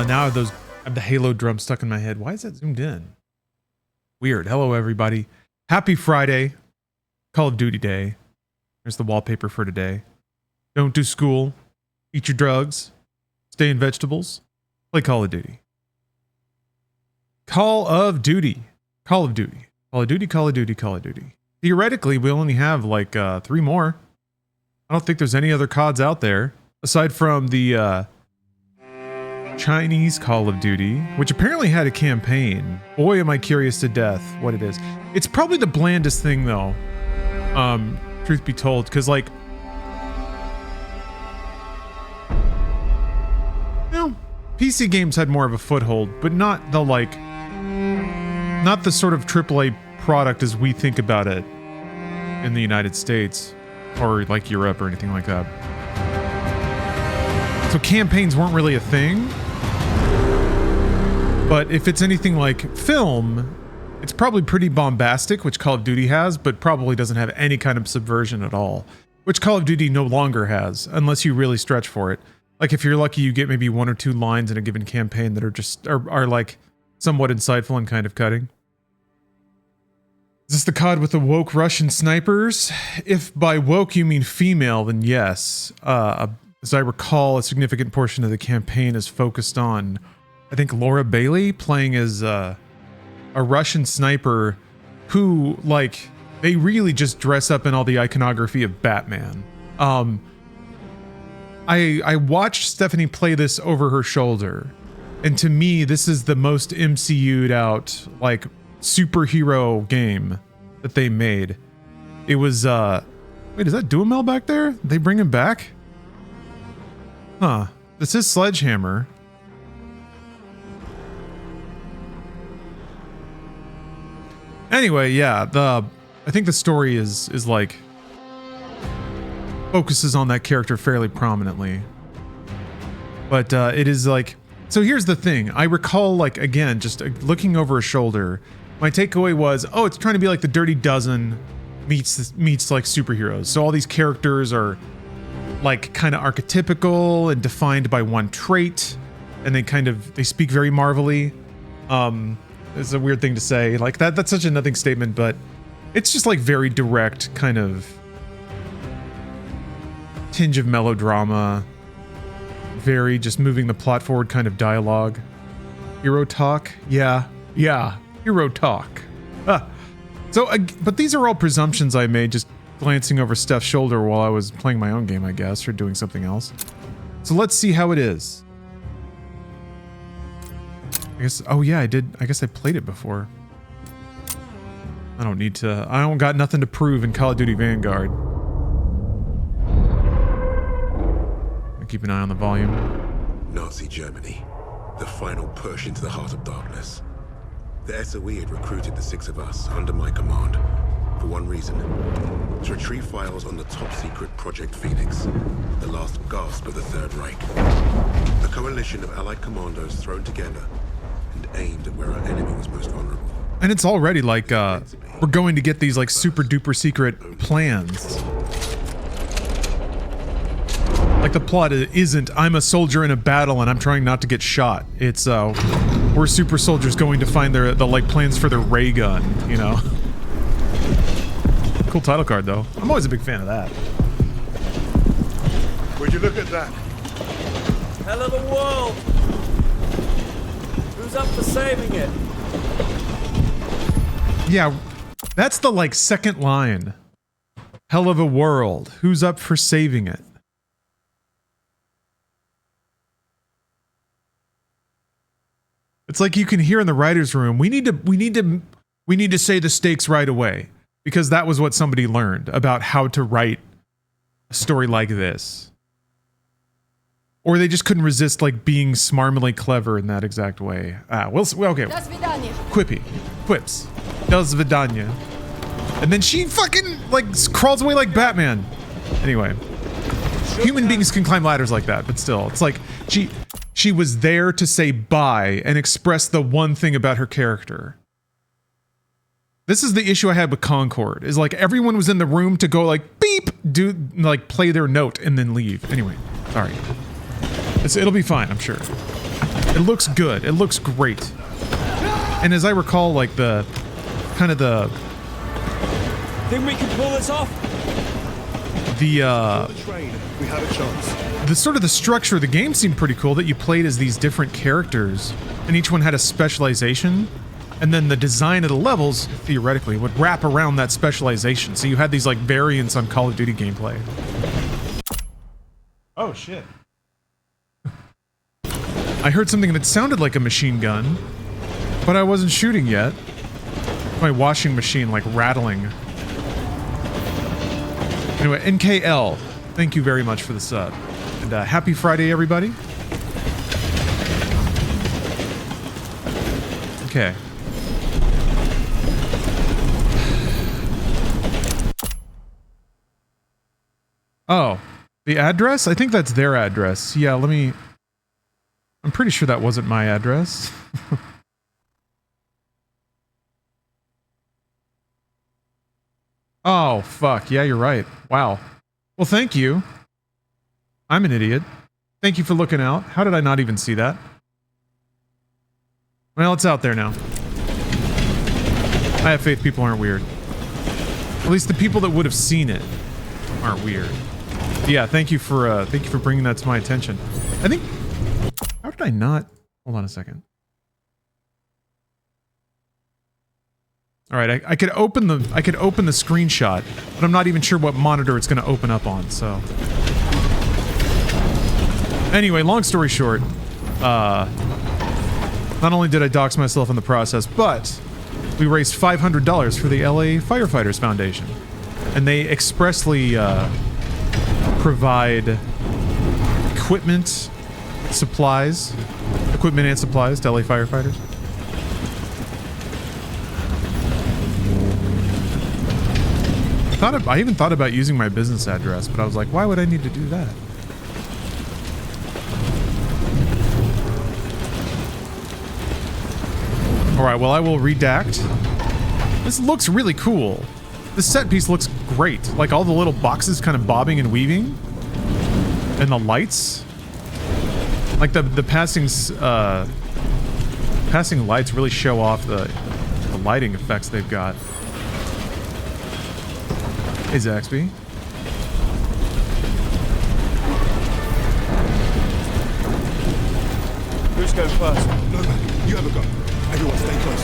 Now I have the Halo drum stuck in my head. Why is that zoomed in? Weird. Hello, everybody. Happy Friday. Call of Duty Day. There's the wallpaper for today. Don't do school. Eat your drugs. Stay in vegetables. Play Call of Duty. Call of Duty. Call of Duty. Call of Duty, Call of Duty, Call of Duty. Theoretically, we only have like 3 more. I don't think there's any other CODs out there. Aside from the Chinese Call of Duty, which apparently had a campaign. Boy, am I curious to death what it is. It's probably the blandest thing though. Truth be told, because like, you know, PC games had more of a foothold, but not the like, not the sort of AAA product as we think about it in the United States or like Europe or anything like that. So campaigns weren't really a thing. But if it's anything like film, it's probably pretty bombastic, which Call of Duty has, but probably doesn't have any kind of subversion at all, which Call of Duty no longer has, unless you really stretch for it. Like if you're lucky, you get maybe 1 or 2 lines in a given campaign that are just, are like somewhat insightful and kind of cutting. Is this the COD with the woke Russian snipers? If by woke you mean female, then yes. As I recall, a significant portion of the campaign is focused on, I think, Laura Bailey playing as a Russian sniper who, like, they really just dress up in all the iconography of Batman. I watched Stephanie play this over her shoulder, and to me, this is the most MCU'd out, like, superhero game that they made. It was, wait, is that Duhamel back there? They bring him back? Huh. This is Sledgehammer. Anyway, yeah, I think the story is like focuses on that character fairly prominently. But it is like, so here's the thing. I recall, like, again, just looking over a shoulder, my takeaway was, oh, it's trying to be like the Dirty Dozen meets like superheroes. So all these characters are like kind of archetypical and defined by one trait, and they speak very marvelly. It's a weird thing to say. Like that's such a nothing statement, but it's just like very direct kind of tinge of melodrama, very just moving the plot forward kind of dialogue. Hero talk? Yeah, hero talk. So, but these are all presumptions I made just glancing over Steph's shoulder while I was playing my own game, I guess, or doing something else. So let's see how it is. I guess, oh yeah, I did. I guess I played it before. I don't need to, I don't got nothing to prove in Call of Duty Vanguard. I keep an eye on the volume. Nazi Germany, the final push into the heart of darkness. The SOE had recruited the 6 of us under my command for one reason: to retrieve files on the top-secret Project Phoenix, the last gasp of the Third Reich. A coalition of Allied commandos thrown together and aimed at where our enemy was most vulnerable. And it's already like, we're going to get these like super-duper secret plans. Like the plot isn't, I'm a soldier in a battle and I'm trying not to get shot. It's, we're super soldiers going to find the like plans for their ray gun, you know? Cool title card though. I'm always a big fan of that. Would you look at that? Hell of a world! Who's up for saving it? Yeah, that's the like second line. Hell of a world. Who's up for saving it? It's like you can hear in the writer's room, we need to say the stakes right away, because that was what somebody learned about how to write a story like this. Or they just couldn't resist like being smarmily clever in that exact way. Well, okay. Quippy. Quips. Does Vidanya. And then she fucking like crawls away like Batman. Anyway. Human beings can climb ladders like that, but still, it's like she was there to say bye and express the one thing about her character. This is the issue I had with Concord, is like everyone was in the room to go like beep, like play their note and then leave. Anyway, sorry. It'll be fine, I'm sure. looks good. It looks great. And as I recall, like the kind of the Think we can pull this off? the train. We had a chance. the sort of the structure of the game seemed pretty cool, that you played as these different characters and each one had a specialization, and then the design of the levels theoretically would wrap around that specialization, so you had these like variants on Call of Duty gameplay. Oh shit. I heard something that sounded like a machine gun, but I wasn't shooting yet. My washing machine like rattling. Anyway, NKL, thank you very much for the sub. And happy Friday, everybody. Okay. Oh, the address? I think that's their address. Yeah, let me... I'm pretty sure that wasn't my address. Oh, fuck. Yeah, you're right. Wow. Well, thank you. I'm an idiot. Thank you for looking out. How did I not even see that? Well, it's out there now. I have faith people aren't weird. At least the people that would have seen it aren't weird. Yeah, thank you for bringing that to my attention. I think... How did I not... Hold on a second. All right, I could open the screenshot, but I'm not even sure what monitor it's going to open up on. So, anyway, long story short, not only did I dox myself in the process, but we raised $500 for the LA Firefighters Foundation, and they expressly provide equipment and supplies to LA firefighters. I even thought about using my business address, but I was like, why would I need to do that? Alright, well, I will redact. This looks really cool. This set piece looks great. Like all the little boxes kind of bobbing and weaving. And the lights. Like the passing lights really show off the lighting effects they've got. Hey, Zaxby. Who's going first? No, man. You have a go. Everyone stay close.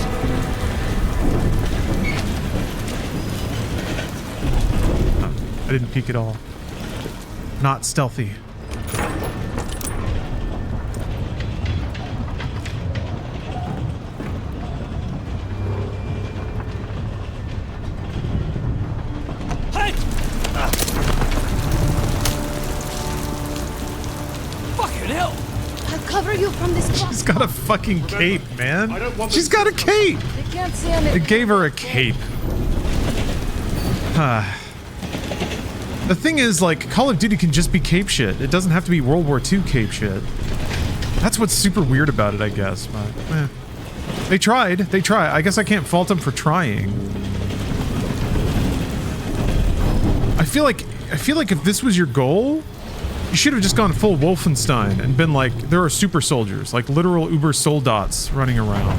Oh, I didn't peek at all. Not stealthy. She's got a fucking cape, man. She's got a cape. They can't see anything. They gave her a cape. The thing is, like, Call of Duty can just be cape shit. It doesn't have to be World War II cape shit. That's what's super weird about it, I guess. But, They tried. They try. I guess I can't fault them for trying. I feel like if this was your goal, you should have just gone full Wolfenstein and been like, there are super soldiers, like literal Uber soldats running around.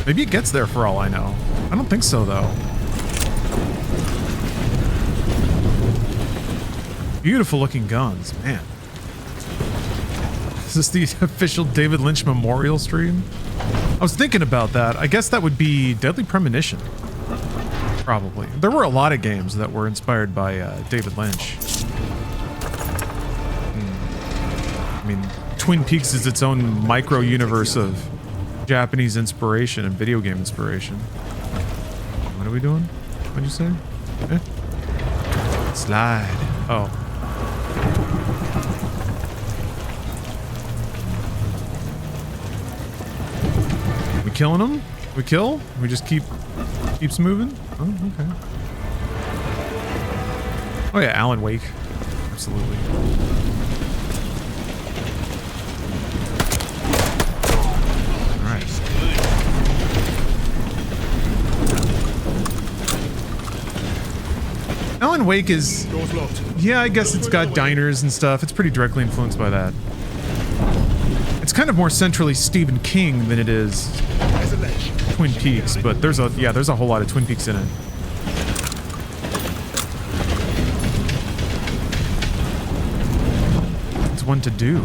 Maybe it gets there for all I know. I don't think so, though. Beautiful looking guns, man. Is this the official David Lynch memorial stream? I was thinking about that. I guess that would be Deadly Premonition. Probably. There were a lot of games that were inspired by David Lynch. I mean, Twin Peaks is its own micro-universe of Japanese inspiration and video game inspiration. What are we doing? What'd you say? Slide. Oh. We killing them? We kill? We just keeps moving? Oh, okay. Oh yeah, Alan Wake. Absolutely. Alright. Alan Wake is, Door's locked. yeah, I guess it's got diners and stuff. It's pretty directly influenced by that. It's kind of more centrally Stephen King than it is There's a ledge. Twin Peaks, but there's a whole lot of Twin Peaks in it. It's one to do.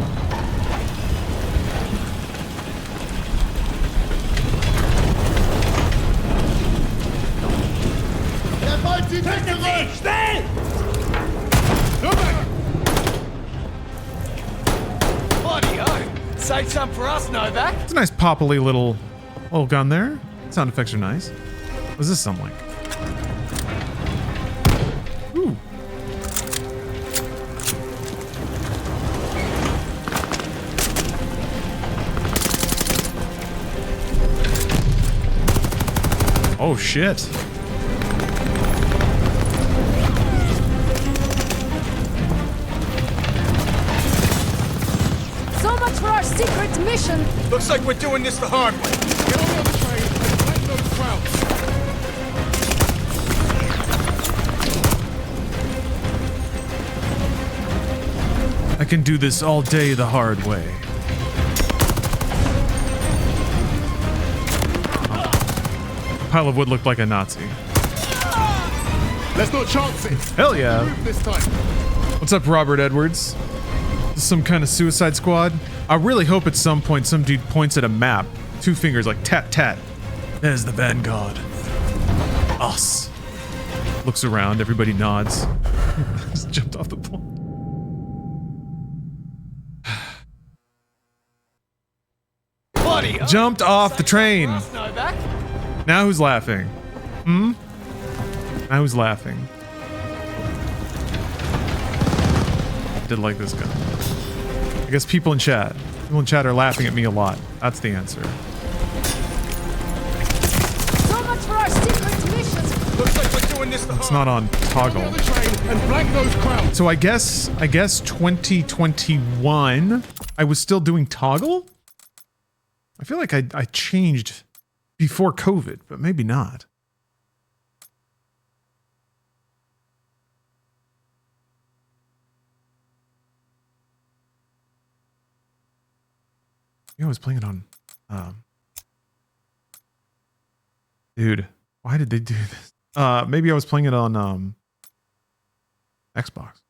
Save some for us, Novak. It's a nice poppily little gun there. Sound effects are nice. What's this sound like? Ooh. Oh shit. So much for our secret mission. Looks like we're doing this the hard way. Get on the other train and flank those crowds. I can do this all day the hard way. Oh. Pile of wood looked like a Nazi. Let's not chance it. Hell yeah. Move this time. What's up, Robert Edwards? This is some kind of Suicide Squad? I really hope at some point some dude points at a map. 2 fingers like tat tat. There's the Vanguard. Us. Looks around, everybody nods. Just jumped off the pole. Bloody Jumped off the train. us, Novak. Now who's laughing? Now who's laughing? Did like this guy. I guess people in chat. People in chat are laughing at me a lot. That's the answer. So much for our secret mission. Looks like we're doing this the It's hard not on Get on toggle. the other train and flank those crowds. So I guess 2021 I was still doing toggle? I feel like I changed before COVID, but maybe not. I was playing it on dude, why did they do this? Maybe I was playing it on Xbox.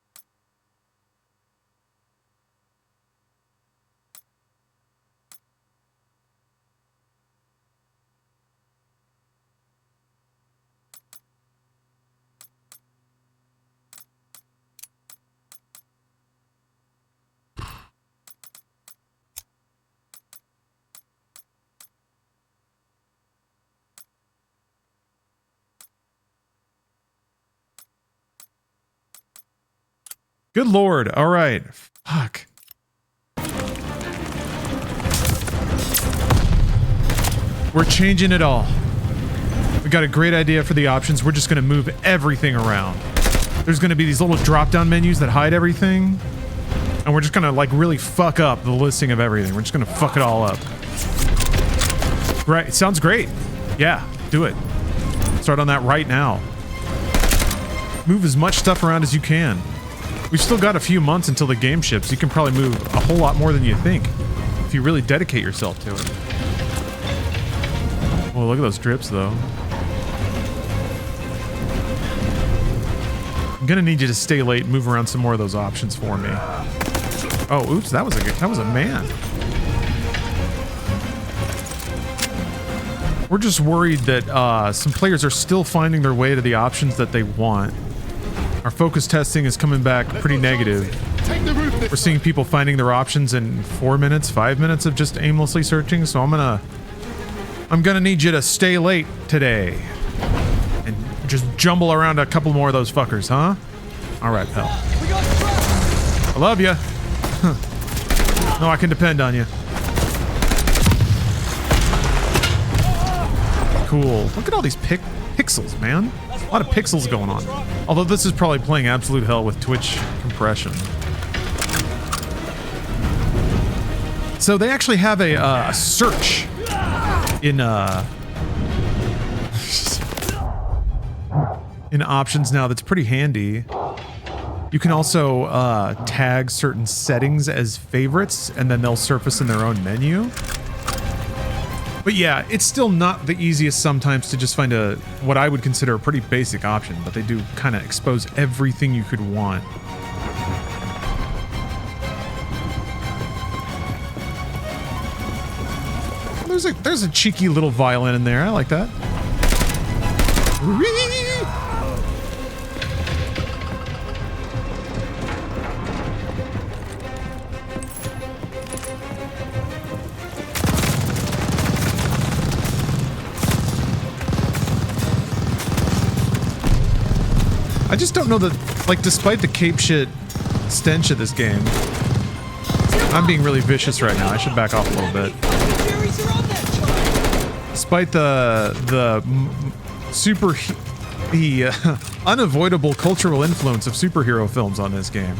Good lord. All right. Fuck. We're changing it all. We got a great idea for the options. We're just going to move everything around. There's going to be these little drop-down menus that hide everything. And we're just going to like really fuck up the listing of everything. We're just going to fuck it all up. Right. Sounds great. Yeah, do it. Start on that right now. Move as much stuff around as you can. We've still got a few months until the game ships. You can probably move a whole lot more than you think if you really dedicate yourself to it. Oh, look at those drips, though. I'm gonna need you to stay late and move around some more of those options for me. Oh, oops, that was a man. We're just worried that some players are still finding their way to the options that they want. Our focus testing is coming back pretty negative. Take the roof this We're seeing people finding their options in 4 minutes, 5 minutes of just aimlessly searching. So I'm gonna need you to stay late today and just jumble around a couple more of those fuckers, huh? All right, pal. We got trapped. I love you. No, I can depend on you. Cool. Look at all these pixels, man. A lot of pixels going on. Although this is probably playing absolute hell with Twitch compression. So they actually have a search in in options now that's pretty handy. You can also tag certain settings as favorites, and then they'll surface in their own menu. But yeah, it's still not the easiest sometimes to just find what I would consider a pretty basic option, but they do kind of expose everything you could want. There's a cheeky little violin in there. I like that. I just don't know that, like, despite the cape shit stench of this game, I'm being really vicious right now. I should back off a little bit. Despite the unavoidable cultural influence of superhero films on this game,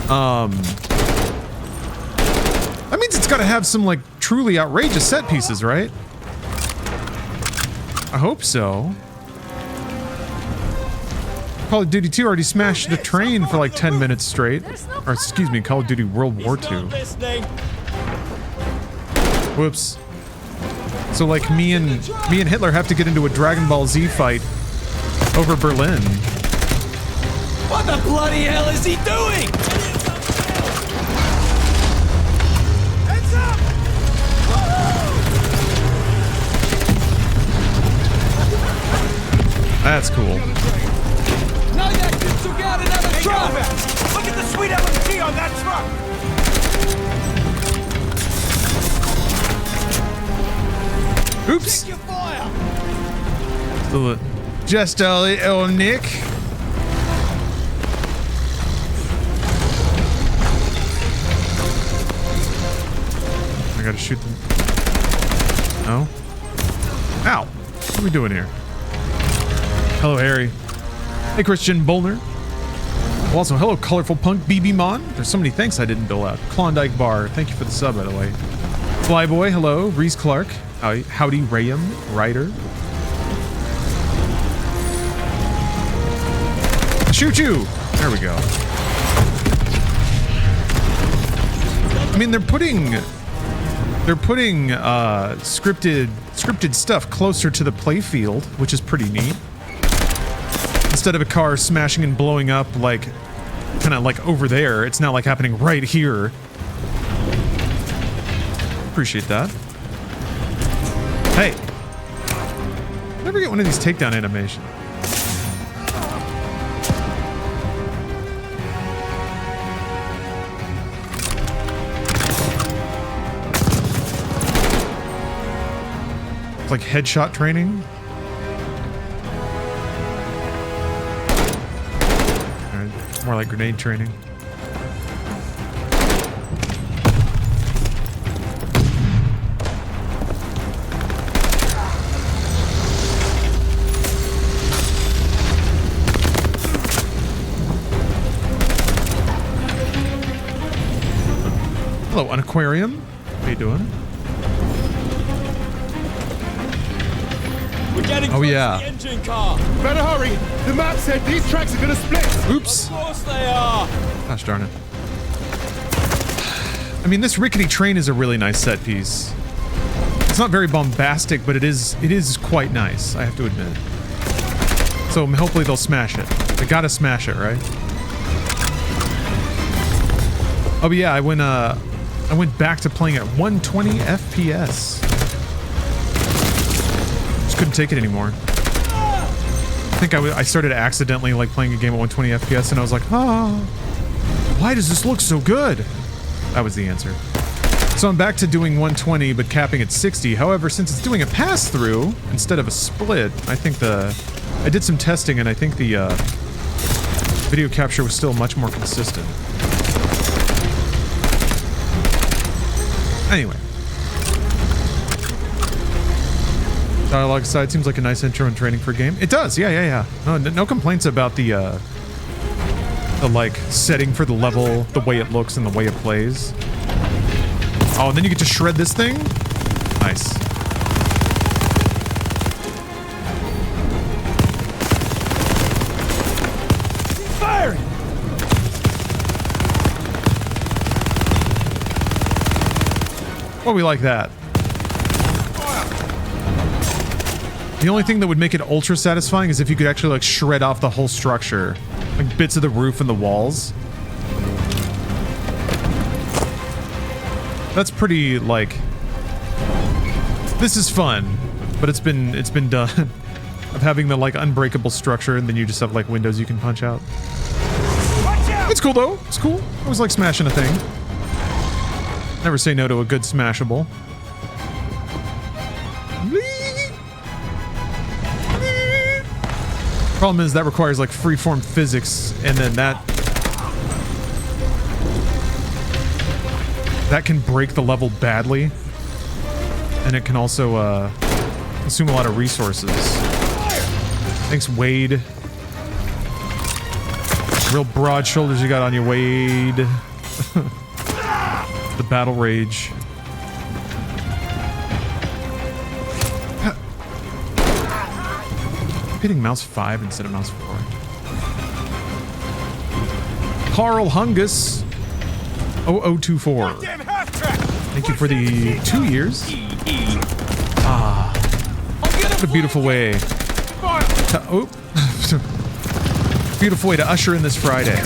that means it's got to have some like truly outrageous set pieces, right? I hope so. Call of Duty 2 already smashed the train for like 10 minutes straight. Or excuse me, Call of Duty World War II. Whoops. So like me and Hitler have to get into a Dragon Ball Z fight over Berlin. What the bloody hell is he doing? Heads up! That's cool. Now that kid took out another truck! Look at the sweet LMG on that truck! Oops. Your fire! Just a little nick. I gotta shoot them. No. Ow. What are we doing here? Hello, Harry. Hey, Christian Bolner. Also, hello, Colorful Punk BB Mon. There's so many thanks I didn't bill out. Klondike Bar. Thank you for the sub, by the way. Flyboy, hello. Reese Clark. Howdy, Rayam. Ryder. Shoot you! There we go. I mean, they're putting scripted stuff closer to the playfield, which is pretty neat. Instead of a car smashing and blowing up like kind of like over there, it's now like happening right here. Appreciate that. Hey, never get one of these takedown animations. Like headshot training. Alright, more like grenade training. Hello, an aquarium. How you doing? We're getting Oh, yeah. the engine car. Better hurry. The map said these tracks are gonna split. Oops. Of course they are. Gosh darn it. I mean, this rickety train is a really nice set piece. It's not very bombastic, but it is quite nice, I have to admit. So hopefully they'll smash it. They gotta smash it, right? Oh, but yeah, I went back to playing at 120 FPS. Just couldn't take it anymore. I think I started accidentally like playing a game at 120 FPS, and I was like, oh, why does this look so good? That was the answer. So I'm back to doing 120, but capping at 60. However, since it's doing a pass-through instead of a split, I think I did some testing, and I think the video capture was still much more consistent. Anyway. Dialogue aside, seems like a nice intro and training for a game. It does, yeah. No complaints about the like setting for the level, the way it looks, and the way it plays. Oh, and then you get to shred this thing? Nice. Well, we like that. The only thing that would make it ultra satisfying is if you could actually like shred off the whole structure. Like bits of the roof and the walls. That's pretty like... This is fun, but it's been done. Of having the like unbreakable structure and then you just have like windows you can punch out. It's cool though. It's cool. I always like smashing a thing. Never say no to a good smashable. Problem is that requires like freeform physics, and then that can break the level badly, and it can also consume a lot of resources. Thanks, Wade. Real broad shoulders you got on you, Wade. The battle rage. Hitting mouse 5 instead of mouse 4. Carl Hungus 0024. Thank you for the 2 years. Ah, what a beautiful way to beautiful way to usher in this Friday.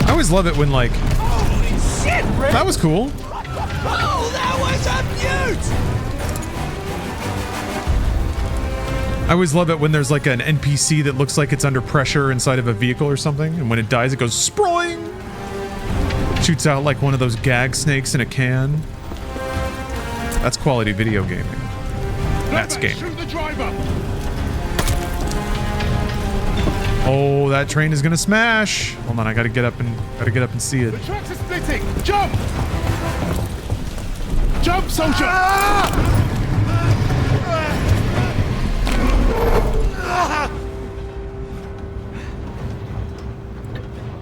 I always love it when like, Holy shit, Rick! that was cool. Oh, that was a beaut! I always love it when there's like an NPC that looks like it's under pressure inside of a vehicle or something, and when it dies, it goes sproing. Shoots out like one of those gag snakes in a can. That's quality video gaming. That's gaming. Shoot the driver. Oh, that train is gonna smash. Hold on, I gotta get up and see it. The tracks are splitting. Jump! Jump, soldier!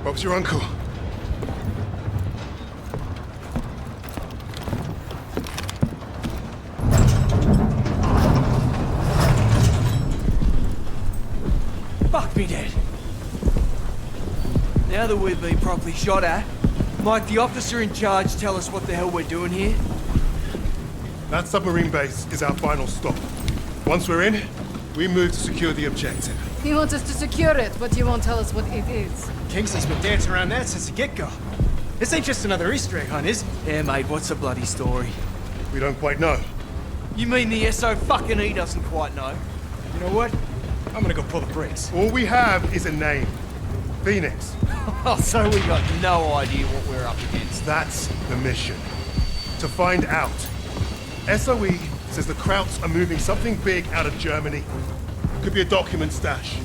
Bob's your uncle. Fuck me dead. Now that we've been properly shot at, might the officer in charge tell us what the hell we're doing here? That submarine base is our final stop. Once we're in, we move to secure the objective. He wants us to secure it, but he won't tell us what it is. Kingsley's been dancing around that since the get-go. This ain't just another Easter egg hunt, is it? Yeah, mate, what's the bloody story? We don't quite know. You mean the SO fucking E doesn't quite know? You know what? I'm gonna go pull the brakes. All we have is a name. Phoenix. Oh, so we got no idea what we're up against. That's the mission. To find out. SOE says the Krauts are moving something big out of Germany. Could be a document stash.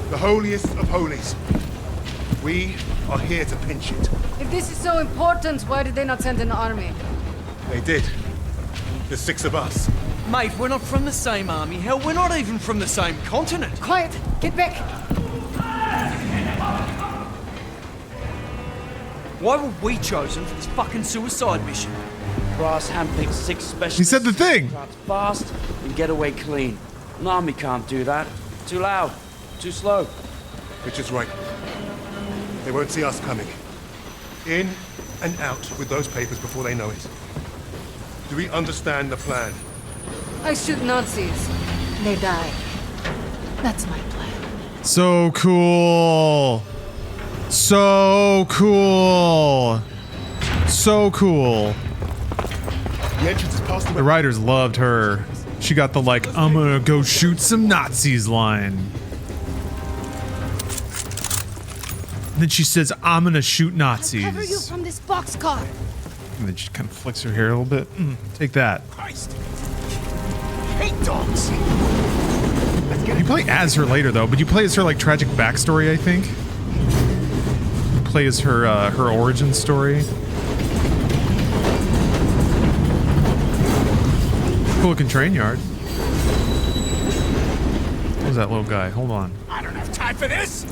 The holiest of holies. We are here to pinch it. If this is so important, why did they not send an army? They did. There's 6 of us. Mate, we're not from the same army. Hell, we're not even from the same continent. Quiet! Get back! Why were we chosen for this fucking suicide mission? Ross handpicked 6 specialists. He said the thing. Fast and get away clean. An army can't do that. Too loud. Too slow. Which is right. They won't see us coming. In and out with those papers before they know it. Do we understand the plan? I shoot Nazis. They die. That's my plan. So cool. So cool. So cool. The entrance is past The writers loved her. She got the like, I'm gonna go shoot some Nazis line. And then she says, I'm gonna shoot Nazis. Cover you from this boxcar. And then she kind of flicks her hair a little bit. Take that. Christ. Hate dogs. You play as her later though, but you play as her like tragic backstory, I think. You play as her her origin story. Cool looking train yard. What was that little guy? Hold on. I don't have time for this.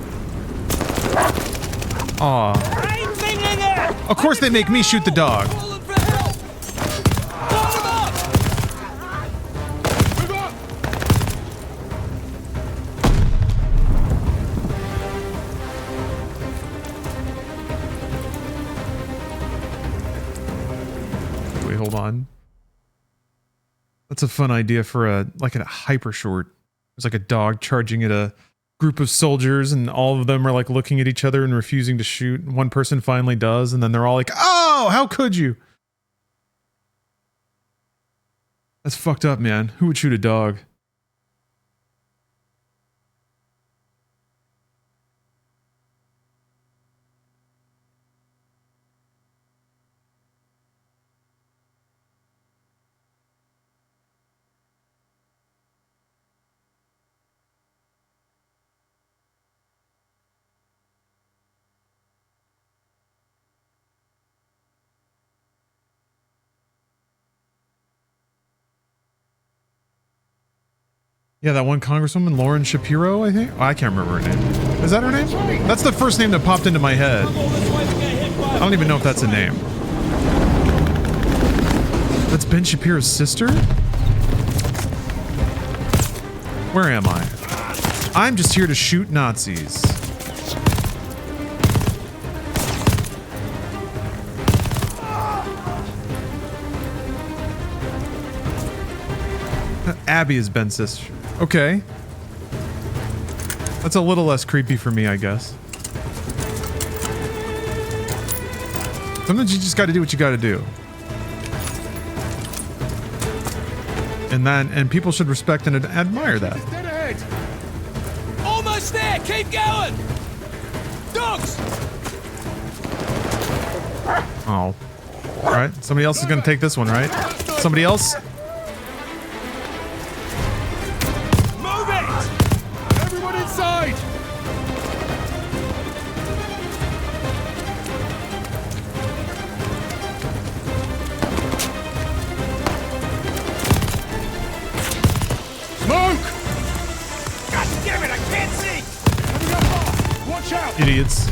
Aw. Of course they make me shoot the dog. That's a fun idea for a hyper short. There's like a dog charging at a group of soldiers, and all of them are like looking at each other and refusing to shoot. And one person finally does, and then they're all like, "Oh, how could you?" That's fucked up, man. Who would shoot a dog? Yeah, that one Congresswoman, Lauren Shapiro, I think? Oh, I can't remember her name. Is that her name? That's the first name that popped into my head. I don't even know if that's a name. That's Ben Shapiro's sister? Where am I? I'm just here to shoot Nazis. Abby is Ben's sister. Okay. That's a little less creepy for me, I guess. Sometimes you just gotta do what you gotta do. And people should respect and admire that. Dead ahead. Almost there! Keep going! Dogs! Oh. Alright, somebody else is gonna take this one, right? Somebody else? Move it! Everyone inside! Smoke! God damn it, I can't see! Watch out! Idiots.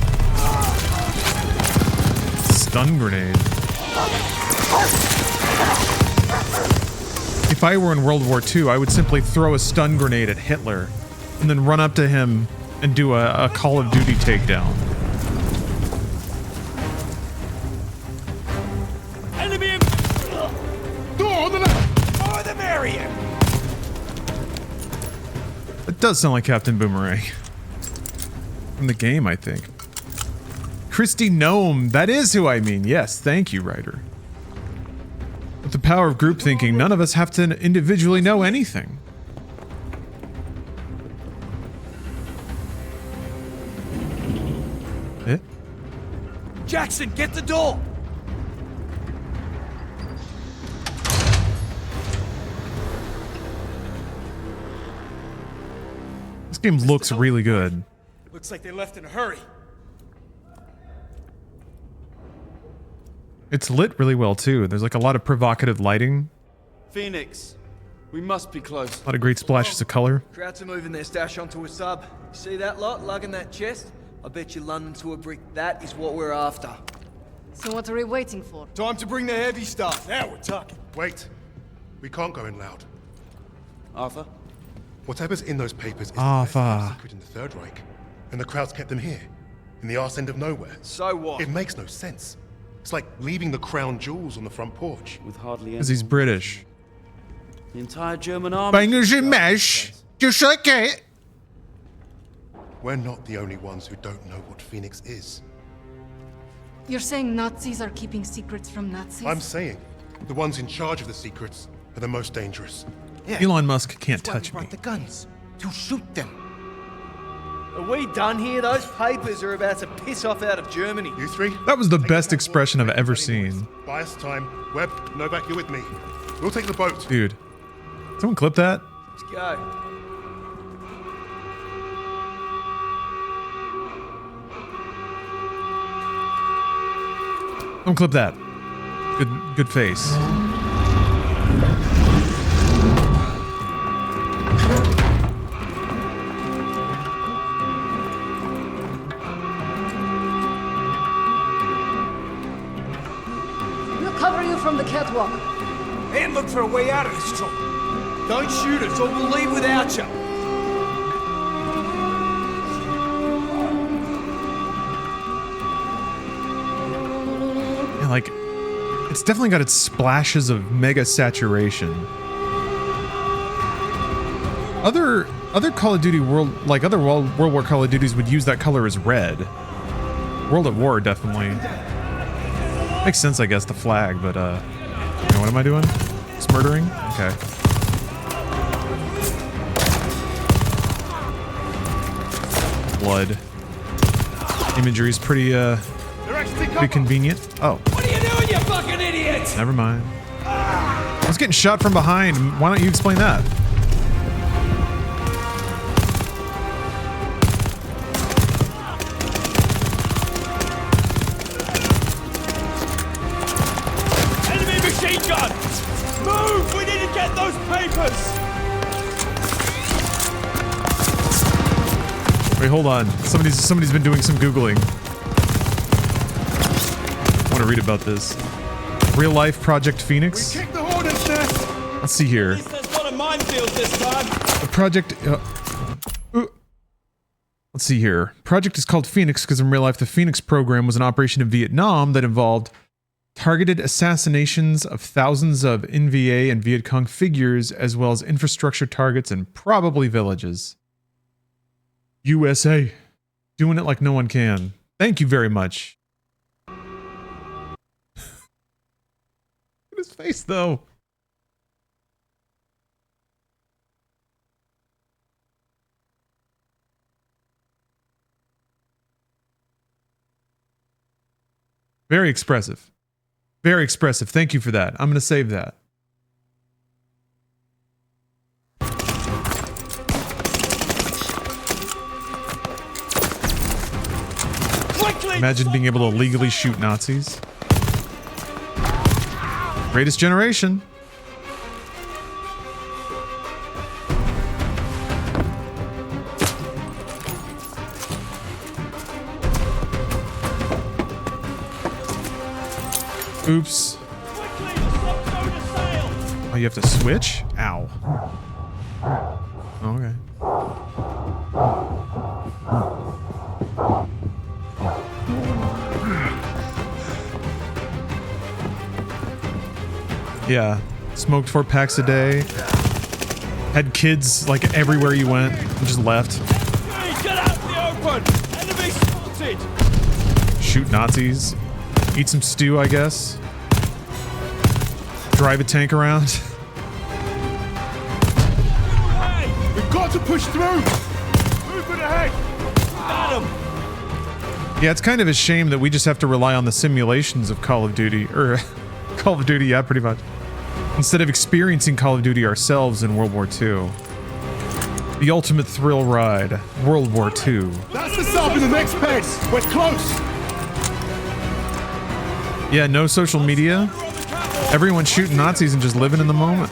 Stun grenade. If I were in World War II, I would simply throw a stun grenade at Hitler and then run up to him and do a Call of Duty takedown. Enemy in... Door on the left! More the merrier! It does sound like Captain Boomerang. From the game, I think. Christy Gnome, that is who I mean. Yes, thank you, writer. With the power of group thinking, none of us have to individually know anything. Eh? Jackson, get the door! This game looks really good. Looks like they left in a hurry. It's lit really well too. There's like a lot of provocative lighting, Phoenix, we must be close. a lot of great splashes of color. Krauts are moving their stash onto a sub. See that lot lugging that chest? I bet you London to a brick that is what we're after. So what are we waiting for? Time to bring the heavy stuff. Now we're talking. Wait. We can't go in loud. Arthur? Whatever's in those papers is Arthur. the best secret in the Third Reich. And the Krauts kept them here, in the arse end of nowhere. So what? It makes no sense. It's like leaving the crown jewels on the front porch. With hardly Because he's anyone. British. The entire German army. Bangers and mash. Just like it. We're not the only ones who don't know what Phoenix is. You're saying Nazis are keeping secrets from Nazis? I'm saying the ones in charge of the secrets are the most dangerous. Elon Musk can't touch me. the guns to shoot them. Are we done here? Those papers are about to piss off out of Germany. You three? That was the take best the expression I've transport, ever make any seen. noise. Buy us time. Webb, Novak, you're with me. We'll take the boat. Dude. Someone clip that? Let's go. Someone clip that. Good face. We'll cover you from the catwalk. And look for a way out of this trouble. Don't shoot us or we'll leave without you. Yeah, like, it's definitely got its splashes of mega saturation. Other Call of Duty World War Call of Duties would use that color as red. World at War definitely makes sense, I guess, the flag, but what am I doing? It's murdering? Okay. Blood. Imagery is pretty convenient. Oh. What are you doing, you fucking idiot? Never mind. I was getting shot from behind. Why don't you explain that? Enemy machine gun! Move! We need to get those papers! Wait, hold on. Somebody's been doing some Googling. I want to read about this. Real life Project Phoenix. Kick the hornet's nest! Let's see here. At least there's not a minefield this time. The project. Let's see here. Project is called Phoenix because in real life, the Phoenix program was an operation in Vietnam that involved targeted assassinations of thousands of NVA and Viet Cong figures, as well as infrastructure targets and probably villages. USA. Doing it like no one can. Thank you very much. Look at his face, though. Very expressive. Very expressive. Thank you for that. I'm going to save that. Imagine being able to legally shoot Nazis. Greatest generation. Oops. Oh, you have to switch? Ow. Okay. Yeah. Smoked 4 packs a day. Had kids like everywhere you went and just left. Get out in the open! Enemy spotted! Shoot Nazis. Eat some stew, I guess. Drive a tank around. We've got to push through! Movement ahead! Got him! Yeah, it's kind of a shame that we just have to rely on the simulations of Call of Duty. Or, Call of Duty, yeah, pretty much. Instead of experiencing Call of Duty ourselves in World War II. The ultimate thrill ride. World War II. That's the sub in the next pace! We're close! Yeah, no social media. Everyone's shooting Nazis and just living in the moment.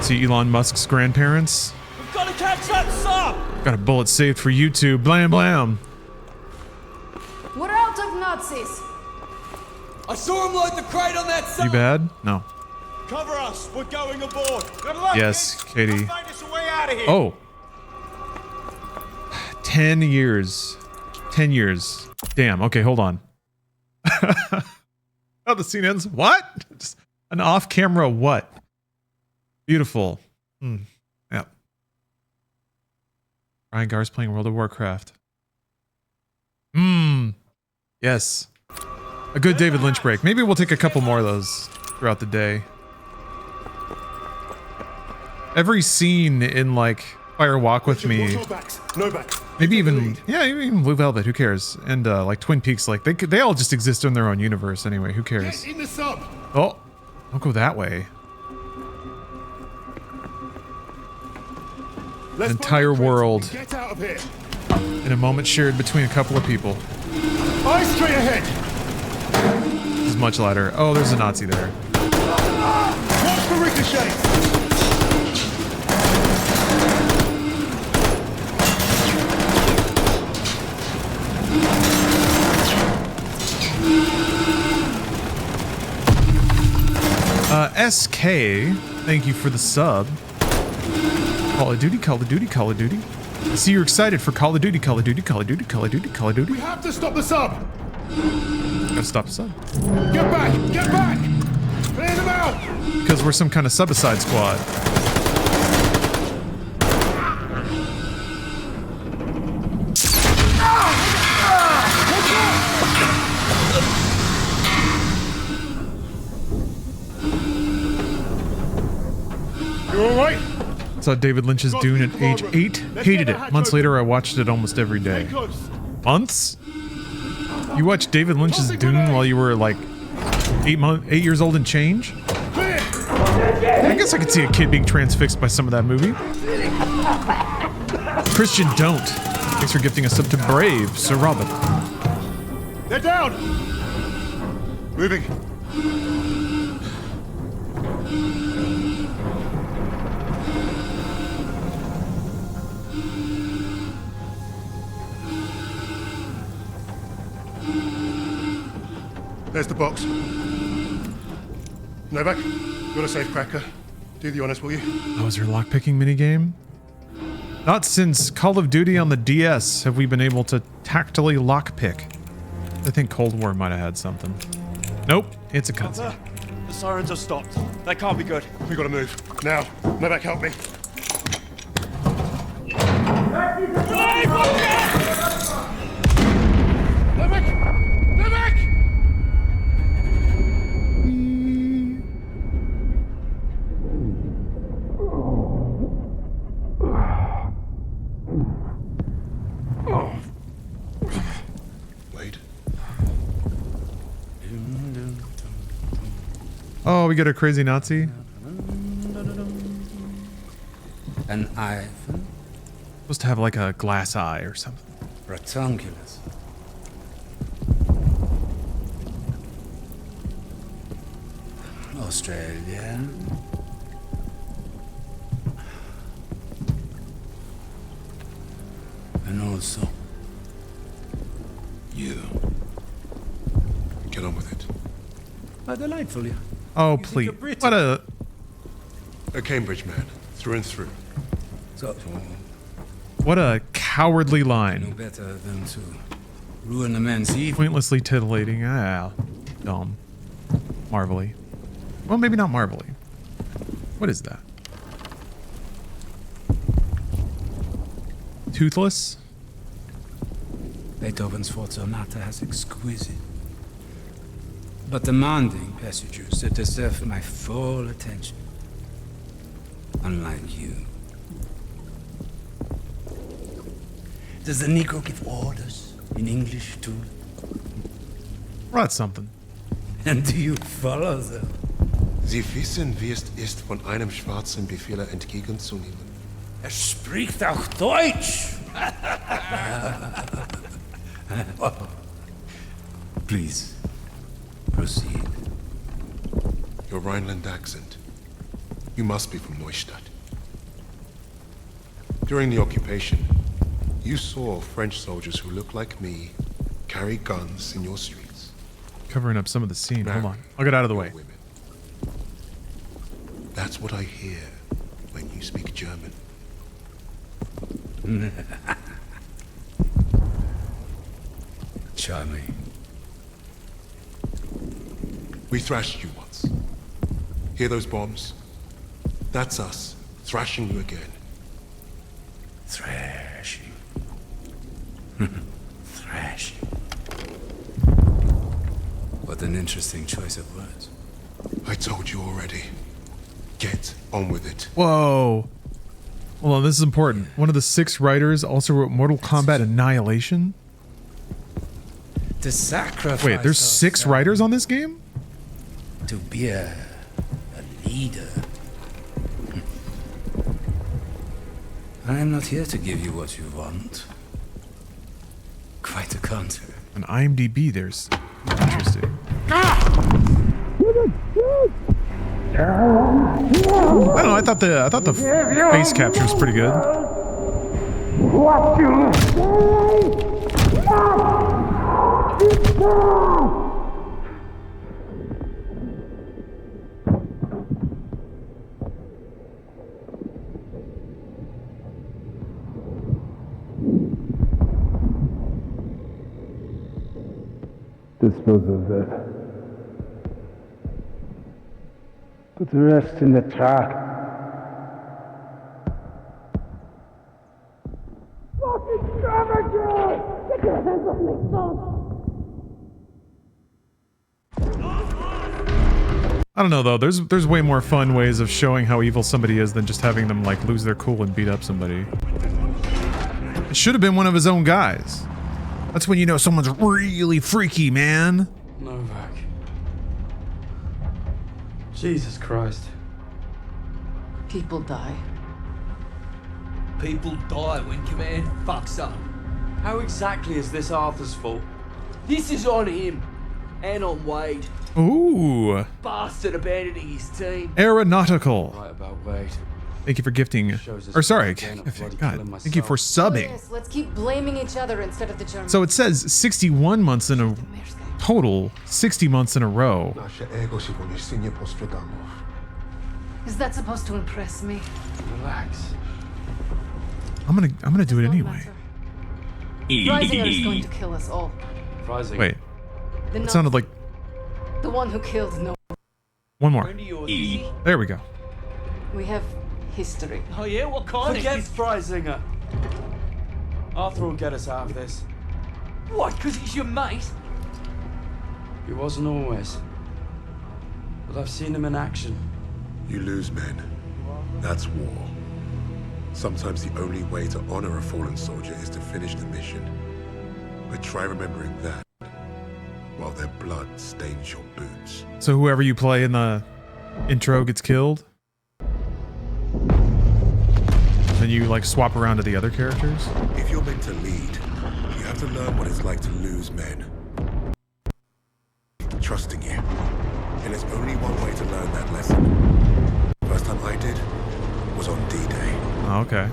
See Elon Musk's grandparents. We've got to catch that sub! Got a bullet saved for YouTube. Blam blam. We're out of Nazis. I saw him load the crate on that sub! You bad? No. Cover us! We're going aboard! Good luck, Yes, kids. Katie. Let's find us a way out of here! Oh. 10 years. 10 years. Damn. Okay, hold on. Oh, the scene ends. What? Just an off-camera what? Beautiful. Yep. Ryan Gar's playing World of Warcraft. Yes. A good David Lynch break. Maybe we'll take a couple more of those throughout the day. Every scene in like Fire Walk with Me, No backs. maybe even even Blue Velvet. Who cares? And like Twin Peaks, like they all just exist in their own universe anyway. Who cares? Get in the sub! Oh, don't go that way. An entire world Get out of here! in a moment shared between a couple of people. Eyes straight ahead! This is much louder. Oh, there's a Nazi there. Watch for ricochets! SK, thank you for the sub. Call of Duty, Call of Duty, Call of Duty. I see you're excited for Call of Duty, Call of Duty, Call of Duty, Call of Duty, Call of Duty. We have to stop the sub! Gotta stop the sub. Get back! Get back! Clear them out! Because we're some kind of subicide squad. You alright? Saw David Lynch's Dune at age 8. Hated it. Months later, I watched it almost every day. Stay close. Months? You watched David Lynch's Dune while you were like 8 years old and change? Clear! I guess I could see a kid being transfixed by some of that movie. Christian, don't. Thanks for gifting us up to Brave, Sir Robin. They're down! Moving. There's the box. Novak, you're a safe cracker. Do the honors, will you? Oh, is there a lockpicking minigame? Not since Call of Duty on the DS have we been able to tactily lockpick. I think Cold War might have had something. Nope, it's a cutscene. The sirens have stopped. That can't be good. We gotta move. Now. Novak, help me. Novak! Novak! Wait. Oh, we got a crazy Nazi? An eye, Supposed to have like a glass eye or something. rectangulus. Australia. And also You. Get on with it. delightful, yeah. Oh, think please. you're British? What a... A Cambridge man, through and through. So, What a cowardly no line. better than to ruin a man's evening. Pointlessly titillating. Ah, dumb. Marvelly. Well, maybe not marvelly. What is that? Toothless? Beethoven's Fourth Sonata has exquisite but demanding passages that deserve my full attention. Unlike you. Does the Negro give orders in English too? Well, that's something. And do you follow them? Sie wissen, wie es ist, von einem schwarzen Befehler entgegenzunehmen. Spricht auch Deutsch! Please, proceed. Your Rhineland accent. You must be from Neustadt. During the occupation, you saw French soldiers who looked like me carry guns in your streets. Covering up some of the scene. Hold Now, on. I'll get out of the way. women. That's what I hear when you speak German. Charming. We thrashed you once. Hear those bombs? That's us, thrashing you again. Thrashing. Thrashing. What an interesting choice of words. I told you already. Get on with it. Whoa. Hold on, this is important. One of the 6 writers also wrote Mortal Kombat Annihilation. To sacrifice. Wait, there's 6 writers on this game? To be a leader. I am not here to give you what you want. Quite the contrary. On IMDb, there's... Interesting. I don't know, I thought the face capture was pretty good. dispose of that. Put the rest in the truck. I don't know though. There's way more fun ways of showing how evil somebody is than just having them like lose their cool and beat up somebody. It should have been one of his own guys. That's when you know someone's really freaky, man. Novak. Jesus Christ. People die. People die when command fucks up. How exactly is this Arthur's fault? This is on him. And on Wade. Ooh. Bastard abandoning his team. Aeronautical. Right about Wade. Thank you for gifting. Shows us Or sorry. again of bloody God. killing Thank you for subbing. Yes, let's keep blaming each other instead of the Germans. So it says 61 months in a total, 60 months in a row. Is that supposed to impress me? Relax. I'm gonna do it Don't anyway. matter. Freisinger is going to kill us all. Freisinger. Wait, The it sounded like the one who killed no. one more. Friend of yours, is he? There we go. We have history. Oh yeah, what kind Forget of... Freisinger. Arthur will get us out of this. What, because he's your mate? He wasn't always. But I've seen him in action. You lose men. That's war. Sometimes the only way to honor a fallen soldier is to finish the mission. But try remembering that while their blood stains your boots. So whoever you play in the intro gets killed? Then you like swap around to the other characters? If you're meant to lead, you have to learn what it's like to lose men. Trusting you. And there's only one way to learn that lesson. First time I did was on D-Day. Oh, okay.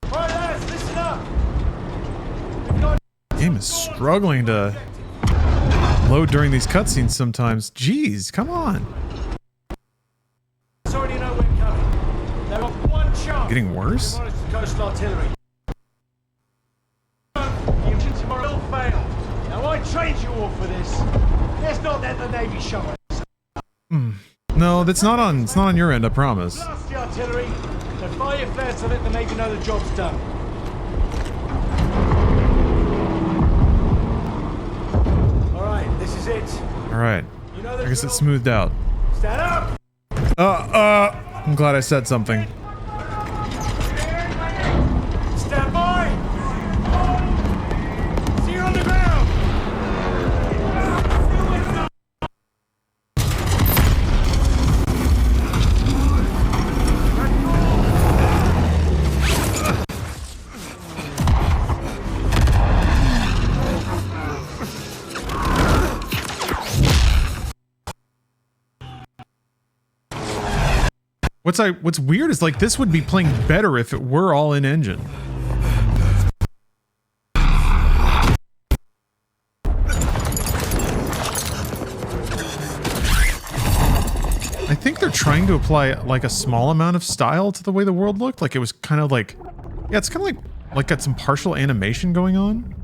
Right, lads, listen up. Game is struggling to load during these cutscenes sometimes. Jeez, come on. Already know we're coming. They've got one chance. Getting worse? They want us to coastal artillery. The engine tomorrow will fail. Now I trained you all for this. Let's not let the Navy show us. No, that's not on. It's not on your end. I promise. Blast the artillery. So fire your flares to let the Navy know the job's done. All right, this is it. All right. You know the I guess drill. it's smoothed out. Stand up. I'm glad I said something. Stand by. See you on the ground. What's weird is like this would be playing better if it were all in engine. I think they're trying to apply like a small amount of style to the way the world looked. Like it was kind of like, yeah, it's kind of like got some partial animation going on.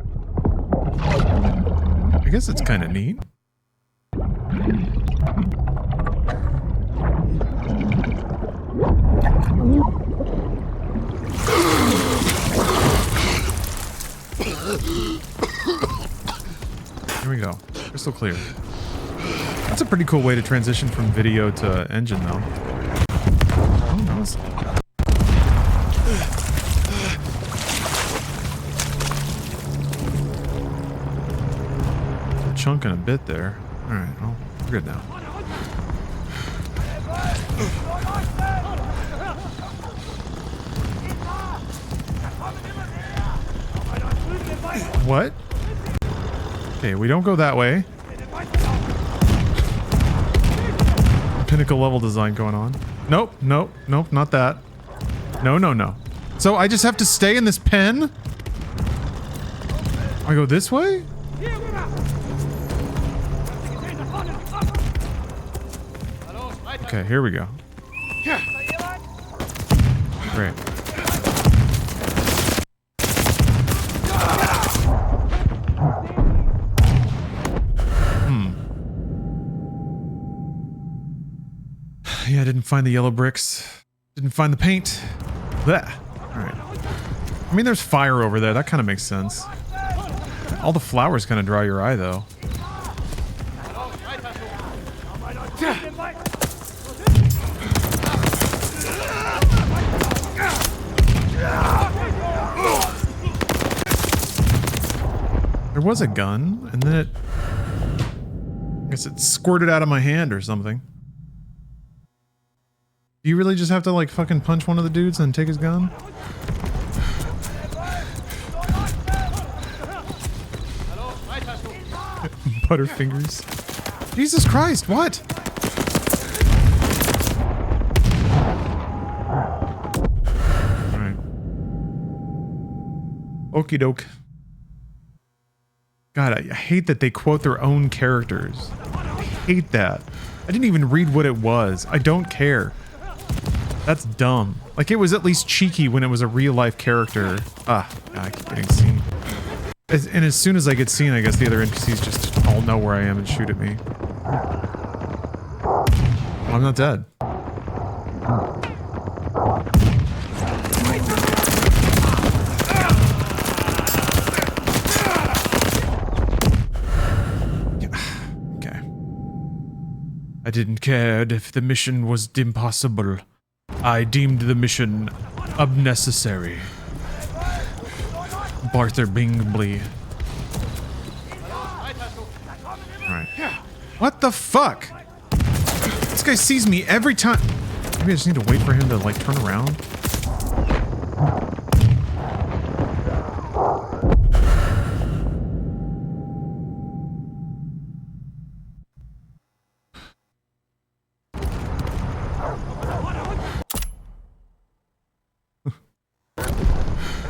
I guess it's kind of neat. Here we go. Crystal clear. That's a pretty cool way to transition from video to engine, though. Oh, no, it's... Chunking a bit there. All right, well, we're good now. What? Okay, we don't go that way. Pinnacle level design going on. Nope, nope, nope, not that. No, no, no. So I just have to stay in this pen? I go this way? Okay, here we go. Great. I didn't find the yellow bricks. Didn't find the paint. Blech. Alright. I mean, there's fire over there. That kind of makes sense. All the flowers kind of draw your eye, though. There was a gun, and then I guess it squirted out of my hand or something. Do you really just have to, like, fucking punch one of the dudes and take his gun? Butterfingers. Jesus Christ, what? Alright. Okie doke. God, I hate that they quote their own characters. I hate that. I didn't even read what it was. I don't care. That's dumb. Like, it was at least cheeky when it was a real-life character. I keep getting seen. And as soon as I get seen, I guess the other NPCs just all know where I am and shoot at me. Well, I'm not dead. Okay. I didn't care if the mission was impossible. I deemed the mission unnecessary. Barther Bingley. Alright. What the fuck? This guy sees me every time. Maybe I just need to wait for him to, like, turn around.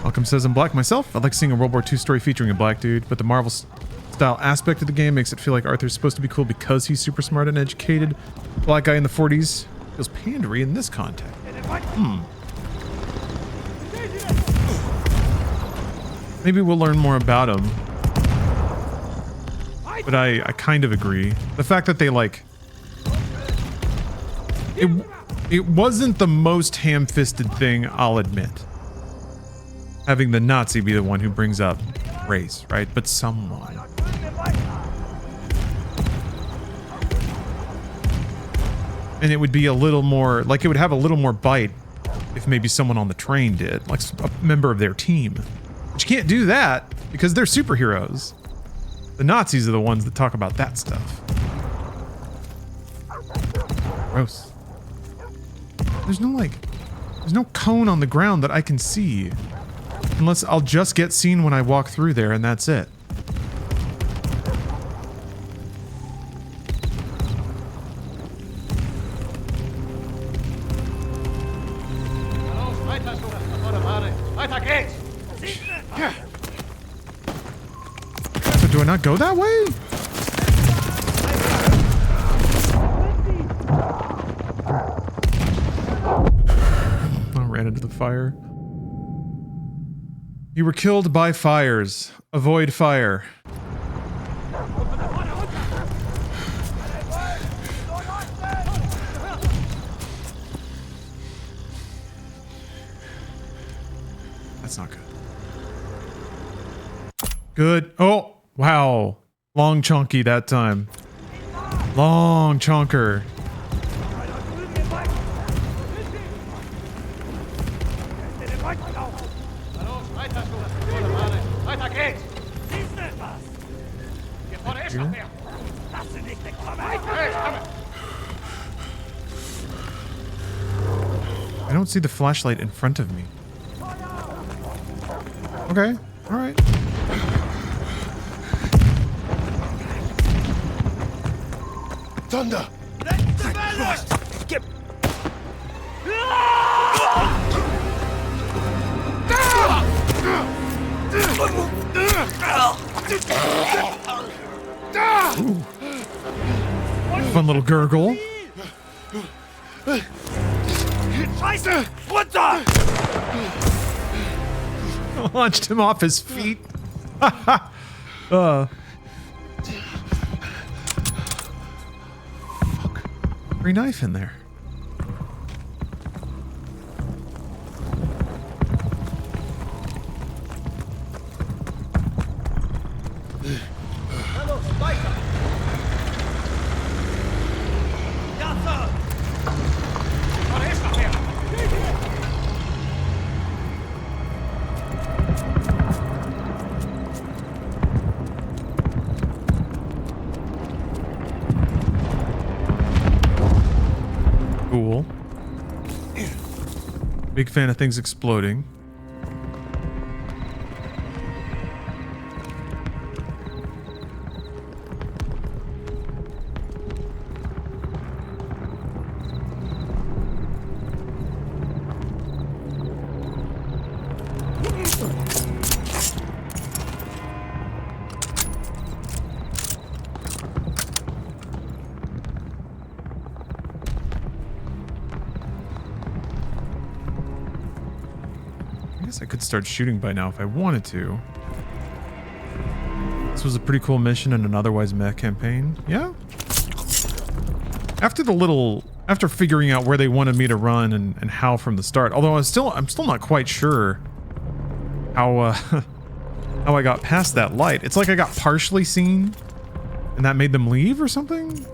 Malcolm says, I'm black myself. I'd like seeing a World War II story featuring a black dude, but the Marvel-style aspect of the game makes it feel like Arthur's supposed to be cool because he's super smart and educated. Black guy in the 40s feels pandery in this context. Maybe we'll learn more about him. But I kind of agree. The fact that they, like... It wasn't the most ham-fisted thing, I'll admit. Having the Nazi be the one who brings up race, right? But someone. And it would be a little more, like, it would have a little more bite if maybe someone on the train did, like a member of their team. But you can't do that because they're superheroes. The Nazis are the ones that talk about that stuff. Gross. There's no cone on the ground that I can see. Unless I'll just get seen when I walk through there and that's it. So do I not go that way? I ran into the fire. You were killed by fires. Avoid fire. That's not good. Good. Oh, wow. Long chunky that time. Long chunker. I don't see the flashlight in front of me. Okay, alright. Thunder! Thank Christ! Get... Fun little gurgle. What the? Launched him off his feet. Free knife in there. Cool. Big fan of things exploding. I could start shooting by now if I wanted to. This was a pretty cool mission in an otherwise meh campaign. Yeah. After figuring out where they wanted me to run and how from the start, although I'm still not quite sure how how I got past that light. It's like I got partially seen and that made them leave or something.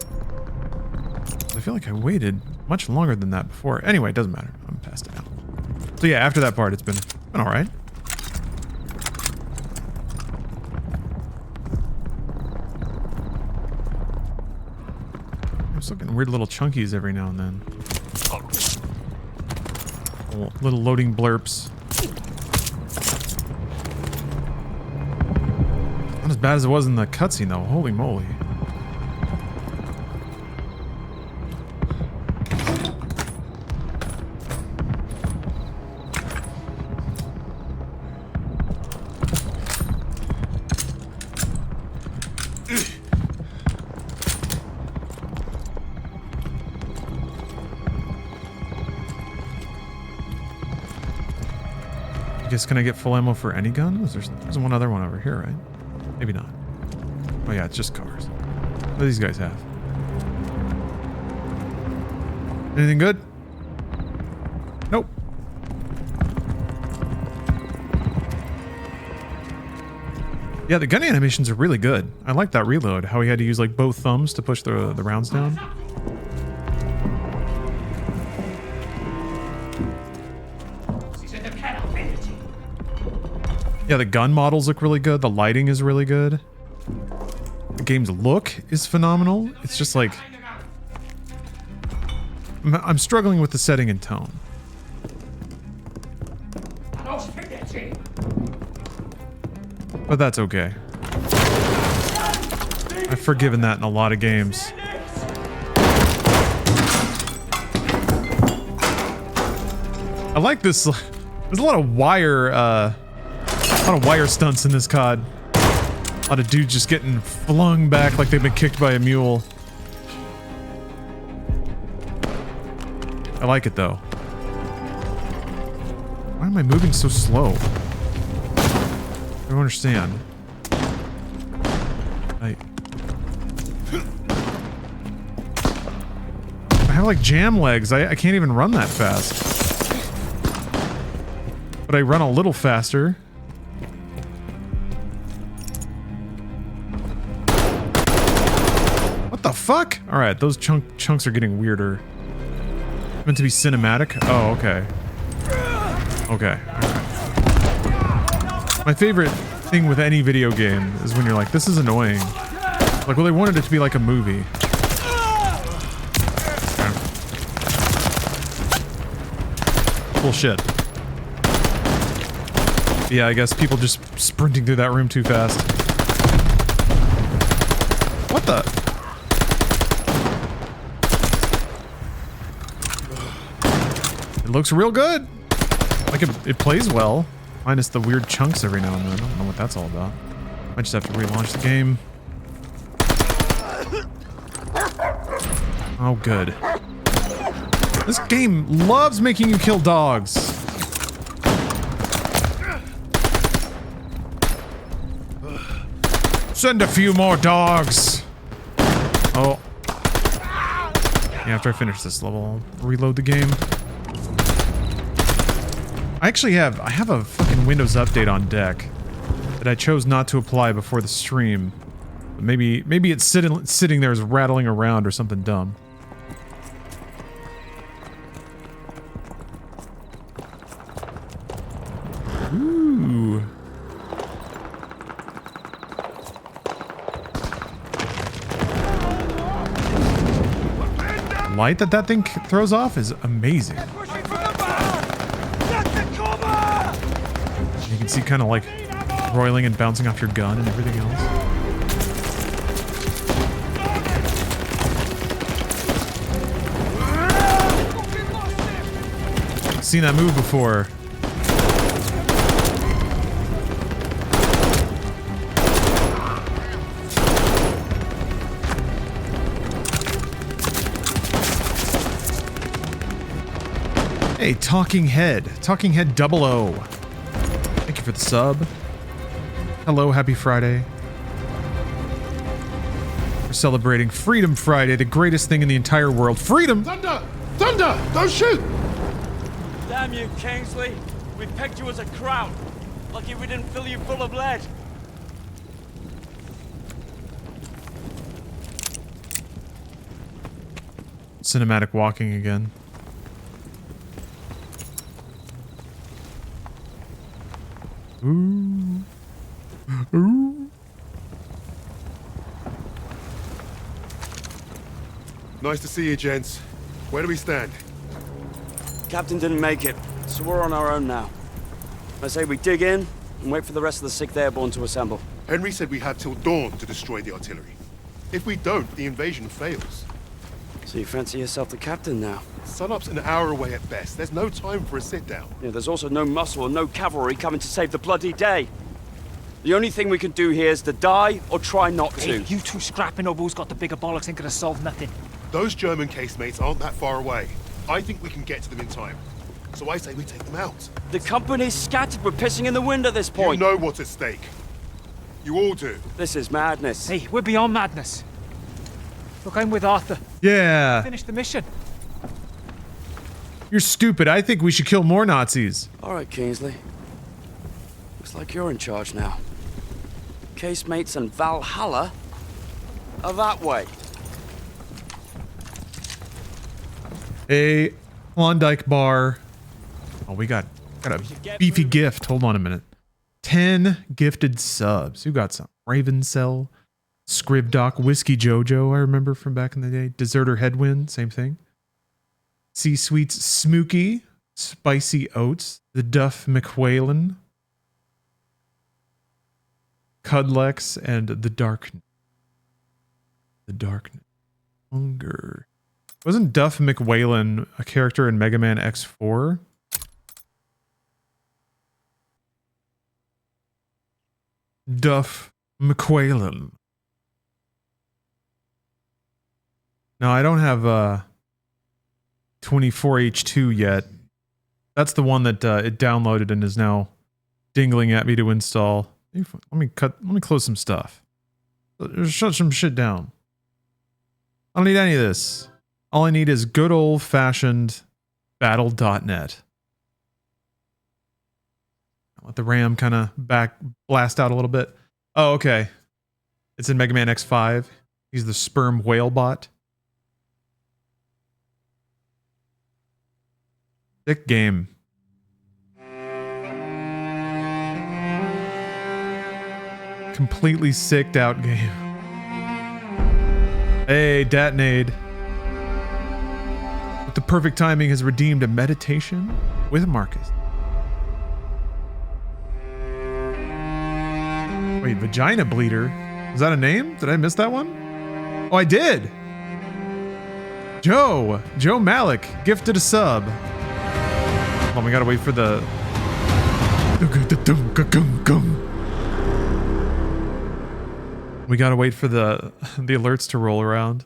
I feel like I waited much longer than that before. Anyway, it doesn't matter. I'm past it now. So yeah, after that part, it's been all right. I'm still getting weird little chunkies every now and then. Little loading blurps. Not as bad as it was in the cutscene though. Holy moly. Can I get full ammo for any gun? There's one other one over here, right? Maybe not. Oh yeah, it's just cars. What do these guys have? Anything good? Nope. Yeah, the gun animations are really good. I like that reload. How he had to use like both thumbs to push the rounds down. Yeah, the gun models look really good. The lighting is really good. The game's look is phenomenal. It's just like... I'm struggling with the setting and tone. But that's okay. I've forgiven that in a lot of games. I like this. There's a lot of wire, stunts in this COD. A lot of dudes just getting flung back like they've been kicked by a mule. I like it though. Why am I moving so slow? I don't understand. I have like jam legs. I can't even run that fast. But I run a little faster. What the fuck? Alright, those chunks are getting weirder. Meant to be cinematic? Oh, okay. Okay. Alright. My favorite thing with any video game is when you're like, this is annoying. Like, well, they wanted it to be like a movie. Bullshit. Yeah, I guess people just sprinting through that room too fast. What the? It looks real good. Like it plays well. Minus the weird chunks every now and then. I don't know what that's all about. Might just have to relaunch the game. Oh, good. This game loves making you kill dogs. Send a few more dogs. Oh. Yeah, after I finish this level, I'll reload the game. I have a fucking Windows update on deck. that I chose not to apply before the stream. But maybe it's sitting there as rattling around or something dumb. Ooh. The light that thing throws off is amazing. You can see kind of like roiling and bouncing off your gun and everything else. I've seen that move before. Hey, Talking Head 00. Thank you for the sub. Hello, happy Friday. We're celebrating Freedom Friday, the greatest thing in the entire world. Freedom! Thunder! Thunder! Don't shoot! Damn you, Kingsley. We pegged you as a crowd. Lucky we didn't fill you full of lead. Cinematic walking again. Ooh. Ooh. Nice to see you, gents. Where do we stand? Captain didn't make it, so we're on our own now. I say we dig in and wait for the rest of the 6th Airborne to assemble. Henry said we had till dawn to destroy the artillery. If we don't, the invasion fails. So you fancy yourself the captain now? Sunup's an hour away at best. There's no time for a sit-down. Yeah, there's also no muscle and no cavalry coming to save the bloody day. The only thing we can do here is to die or try not to. Hey, you two scrapping over who's got the bigger bollocks ain't gonna solve nothing. Those German casemates aren't that far away. I think we can get to them in time. So I say we take them out. The company's scattered. We're pissing in the wind at this point. You know what's at stake. You all do. This is madness. Hey, we're beyond madness. Look, I'm with Arthur. Yeah. Finish the mission. You're stupid. I think we should kill more Nazis. All right, Kingsley. Looks like you're in charge now. Casemates and Valhalla are that way. A Klondike bar. Oh, we got a beefy gift. Hold on a minute. 10 gifted subs. Who got some? Raven Cell, Scribdoc, Whiskey Jojo, I remember from back in the day. Deserter Headwind, same thing. Sea Sweets Smooky, Spicy Oats, The Duff McWhalen, Cudlex, and The Darkness. The Darkness. Hunger. Wasn't Duff McWhalen a character in Mega Man X4? Duff McWhalen. No, I don't have 24H2 yet. That's the one that it downloaded and is now dingling at me to install. Let me close some stuff. Shut some shit down. I don't need any of this. All I need is good old-fashioned battle.net. Let the RAM kind of blast out a little bit. Oh, okay. It's in Mega Man X5. He's the sperm whale bot. Sick game. Completely sicked out game. Hey, Datonade. With the perfect timing has redeemed a meditation with Marcus. Wait, Vagina Bleeder? Is that a name? Did I miss that one? Oh, I did! Joe Malik gifted a sub. Oh, we gotta wait for the... We gotta wait for the alerts to roll around.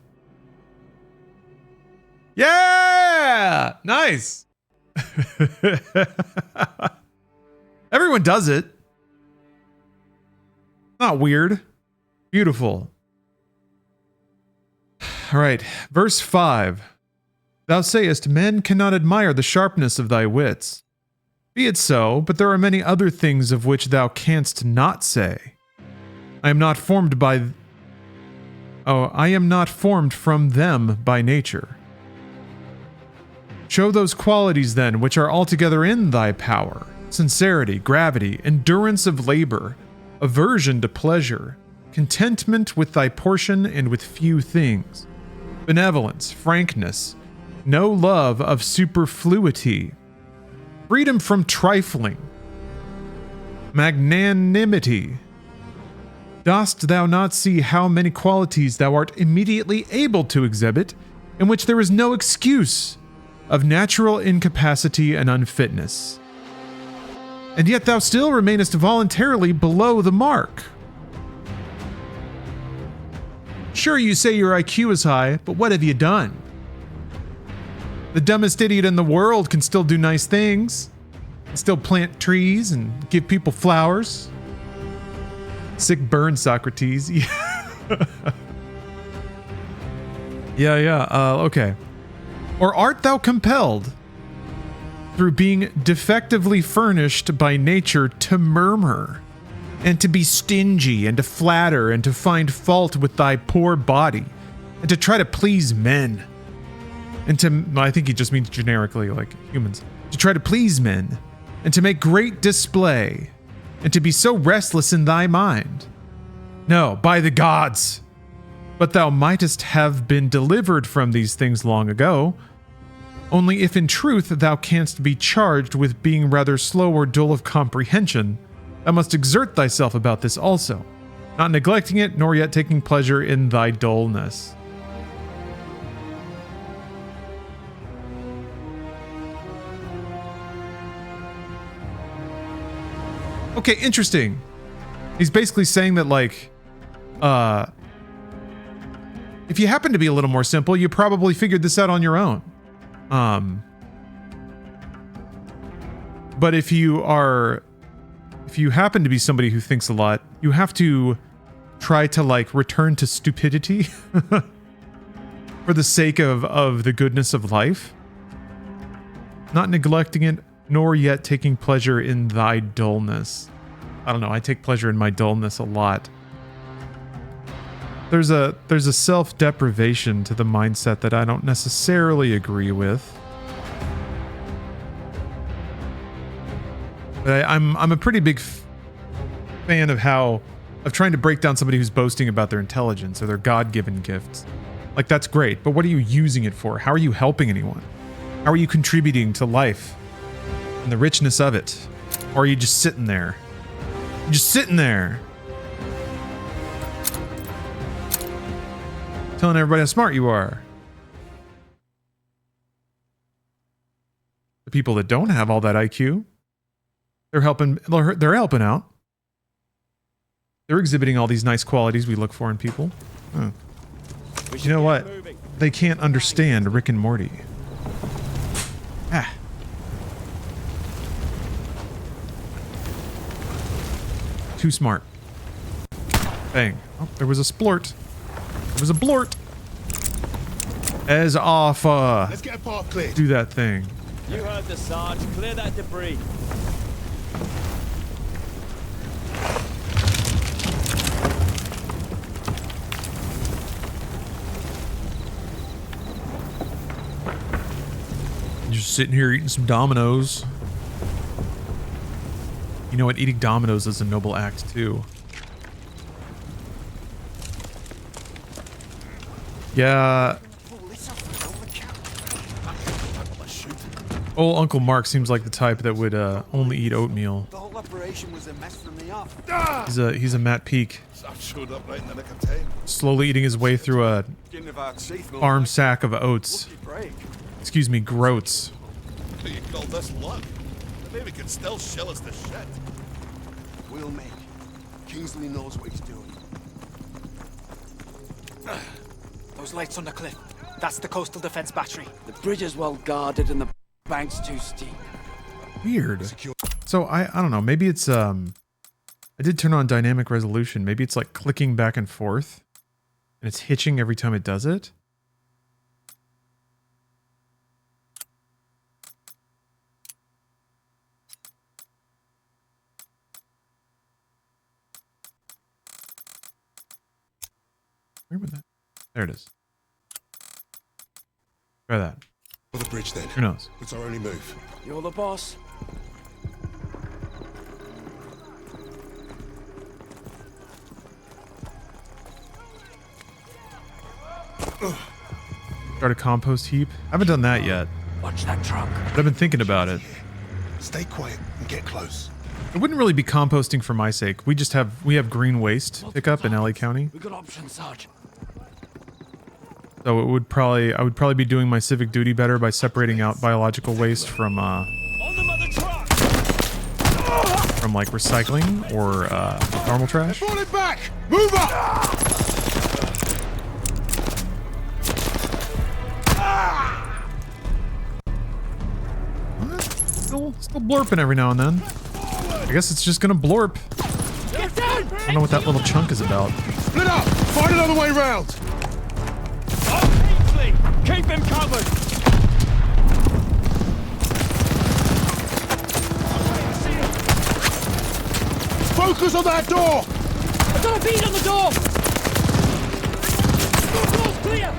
Yeah! Nice! Everyone does it. Not weird. Beautiful. All right, verse 5. Thou sayest, men cannot admire the sharpness of thy wits. Be it so, but there are many other things of which thou canst not say. I am not formed from them by nature. Show those qualities then which are altogether in thy power: sincerity, gravity, endurance of labor, aversion to pleasure, contentment with thy portion and with few things, benevolence, frankness, no love of superfluity, freedom from trifling, magnanimity. Dost thou not see how many qualities thou art immediately able to exhibit, in which there is no excuse of natural incapacity and unfitness? And yet thou still remainest voluntarily below the mark. Sure, you say your IQ is high, but what have you done? The dumbest idiot in the world can still do nice things, can still plant trees and give people flowers. Sick burn, Socrates. Okay. Or art thou compelled, through being defectively furnished by nature, to murmur, and to be stingy, and to flatter, and to find fault with thy poor body, and to try to please men, and to, I think he just means generically, like humans, to try to please men, and to make great display, and to be so restless in thy mind? No, by the gods! But thou mightest have been delivered from these things long ago, only if in truth thou canst be charged with being rather slow or dull of comprehension, thou must exert thyself about this also, not neglecting it, nor yet taking pleasure in thy dullness. Okay, interesting. He's basically saying that, like, if you happen to be a little more simple, you probably figured this out on your own. But if you happen to be somebody who thinks a lot, you have to try to, like, return to stupidity for the sake of the goodness of life, not neglecting it, nor yet taking pleasure in thy dullness. I don't know, I take pleasure in my dullness a lot. There's a self-deprivation to the mindset that I don't necessarily agree with. But I'm a pretty big fan of trying to break down somebody who's boasting about their intelligence or their God-given gifts. Like, that's great, but what are you using it for? How are you helping anyone? How are you contributing to life and the richness of it? Or are you just sitting there? You're just sitting there, telling everybody how smart you are. The people that don't have all that IQ, they're helping out. They're exhibiting all these nice qualities we look for in people. Oh. You know what? They can't understand Rick and Morty. Ah. Too smart. Bang. Oh, there was a splort. There was a blort. As off, let's get a path cleared. Do that thing. You heard the Sarge. Clear that debris. Just sitting here eating some Dominoes. You know what? Eating Dominoes is a noble act, too. Yeah. Old Uncle Mark seems like the type that would only eat oatmeal. The whole operation was a mess from the off. He's a Matt Peak. Slowly eating his way through a farm sack of oats. Excuse me, groats. You call this luck? The baby can still shell us the shit. We'll make. Kingsley knows what he's doing. Those lights on the cliff. That's the coastal defense battery. The bridge is well guarded and the bank's too steep. Weird. So I don't know. Maybe it's I did turn on dynamic resolution. Maybe it's like clicking back and forth, and it's hitching every time it does it. Where was that? There it is. Try that. For the bridge then. Who knows? It's our only move. You're the boss. Start a compost heap. I haven't done that yet, Watch that truck. but I've been thinking about it. Stay quiet and get close. It wouldn't really be composting for my sake. We have green waste pickup in LA County. We got options, Sarge. So I would probably be doing my civic duty better by separating out biological waste from like recycling or normal trash. Fall it back! Move up! Still blurping every now and then. I guess it's just gonna blorp. I don't know what that little chunk is about. Split up! Find another way round! Keep him covered! Focus on that door! I've got a bead on the door! Door's clear!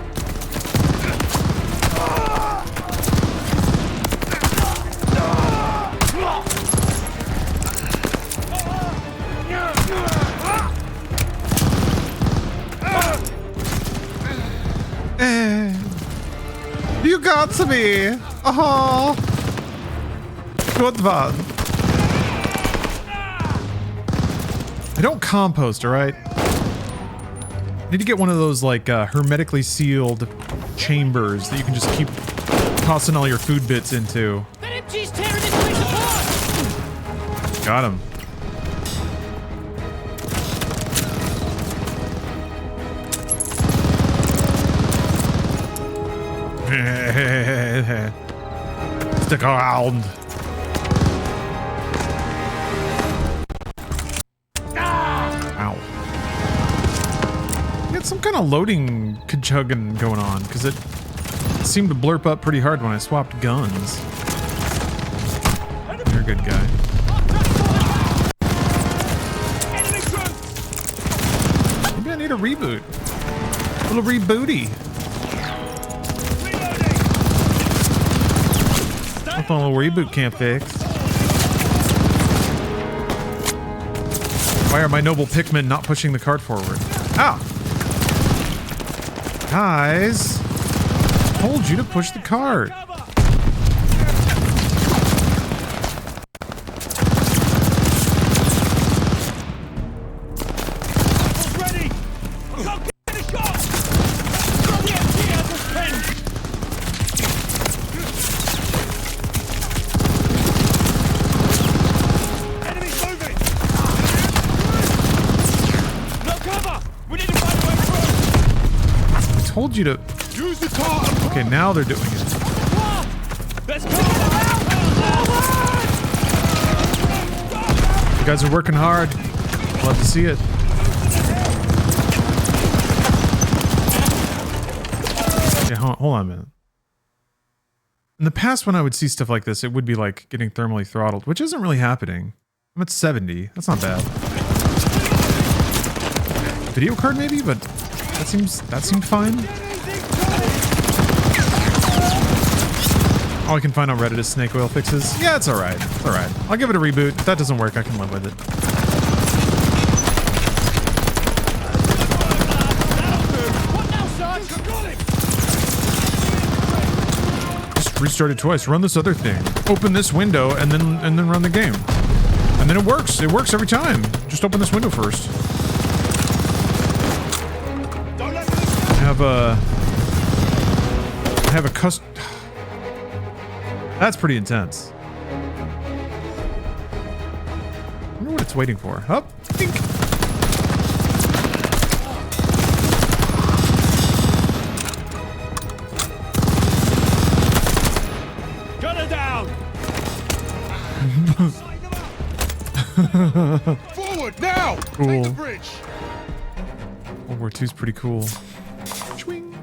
You got to me! Oh, good one. I don't compost, all right? I need to get one of those like hermetically sealed chambers that you can just keep tossing all your food bits into. That MG's tearing this place apart! Got him. Stick around. Ow. Got some kind of loading kachugging going on because it seemed to blurp up pretty hard when I swapped guns. You're a good guy. Maybe I need a reboot. A little rebooty. Nothing a little reboot can't fix. Why are my noble Pikmin not pushing the cart forward? Ow! Guys! I told you to push the cart. Ready! Go get a shot! Throw the MG out of pen! Enemies moving! No cover! We need to find a way through! I told you to... Use the car! Okay, now they're doing it. Let's go! You guys are working hard. Love to see it. Okay, hold on a minute. In the past, when I would see stuff like this, it would be like getting thermally throttled, which isn't really happening. I'm at 70. That's not bad. Video card maybe, but that seemed fine. All I can find on Reddit is snake oil fixes. Yeah, it's alright. It's alright. I'll give it a reboot. If that doesn't work, I can live with it. What now, Sarge? Got him! Just restarted twice. Run this other thing. Open this window and then run the game. And then it works. It works every time. Just open this window first. I have a custom. That's pretty intense. I wonder what it's waiting for. Up. Dink. Gun her down! Forward, now! Cool. Take the bridge! World War II's pretty cool. Swing.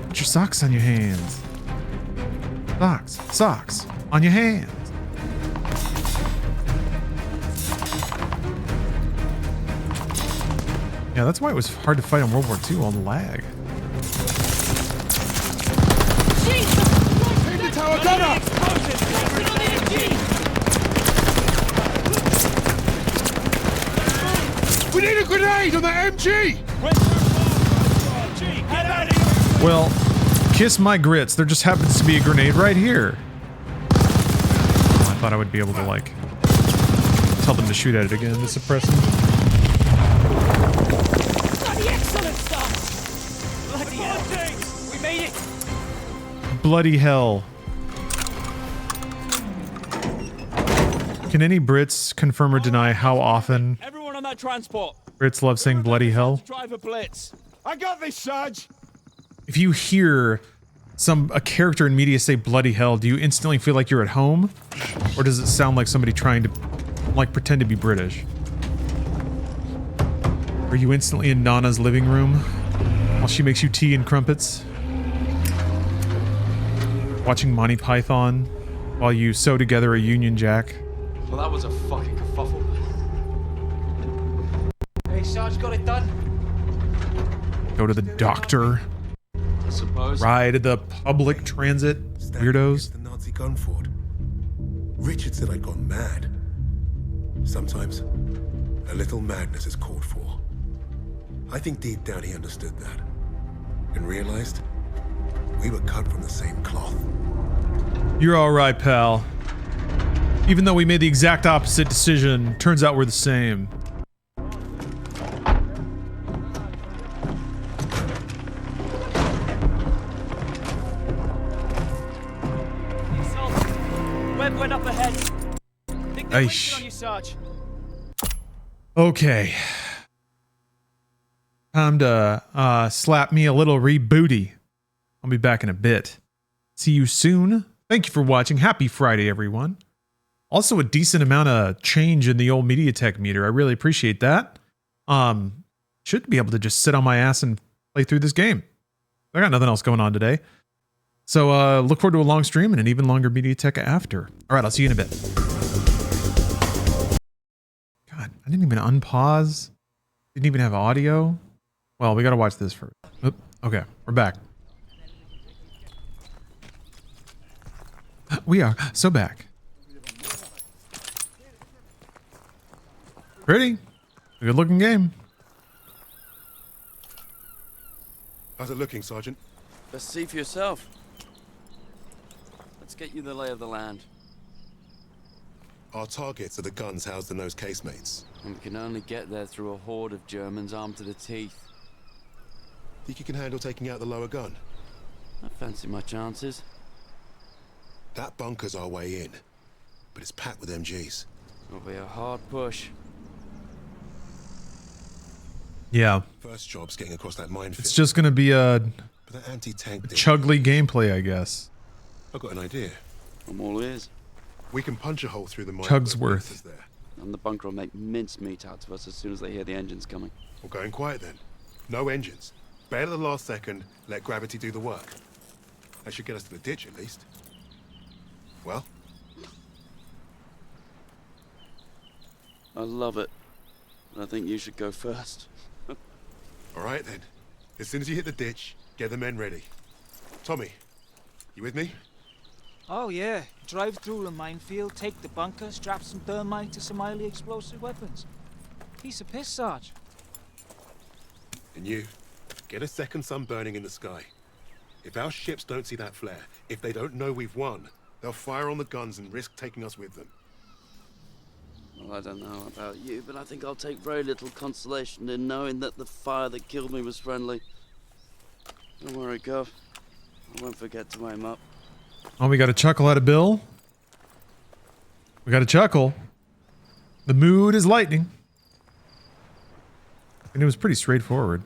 Put your socks on your hands. Socks on your hands. Yeah, that's why it was hard to fight in World War II, all the lag. Take the tower gunner! We need a grenade on that MG! Well, kiss my grits. There just happens to be a grenade right here. Oh, I thought I would be able to, like, tell them to shoot at it again to suppress them. Bloody excellent stuff! Bloody hell! We made it! Bloody hell. Can any Brits confirm or deny how often Everyone on that transport! Brits love saying bloody hell? Drive a blitz! I got this, Sarge! If you hear a character in media say bloody hell, do you instantly feel like you're at home? Or does it sound like somebody trying to, like, pretend to be British? Are you instantly in Nana's living room while she makes you tea and crumpets? Watching Monty Python while you sew together a Union Jack? Well, that was a fucking kerfuffle. Hey, Sarge got it done. Go to the doctor. I suppose. Ride the public transit. Weirdos. The Nazi gun fort. Richard said I'd gone mad. Sometimes, a little madness is called for. I think deep down he understood that. And realized we were cut from the same cloth. You're alright, pal. Even though we made the exact opposite decision, turns out we're the same. Web went up ahead. Think they're Aish. waiting on you, Sarge. Okay. Time to slap me a little rebooty. I'll be back in a bit. See you soon. Thank you for watching. Happy Friday, everyone. Also a decent amount of change in the old MediaTek meter. I really appreciate that. Should be able to just sit on my ass and play through this game. I got nothing else going on today. So look forward to a long stream and an even longer MediaTek after. All right, I'll see you in a bit. God, I didn't even unpause. Didn't even have audio. Well, we got to watch this first. Oop, okay, we're back. We are so back. Pretty. A good looking game. How's it looking, Sergeant? Best see for yourself. Let's get you the lay of the land. Our targets are the guns housed in those casemates. And we can only get there through a horde of Germans armed to the teeth. Think you can handle taking out the lower gun? I fancy my chances. That bunker's our way in, but it's packed with MGs. It'll be a hard push. Yeah. First job's getting across that minefield. It's just going to be a But that anti-tank thing, chugly gameplay, I guess. I've got an idea. I'm all ears. We can punch a hole through the mine. Chugsworth. There. And the bunker will make mincemeat out of us as soon as they hear the engines coming. We're going quiet then. No engines. Bail at the last second, let gravity do the work. That should get us to the ditch at least. Well? I love it. And I think you should go first. All right then. As soon as you hit the ditch, get the men ready. Tommy, you with me? Oh yeah, drive through the minefield, take the bunker, strap some thermite to some highly explosive weapons. Piece of piss, Sarge. And you, get a second sun burning in the sky. If our ships don't see that flare, if they don't know we've won, they'll fire on the guns and risk taking us with them. Well, I don't know about you, but I think I'll take very little consolation in knowing that the fire that killed me was friendly. Don't worry, Gov. I won't forget to aim up. Oh, we got a chuckle out of Bill. We got a chuckle. The mood is lightning. And it was pretty straightforward.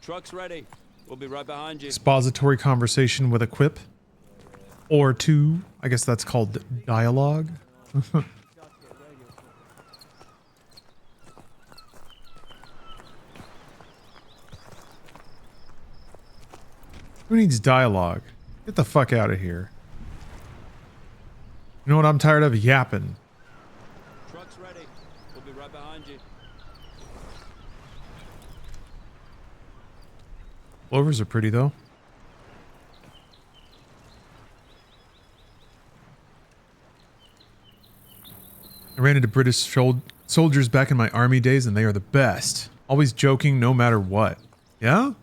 Truck's ready. We'll be right behind you. Expository conversation with a quip. Or two. I guess that's called dialogue. Who needs dialogue? Get the fuck out of here. You know what I'm tired of? Yapping. Truck's ready. We'll be right behind you. Clovers are pretty though. I ran into British soldiers back in my army days and they are the best. Always joking no matter what. Yeah?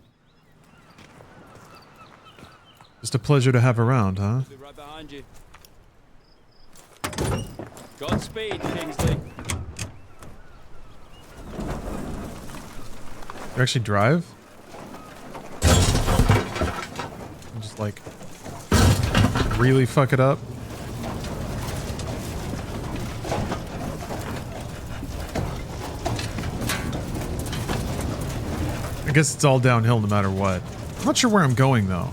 Just a pleasure to have around, huh? Be right behind you. Godspeed, Kingsley. You actually drive? And just like really fuck it up? I guess it's all downhill no matter what. I'm not sure where I'm going though.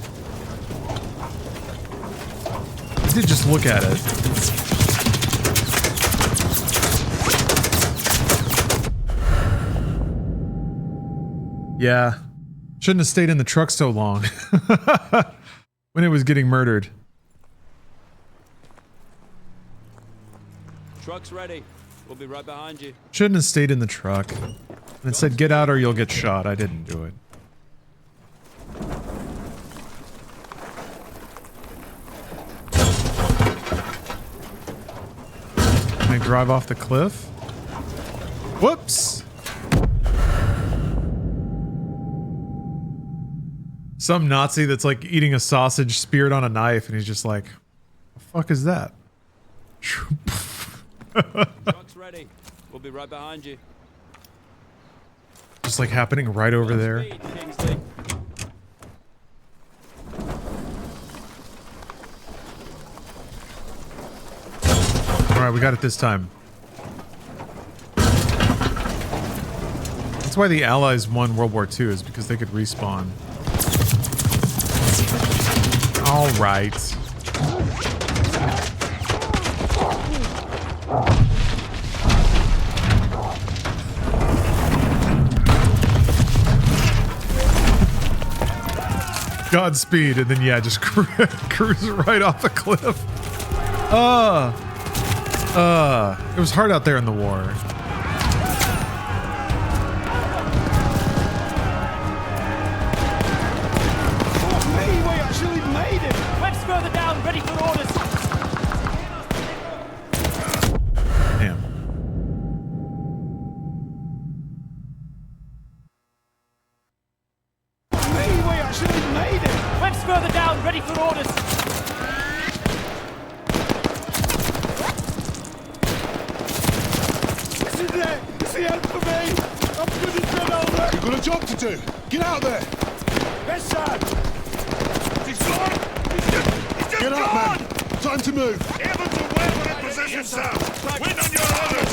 I did just look at it. Yeah. Shouldn't have stayed in the truck so long. When it was getting murdered. Truck's ready. We'll be right behind you. Shouldn't have stayed in the truck. And it said get out or you'll get shot. I didn't do it. Can I drive off the cliff? Whoops! Some Nazi that's like eating a sausage speared on a knife and he's just like, the fuck is that? Truck's ready. We'll be right behind you. Just like happening right over there. Kingsley. Alright, we got it this time. That's why the Allies won World War II, is because they could respawn. Alright. Godspeed, and then yeah, just cruise right off the cliff. It was hard out there in the war. We actually made it! Web's further down, ready for orders! Damn. We actually made it! Web's further down, ready for orders! This is it! It's the end for me! I'm gonna turn over! You've got a job to do. Get out there. Yes, sir! He's gone. Get up, man. Time to move. Able to weapon in position, sir! Win on your orders!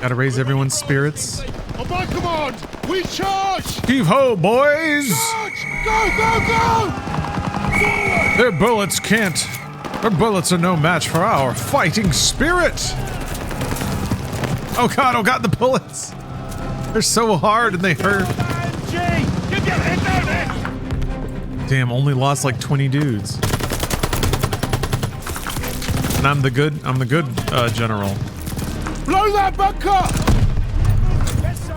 Gotta raise everyone's spirits. On my command, we charge. Heave ho, boys! Charge! Go, go, go! Forward! Their bullets can't. Their bullets are no match for our fighting spirit. Oh god, the bullets. They're so hard and they hurt. Damn, only lost like 20 dudes. And I'm the good general. Blow that bunker! Yes, sir!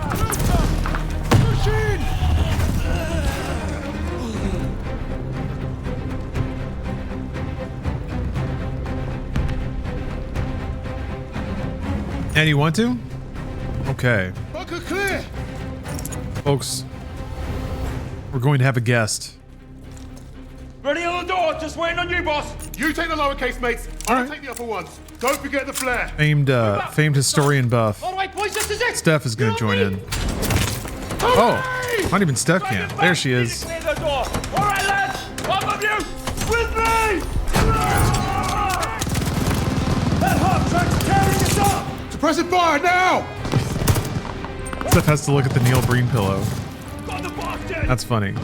Push in! And you want to? Okay. Bunker clear! Folks, we're going to have a guest. Ready on the door, just waiting on you, boss! You take the lowercase, mates. I'll take the upper ones. Don't forget the flare. Famed historian buff. All right, boys, this is it! Steph is going to join in. Oh, not even Steph can. There she is. Clear the door! All right, lads! All of you! With me! That hot truck's tearing us up! Suppressive fire now! Steph has to look at the Neil Breen pillow. Got the boss dead! That's funny.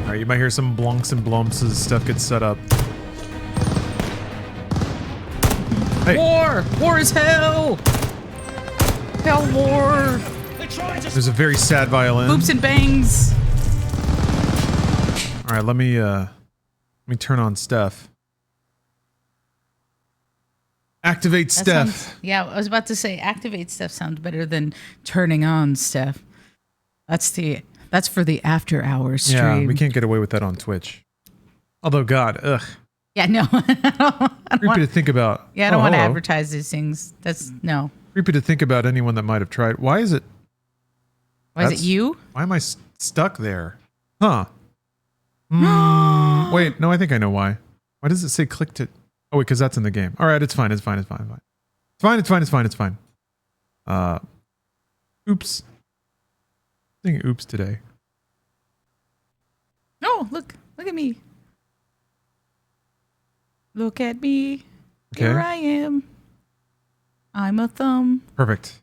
Alright, you might hear some blunks and blumps as stuff gets set up. Hey. War is hell! Hell war! There's a very sad violin. Boops and bangs! Alright, let me turn on Steph. Activate Steph. Yeah, I was about to say activate Steph sounds better than turning on Steph. That's That's for the after hours stream. Yeah, we can't get away with that on Twitch. Although, God, ugh. Yeah, no. I don't Creepy to think about. Yeah, I don't want to hello. advertise these things. That's no. Creepy to think about anyone that might have tried. Why is it? Why is it you? Why am I stuck there? Huh. Wait, no, I think I know why. Why does it say click to... Oh, wait, because that's in the game. All right, it's fine, it's fine, it's fine, it's fine. It's fine, it's fine, it's fine, it's fine. Oops. Saying oops today. Oh, look at me. Look at me. Okay. Here I am. I'm a thumb Perfect.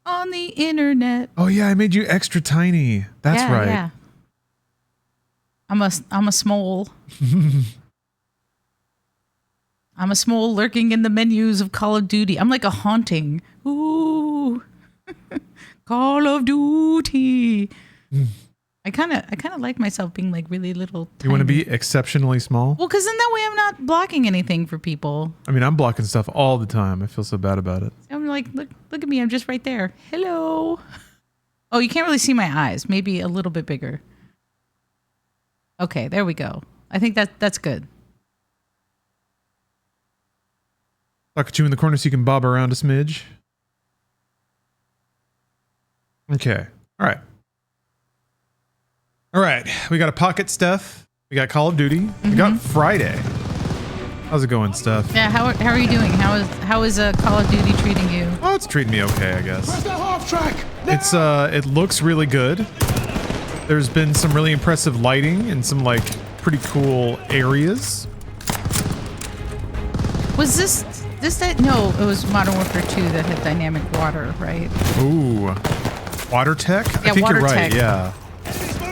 on the internet. Oh yeah, I made you extra tiny. That's Yeah, right. Yeah. I'm a small. I'm a small lurking in the menus of Call of Duty. I'm like a haunting. Ooh. Call of Duty. I kind of like myself being like really little. You want to tiny. be exceptionally small? Well, because then that way I'm not blocking anything for people. I mean, I'm blocking stuff all the time. I feel so bad about it. I'm like, look at me. I'm just right there. Hello. Oh, you can't really see my eyes. Maybe a little bit bigger. Okay, there we go. I think that's good. Look at you in the corner so you can bob around a smidge. Okay. All right. All right. We got a pocket stuff. We got Call of Duty. We got Friday. How's it going, Steph? Yeah, how are you doing? How is Call of Duty treating you? Oh, it's treating me okay, I guess. Where's the half track? It's it looks really good. There's been some really impressive lighting and some like pretty cool areas. Was this that? No, it was Modern Warfare 2 that had dynamic water, right? Ooh. Water tech? Yeah, I think water you're right, tech. yeah.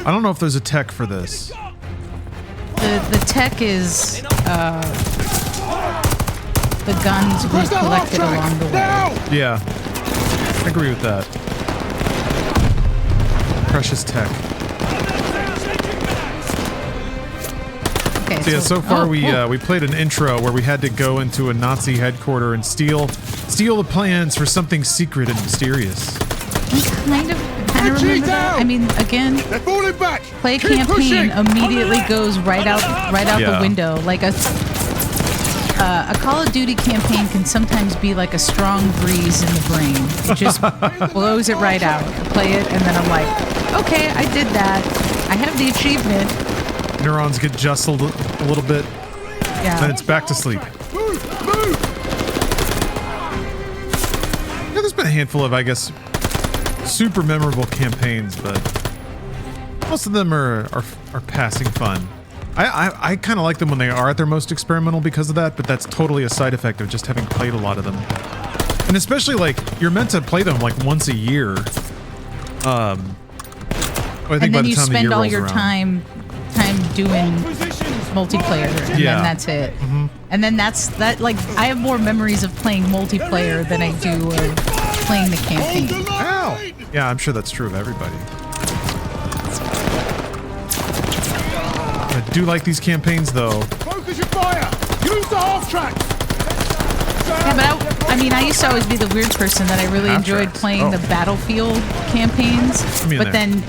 I don't know if there's a tech for this. The tech is the guns we collected along the way. Yeah. I agree with that. Precious tech. Okay, So yeah, so far we played an intro where we had to go into a Nazi headquarters and steal the plans for something secret and mysterious. kind of remember that. I mean, again, play campaign immediately goes right out Yeah. the window. Like a Call of Duty campaign can sometimes be like a strong breeze in the brain. It just blows it right out. I play it and then I'm like, okay, I did that. I have the achievement. Neurons get jostled a little bit. Yeah. Then it's back to sleep. Yeah, there's been a handful of, I guess, super memorable campaigns, but most of them are passing fun. I kind of like them when they are at their most experimental because of that, but that's totally a side effect of just having played a lot of them. And especially, like, you're meant to play them, like, once a year. I think And by then the you time the spend year all rolls your around. time doing multiplayer, and Yeah. then that's it. And then that's that. Like, I have more memories of playing multiplayer than I do of playing the campaign. Ow! Yeah, I'm sure that's true of everybody. I do like these campaigns, though. Focus your fire! Use the half track! Yeah, but I mean, I used to always be the weird person that I really enjoyed Half-tracks. playing Oh. the Battlefield campaigns, I mean, but then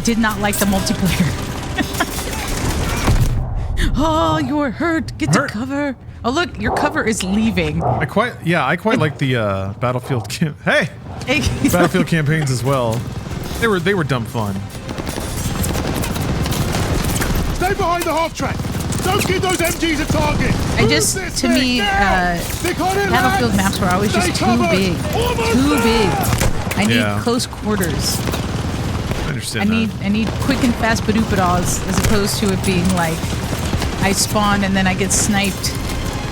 did not like the multiplayer. Oh, you are hurt. Get to cover. Oh, look, your cover is leaving. I quite like the Battlefield Hey, Battlefield campaigns as well. They were dumb fun. Stay behind the half track! Don't give those MGs a target! I just, to me, Battlefield maps were always just too big. Too big. I need Yeah. close quarters. I understand I need quick and fast badoopados as opposed to it being like I spawn and then I get sniped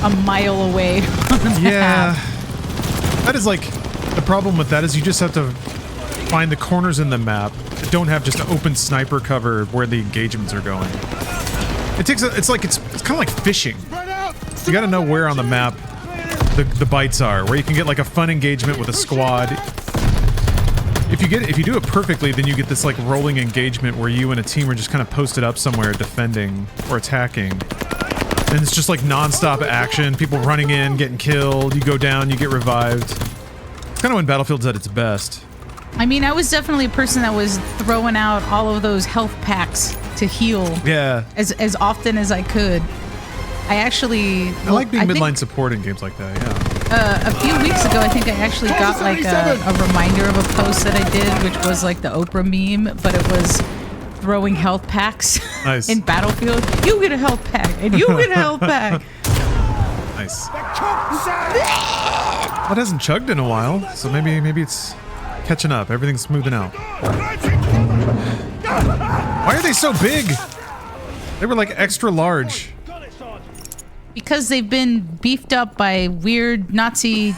a mile away on the map. Yeah. That is like, the problem with that is you just have to find the corners in the map that don't have just open sniper cover where the engagements are going. It's kind of like fishing. You gotta know where on the map the bites are, where you can get like a fun engagement with a squad. If you do it perfectly, then you get this like rolling engagement where you and a team are just kind of posted up somewhere defending or attacking. And it's just like non-stop action, people running in, getting killed, you go down, you get revived. It's kind of when Battlefield's at its best. I mean, I was definitely a person that was throwing out all of those health packs to heal Yeah. as often as I could. I actually... I like being midline support in games like that, yeah. A few weeks ago, I think I actually got like a reminder of a post that I did, which was like the Oprah meme, but it was throwing health packs Nice. in Battlefield. You get a health pack, and you get a health pack. Nice. Well, it hasn't chugged in a while, so maybe it's catching up. Everything's smoothing out. Why are they so big? They were like extra large. Because they've been beefed up by weird Nazi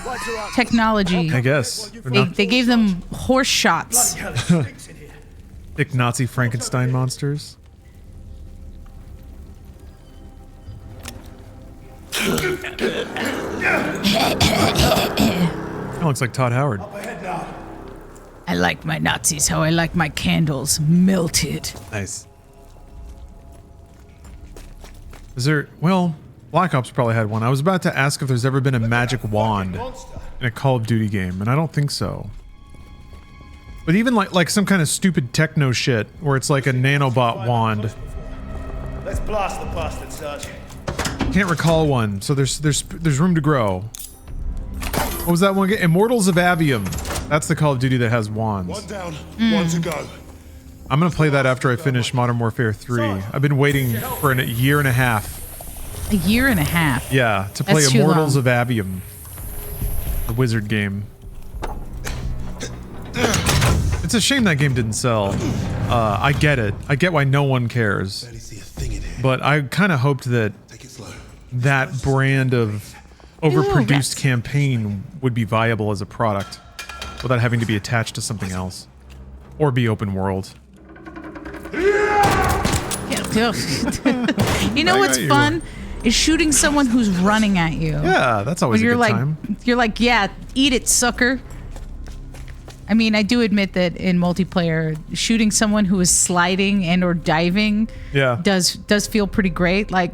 technology. I guess. They gave them horse shots. Thick Nazi Frankenstein monsters. That looks like Todd Howard. I like my Nazis how I like my candles melted. Nice. Is there... Well, Black Ops probably had one. I was about to ask if there's ever been a magic wand in a Call of Duty game, and I don't think so. But even like some kind of stupid techno shit, where it's like a nanobot wand. Let's blast the bastard, Sarge. Can't recall one, so there's room to grow. What was that one again? Immortals of Avium. That's the Call of Duty that has wands. One down, one to go. I'm gonna play that after I finish Modern Warfare 3. I've been waiting for a year and a half. A year and a half? Yeah, to play That's Immortals too of Avium. The wizard game. It's a shame that game didn't sell. I get it. I get why no one cares. But I kind of hoped that that brand of overproduced campaign would be viable as a product without having to be attached to something else. Or be open world. You know what's fun? Is shooting someone who's running at you. Yeah, that's always a good time. You're like, yeah, eat it, sucker. I mean, I do admit that in multiplayer, shooting someone who is sliding and or diving does feel pretty great. Like,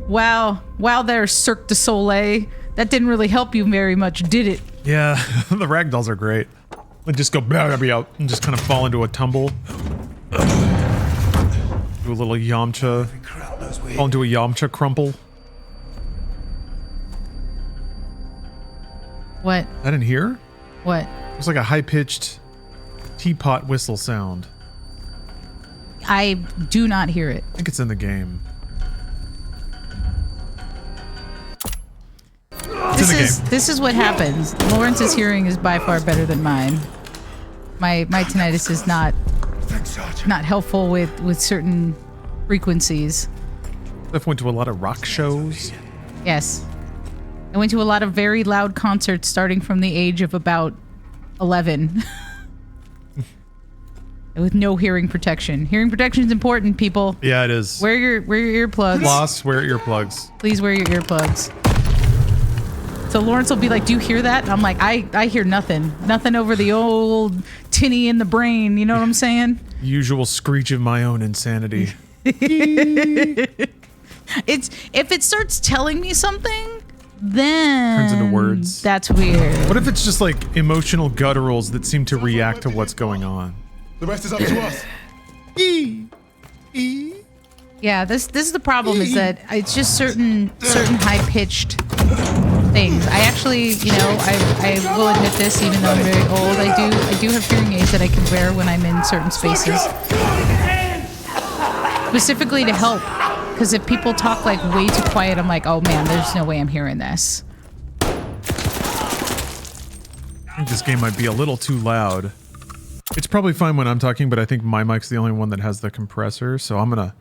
wow, there, Cirque du Soleil. That didn't really help you very much, did it? Yeah, the ragdolls are great. They just go and just kind of fall into a tumble. Do a little Yamcha. Fall into a Yamcha crumple. What? I didn't hear? What? It was like a high-pitched teapot whistle sound. I do not hear it. I think it's in the game. This is what happens. Lawrence's hearing is by far better than mine. My tinnitus is not helpful with certain frequencies. I've went to a lot of rock shows. Yes. I went to a lot of very loud concerts starting from the age of about 11. With no hearing protection. Hearing protection is important, people. Yeah, it is. Wear your earplugs. Lost, wear earplugs. Please wear your earplugs. So Lawrence will be like, do you hear that? And I'm like, I hear nothing. Nothing over the old tinny in the brain. You know what I'm saying? Usual screech of my own insanity. It's if it starts telling me something, then turns into words. That's weird. What if it's just like emotional gutturals that seem to react to what's going on? The rest is up to us. Yeah, this is the problem, is that it's just certain high pitched things. I actually, I will admit this, even though I'm very old, I do have hearing aids that I can wear when I'm in certain spaces, specifically to help. Because if people talk like way too quiet, I'm like, oh man, there's no way I'm hearing this. I think this game might be a little too loud. It's probably fine when I'm talking, but I think my mic's the only one that has the compressor, so I'm gonna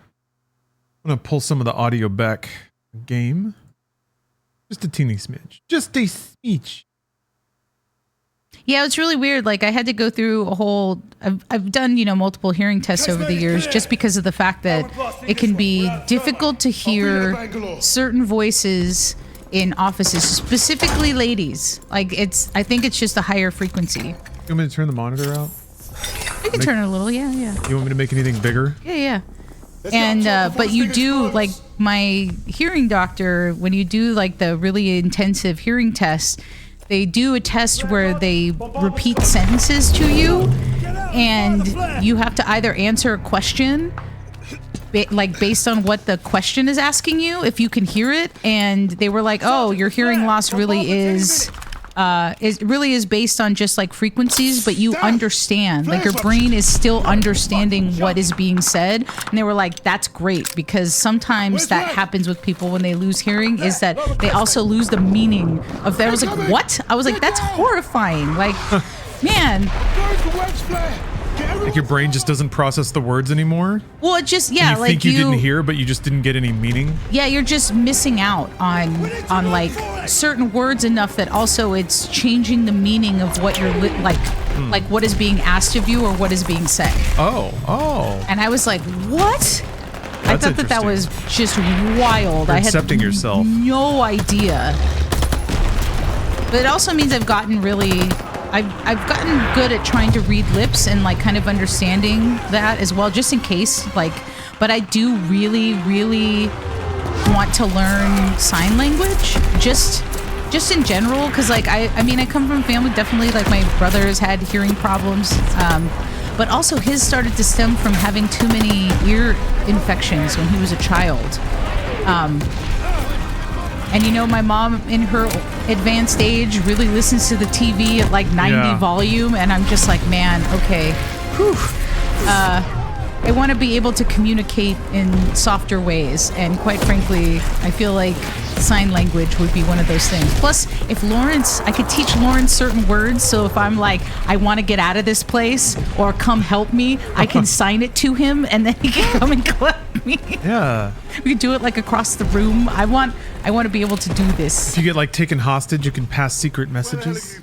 pull some of the audio back. Game. Just a teeny smidge. Just a smidge. Yeah, it's really weird. Like, I had to go through a whole... I've done, multiple hearing tests over the years just because of the fact that it can be difficult to hear certain voices in offices, specifically ladies. Like, I think it's just a higher frequency. You want me to turn the monitor out? You can turn it a little, yeah. You want me to make anything bigger? Yeah. And, but you do, like, my hearing doctor, when you do, like, the really intensive hearing test, they do a test where they repeat sentences to you, and you have to either answer a question like based on what the question is asking you, if you can hear it. And they were like, oh, your hearing loss really is based on just like frequencies, but you understand, like your brain is still understanding what is being said. And they were like, that's great, because sometimes that happens with people when they lose hearing, is that they also lose the meaning of that. I was like, what? I was like, that's horrifying. Like, man. Like your brain just doesn't process the words anymore? Well, it just, yeah, and you think you didn't hear, but you just didn't get any meaning? Yeah, you're just missing out on like certain words enough that also it's changing the meaning of what you're like what is being asked of you or what is being said. Oh. And I was like, what? I thought that was just wild. You're I had accepting yourself. No idea. But it also means I've gotten really... I've gotten good at trying to read lips and like kind of understanding that as well, just in case, like, but I do really, really want to learn sign language just in general. Cause like, I mean, I come from a family, definitely like my brother's had hearing problems. But also his started to stem from having too many ear infections when he was a child. And you know, my mom in her advanced age really listens to the TV at like 90 volume, and I'm just like, man, okay, whew. I want to be able to communicate in softer ways, and quite frankly, I feel like sign language would be one of those things. Plus, if I could teach Lawrence certain words, so if I'm like, I want to get out of this place, or come help me, I can sign it to him, and then he can come and collect me. Yeah. We could do it like across the room. I want to be able to do this. If you get like taken hostage, you can pass secret messages.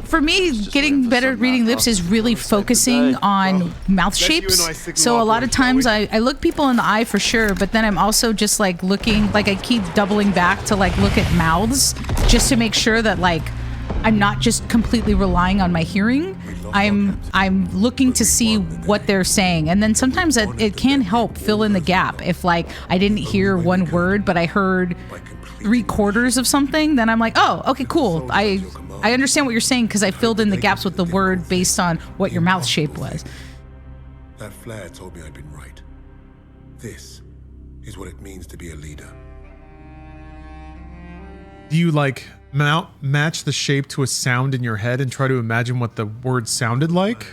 For me, getting better at reading lips is really focusing on mouth shapes. So a lot of times I look people in the eye for sure, but then I'm also just like looking, like I keep doubling back to like look at mouths just to make sure that like I'm not just completely relying on my hearing. I'm looking to see what they're saying, and then sometimes it can help fill in the gap. If like I didn't hear one word, but I heard 3/4 of something, then I'm like, oh, okay, cool. I understand what you're saying because I filled in the gaps with the word based on what your mouth shape was. That flare told me I'd been right. This is what it means to be a leader. Do you like match the shape to a sound in your head and try to imagine what the word sounded like?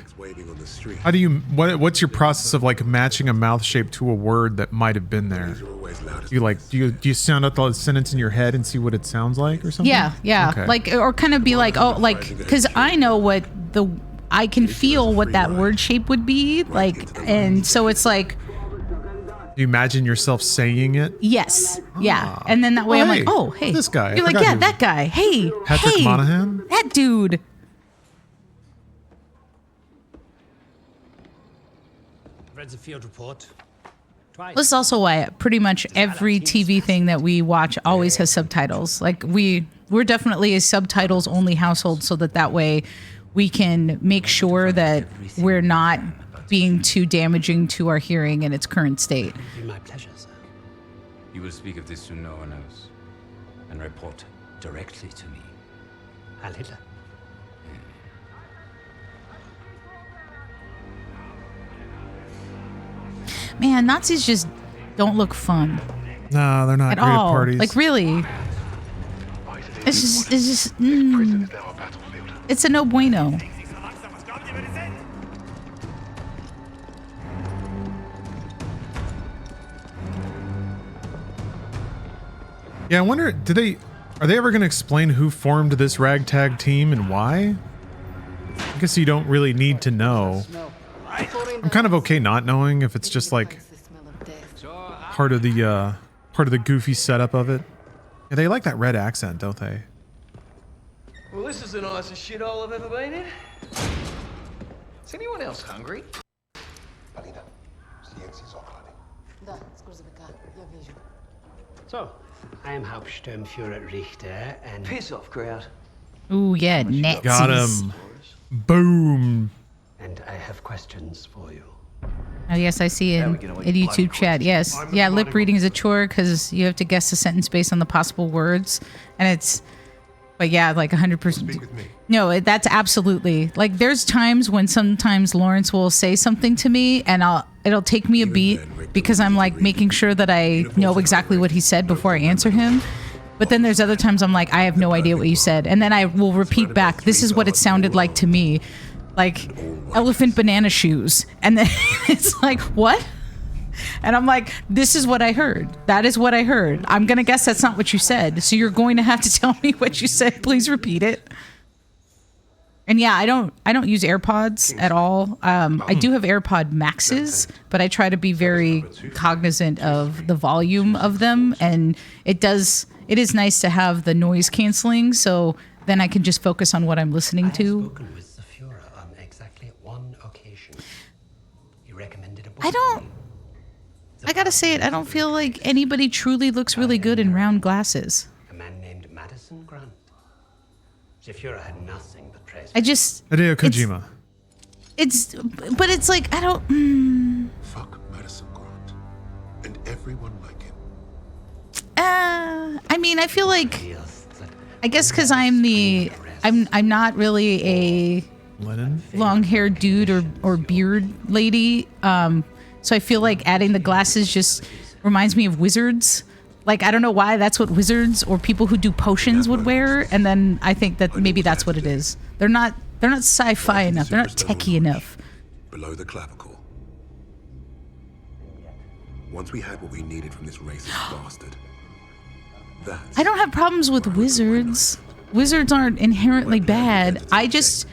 How do you what's your process of like matching a mouth shape to a word that might have been there? Do you sound out the sentence in your head and see what it sounds like or something? Yeah. Okay. Like, or kind of be like, oh, like, because I know I can feel what that word shape would be like, and so it's like, you imagine yourself saying it? Yes. Yeah. And then that way I'm like, oh, hey. This guy. You're like, yeah, that guy. Hey. Patrick Monahan? That dude. Read the field report. Twice. This is also why pretty much every TV thing that we watch always has subtitles. Like we're definitely a subtitles only household, so that way we can make sure that we're not being too damaging to our hearing in its current state. It would be my pleasure, sir. You will speak of this to no one else and report directly to me. Heil Hitler. Man, Nazis just don't look fun. No, they're not at great all. at parties. Like really. It's just it's a no bueno. Yeah, I wonder, are they ever going to explain who formed this ragtag team and why? I guess you don't really need to know. I'm kind of okay not knowing if it's just like part of the goofy setup of it. Yeah, they like that red accent, don't they? Well, this is the nicest shithole I've ever been in. Is anyone else hungry? So, I am Hauptsturmführer Richter and... Piss off, crowd. Ooh, yeah, Nazis. Got him. Boom. And I have questions for you. Oh, yes, I see in YouTube chat. Yes. Yeah, lip reading is a chore because you have to guess the sentence based on the possible words. And But yeah, like 100%. No, that's absolutely like. There's times when sometimes Lawrence will say something to me, and it'll take me a beat because I'm like making sure that I know exactly what he said before I answer him. But then there's other times I'm like, I have no idea what you said, and then I will repeat back. This is what it sounded like to me, like elephant banana shoes, and then it's like what? And I'm like, this is what I heard. That is what I heard. I'm going to guess that's not what you said. So you're going to have to tell me what you said. Please repeat it. And yeah, I don't use AirPods at all. I do have AirPod Maxes, but I try to be very cognizant of the volume of them. And it is nice to have the noise canceling. So then I can just focus on what I'm listening to. I gotta say it, I don't feel like anybody truly looks really good in round glasses. A man named Madison Grant. Zafira had nothing but praise. Hideo Kojima. But it's like, I don't... Fuck Madison Grant. And everyone like him. I mean, I feel like... I guess because I'm not really a long-haired dude or beard lady. So I feel like adding the glasses just reminds me of wizards. Like, I don't know why that's what wizards or people who do potions would wear. And then I think that maybe that's what it is. They're not sci-fi enough. They're not techie enough. Below the clavicle. Once we had what we needed from this racist bastard. I don't have problems with wizards. Wizards aren't inherently bad. I just,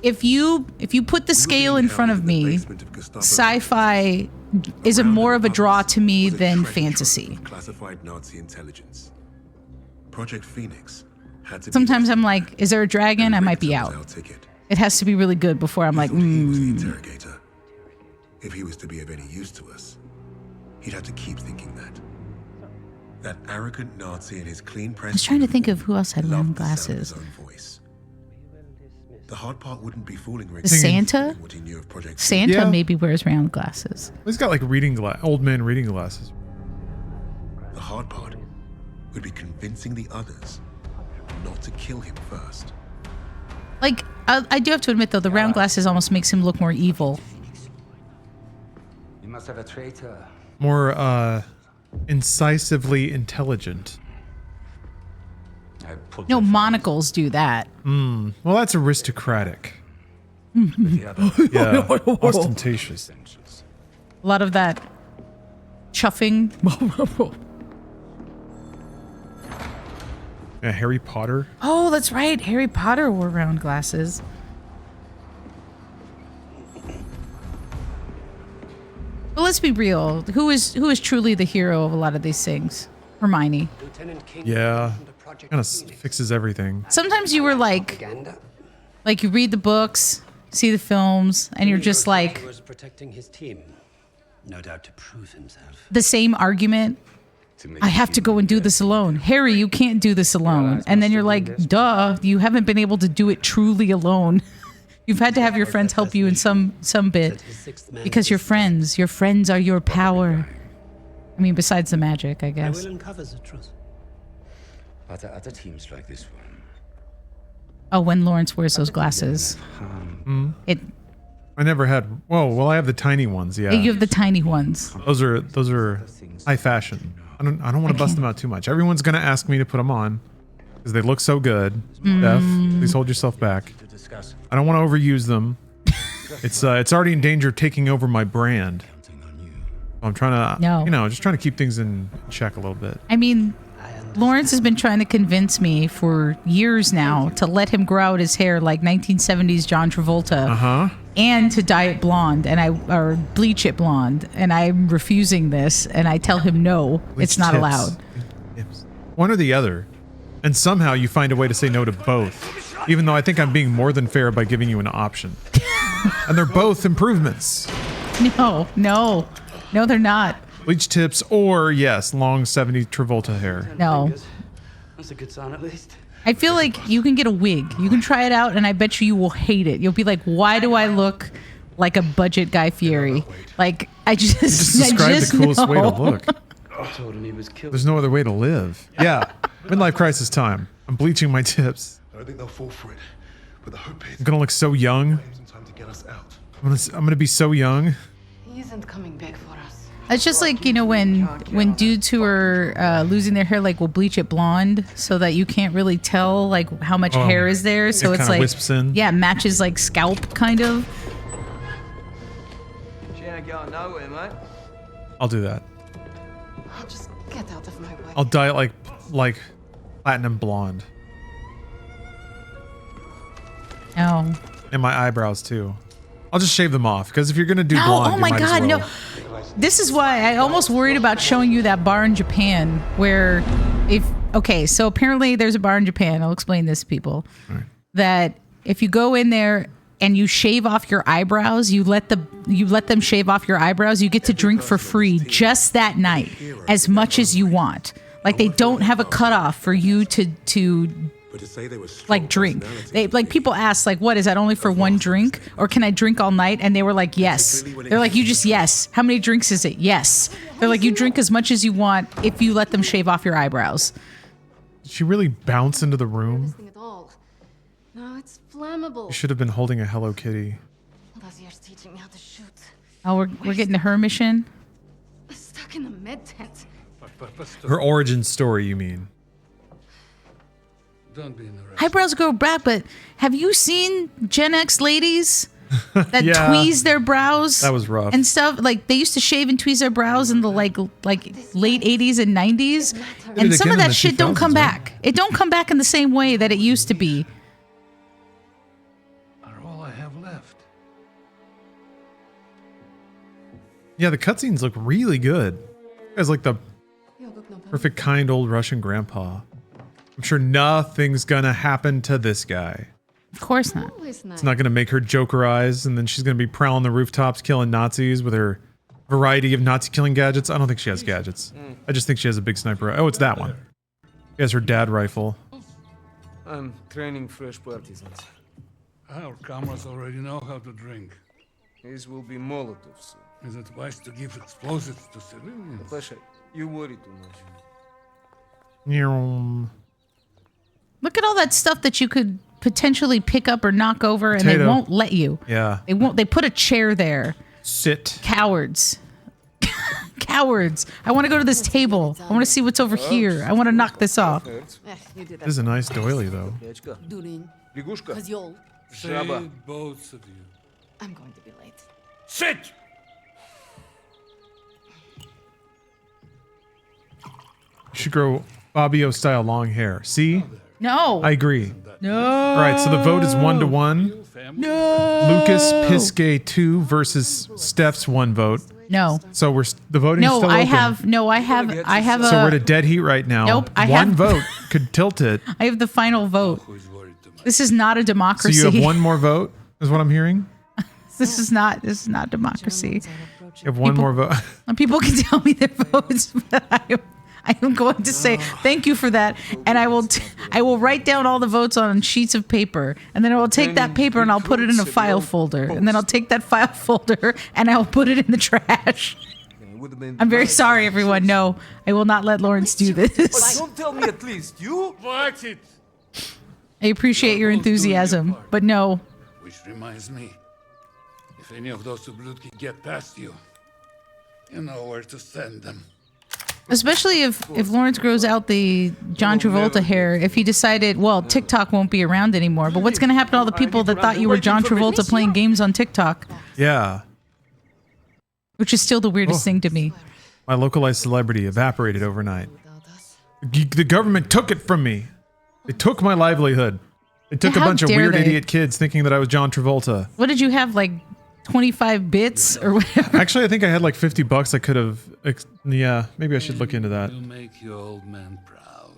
if you put the scale in front of me, sci-fi is more of a draw to me than fantasy. Classified Nazi intelligence. Project Phoenix had to Sometimes I'm like, is there a dragon? I might be out. It has to be really good before I'm like, Interrogator. If he was to be of any use to us, he'd have to keep thinking that. That arrogant Nazi and his clean press. I was trying to think of who else had round glasses. The hard part wouldn't be fooling Rick. Santa? What he knew of Project Santa Yeah. maybe wears round glasses. He's got like old man reading glasses. The hard part would be convincing the others not to kill him first. Like, I do have to admit though, the round glasses almost makes him look more evil. You must have a traitor. More incisively intelligent. No, monocles do that. Well, that's aristocratic. Yeah, ostentatious. A lot of that chuffing. Yeah, Harry Potter. Oh, that's right. Harry Potter wore round glasses. But let's be real. Who is truly the hero of a lot of these things? Hermione. Yeah, kind of fixes everything. Sometimes you were like you read the books, see the films, and you're just like, was protecting his team. No doubt to prove himself. the same argument. I have to go and do this alone. Harry, you can't do this alone. And then you're like, duh, you haven't been able to do it truly alone. You've had to have your friends help you in some bit. Because your friends are your power. I mean, besides the magic, I guess. I will uncover the truth. Are there other teams like this one? Oh, when Lawrence wears those glasses. I never had. Well, I have the tiny ones. Yeah, You have the tiny ones. those are high fashion. I don't want to bust them out too much. Everyone's gonna ask me to put them on because they look so good. Beth, please hold yourself back. I don't want to overuse them. It's already in danger of taking over my brand. I'm trying to, just trying to keep things in check a little bit. I mean, Lawrence has been trying to convince me for years now to let him grow out his hair like 1970s John Travolta. And to dye it blonde, or bleach it blonde, and I'm refusing this, and I tell him no, it's not allowed. One or the other, and somehow you find a way to say no to both, even though I think I'm being more than fair by giving you an option. And they're both improvements. No, they're not. Bleach tips, or yes, long 70s Travolta hair. No. That's a good sign at least. I feel like you can get a wig. You can try it out, and I bet you will hate it. You'll be like, why do I look like a budget Guy Fieri? Like, I just described the coolest way to look. I told him he was killed. There's no other way to live. Yeah, midlife crisis time. I'm bleaching my tips. I don't think they'll fall for it, but the hope is I'm gonna look so young. some time to get us out. I'm gonna be so young. He isn't coming back for us. It's just like, you know, when dudes who are losing their hair like will bleach it blonde so that you can't really tell like how much hair is there. So it's like wisps in. Yeah, matches like scalp kind of. She ain't going nowhere, mate. I'll do that. Oh, just get out of my way. I'll dye it like platinum blonde. Oh. And my eyebrows too. I'll just shave them off because if you're gonna do blonde, Oh you my might as god, well. no. This is why I almost worried about showing you that bar in Japan where so apparently there's a bar in Japan, I'll explain this to people, that if you go in there and you shave off your eyebrows, you let them shave off your eyebrows, you get to drink for free just that night as much as you want. Like they don't have a cutoff for you to But to say they were like drink. They like people ask like, what is that only for one drink or can I drink all night? And they were like, yes. They're like, you just yes. How many drinks is it? Yes. They're like, you drink as much as you want if you let them shave off your eyebrows. Did she really bounce into the room? At all. No, it's flammable. You should have been holding a Hello Kitty. Lazier's teaching me how to shoot. Oh, we're getting to her mission. Stuck in a med tent. Her origin story, you mean? Don't be in a rush. Eyebrows grow back, but have you seen Gen X ladies that Yeah. tweeze their brows? That was rough. And stuff like they used to shave and tweeze their brows in the like late 80s and 90s, and some again of in that the shit don't 2000s, come right? back. It don't come back in the same way that it used to be. Are all I have left. Yeah, the cutscenes look really good. As like the perfect kind old Russian grandpa. I'm sure nothing's gonna happen to this guy. Of course not. Always nice. It's not gonna make her Joker eyes, and then she's gonna be prowling the rooftops killing Nazis with her variety of Nazi killing gadgets. I don't think she has gadgets. I just think she has a big sniper. Oh, it's that one. She has her dad rifle. I'm training fresh partisans. Our comrades already know how to drink. These will be Molotovs. Is it wise to give explosives to civilians? Pasha, you worry too much. Look at all that stuff that you could potentially pick up or knock over, and they Potato. won't let you. Yeah. They won't. They put a chair there. Sit. Cowards. Cowards. I want to go to this table. I want to see what's over here. I want to knock this off. This is a nice doily, though. Durin. Lягушка. Козёл. Жаба. Say both of you. I'm going to be late. Sit! You should grow Fabio style long hair. See? No. I agree. No. All right, so the vote is 1-1. No. Lucas Pisque 2 versus Steph's 1 vote. No. So the voting is No, still I open. have So we're at a dead heat right now. Nope, I one have- vote could tilt it. I have the final vote. This is not a So democracy. you have one more vote, is what I'm hearing? This is not democracy. You have one more vote. People can tell me their votes, but I am going to say thank you for that, and I will write down all the votes on sheets of paper, and then I will take that paper and I'll put it in a file folder, and then I'll take that file folder and I'll put it in the trash. I'm very sorry, everyone. No, I will not let Lawrence do this. Don't tell me at least. You? Watch it! I appreciate your enthusiasm, but no. Which reminds me, if any of those Ублюдки get past you, you know where to send them. Especially if Lawrence grows out the John Travolta hair, if he decided, well, TikTok won't be around anymore, but what's going to happen to all the people that thought you were John Travolta playing games on TikTok? Yeah. Which is still the weirdest thing to me. My localized celebrity evaporated overnight. The government took it from me. They took my livelihood. They took a How bunch of dare weird they? idiot kids thinking that I was John Travolta. What did you have, like 25 bits or whatever? Actually, I think I had like $50 I could have. Yeah, maybe I should look into that. You make your old man proud.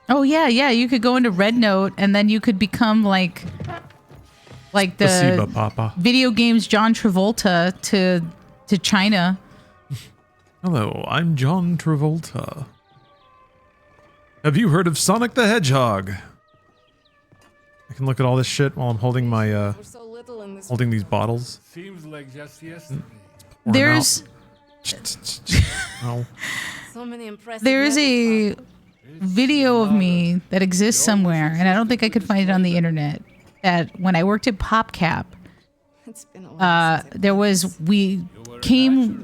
Oh, yeah. You could go into Red Note and then you could become like the Spasiba, Papa. video games John Travolta to China. Hello, I'm John Travolta. Have you heard of Sonic the Hedgehog? I can look at all this shit while I'm holding my holding these bottles. Seems like just yesterday. Pour 'em There's out. Oh. So many impressive there is a video of me that exists somewhere, and I don't think I could find it on the internet. That when I worked at PopCap,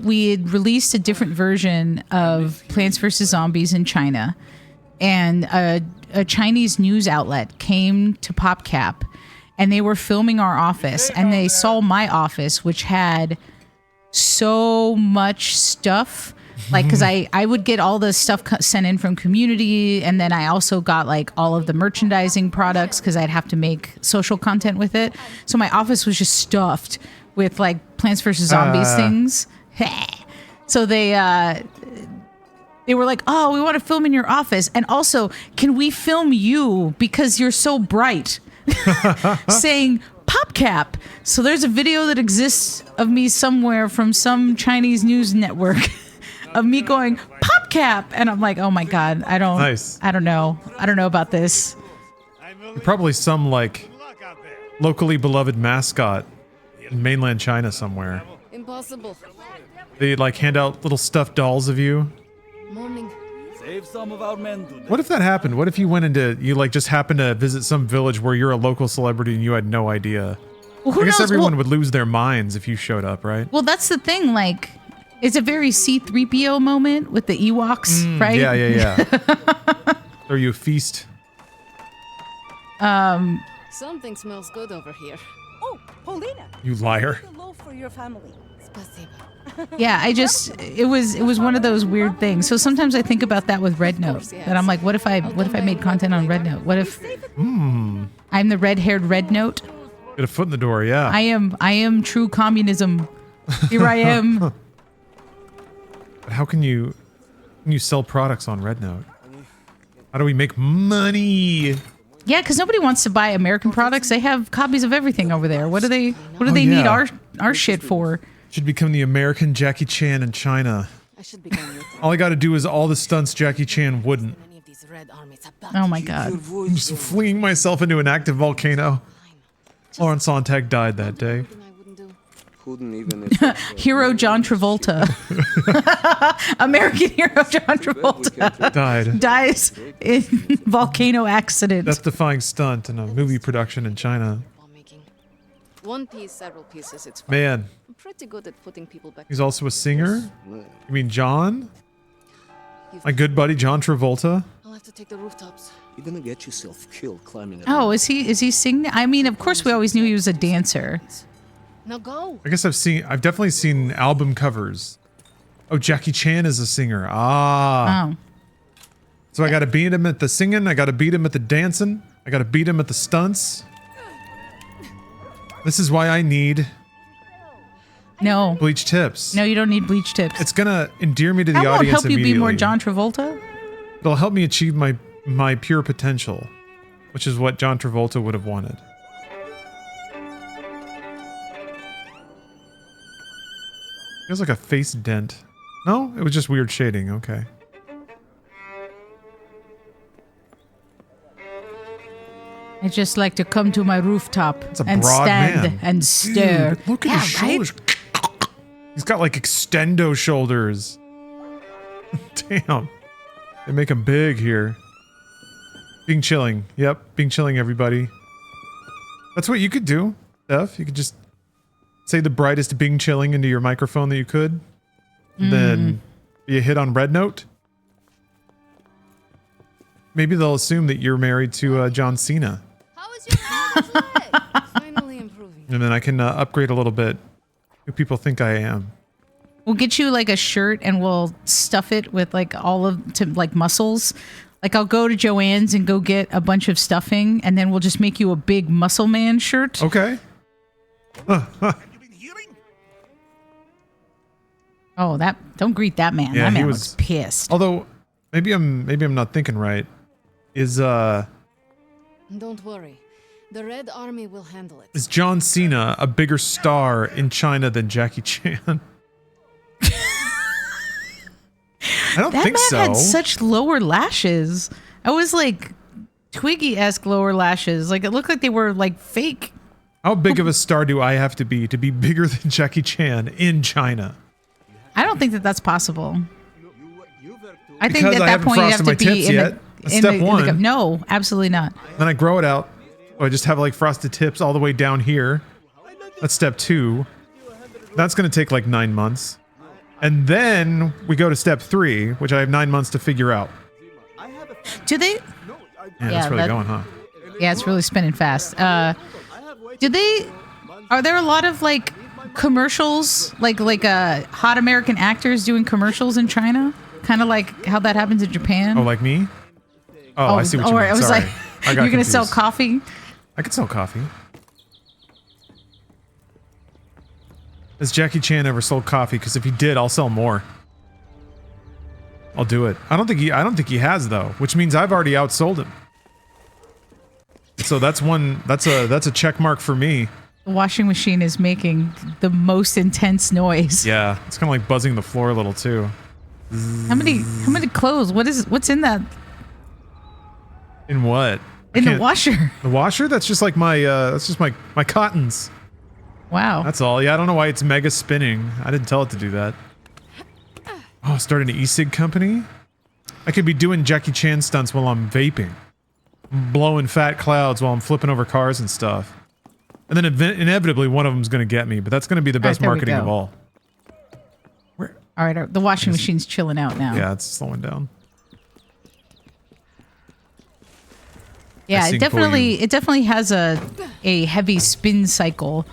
we had released a different version of Plants vs. Zombies in China, and a Chinese news outlet came to PopCap, and they were filming our office, and they saw my office, which had so much stuff. Like, because I would get all the stuff sent in from community, and then I also got like all of the merchandising products because I'd have to make social content with it. So my office was just stuffed with like Plants vs. Zombies things. So they were like, "Oh, we want to film in your office, and also, can we film you because you're so bright?" Saying PopCap. So there's a video that exists of me somewhere from some Chinese news network. Of me going PopCap, and I'm like, oh my god, I don't know about this. Probably some like locally beloved mascot in mainland China somewhere. Impossible. They like hand out little stuffed dolls of you. Morning. Save some of our men today. What if that happened? What if you went into you like just happened to visit some village where you're a local celebrity and you had no idea? Well, I guess everyone would lose their minds if you showed up, right? Well, that's the thing. Like, it's a very C-3PO moment with the Ewoks, right? Yeah. Or you feast. Something smells good over here. Oh, Paulina. You liar. A loaf for your family. Yeah, it was one of those weird things. So sometimes I think about that with Red Note. That I'm like, what if I made content on Red Note? What if I'm the red-haired Red Note? Get a foot in the door, yeah. I am true communism. Here I am. How can you sell products on Red Note? How do we make money? Yeah, because nobody wants to buy American products. They have copies of everything over there. What do they need our shit for? Should become the American Jackie Chan in China. All I got to do is all the stunts Jackie Chan wouldn't. Oh my god! I'm just flinging myself into an active volcano. Lawrence Sonntag died that day. Hero John Travolta. American hero John Travolta dies in volcano accident. Death-defying stunt in a movie production in China. One piece, several pieces, it's fine. Man. I'm pretty good at putting people back. He's also a singer? You mean John? My good buddy John Travolta? I'll have to take the rooftops. You're gonna get yourself killed climbing. Oh, is he singing? I mean, of course we always knew he was a dancer. Now go. I guess I've definitely seen album covers. Oh, Jackie Chan is a singer. Ah. Oh. So I gotta beat him at the singing, I gotta beat him at the dancing, I gotta beat him at the stunts. This is why I need bleach tips. No, you don't need bleach tips. It's gonna endear me to the That won't audience help you immediately. be more John Travolta? It'll help me achieve my pure potential, which is what John Travolta would have wanted. Feels like a face dent. No, it was just weird shading. Okay. I just like to come to my rooftop and broad stand man. and stare. Dude, look at his shoulders. He's got like extendo shoulders. Damn. They make him big here. Bing chilling. Yep, Bing chilling, everybody. That's what you could do, Steph. You could just say the brightest Bing chilling into your microphone that you could. Then be a hit on Red Note. Maybe they'll assume that you're married to John Cena. How is your father's leg? Finally improving. And then I can upgrade a little bit who people think I am. We'll get you like a shirt and we'll stuff it with like like muscles. Like I'll go to Joann's and go get a bunch of stuffing and then we'll just make you a big muscle man shirt. Okay. Oh, don't greet that man. Yeah, that he man was looks pissed. Although maybe I'm not thinking right. Don't worry. The Red Army will handle it. Is John Cena a bigger star in China than Jackie Chan? I don't think so. That man had such lower lashes. I was like Twiggy-esque lower lashes. Like it looked like they were like fake. How big of a star do I have to be bigger than Jackie Chan in China? I don't think that that's possible. I think Because at I that haven't point you have frosted to my be tips in yet. Step one. No, absolutely not. Then I grow it out. So I just have like frosted tips all the way down here. That's step 2. That's going to take like 9 months. And then we go to step 3, which I have 9 months to figure out. Do they? Yeah, that's really going, huh? Yeah, it's really spinning fast. Are there a lot of like commercials, like hot American actors doing commercials in China? Kind of like how that happens in Japan? Oh, like me? Oh, I see what you mean. I was Sorry. like, I got you're going to confused. sell coffee? I could sell coffee. Has Jackie Chan ever sold coffee? Because if he did, I'll sell more. I'll do it. I don't think he has though, which means I've already outsold him. So that's a check mark for me. The washing machine is making the most intense noise. Yeah, it's kind of like buzzing the floor a little too. How many clothes? What's in that? In what? In the washer. The washer? That's just like my cottons. Wow. That's all. Yeah, I don't know why it's mega spinning. I didn't tell it to do that. Oh, starting an e-cig company? I could be doing Jackie Chan stunts while I'm vaping. Blowing fat clouds while I'm flipping over cars and stuff. And then inevitably one of them's going to get me, but that's going to be the best marketing of all. All right, the washing machine's chilling out now. Yeah, it's slowing down. Yeah, it definitely has a heavy spin cycle.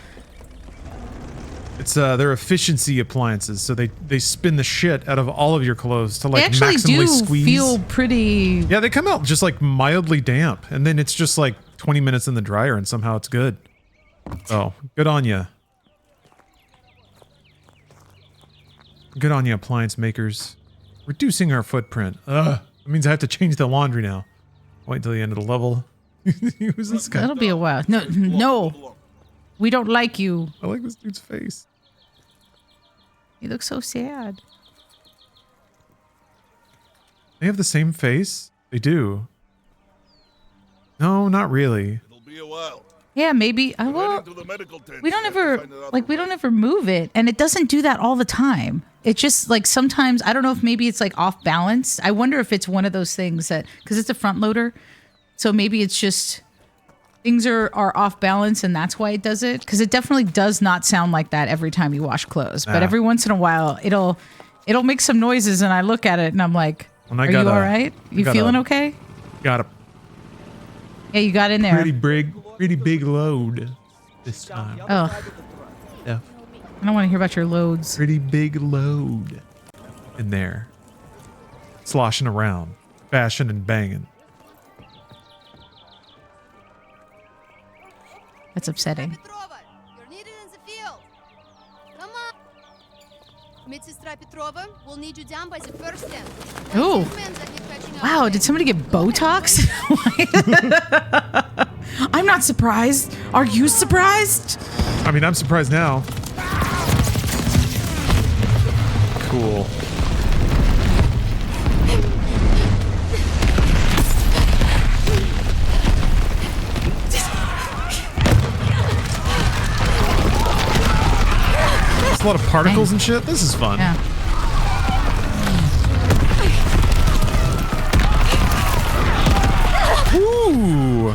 It's they're efficiency appliances, so they spin the shit out of all of your clothes to like They actually maximally do squeeze. feel pretty. Yeah, they come out just like mildly damp, and then it's just like 20 minutes in the dryer, and somehow it's good. Oh, good on ya. Good on you, appliance makers. Reducing our footprint. Ugh. That means I have to change the laundry now. Wait until the end of the level. Who's this guy? That'll be a while. No. We don't like you. I like this dude's face. You look so sad. They have the same face? They do. No, not really. Yeah, maybe. Well, we don't ever move it, and it doesn't do that all the time. It's just like sometimes, I don't know if maybe it's like off balance. I wonder if it's one of those things that, because it's a front loader, so maybe it's just things are off balance and that's why it does it. Because it definitely does not sound like that every time you wash clothes. But every once in a while, it'll make some noises, and I look at it and I'm like, are you all right? You feeling okay? Got a Yeah, you got in there. pretty big load this time. Oh. Yeah. I don't want to hear about your loads. Pretty big load in there. Sloshing around, bashing and banging. That's upsetting. You're needed in the field. Come on. Medsister Petrova, we'll need you down by the first end. Oh. Wow, did somebody get Botox? I'm not surprised. Are you surprised? I mean, I'm surprised now. Cool. There's a lot of particles and shit. This is fun. Yeah. Ooh.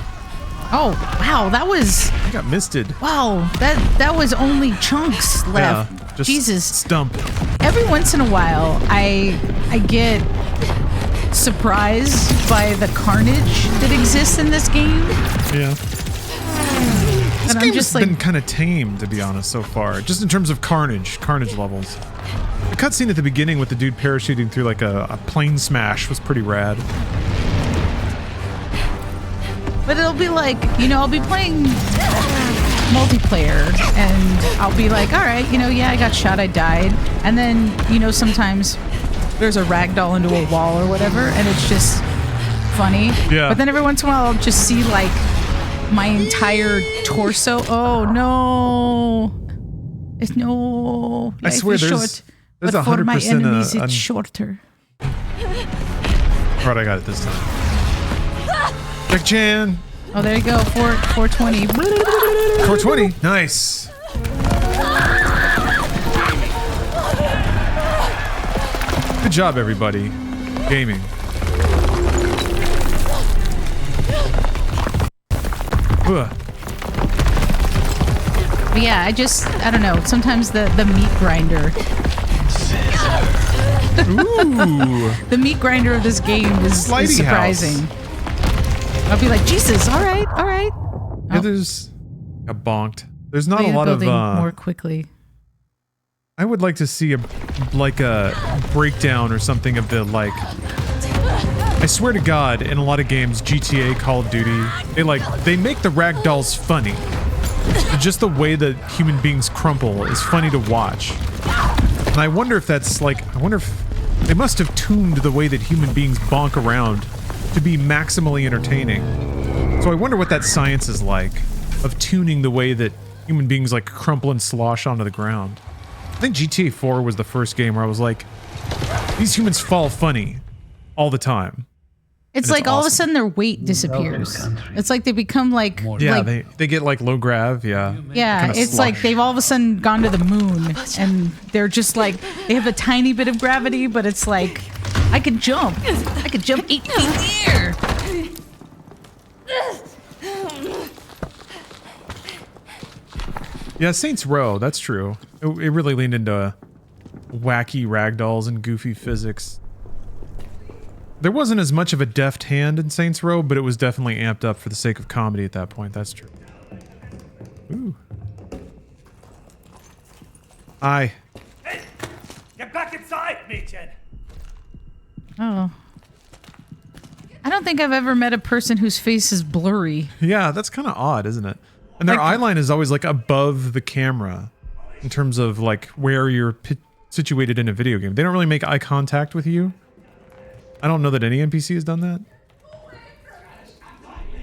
Oh, wow, that was... I got misted. Wow, that was only chunks left. Yeah, just Jesus. Stump. Every once in a while, I get surprised by the carnage that exists in this game. Yeah. This And game I'm just has like... been kind of tame, to be honest, so far. Just in terms of carnage levels. The cutscene at the beginning with the dude parachuting through like a plane smash was pretty rad. But it'll be like, I'll be playing multiplayer and I'll be like, all right, I got shot, I died. And then, sometimes there's a ragdoll into a wall or whatever and it's just funny. Yeah. But then every once in a while I'll just see like my entire torso. Oh no. It's no. I swear is there's short, a but for my 100% enemies it's shorter. Right, I got it this time. Jack Chan. Oh, there you go. 420. 420. Nice. Good job, everybody. Gaming. Ugh. But yeah, I don't know. Sometimes the meat grinder. Ooh. The meat grinder of this game is surprising. I'll be like, Jesus, all right. Yeah, there's a bonked. There's not a lot of more quickly. I would like to see a breakdown or something of the like. I swear to God, in a lot of games, GTA, Call of Duty, they make the ragdolls funny. Just the way that human beings crumple is funny to watch. And I wonder if that's like, if they must have tuned the way that human beings bonk around to be maximally entertaining. So I wonder what that science is like of tuning the way that human beings like crumple and slosh onto the ground. I think GTA 4 was the first game where I was like, these humans fall funny all the time. It's like all of a sudden their weight disappears. It's like they become like they get like low grav, yeah. Yeah, it's like they've all of a sudden gone to the moon and they're just like they have a tiny bit of gravity, but it's like I could jump 8 feet in the air. Yeah, Saints Row, that's true. It really leaned into wacky ragdolls and goofy physics. There wasn't as much of a deft hand in Saints Row, but it was definitely amped up for the sake of comedy at that point. That's true. Ooh. Hi. Hey, get back inside, Mädchen. Oh. I don't think I've ever met a person whose face is blurry. Yeah, that's kind of odd, isn't it? And their eye line is always like above the camera in terms of like where you're situated in a video game. They don't really make eye contact with you. I don't know that any NPC has done that.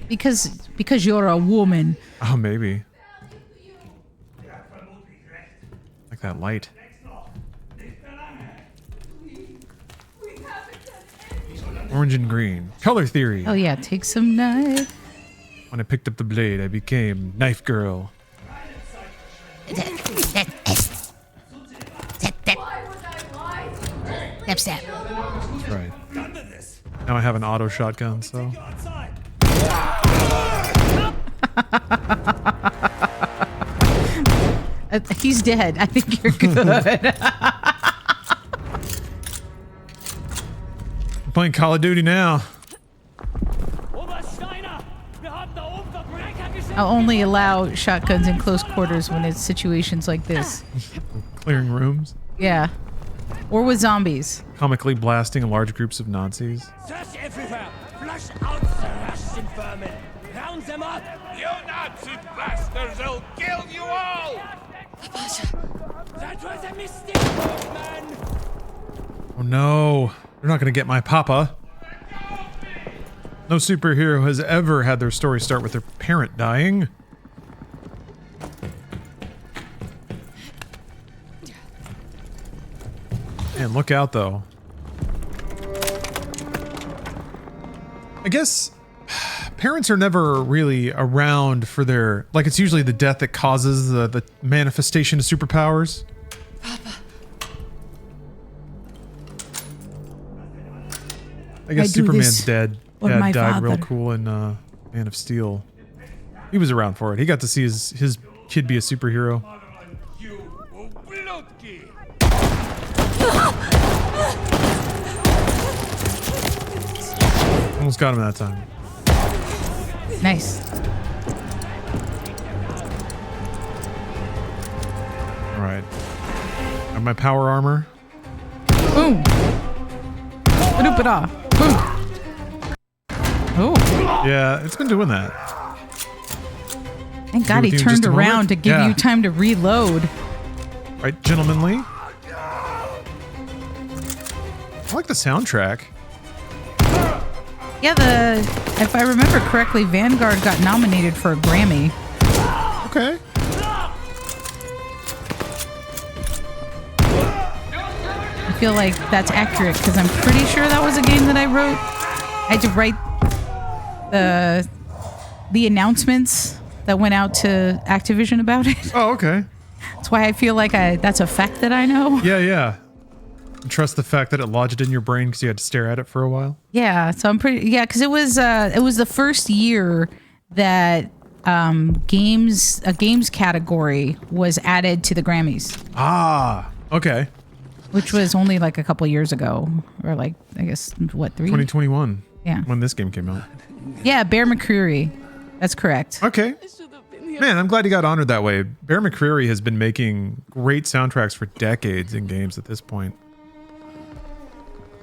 Because you're a woman. Oh, maybe. Like that light. Orange and green. Color theory. Oh yeah, take some knife. When I picked up the blade, I became Knife Girl. Step. That's right. Now I have an auto shotgun, so. He's dead. I think you're good. I'm playing Call of Duty now. I'll only allow shotguns in close quarters when it's situations like this. Clearing rooms. Yeah. Or with zombies. Comically blasting large groups of Nazis. Search everywhere. Flush out the Russian vermin. Round them up. You Nazi bastards! They'll kill you all. That was a mistake, man. Oh no. They're not going to get my papa. No superhero has ever had their story start with their parent dying. Man, look out though. I guess parents are never really around for their, like it's usually the death that causes the manifestation of superpowers. I guess Superman's dead. Dad died real cool in Man of Steel. He was around for it. He got to see his kid be a superhero. Almost got him that time. Nice. All right. Got my power armor. Boom. Ba-doop-ba-da. Boom. Oh. Yeah, it's been doing that. Thank God he turned around to give you time to reload. Right, gentlemanly. I like the soundtrack. Yeah, if I remember correctly, Vanguard got nominated for a Grammy. Okay. I feel like that's accurate because I'm pretty sure that was a game that I wrote. I had to write the announcements that went out to Activision about it. Oh, okay. That's why I feel like that's a fact that I know. Yeah. Trust the fact that it lodged in your brain because you had to stare at it for a while. Yeah, so I'm pretty because it was the first year that games category was added to the Grammys. Ah, okay. Which was only like a couple years ago, or like I guess what 2021. Yeah, when this game came out. Yeah, Bear McCreary. That's correct. Okay. Man, I'm glad he got honored that way. Bear McCreary has been making great soundtracks for decades in games at this point.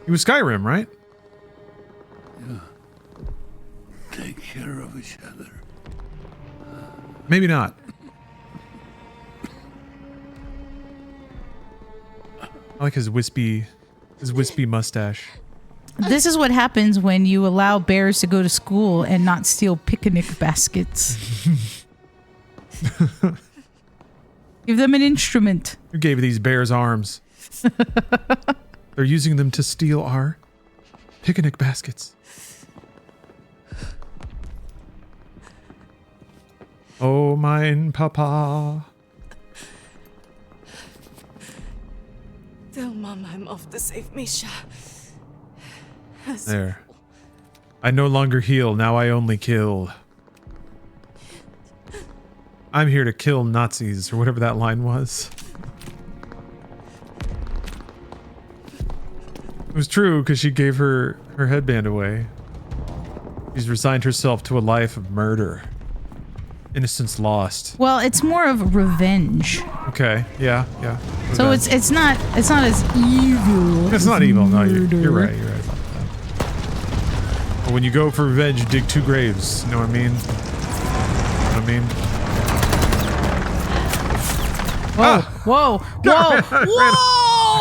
He was Skyrim, right? Yeah. Take care of each other. Maybe not. I like his wispy mustache. This is what happens when you allow bears to go to school and not steal picnic baskets. Give them an instrument. Who gave these bears arms? They're using them to steal our picnic baskets. Oh, mein Papa. Tell Mom I'm off to save Misha. There. I no longer heal, now I only kill. I'm here to kill Nazis, or whatever that line was. It was true, because she gave her headband away. She's resigned herself to a life of murder. Innocence lost. Well, it's more of revenge. Okay, yeah. So it's not as evil. It's not evil, no, you're right about that. But when you go for revenge, you dig 2 graves, you know what I mean? Whoa!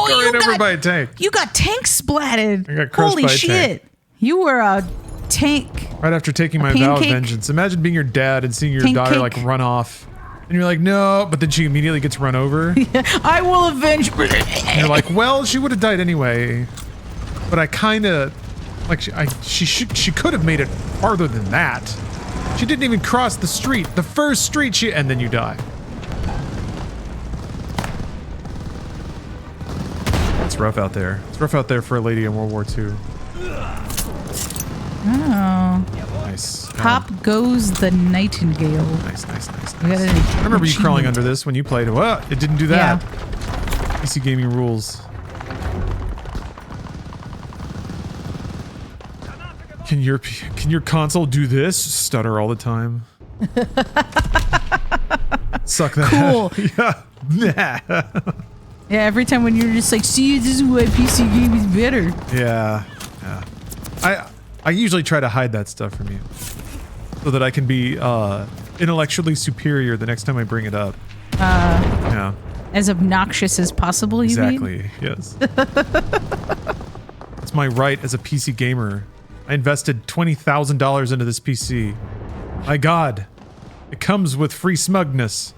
Ran over by a tank. You got tank splatted. I got crushed Holy by a shit! tank. You were a tank. Right after taking my vow of vengeance. Imagine being your dad and seeing your daughter like run off. And you're like, no, but then she immediately gets run over. I will avenge. And you're like, well, she would have died anyway. But I kind of, like, she could have made it farther than that. She didn't even cross the street. The first street and then you die. It's rough out there. It's rough out there for a lady in World War II. Oh. Nice. Pop goes the nightingale. Nice. I remember you crawling under this when you played. Well, it didn't do that. Yeah. PC gaming rules. Can your console do this? Stutter all the time. Suck that. Cool. Yeah. Yeah, every time when you're just like, see, this is why PC game is better. Yeah. I usually try to hide that stuff from you so that I can be intellectually superior the next time I bring it up. Yeah. As obnoxious as possible, you mean? Exactly, yes. It's my right as a PC gamer. I invested $20,000 into this PC. My God, it comes with free smugness.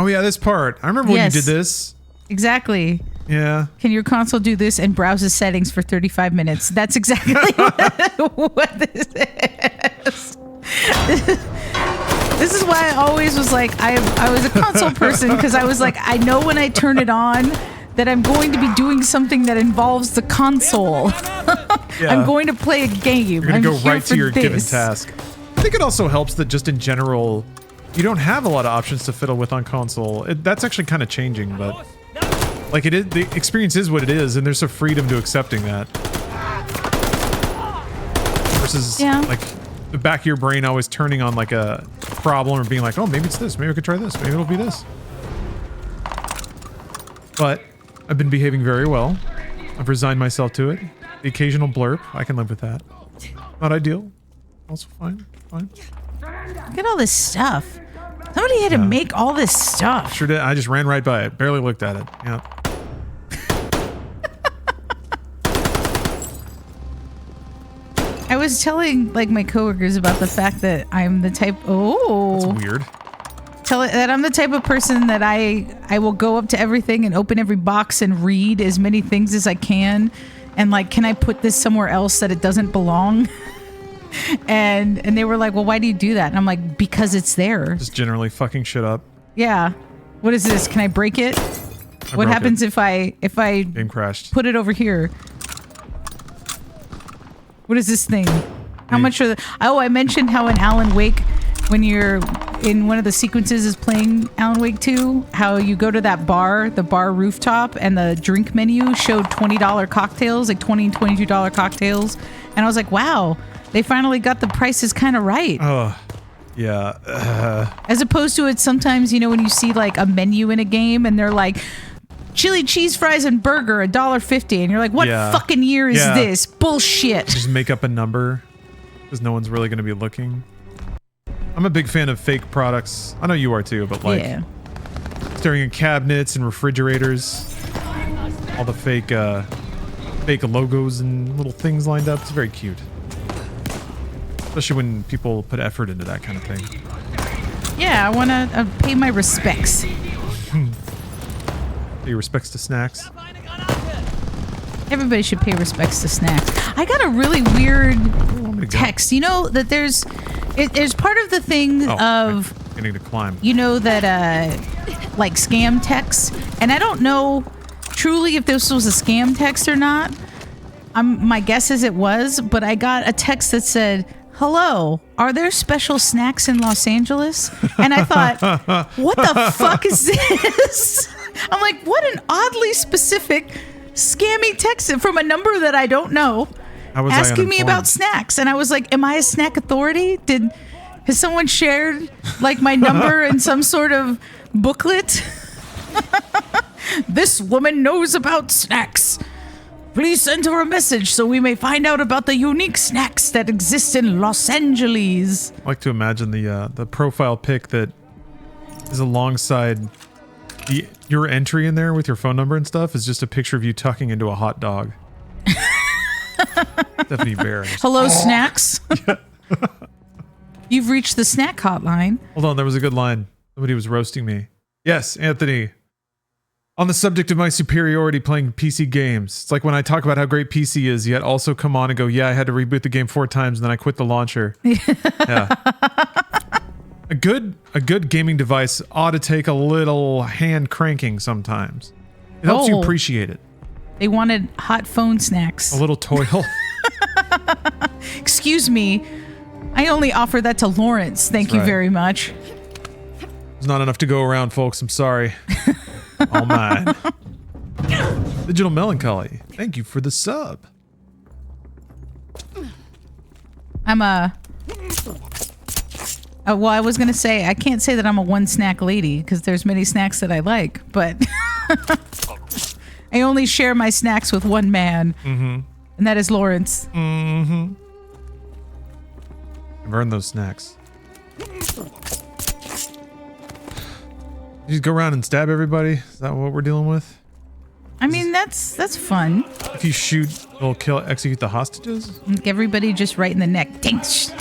Oh yeah, this part. I remember when you did this. Exactly. Yeah. Can your console do this and browse the settings for 35 minutes? That's exactly what this is. This is why I always was like, I was a console person because I was like, I know when I turn it on that I'm going to be doing something that involves the console. Yeah. I'm going to play a game. You're going to go right to your given task. I think it also helps that just in general, you don't have a lot of options to fiddle with on console. That's actually kind of changing, but like it is, the experience is what it is, and there's a freedom to accepting that. Versus like the back of your brain always turning on like a problem or being like, oh, maybe it's this, maybe I could try this, maybe it'll be this. But I've been behaving very well. I've resigned myself to it. The occasional blurb, I can live with that. Not ideal. Also fine. Look at all this stuff. Somebody had to make all this stuff. Sure did. I just ran right by it. Barely looked at it. Yeah. I was telling like my coworkers about the fact that I'm the type. Oh, that's weird. That I'm the type of person that I will go up to everything and open every box and read as many things as I can, and like, can I put this somewhere else that it doesn't belong? And they were like, well, why do you do that? And I'm like, because it's there. Just generally fucking shit up. Yeah. What is this? Can I break it? What happens if I game crashed? Put it over here. What is this thing? How much are the... Oh, I mentioned how in Alan Wake, when you're in one of the sequences is playing Alan Wake 2, how you go to that bar, the bar rooftop, and the drink menu showed $20 cocktails, like $20 and $22 cocktails. And I was like, wow, they finally got the prices kind of right. Oh, yeah. As opposed to it sometimes, you know, when you see like a menu in a game and they're like, chili cheese fries and burger, $1.50. And you're like, what fucking year is this? Bullshit. Just make up a number because no one's really going to be looking. I'm a big fan of fake products. I know you are too, but like staring at cabinets and refrigerators, all the fake logos and little things lined up. It's very cute. Especially when people put effort into that kind of thing. Yeah, I want to pay my respects. Pay respects to snacks. Everybody should pay respects to snacks. I got a really weird text. You know that there's part of the thing of getting to climb. You know that like scam texts, and I don't know truly if this was a scam text or not. My guess is it was, but I got a text that said, "Hello, are there special snacks in Los Angeles?" And I thought, what the fuck is this? I'm like, what an oddly specific scammy text from a number that I don't know, asking me about snacks. And I was like, am I a snack authority? Has someone shared like my number in some sort of booklet? This woman knows about snacks. Please send her a message so we may find out about the unique snacks that exist in Los Angeles. I like to imagine the profile pic that is alongside your entry in there with your phone number and stuff is just a picture of you tucking into a hot dog. Stephanie Bear. Hello, snacks. You've reached the snack hotline. Hold on, there was a good line. Somebody was roasting me. Yes, Anthony. On the subject of my superiority playing PC games, it's like when I talk about how great PC is, yet also come on and go, yeah, I had to reboot the game 4 times and then I quit the launcher. Yeah. A good gaming device ought to take a little hand cranking sometimes. It helps you appreciate it. They wanted hot phone snacks. A little toil. Excuse me. I only offer that to Lawrence. Thank you very much. There's not enough to go around, folks. I'm sorry. All mine. Digital Melancholy. Thank you for the sub. I'm a... well, I was going to say, I can't say that I'm a one snack lady because there's many snacks that I like, but I only share my snacks with one man, and that is Lawrence. I've earned those snacks. You just go around and stab everybody? Is that what we're dealing with? I mean, that's fun. If you shoot, it'll execute the hostages? Like everybody just right in the neck. Thanks.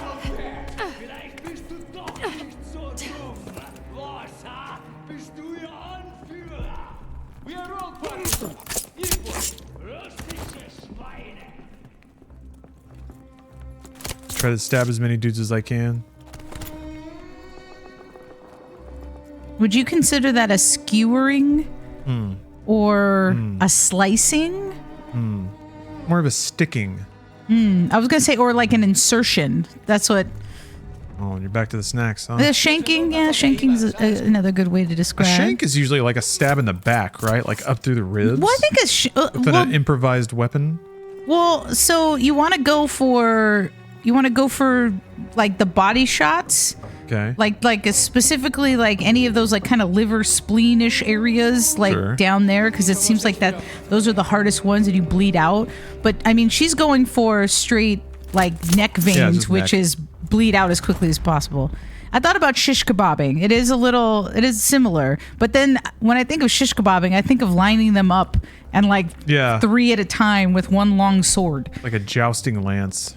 Try to stab as many dudes as I can. Would you consider that a skewering? Or a slicing? More of a sticking. I was going to say, or like an insertion. That's what... Oh, you're back to the snacks, huh? The shanking? Yeah, shanking is another good way to A describe. shank is usually like a stab in the back, right? Like up through the ribs. Well, I think it's... With an improvised weapon. Well, so you want to go for like the body shots. Okay. Like specifically like any of those like kind of liver spleenish areas like down there, because it seems like that those are the hardest ones and you bleed out. But I mean, she's going for straight like neck veins, which is bleed out as quickly as possible. I thought about shish kebabbing. It is similar. But then when I think of shish kebabbing, I think of lining them up and like 3 at a time with one long sword. Like a jousting lance.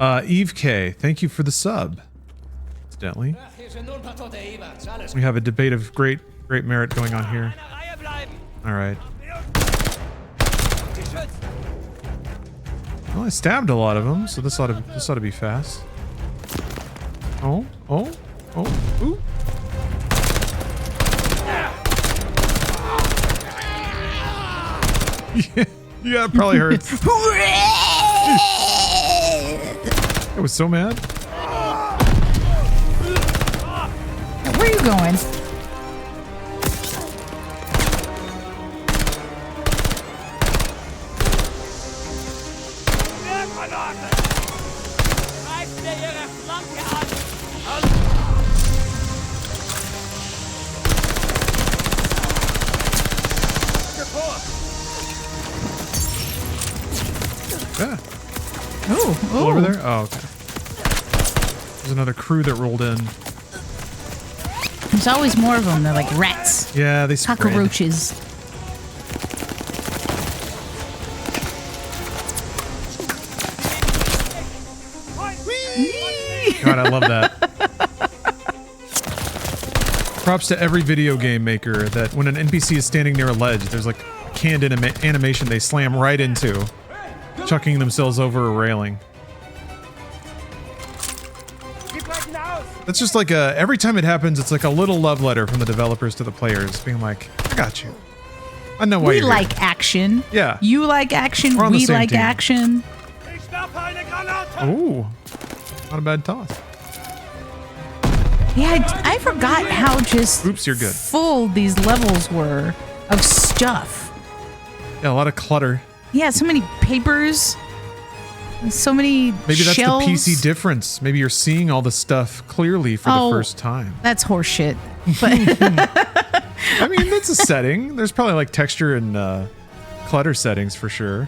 Eve K, thank you for the sub. Incidentally. We have a debate of great merit going on here. Alright. Well, I stabbed a lot of them, so this ought to be fast. Oh, ooh. Yeah, it probably hurts. I was so mad. Where are you going? Yeah. Oh, Still over there? Oh, okay. There's another crew that rolled in. There's always more of them. They're like rats. Yeah, they spread. Cockroaches. God, I love that. Props to every video game maker that when an NPC is standing near a ledge, there's like canned animation they slam right into, chucking themselves over a railing. That's just like every time it happens, it's like a little love letter from the developers to the players, being like, I got you. I know why We you're like here. action. Yeah. You like action. We're on the We same like team. action. Ooh, not a bad toss. Yeah, I forgot how just Oops, you're good. full these levels were of stuff. Yeah, a lot of clutter. Yeah, so many papers. So many Maybe that's shelves. the PC difference. Maybe you're seeing all the stuff clearly for the first time. That's horseshit. But I mean, it's a setting. There's probably like texture and clutter settings for sure.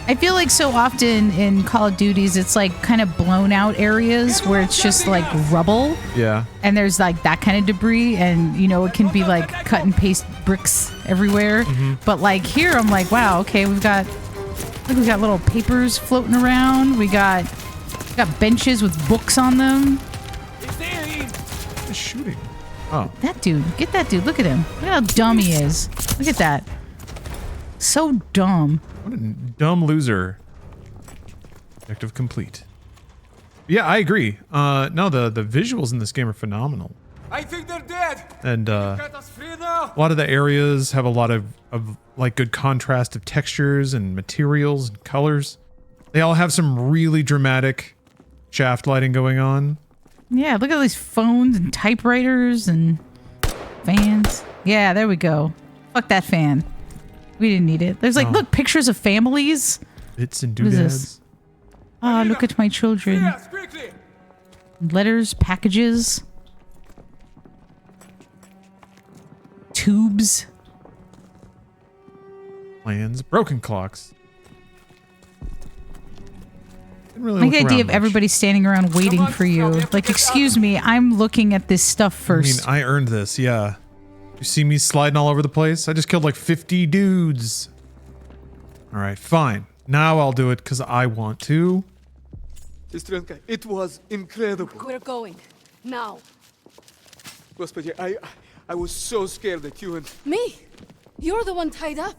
I feel like so often in Call of Duties, it's like kind of blown out areas where it's just like rubble. Yeah. And there's like that kind of debris, and you know, it can be like cut and paste bricks everywhere. But like here, I'm like, wow, okay, we got little papers floating around. We got benches with books on them. Who's shooting? Oh. That dude, get that dude. Look at him. Look at how dumb he is. Look at that. So dumb. What a dumb loser. Objective complete. Yeah, I agree. No, the visuals in this game are phenomenal. I think they're dead. And Get us free now. a lot of the areas have a lot of like good contrast of textures and materials and colors. They all have some really dramatic shaft lighting going on. Yeah, look at all these phones and typewriters and fans. Yeah, there we go. Fuck that fan. We didn't need it. There's like, look, pictures of families. Bits and What is doodads. this? Ah, look at my children. Yes, quickly. Letters, packages. Tubes. Plans, broken clocks. Didn't really Like look the idea around of much. everybody standing around waiting for you. Like, excuse me, I'm looking at this stuff first. I mean, I earned this, yeah. You see me sliding all over the place? I just killed like 50 dudes. All right, fine. Now I'll do it because I want to. Sestrenka, it was incredible. We're going. Now. Господи, I was so scared that you and... Me? You're the one tied up.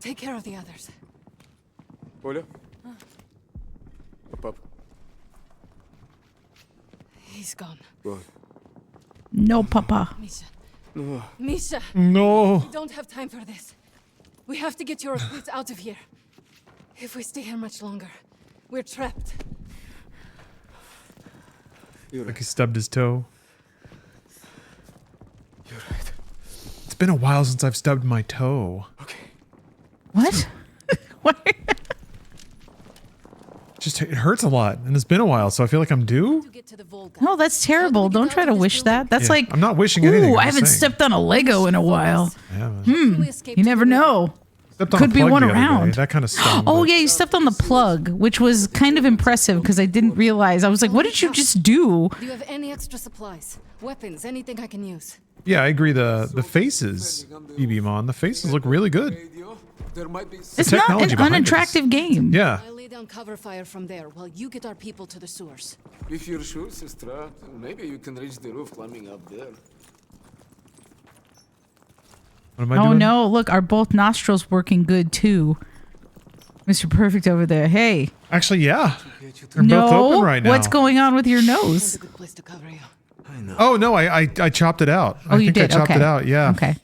Take care of the others. Оля? Papa. He's gone. What? No, Papa. Misha. No. Misha. No. We don't have time for this. We have to get your recruits out of here. If we stay here much longer, we're trapped. Like he stubbed his toe. You're right. It's been a while since I've stubbed my toe. What? Just it hurts a lot, and it's been a while, so I feel like I'm due. Oh, that's terrible. Don't try to wish that. That's Yeah, like, I'm not wishing anything, Ooh, I'm I just haven't saying. stepped on a Lego in a while. You never know. Stepped on Could a be plug one the other day. around. That kind of stung. Oh but- yeah, you stepped on the plug, which was kind of impressive because I didn't realize. I was like, what did you just do? Do you have any extra supplies? Weapons? Anything I can use? Yeah, I agree. The faces, BB-Mon, the faces look really good. There might be... It's not technology an behind this. unattractive game. Yeah. I'll lay down cover fire from there while you get our people to the sewers. If you're sure, sister, maybe you can reach the roof climbing up there. What am I Oh doing? no, look, are both nostrils working good too? Mr. Perfect over there. Hey. Actually, yeah. They're no, both open right now. what's going on with your nose? Oh no, I chopped it out. Oh, I you think did? I chopped Okay. it out. Yeah. Okay.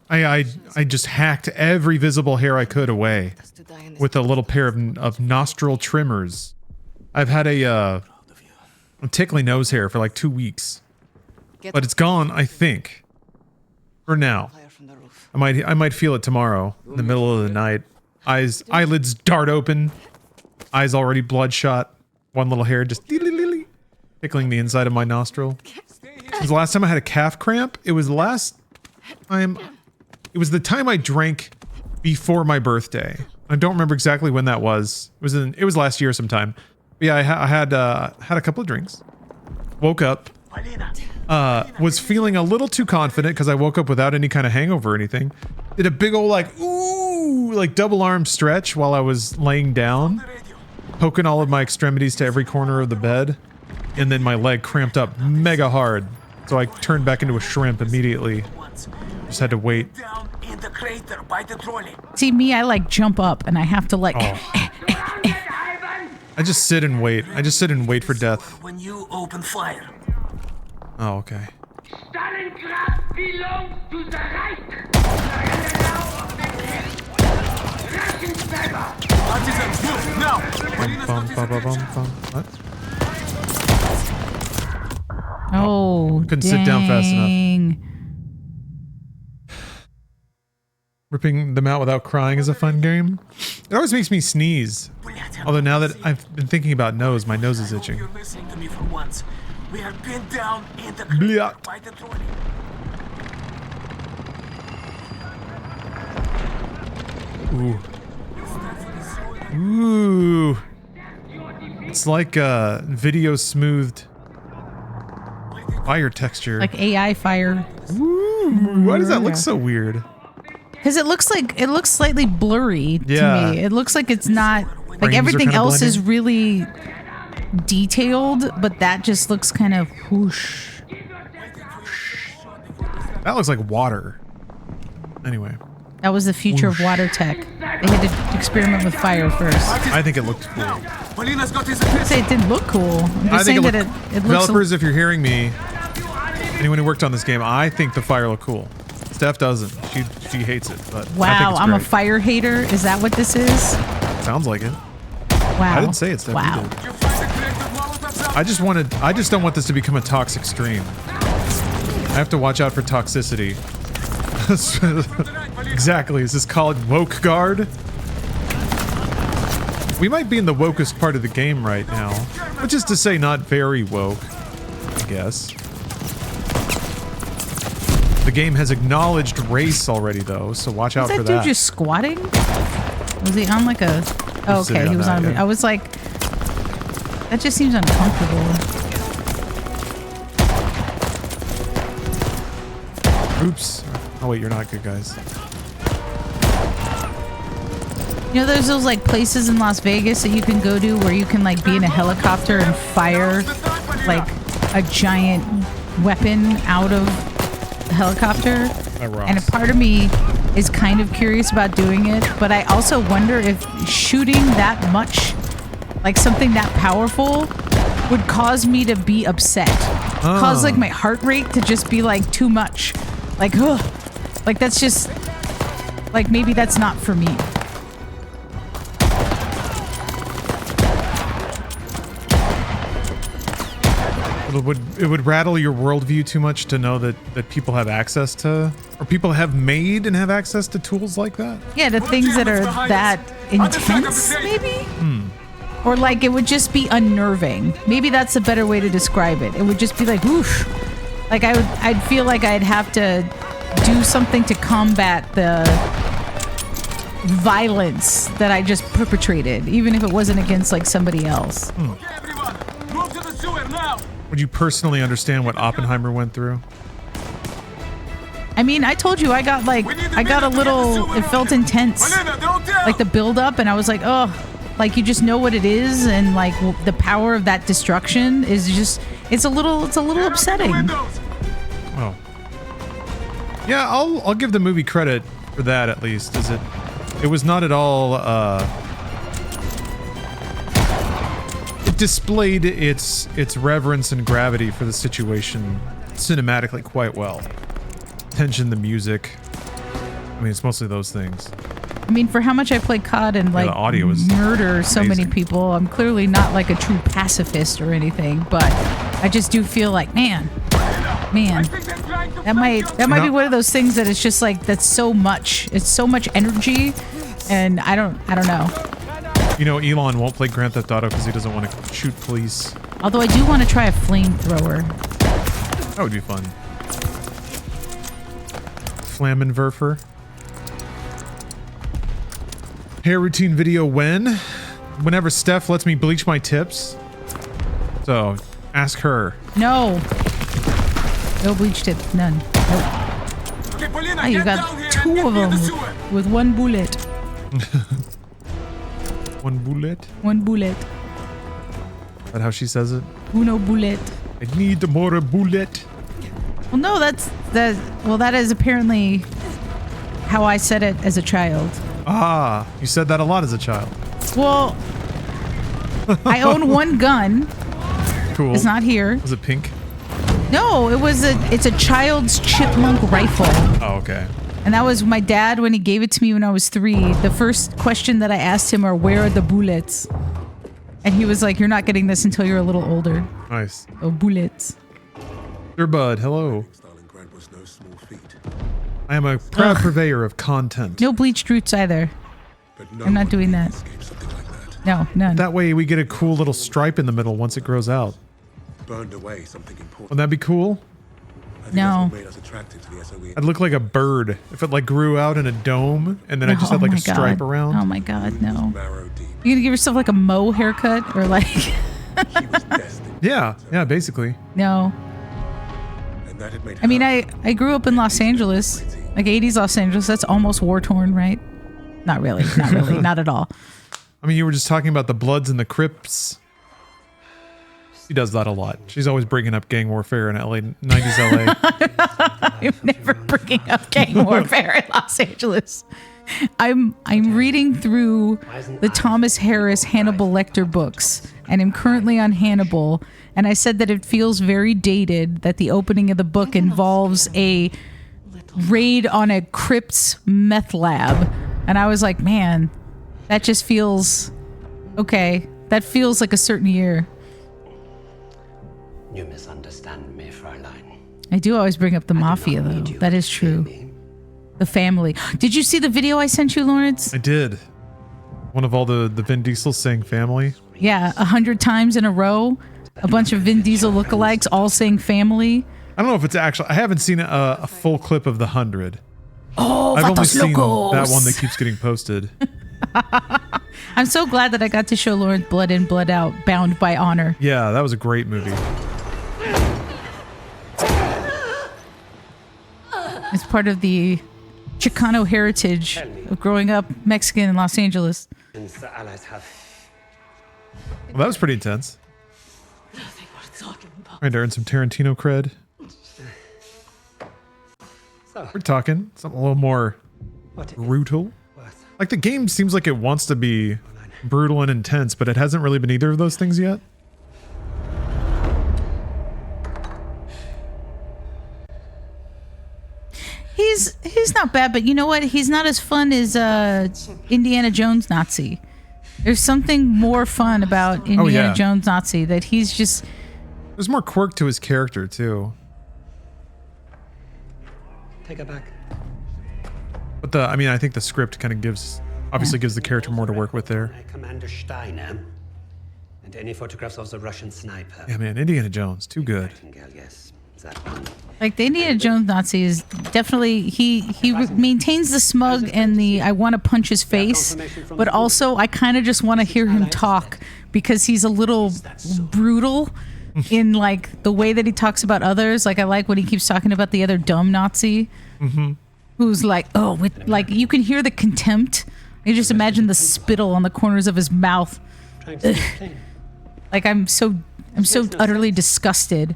I just hacked every visible hair I could away with a little pair of nostril trimmers. I've had a tickly nose hair for like 2 weeks, but it's gone, I think, for now. I might feel it tomorrow in the middle of the night. Eyelids dart open, eyes already bloodshot. One little hair just tickling the inside of my nostril. It was the last time I had a calf cramp. It was the last time. It was the time I drank before my birthday. I don't remember exactly when that was. It was last year sometime. But yeah, I had a couple of drinks. Woke up. Was feeling a little too confident because I woke up without any kind of hangover or anything. Did a big old like double arm stretch while I was laying down, poking all of my extremities to every corner of the bed, and then my leg cramped up mega hard. So I turned back into a shrimp immediately. Just had to wait. See me, I like jump up and I have to like. I just sit and wait. I just sit and wait for death. When you open fire. Oh, okay. Stalingrad belongs to the Reich. Russian sniper. Artisans, move now. What? Oh, couldn't sit down fast enough. Ripping them out without crying is a fun game. It always makes me sneeze. Although now that I've been thinking about nose, my nose is itching. You're listening to me for once. We are pinned down in the crater by the trolley. Ooh. Ooh. It's like video smoothed fire texture. Like AI fire. Ooh. Why does that look so weird? Because it looks slightly blurry to me. It looks like it's not like Frames everything else blending. is really detailed, but that just looks kind of whoosh. That looks like water. Anyway. That was the future of water tech. They had to experiment with fire first. I think it looked cool. I say it didn't look cool. I'm just saying that it looks. Developers, if you're hearing me, anyone who worked on this game, I think the fire looked cool. Steph doesn't. She hates it, but I think Wow, it's I'm a great. fire hater. Is that what this is? Sounds like it. Wow. I didn't say it, Steph. Wow. You did. I just don't want this to become a toxic stream. I have to watch out for toxicity. Exactly. Is this called woke guard? We might be in the wokest part of the game right now, which is to say not very woke, I guess. The game has acknowledged race already though, so watch out for That that. dude just squatting? Was he on like a? Oh, sitting okay, he on was that, on. yeah. I was like, that just seems uncomfortable. Oops. Oh wait, you're not good, guys. You know, there's those like places in Las Vegas that you can go to where you can like be in a helicopter and fire like a giant weapon out of the helicopter. And a part of me is kind of curious about doing it, but I also wonder if shooting that much, like something that powerful, would cause me to be upset. Cause like my heart rate to just be like too much. Like, ugh. Like that's just, like maybe that's not for me. It would rattle your worldview too much to know that people have access to, or people have made and have access to tools like that. Yeah, the things that are that intense, maybe? Or like it would just be unnerving. Maybe that's a better way to describe it. It would just be like, oof. Like I'd feel like I'd have to do something to combat the violence that I just perpetrated, even if it wasn't against like somebody else. Would you personally understand what Oppenheimer went through? I mean, I told you I got a little, it felt intense. Like the build up, and I was like, oh, like you just know what it is, and like the power of that destruction is just, it's a little upsetting. Oh. Yeah, I'll give the movie credit for that at least. It was not at all it displayed its reverence and gravity for the situation cinematically quite well. Tension, the music, I mean, it's mostly those things. I mean, for how much I play COD and like the audio was murder so many amazing. people, I'm clearly not like a true pacifist or anything, but I just do feel like, man, that might be one of those things that it's just like that's so much. It's so much energy, and I don't know. You know, Elon won't play Grand Theft Auto because he doesn't want to shoot police. Although I do want to try a flamethrower. That would be fun. Flammenwerfer. Hair routine video when? Whenever Steph lets me bleach my tips. So, ask her. No. No bleach tips. None. Nope. Oh, you got 2 of them with 1 bullet. 1 bullet? 1 bullet. Is that how she says it? Uno bullet. I need more bullet. Well, no, that is apparently how I said it as a child. Ah, you said that a lot as a child. Well, I own 1 gun. Cool. It's not here. Was it pink? No, it's a child's chipmunk rifle. Oh, okay. And that was my dad when he gave it to me when I was 3. The first question that I asked him are, where are the bullets? And he was like, you're not getting this until you're a little older. Nice. Oh, bullets. Dear Bud, hello. I am a proud purveyor of content. No bleached roots either. I'm not doing that. No, none. That way we get a cool little stripe in the middle once it grows out. Burned away something important. Wouldn't that be cool? No. I'd look like a bird if it like grew out in a dome and then I just had like a stripe around. Oh my god, no. You gonna give yourself like a Moe haircut or like? Yeah, basically. No. I mean, I grew up in Los Angeles, like 80s Los Angeles. That's almost war torn, right? Not really, not at all. I mean, you were just talking about the Bloods and the Crips. She does that a lot. She's always bringing up gang warfare in LA, 90s LA. I'm never bringing up gang warfare in Los Angeles. I'm reading through the Thomas Harris Hannibal Lecter books, and I'm currently on Hannibal. And I said that it feels very dated, that the opening of the book involves a raid on a Crips meth lab. And I was like, man, that just feels okay. That feels like a certain year. You misunderstand me, Fräulein. I do always bring up the mafia, though. That is true. The family. Did you see the video I sent you, Lawrence? I did. One of all the Vin Diesel saying family. Yeah, 100 times in a row. A bunch of Vin Diesel lookalikes all saying family. I don't know if it's actually... I haven't seen a full clip of the 100. Oh, I've only Vatos seen Locos. that one that keeps getting posted. I'm so glad that I got to show Lawrence Blood In, Blood Out, Bound by Honor. Yeah, that was a great movie. It's part of the Chicano heritage of growing up Mexican in Los Angeles. Well, that was pretty intense. Trying to earn some Tarantino cred. We're talking something a little more brutal. Like the game seems like it wants to be brutal and intense, but it hasn't really been either of those things yet. He's not bad, but you know what? He's not as fun as Indiana Jones Nazi. There's something more fun about Indiana Jones Nazi that he's just... There's more quirk to his character, too. Take it back. But I think the script kind of gives the character more to work with there. Commander Steiner. And any photographs of the Russian sniper. Yeah, man, Indiana Jones, too good. Yes, that one. Like the Indiana Jones Nazi is definitely he maintains the smug and the I want to punch his face, but also I kind of just want to hear him talk because he's a little brutal in like the way that he talks about others. Like I like when he keeps talking about the other dumb Nazi who's like, like you can hear the contempt. You just imagine the spittle on the corners of his mouth. Like I'm so utterly disgusted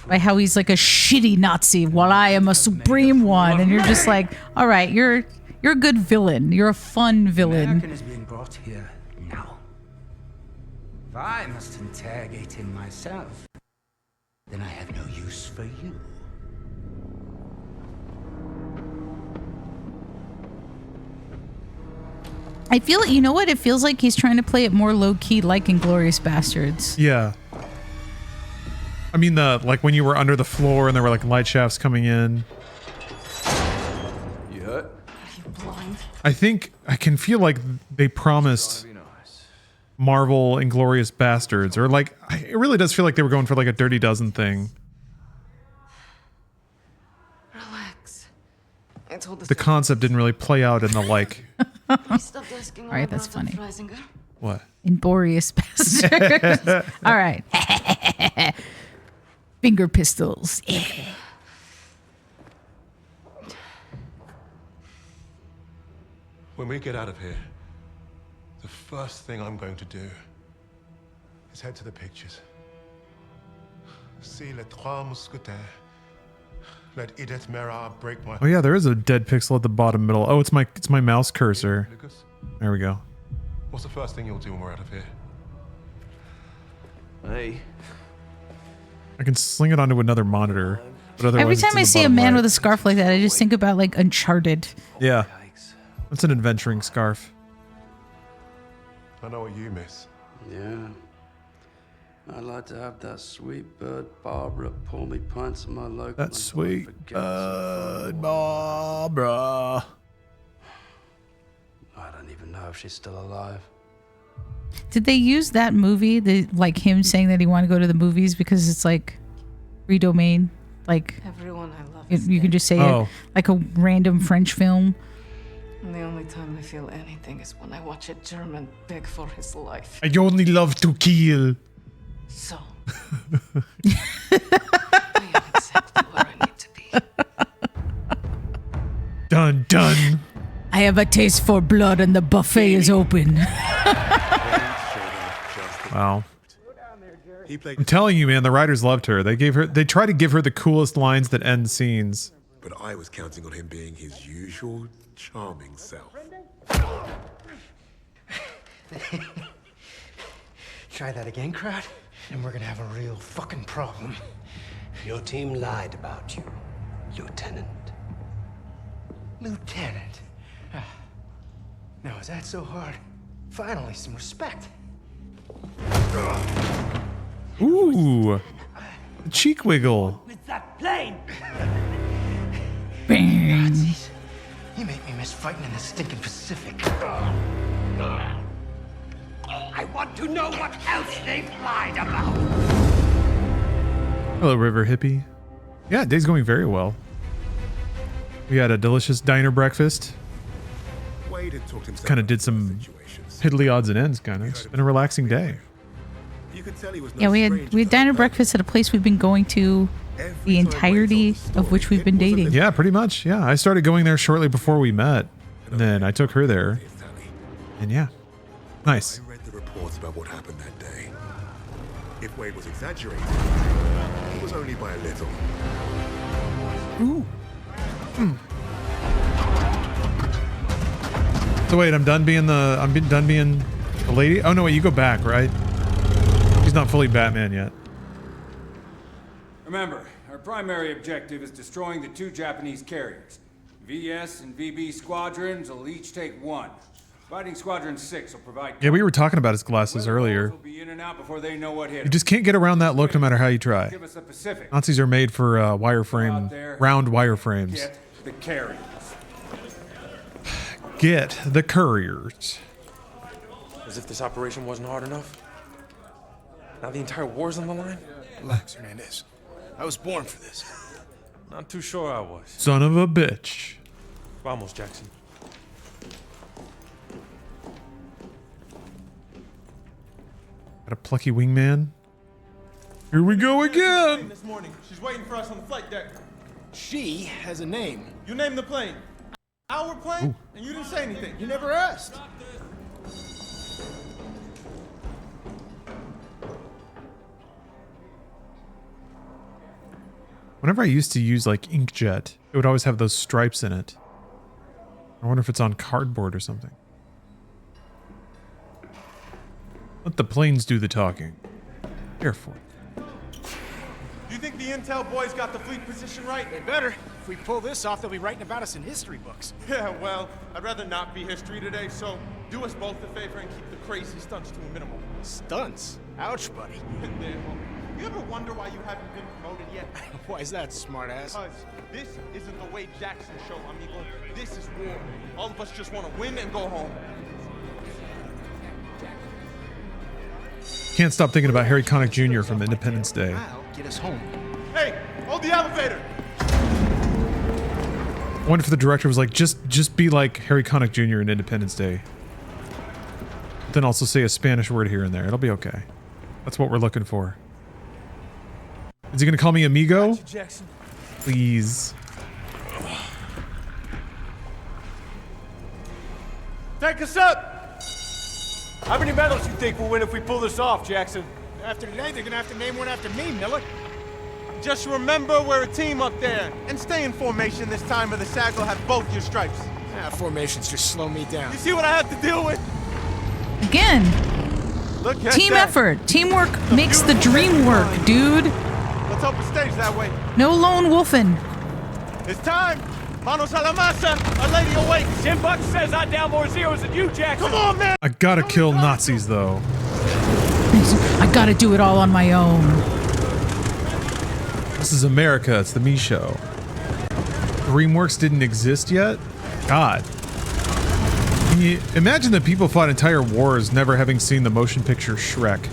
by how he's like a shitty Nazi while I am a supreme one, and you're just like, all right, you're a good villain. You're a fun villain. American is being brought here now. If I must interrogate him myself, then I have no use for you. I feel, you know what? It feels like he's trying to play it more low key, like Inglorious Bastards. Yeah. I mean, like when you were under the floor and there were like light shafts coming in. You hurt? Are you blind? I think I can feel like they promised Marvel Inglorious Bastards, or like it really does feel like they were going for like a Dirty Dozen thing. Relax. I told The concept didn't really play out in the like. All right, that's funny. What? Inglorious Bastards. All right. Finger pistols. Yeah. When we get out of here, the first thing I'm going to do is head to the pictures. See Les Trois Mousquetaires. Let Edith Mera break my... Oh yeah, there is a dead pixel at the bottom middle. Oh, it's my mouse cursor. Lucas, There we go. what's the first thing you'll do when we're out of here? Hey. I can sling it onto another monitor. But otherwise Every it's time in I the see a bottom man right. with a scarf like that, I just think about like Uncharted. Yeah. That's an adventuring scarf. I know what you miss. Yeah. I'd like to have that sweet bird Barbara pour me pints of my local. That sweet Barbara. I don't even know if she's still alive. Did they use that movie, like him saying that he wanted to go to the movies because it's like free domain? Like Everyone I love you can just say Oh. it, like a random French film. And the only time I feel anything is when I watch a German beg for his life. I only love to kill. So, I am exactly where I need to be. Dun dun. I have a taste for blood and the buffet is open. Wow. I'm telling you, man, the writers loved her. They try to give her the coolest lines that end scenes. But I was counting on him being his usual charming self. Try that again, crowd, and we're gonna have a real fucking problem. Your team lied about you, Lieutenant. Lieutenant? Now, is that so hard? Finally, some respect. Ooh. The cheek wiggle. With that plane! Bang. Nazis. You make me miss fighting in the stinking Pacific. I want to know what else they've lied about. Hello, River Hippie. Yeah, day's going very well. We had a delicious diner breakfast. Wade had talked himself Kind of did some piddly odds and ends, kind of. It's been a relaxing day. You could tell he was no Yeah, we had stranger diner breakfast at a place we've been going to the entirety of which we've been dating. Yeah, pretty much. Yeah, I started going there shortly before we met. And then I took her there. And yeah, nice. I read the reports about what happened that day. If Wade was exaggerating, it was only by a little. Ooh. So wait, I'm done being the lady. Oh no, wait, you go back, right? He's not fully Batman yet. Remember, our primary objective is destroying the 2 Japanese carriers. VS and VB squadrons will each take 1. Fighting Squadron 6 will provide... Yeah, we were talking about his glasses earlier. will be in and out before they know what hit You 'em. just can't get around that look no matter how you try. Give us the Pacific. Nazis are made for round wireframes. Get the carriers. Get the couriers. As if this operation wasn't hard enough. Now the entire war's on the line? Relax, Hernandez. I was born for this. Not too sure I was. Son of a bitch. Vamos, Jackson. Got a plucky wingman. Here we go again. This morning, she's waiting for us on the flight deck. She has a name. You named the plane. Our plane, and you didn't say anything. You never asked. Whenever I used to use like inkjet, it would always have those stripes in it. I wonder if it's on cardboard or something. Let the planes do the talking. Careful. Do you think the intel boys got the fleet position right? They better. we pull this off, they'll be writing about us in history books. Yeah, well, I'd rather not be history today, so do us both a favor and keep the crazy stunts to a minimum. Stunts? Ouch, buddy. Yeah, well, you ever wonder why you haven't been promoted yet? Why is that, smartass? Because this isn't the Wade Jackson show, amigo. This is war. All of us just want to win and go home. Can't stop thinking about Harry Connick Jr. from Independence Day. I'll get us home. Hey, hold the elevator! I wonder if the director was like, just be like Harry Connick Jr. in Independence Day. Then also say a Spanish word here and there. It'll be okay. That's what we're looking for. Is he gonna call me amigo? Jackson. Please. Take us up! How many medals you think we'll win if we pull this off, Jackson? After today, they're gonna have to name one after me, Miller. Just remember we're a team up there. And stay in formation this time or the SAG will have both your stripes. Formations just slow me down. You see what I have to deal with? Again. Look at Team that. effort. Teamwork makes the dream work, dude. Let's hope it stays that way. No lone wolfing. It's time. Manos a la masa. Our lady awakes. Jim Buck says I down more zeros than you, Jackson. Come on, man. I gotta kill Nazis though. I gotta do it all on my own. This is America. It's the me show. DreamWorks didn't exist yet? God. Can you imagine that people fought entire wars never having seen the motion picture Shrek?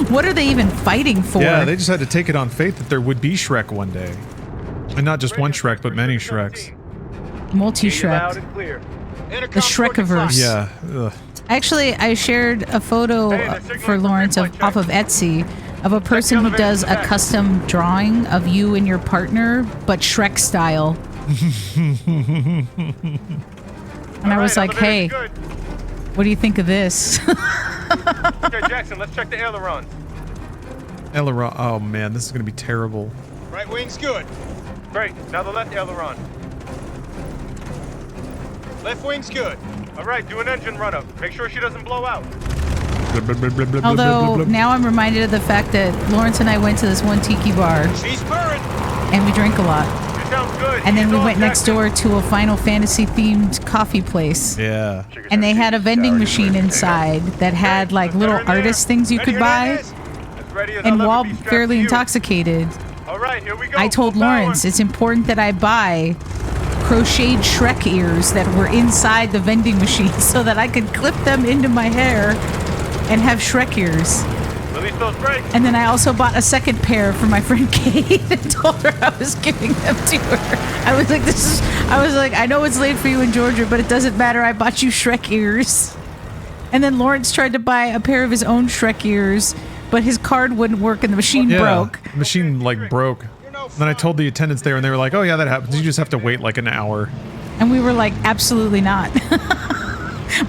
What are they even fighting for? Yeah, they just had to take it on faith that there would be Shrek one day. And not just one Shrek, but many Shreks. Multi-Shrek. The Shrekiverse. Yeah. Ugh. Actually, I shared a photo for Lawrence off of Etsy of a person who does a custom drawing of you and your partner, but Shrek style. And I was like, hey, what do you think of this? Okay, Jackson, let's check the ailerons. Aileron. Oh man, this is gonna be terrible. Right wing's good. Great. Now the left aileron. Left wing's good. All right, do an engine run-up. Make sure she doesn't blow out. Although now I'm reminded of the fact that Lawrence and I went to this one tiki bar. She's purring. And we drank a lot. She sounds good. And then we went next door to a Final Fantasy themed coffee place. Yeah. And they had a vending machine inside that had like little artist things you could buy. And while fairly intoxicated, Alright, here we go. I told Lawrence it's important that I buy crocheted Shrek ears that were inside the vending machine so that I could clip them into my hair and have Shrek ears. Release those brakes. And then I also bought a second pair for my friend Kate and told her I was giving them to her. I was like, I know it's late for you in Georgia, but it doesn't matter. I bought you Shrek ears. And then Lawrence tried to buy a pair of his own Shrek ears, but his card wouldn't work and the machine broke. The machine like broke. Then I told the attendants there and they were like, oh yeah, that happens. You just have to wait like an hour. And we were like, absolutely not.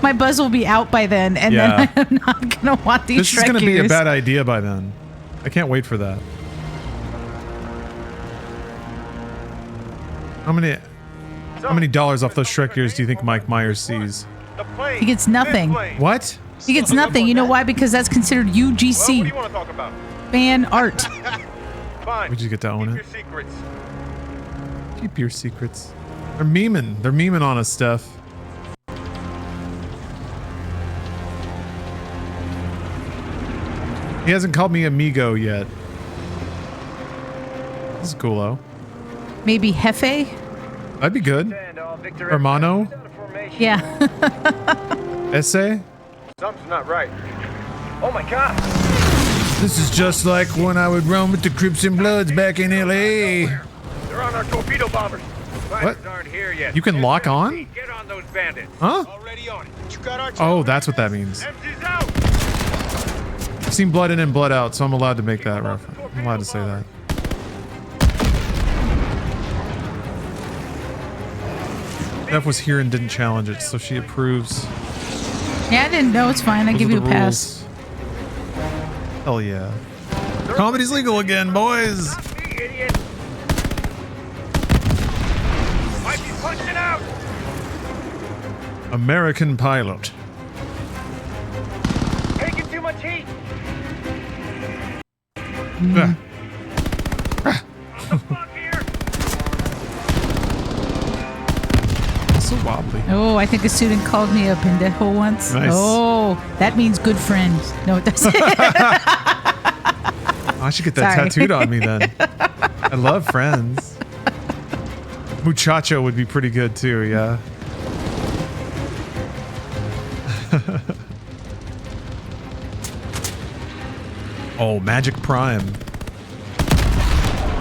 My buzz will be out by then, and then I'm not going to want these This is Shrek going to be a ears. bad idea by then. I can't wait for that. How many dollars off those Shrek ears do you think Mike Myers sees? He gets nothing. What? He gets nothing. You know why? Because that's considered UGC. What do you want to talk about? Fan art. Fine. We just get to own it. Keep your secrets. Keep your secrets. They're memeing. They're memeing on us, Steph. He hasn't called me amigo yet. This is cool, though. Maybe Jefe? That'd be good. Hermano? Yeah. Esse? Something's not right. Oh my god. This is just like when I would roam with the Crips and Bloods back in L.A. They're on our torpedo bombers. What? Aren't here yet. You can lock on? Get on those bandits. Huh? Already on it. You got our Oh, that's what that means. MC's out. I've seen blood in and blood out, so I'm allowed to make that reference. I'm allowed to say that. Steph was here and didn't challenge it, so she approves. Yeah, I didn't know. It's fine. I Those give are you a the pass. rules. Hell yeah. Comedy's legal again, boys. Idiot. Might be punching out. American pilot. Taking too much heat. Ah. On the block here. so wobbly. Oh, I think a student called me a pendejo once. Nice. Oh, that means good friend. No, it doesn't. I should get that Sorry. tattooed on me then. I love friends. Muchacho would be pretty good too, yeah. Oh, Magic Prime.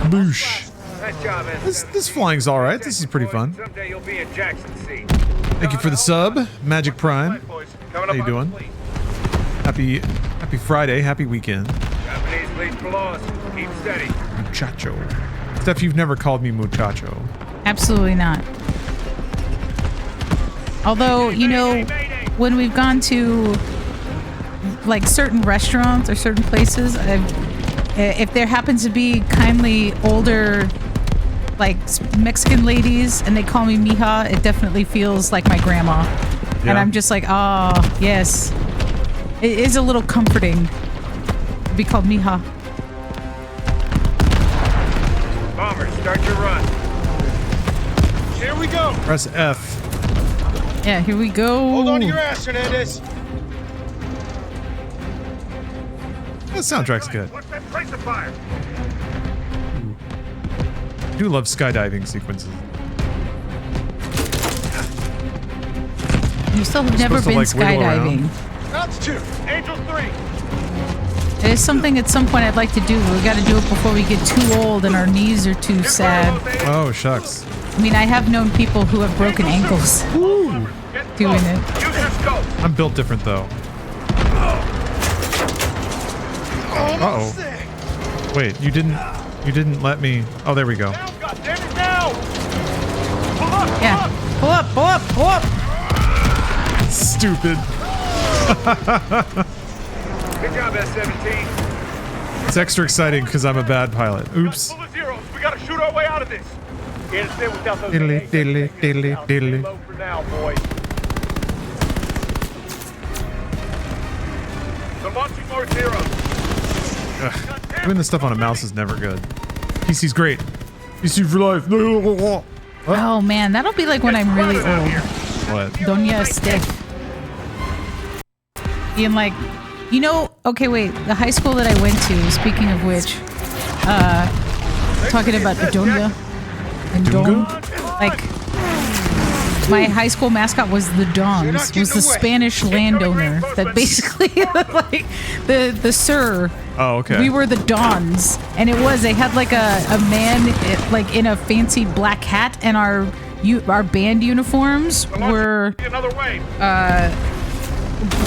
Boosh. Nice job, This flying's all right. This is pretty fun. Someday you'll be in Jackson Sea. Thank you for the sub, Magic Prime. Coming How you up doing? Happy Friday. Happy weekend. Japanese lead for loss. Keep steady. Muchacho. Steph, you've never called me muchacho. Absolutely not. Although, you know, when we've gone to like certain restaurants or certain places, if there happens to be kindly older like Mexican ladies and they call me mija, it definitely feels like my grandma. Yeah. And I'm just like, oh, yes. It is a little comforting to be called mija. Bomber, start your run. Here we go. Press F. Yeah, here we go. Hold on to your ass, Hernandez. The soundtrack's good. What's that place of fire? I do love skydiving sequences. You still have never been skydiving. That's 2. Angel 3. It is something at some point I'd like to do. We got to do it before we get too old and our knees are too sad. Oh, shucks. I mean, I have known people who have broken ankles doing it. I'm built different though. Uh-oh. Wait, you didn't let me. Oh, there we go. Yeah. Pull up, pull up, pull up. Stupid. Good job, S-17. It's extra exciting because I'm a bad pilot. Oops. Full of zeros. We gotta shoot our way out of this. Can't stay without those Diddly, AAs. diddly, diddly, diddly. Low for now, boys. So launching more zeros. Ugh. Doing this stuff on a mouse is never good. PC's great. PC for life. Oh man, that'll be like when I'm really old. What? Doña Steph. Being like, you know, okay, wait, the high school that I went to, speaking of which, talking about the Doña and Don, like, my high school mascot was the Dons, was the Spanish landowner that basically, like, the sir. Oh, okay. We were the Dons, and they had like a man like in a fancy black hat, and our band uniforms were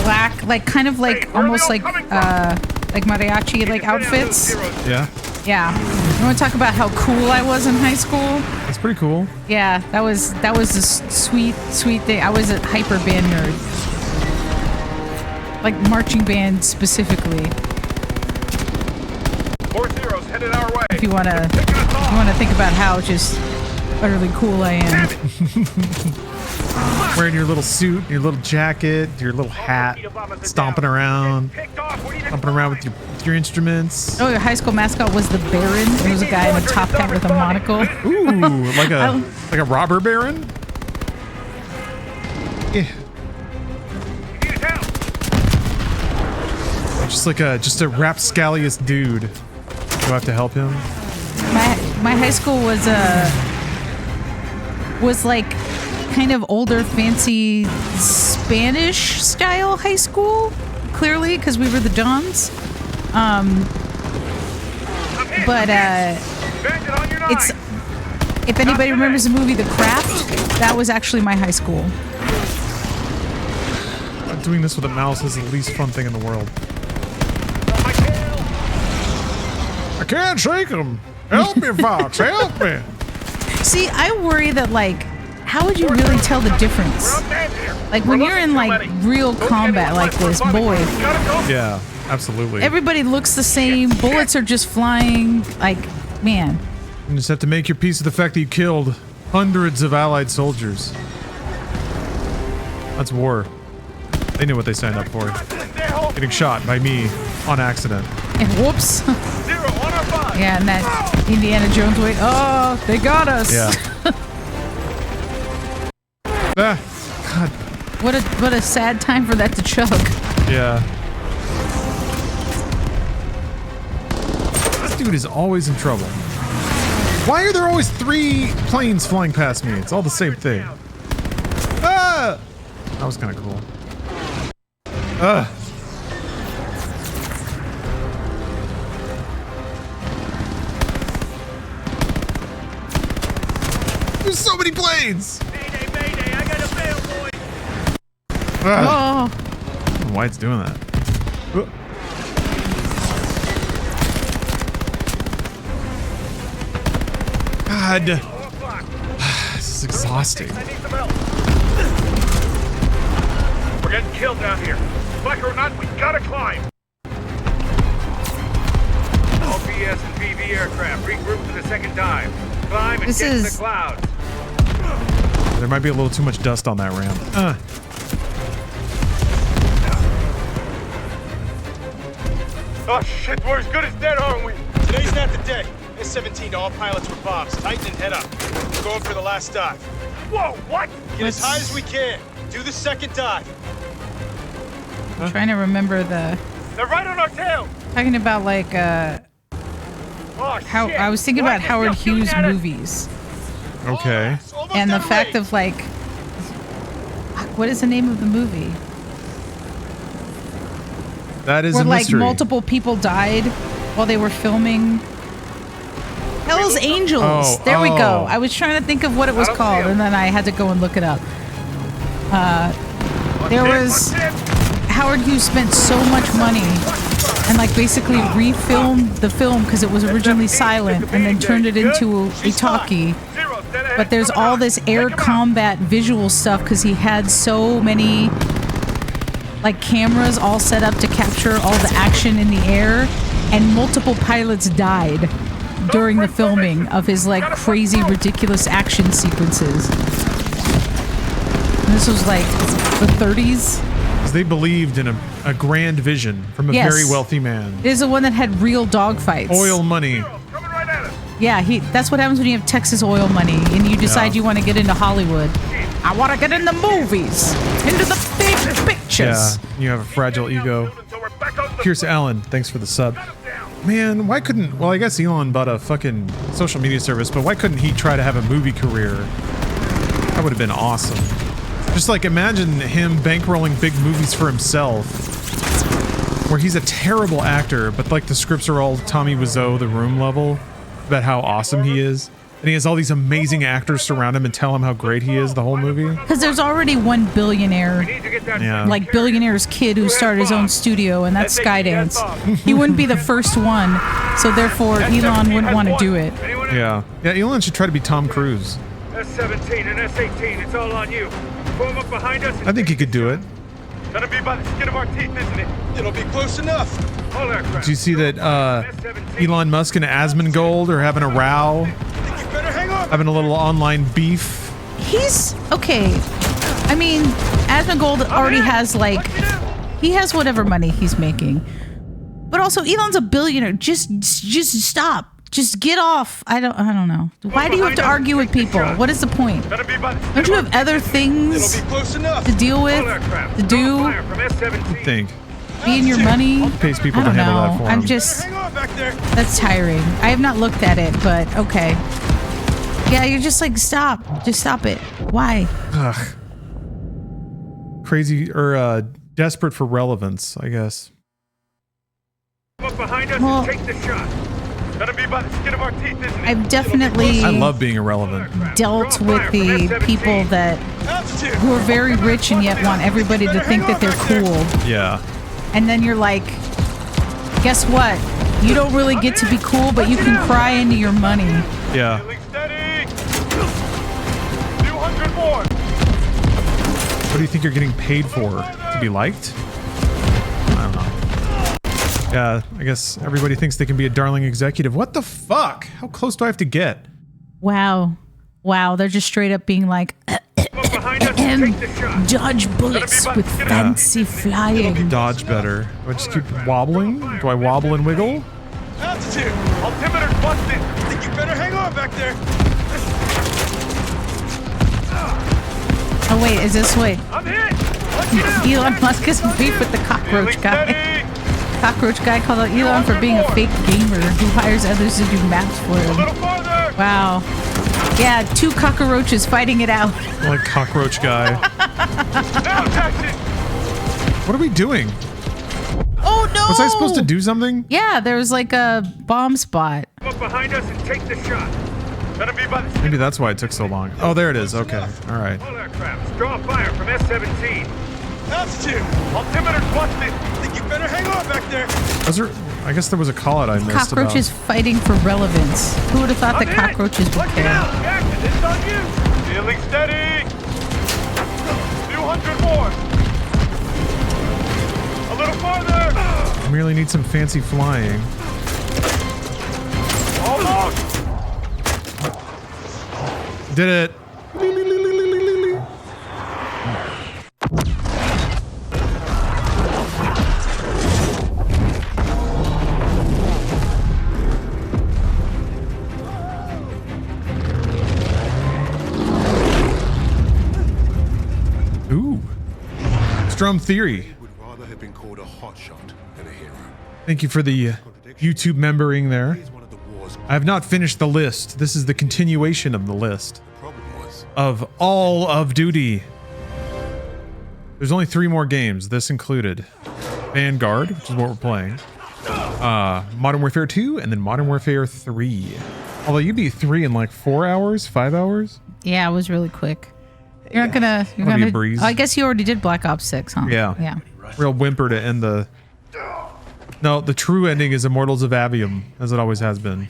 black, like kind of like almost like mariachi like outfits. Yeah. Yeah. You want to talk about how cool I was in high school? That's pretty cool. Yeah, that was a sweet thing. I was a hyper band nerd, like marching band specifically. More zeros headed our way. If you wanna think about how just utterly cool I am. Wearing your little suit, your little jacket, your little hat, stomping around with your instruments. Oh, your high school mascot was the Baron. It was a guy in a top hat with a monocle. Ooh, like a robber baron. Yeah. Just a rapscallious dude. Do I have to help him? My high school was like kind of older, fancy Spanish style high school. Clearly, because we were the Dons. But it's, if anybody remembers the movie The Craft, that was actually my high school. Doing this with a mouse is the least fun thing in the world. I can't shake him. Help me, Fox. Help me. See, I worry that, like, how would you really tell the difference? Like, when you're in, like, real combat like this, boy. Yeah, absolutely. Everybody looks the same. Bullets are just flying. Like, man. You just have to make your peace with the fact that you killed hundreds of Allied soldiers. That's war. They knew what they signed up for. Getting shot by me on accident. And whoops. Yeah, and that Indiana Jones way. Oh, they got us. Yeah. Ah, God. What a sad time for that to chug. Yeah. This dude is always in trouble. Why are there always 3 planes flying past me? It's all the same thing. Ah! That was kind of cool. There's so many planes! Mayday, I gotta bail, boys! I don't know why it's doing that. God. This is exhausting. We're getting killed down here. Like or not, we gotta climb. All BS and VV aircraft regroup for the second dive. Climb and get in the clouds. There might be a little too much dust on that ramp. Oh shit, we're as good as dead, aren't we? Today's not the day. S-17 to all pilots with bombs. Tighten and head up. We're going for the last dive. Whoa, what? Get as high as we can. Do the second dive. I'm trying to remember the... They're right on our tail. Talking about like how I was thinking about Howard Hughes movies. Okay. And the fact of like, what is the name of the movie? That is where a like mystery. multiple people died while they were filming. Hell's Angels. Oh, There we go. oh. I was trying to think of what it was called, and then I had to go and look it up. There was Howard Hughes spent so much money and like basically refilmed the film because it was originally silent and then turned it into a talkie. But there's all this air combat visual stuff because he had so many like cameras all set up to capture all the action in the air, and multiple pilots died during the filming of his like crazy ridiculous action sequences. And this was like the 30s. Because they believed in a grand vision from a Yes. very wealthy man. It is the one that had real dogfights. Oil money. Yeah, that's what happens when you have Texas oil money and you decide you want to get into Hollywood. I want to get in the movies, into the big pictures. Yeah, you have a fragile ego. Pierce Allen, thanks for the sub. Man, why couldn't... Well, I guess Elon bought a fucking social media service, but why couldn't he try to have a movie career? That would have been awesome. Just like imagine him bankrolling big movies for himself, where he's a terrible actor, but like the scripts are all Tommy Wiseau, The Room level, about how awesome he is. And he has all these amazing actors surround him and tell him how great he is the whole movie. Because there's already one billionaire, Yeah. like billionaire's kid who started his own studio, and that's Skydance. He wouldn't be the first one, so therefore Elon wouldn't want to do it. Yeah. Yeah, Elon should try to be Tom Cruise. S-17 and S-18, it's all on you. Form up behind us. I think he could do it. Gonna be by the skin of our teeth, isn't it? It'll be close enough. All aircraft. Do you see that Elon Musk and Asmongold are having a row? Having a little online beef? He's okay. I mean, Asmongold already has like, he has whatever money he's making, but also Elon's a billionaire. Just stop. Just get off. I don't know. Why do you have to argue with people? What is the point? Don't you have other things to deal with, to do? I think. Be in your money? Pays people I to don't handle know. that for I'm him. just, that's tiring. I have not looked at it, but okay. Yeah, you're just like, stop. Just stop it. Why? Ugh. Crazy or desperate for relevance, I guess. Up behind us Well, and take the shot. Gonna be by the skin of our teeth, isn't it? I've definitely I love being irrelevant. dealt with the people that who are very rich and yet want everybody to think that they're cool. Yeah. And then you're like, guess what? You don't really get to be cool, but you can cry into your money. Yeah. Steady! 200 more! What do you think you're getting paid for? To be liked? I don't know. Yeah, I guess everybody thinks they can be a darling executive. What the fuck? How close do I have to get? Wow. Wow, they're just straight up being like, dodge bullets with fancy flying. Dodge better. Do I just keep wobbling? Do I wobble and wiggle? Altitude. Altimeter's busted. I think you better hang on back there. I wait, is this what I'm hit! Watch it out! Elon Musk is beef with the cockroach guy? Cockroach guy called out Elon for being a fake gamer who hires others to do maps for him. Wow. Yeah, 2 cockroaches fighting it out. Like cockroach guy. What are we doing? Oh no! Was I supposed to do something? Yeah, there was like a bomb spot. Look behind us and take the shot. Gonna be by the Maybe that's why it took so long. Oh, there it is. Okay. All right. all aircraft. Draw fire from S-17. Altitude. Altimeter's busted. Think you better hang on back there. Was there? I guess there was a call out I missed Cockroaches about. fighting for relevance. Who would have thought that cockroaches would Watch it care? out. Jackson, this is on you. Feeling steady. 200 more. A little farther. I merely need some fancy flying. Almost. Did it. Ooh. Strum Theory. Would rather have been called a hotshot than a hero. Thank you for the YouTube membering there. I have not finished the list. This is the continuation of the list of all of duty. There's only 3 more games, this included. Vanguard, which is what we're playing. Modern Warfare 2, and then Modern Warfare 3. Although you beat 3 in like 4 hours, 5 hours? Yeah, it was really quick. You're not gonna. You're That'll be gonna. a breeze. I guess you already did Black Ops 6, huh? Yeah. Yeah. Real whimper to end the... No, the true ending is Immortals of Avium, as it always has been.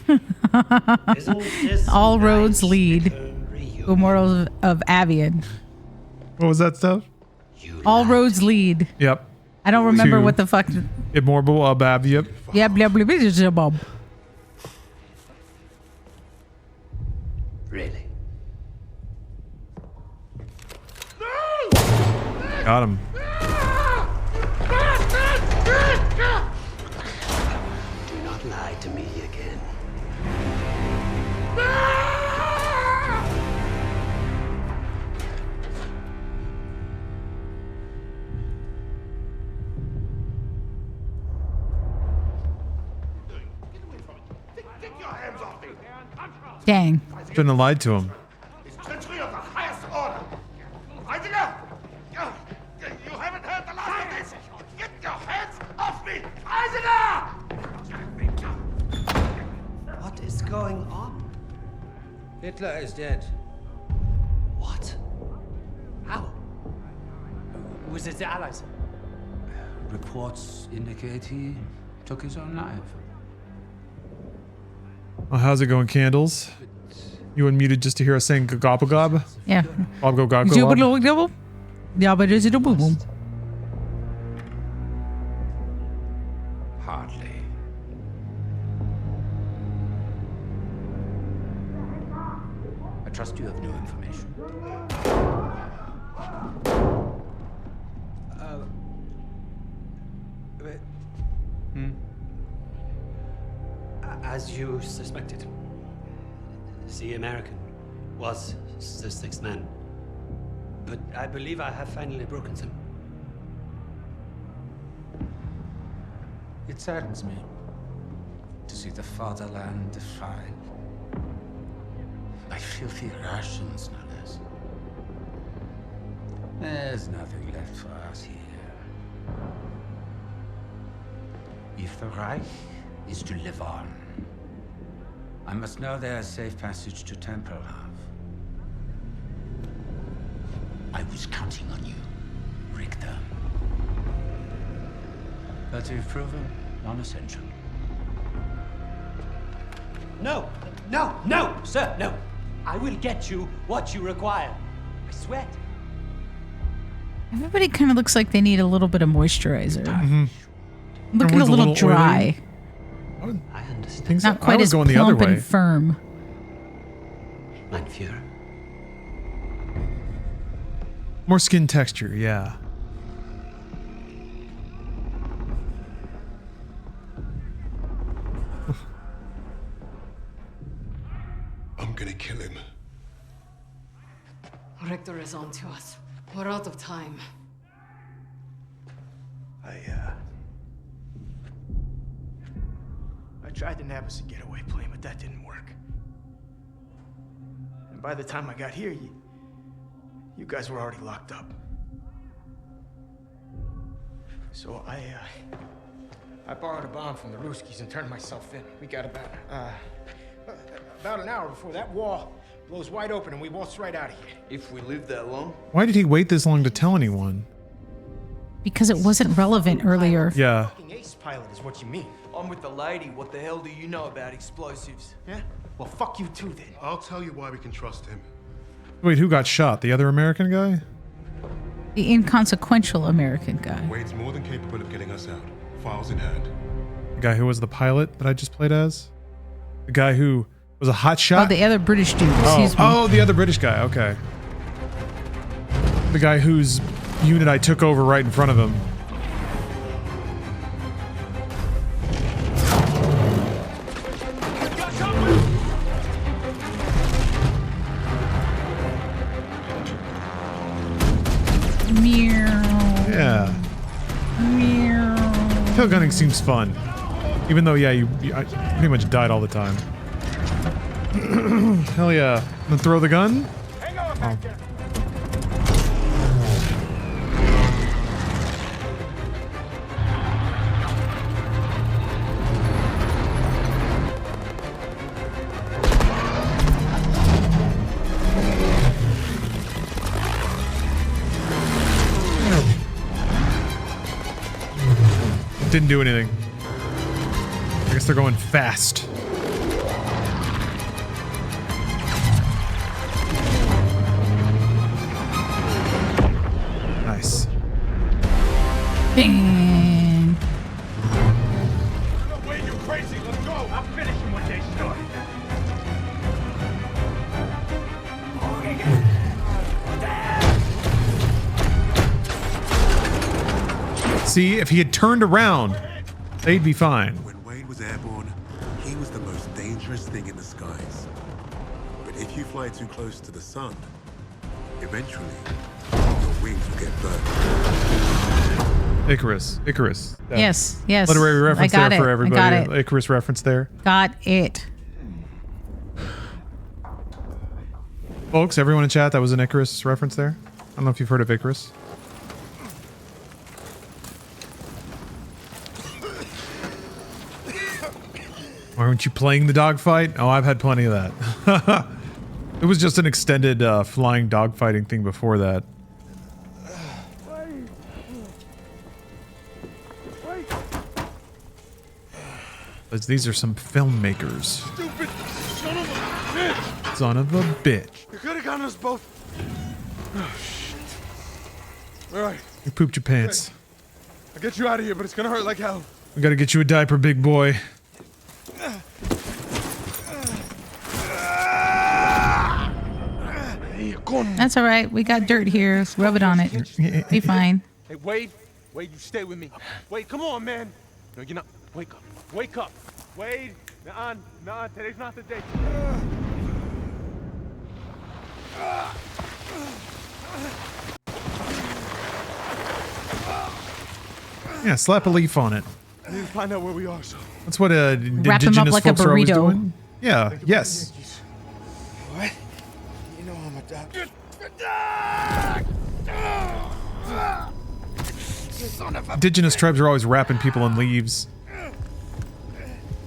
All roads lead to Immortals of Avian. What was that stuff? All roads lead. Yep. I don't remember To what the fuck. Immortal of Avium. Yeah, blah blah blah blah blah. Really? Got him. Do not lie to me again. Dang. Shouldn't have lied to him. It's treachery of the highest order. Heidegger! You haven't heard the last of this! Get your hands off me! Heidegger! What is going on? Hitler is dead. What? How? Was it the Allies? Reports indicate he took his own life. Well, how's it going, Candles? You unmuted just to hear us saying gob. Yeah. Bob go gob. Yeah, but is it a boom boom? Hardly. I trust you have new information. As you suspected, the American was the 6th man. But I believe I have finally broken them. It saddens me to see the fatherland defiled by filthy Russians, no less. There's nothing left for us here. If the Reich is to live on, I must know there's safe passage to Tempelhof. I was counting on you, Richter. But you've proven non-essential. No, sir, no. I will get you what you require. I swear. Everybody kind of looks like they need a little bit of moisturizer. Looking a Everyone's little dry. I understand. Not quite as going the other plump way. and firm. Mein Führer. More skin texture, yeah. I'm gonna kill him. Richter is on to us. We're out of time. I tried to nab us a getaway plane, but that didn't work. And by the time I got here, you guys were already locked up. So I borrowed a bomb from the Ruskies and turned myself in. We got about an hour before that wall blows wide open and we waltz right out of here. If we live that long? Why did he wait this long to tell anyone? Because it wasn't relevant earlier. Yeah. Fucking ace pilot is what you mean. I'm with the lady. What the hell do you know about explosives? Yeah? Well, fuck you too then. I'll tell you why we can trust him. Wait, who got shot? The other American guy? The inconsequential American guy. Wade's more than capable of getting us out. Files in hand. The guy who was the pilot that I just played as? The guy who was a hot shot? Oh, the other British dude. Excuse me. Oh, the other British guy. Okay. The guy whose unit I took over right in front of him. Yeah. Tail gunning seems fun. Even though, yeah, I pretty much died all the time. Hell yeah. Gonna throw the gun? Oh. Didn't do anything. I guess they're going fast. Nice. Bing. No way, you crazy. Let's go. I'm finishing what they started. See, if he had turned around, they'd be fine. When Wade was airborne, he was the most dangerous thing in the skies. But if you fly too close to the sun, eventually, your wings will get burned. Icarus. Yes, yes. Literary reference I got there for it. everybody. I got it. Icarus reference there. Got it. Folks, everyone in chat, that was an Icarus reference there. I don't know if you've heard of Icarus. Why aren't you playing the dogfight? Oh, I've had plenty of that. It was just an extended flying dogfighting thing before that. These are some filmmakers. Stupid son of a bitch! Son of a bitch. You could have gotten us both. Oh, shit. All right. You pooped your pants. I'll get you out of here, but it's gonna hurt like hell. We gotta get you a diaper, big boy. That's all right. We got dirt here. Rub it on it. Be fine. Hey, Wade, you stay with me. Wade, come on, man. No, you're not. Wake up. Wake up. Wade, nah, today's not the day. Yeah, slap a leaf on it. I need to find out where we are, so. That's what Wrap him up indigenous like a folks are always burrito. doing. Yeah, yes. What? You know I'm a doctor. Son of a Indigenous tribes are always wrapping people in leaves.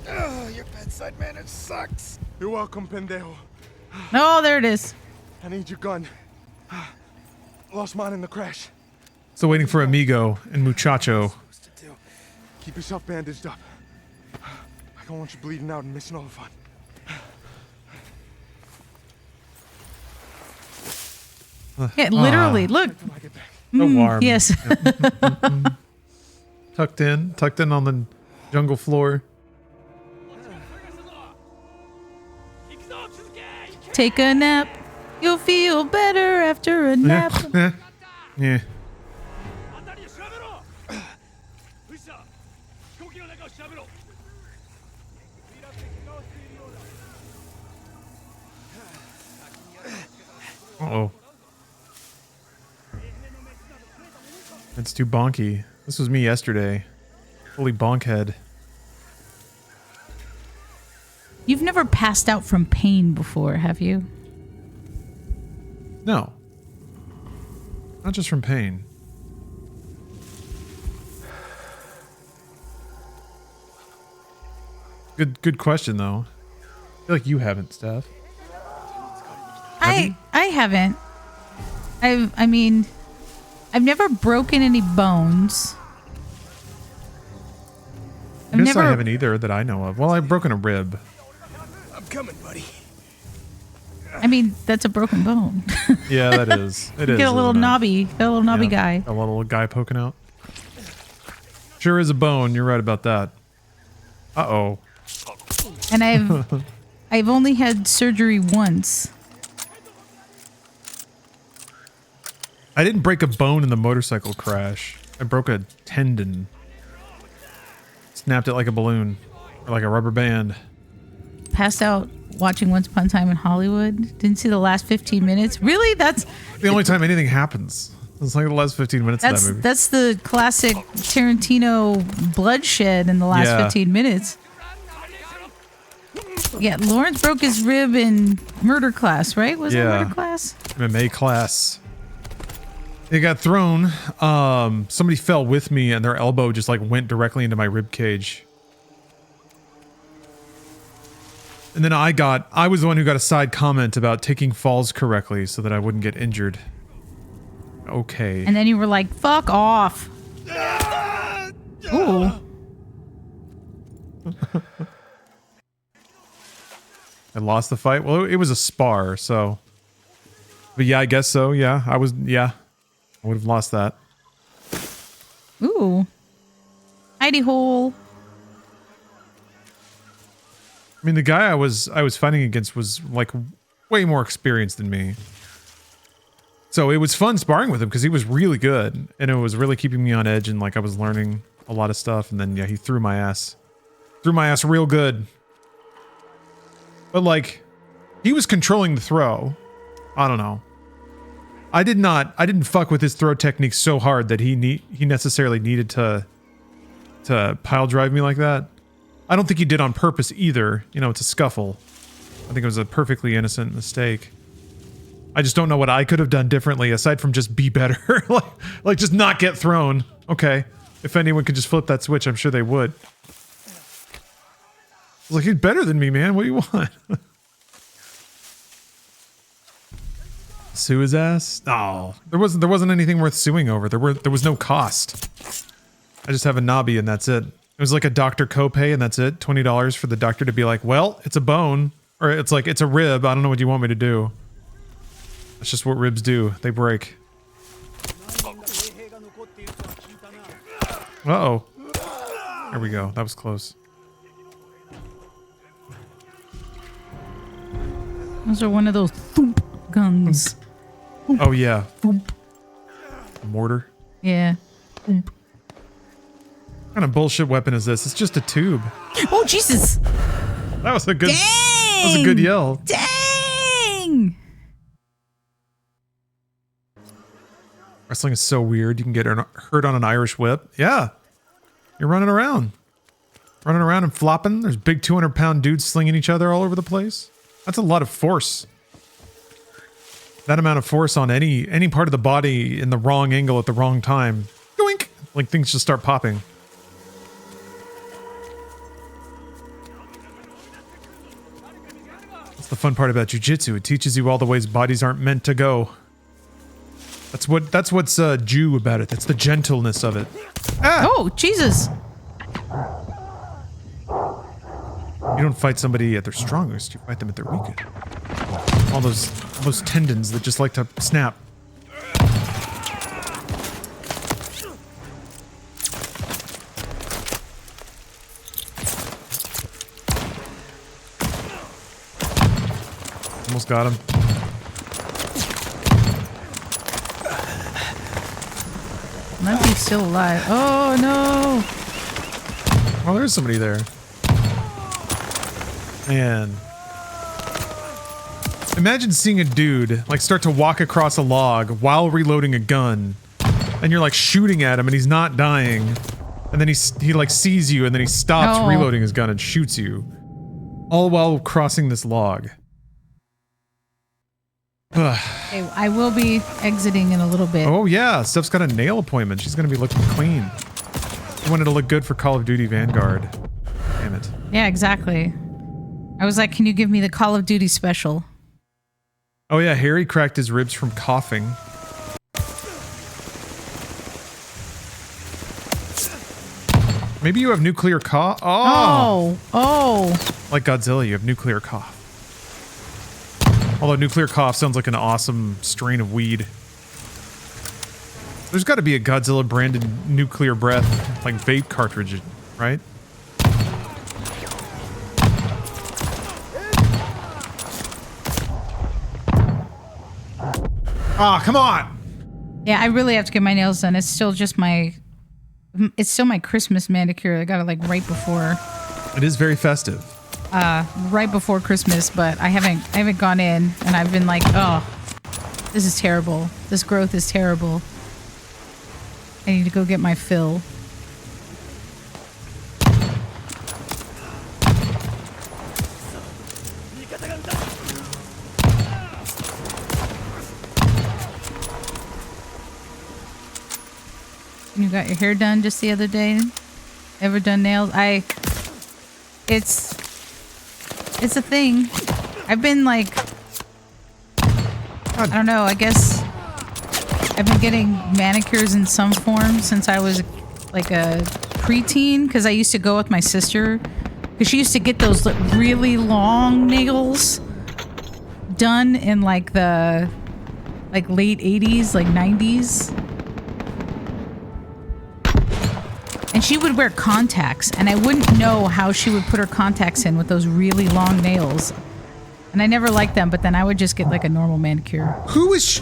Your bedside manner sucks. You're welcome, pendejo. Oh, there it is. I need your gun. Lost mine in the crash. Still waiting for Amigo and Muchacho. Keep yourself bandaged up. I don't want you bleeding out and missing all the fun. Yeah, literally. Look. So warm. Yes. Tucked in on the jungle floor. Take a nap. You'll feel better after a nap. Yeah. Uh-oh. It's too bonky. This was me yesterday. Holy bonkhead. You've never passed out from pain before, have you? No. Not just from pain. Good question though. I feel like you haven't, Steph. I haven't. I mean, I've never broken any bones. I guess I haven't either that I know of. Well, I've broken a rib. I'm coming, buddy. I mean, that's a broken bone. Yeah, that is. It is. Get a little knobby. Got a little knobby guy. A little guy poking out. Sure is a bone. You're right about that. Uh-oh. And I've only had surgery once. I didn't break a bone in the motorcycle crash. I broke a tendon. Snapped it like a balloon. Or like a rubber band. Passed out watching Once Upon a Time in Hollywood. Didn't see the last 15 minutes. Really? That's the only time anything happens. It's like the last 15 minutes of that movie. That's the classic Tarantino bloodshed in the last 15 minutes. Yeah, Lawrence broke his rib in murder class, right? Was it murder class? MMA class. It got thrown. Somebody fell with me and their elbow just like went directly into my rib cage. And then I was the one who got a side comment about taking falls correctly so that I wouldn't get injured. Okay. And then you were like, fuck off. Ooh. I lost the fight. Well, it was a spar, so. But yeah, I guess so. Yeah, I would have lost that. Ooh. Hidey hole. I mean, the guy I was fighting against was like way more experienced than me. So it was fun sparring with him because he was really good and it was really keeping me on edge and like I was learning a lot of stuff. And then yeah, he threw my ass real good. But like, he was controlling the throw. I don't know. I didn't fuck with his throw technique so hard that he necessarily needed to pile drive me like that. I don't think he did on purpose either. You know, it's a scuffle. I think it was a perfectly innocent mistake. I just don't know what I could have done differently aside from just be better. like just not get thrown. Okay. If anyone could just flip that switch, I'm sure they would. I was like, he's better than me, man. What do you want? Sue his ass? No. There wasn't anything worth suing over. There was no cost. I just have a knobby and that's it. It was like a doctor copay and that's it. $20 for the doctor to be like, well, it's a bone. Or it's like, it's a rib. I don't know what you want me to do. That's just what ribs do. They break. Uh-oh. There we go. That was close. Those are one of those thump guns. Oh, yeah. Thump. A mortar. Yeah. Thump. What kind of bullshit weapon is this? It's just a tube. Oh, Jesus. That was a good... Dang! That was a good yell. Dang! Wrestling is so weird. You can get hurt on an Irish whip. Yeah. You're running around. Running around and flopping. There's big 200-pound dudes slinging each other all over the place. That's a lot of force. That amount of force on any part of the body in the wrong angle at the wrong time. Doink! Like things just start popping. That's the fun part about jiu-jitsu. It teaches you all the ways bodies aren't meant to go. That's what's Jew about it. That's the gentleness of it. Ah! Oh, Jesus. You don't fight somebody at their strongest, you fight them at their weakest. All those tendons that just like to snap. Almost got him. Might be still alive. Oh, no. Oh, there's somebody there. Man. Imagine seeing a dude like start to walk across a log while reloading a gun and you're like shooting at him and he's not dying. And then he like sees you and then he stops reloading his gun and shoots you. All while crossing this log. Okay, I will be exiting in a little bit. Oh yeah, Steph's got a nail appointment. She's gonna be looking clean. I wanted to look good for Call of Duty Vanguard. Damn it. Yeah, exactly. I was like, can you give me the Call of Duty special? Oh yeah, Harry cracked his ribs from coughing. Maybe you have nuclear cough. Oh. Like Godzilla, you have nuclear cough. Although nuclear cough sounds like an awesome strain of weed. There's got to be a Godzilla branded nuclear breath, like vape cartridge, right? Ah, come on! Yeah, I really have to get my nails done. It's still my Christmas manicure. I got it like right before. It is very festive. Right before Christmas, but I haven't gone in, and I've been like, oh, this is terrible. This growth is terrible. I need to go get my fill. You got your hair done just the other day? Ever done nails? It's a thing. I've been like, I don't know, I guess I've been getting manicures in some form since I was like a preteen, because I used to go with my sister, because she used to get those really long nails done in like the late 80s, like 90s. And she would wear contacts, and I wouldn't know how she would put her contacts in with those really long nails. And I never liked them, but then I would just get like a normal manicure. Who is she?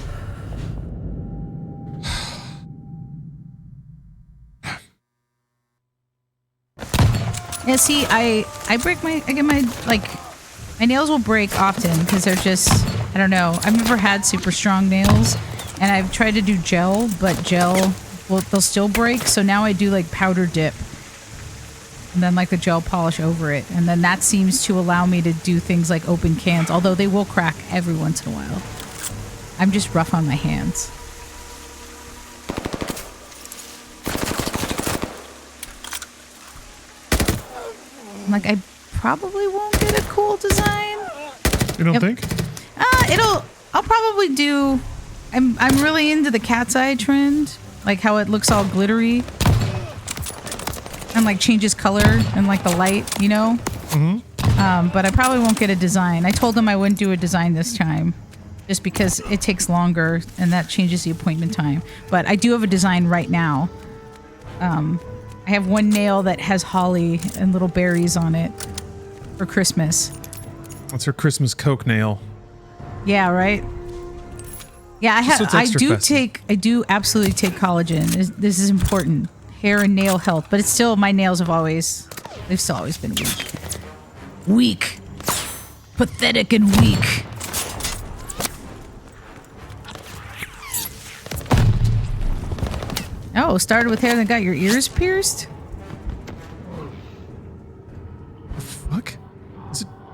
Yeah, see, I get my nails will break often because they're just, I don't know. I've never had super strong nails, and I've tried to do gel, but gel, well, they'll still break. So now I do like powder dip and then like the gel polish over it. And then that seems to allow me to do things like open cans, although they will crack every once in a while. I'm just rough on my hands. I'm like, I probably won't get a cool design. You don't think? I'll probably do, I'm really into the cat's eye trend. Like how it looks all glittery and like changes color and like the light, you know? Mm-hmm. But I probably won't get a design. I told them I wouldn't do a design this time just because it takes longer and that changes the appointment time. But I do have a design right now. I have one nail that has holly and little berries on it for Christmas. That's her Christmas Coke nail. Yeah, right? Yeah, I do absolutely take collagen. This is important. Hair and nail health, but it's still, my nails they've still always been weak. Weak. Pathetic and weak. Oh, started with hair, then got your ears pierced? The fuck?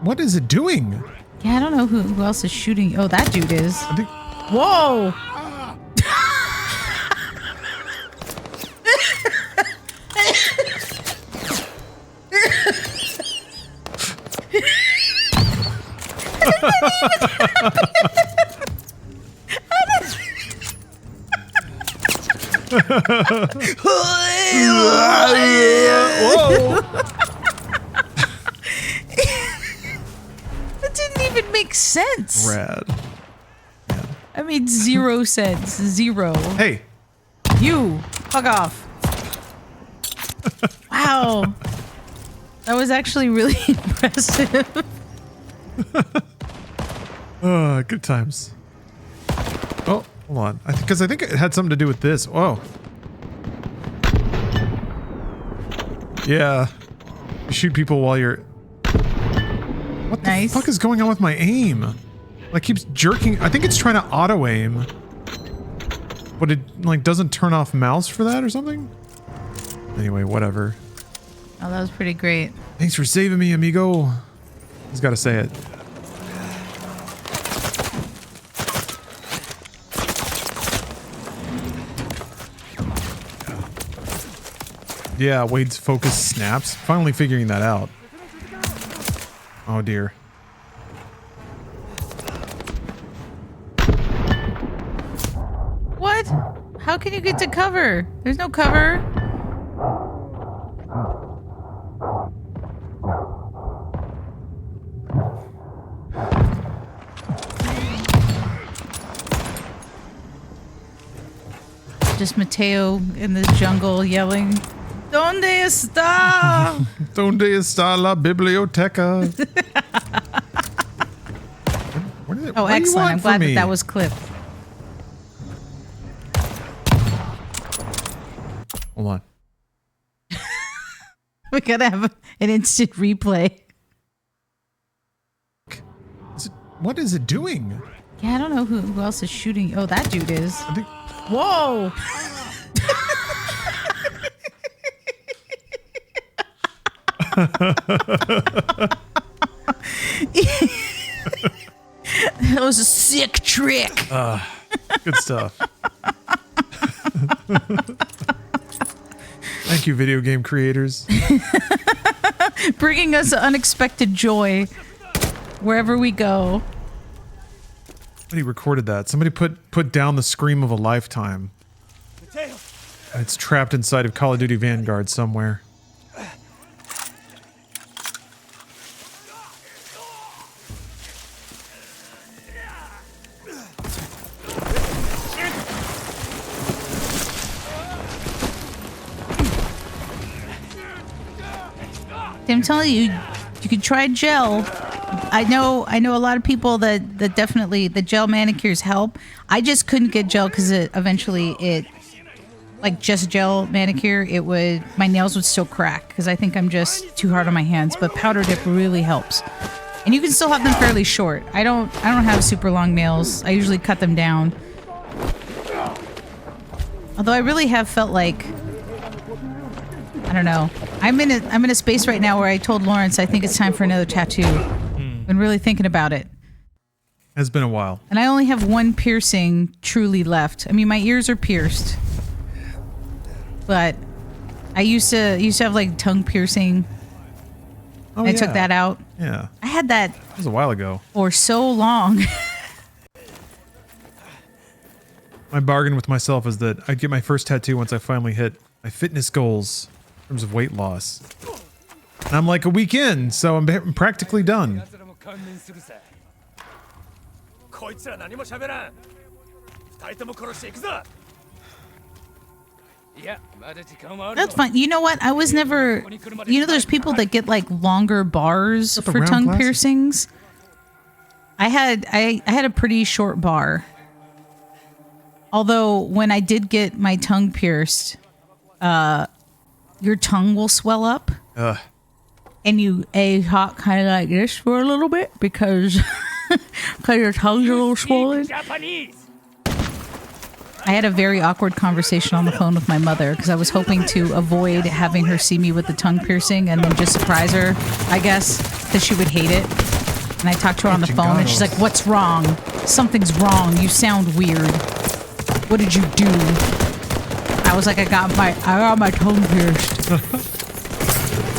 What is it doing? Yeah, I don't know who else is shooting. Oh, that dude is. Whoa! Whoa! That didn't even make sense. Rad. I made 0 sense. 0. Hey. You. Fuck off. Wow. That was actually really impressive. Oh, good times. Oh, hold on. Because I think it had something to do with this. Whoa. Yeah. You shoot people while you're... What the fuck is going on with my aim? Like, keeps jerking. I think it's trying to auto-aim. What, it like doesn't turn off mouse for that or something? Anyway, whatever. Oh, that was pretty great. Thanks for saving me, amigo. He's got to say it. Yeah, Wade's focus snaps. Finally figuring that out. Oh dear. What? How can you get to cover? There's no cover. Just Mateo in the jungle yelling, "Donde está? Donde está la biblioteca?" Oh, excellent. I'm glad that that was clipped. Hold on. We gotta have an instant replay. What is it doing? Yeah, I don't know who else is shooting. Oh, that dude is. Whoa! That was a sick trick. Good stuff. Thank you, video game creators. Bringing us unexpected joy wherever we go. Somebody recorded that. Somebody put down the scream of a lifetime. And it's trapped inside of Call of Duty Vanguard somewhere. I'm telling you, you could try gel. I know a lot of people that definitely the gel manicures help. I just couldn't get gel because eventually like just gel manicure, my nails would still crack because I think I'm just too hard on my hands. But powder dip really helps, and you can still have them fairly short. I don't have super long nails. I usually cut them down. Although I really have felt like, I don't know. I'm in a space right now where I told Lawrence I think it's time for another tattoo. Been really thinking about it. Has been a while. And I only have one piercing truly left. I mean, my ears are pierced, but I used to have like tongue piercing. Oh, I took that out. Yeah. I had that. That was a while ago. For so long. My bargain with myself is that I'd get my first tattoo once I finally hit my fitness goals in terms of weight loss. And I'm like a week in, so I'm practically done. That's fine. You know what? I was never. You know, there's people that get like longer bars for tongue piercings. I had a pretty short bar. Although when I did get my tongue pierced, your tongue will swell up. And you talk kind of like this for a little bit because your tongue's a little swollen. I had a very awkward conversation on the phone with my mother because I was hoping to avoid having her see me with the tongue piercing and then just surprise her, I guess, because she would hate it. And I talked to her on the phone and she's like, "What's wrong? Something's wrong. You sound weird. What did you do?" I was like, I got my tongue pierced.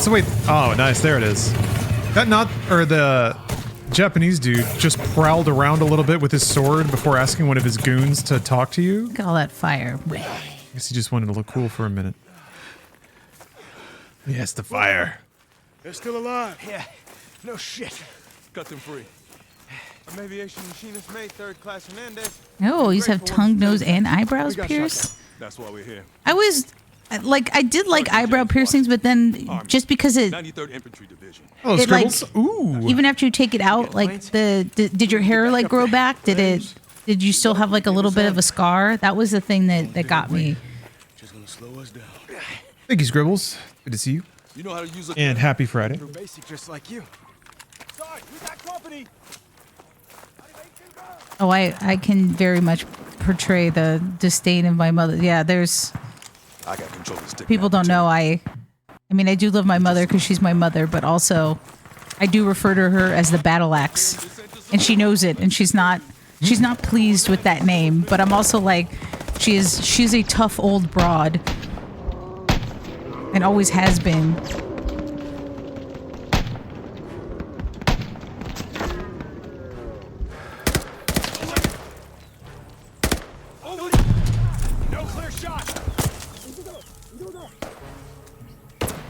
So wait, oh nice, there it is. The Japanese dude just prowled around a little bit with his sword before asking one of his goons to talk to you. Look at all that fire. I guess he just wanted to look cool for a minute. Yes, the fire. They're still alive. Yeah, no shit. Cut them free. I'm aviation machinist mate, third class Hernandez. Oh, you have tongue, nose, and eyebrows pierced? That's why we're here. I did like eyebrow piercings, but then just because it 93rd Infantry Division. Oh, scribbles. Ooh. Even after you take it out, like did your hair like grow back? Did you still have like a little bit of a scar? That was the thing that got me. Just gonna slow us down. Thank you, Scribbles. Good to see you. You know how to use a and happy Friday. You're basic just like you. Sorry, we got company. Oh, I can very much portray the disdain of my mother. Yeah, there's I got control of the stick. people don't know I mean, I do love my mother because she's my mother, but also I do refer to her as the battle axe, and she knows it, and she's not pleased with that name. But I'm also like, she's a tough old broad, and always has been.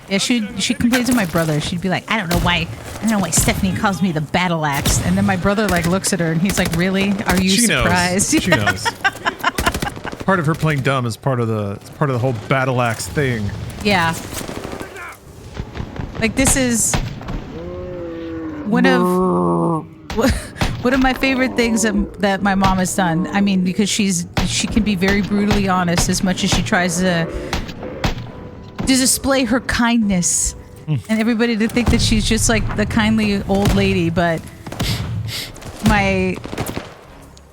Yeah, she complains to my brother. She'd be like, I don't know why Stephanie calls me the battle axe. And then my brother like looks at her and he's like, really? Are you surprised? She knows. Part of her playing dumb is part of the whole battle axe thing. Yeah. Like this is one of my favorite things that my mom has done. I mean, because she can be very brutally honest as much as she tries to display her kindness and everybody to think that she's just like the kindly old lady. But my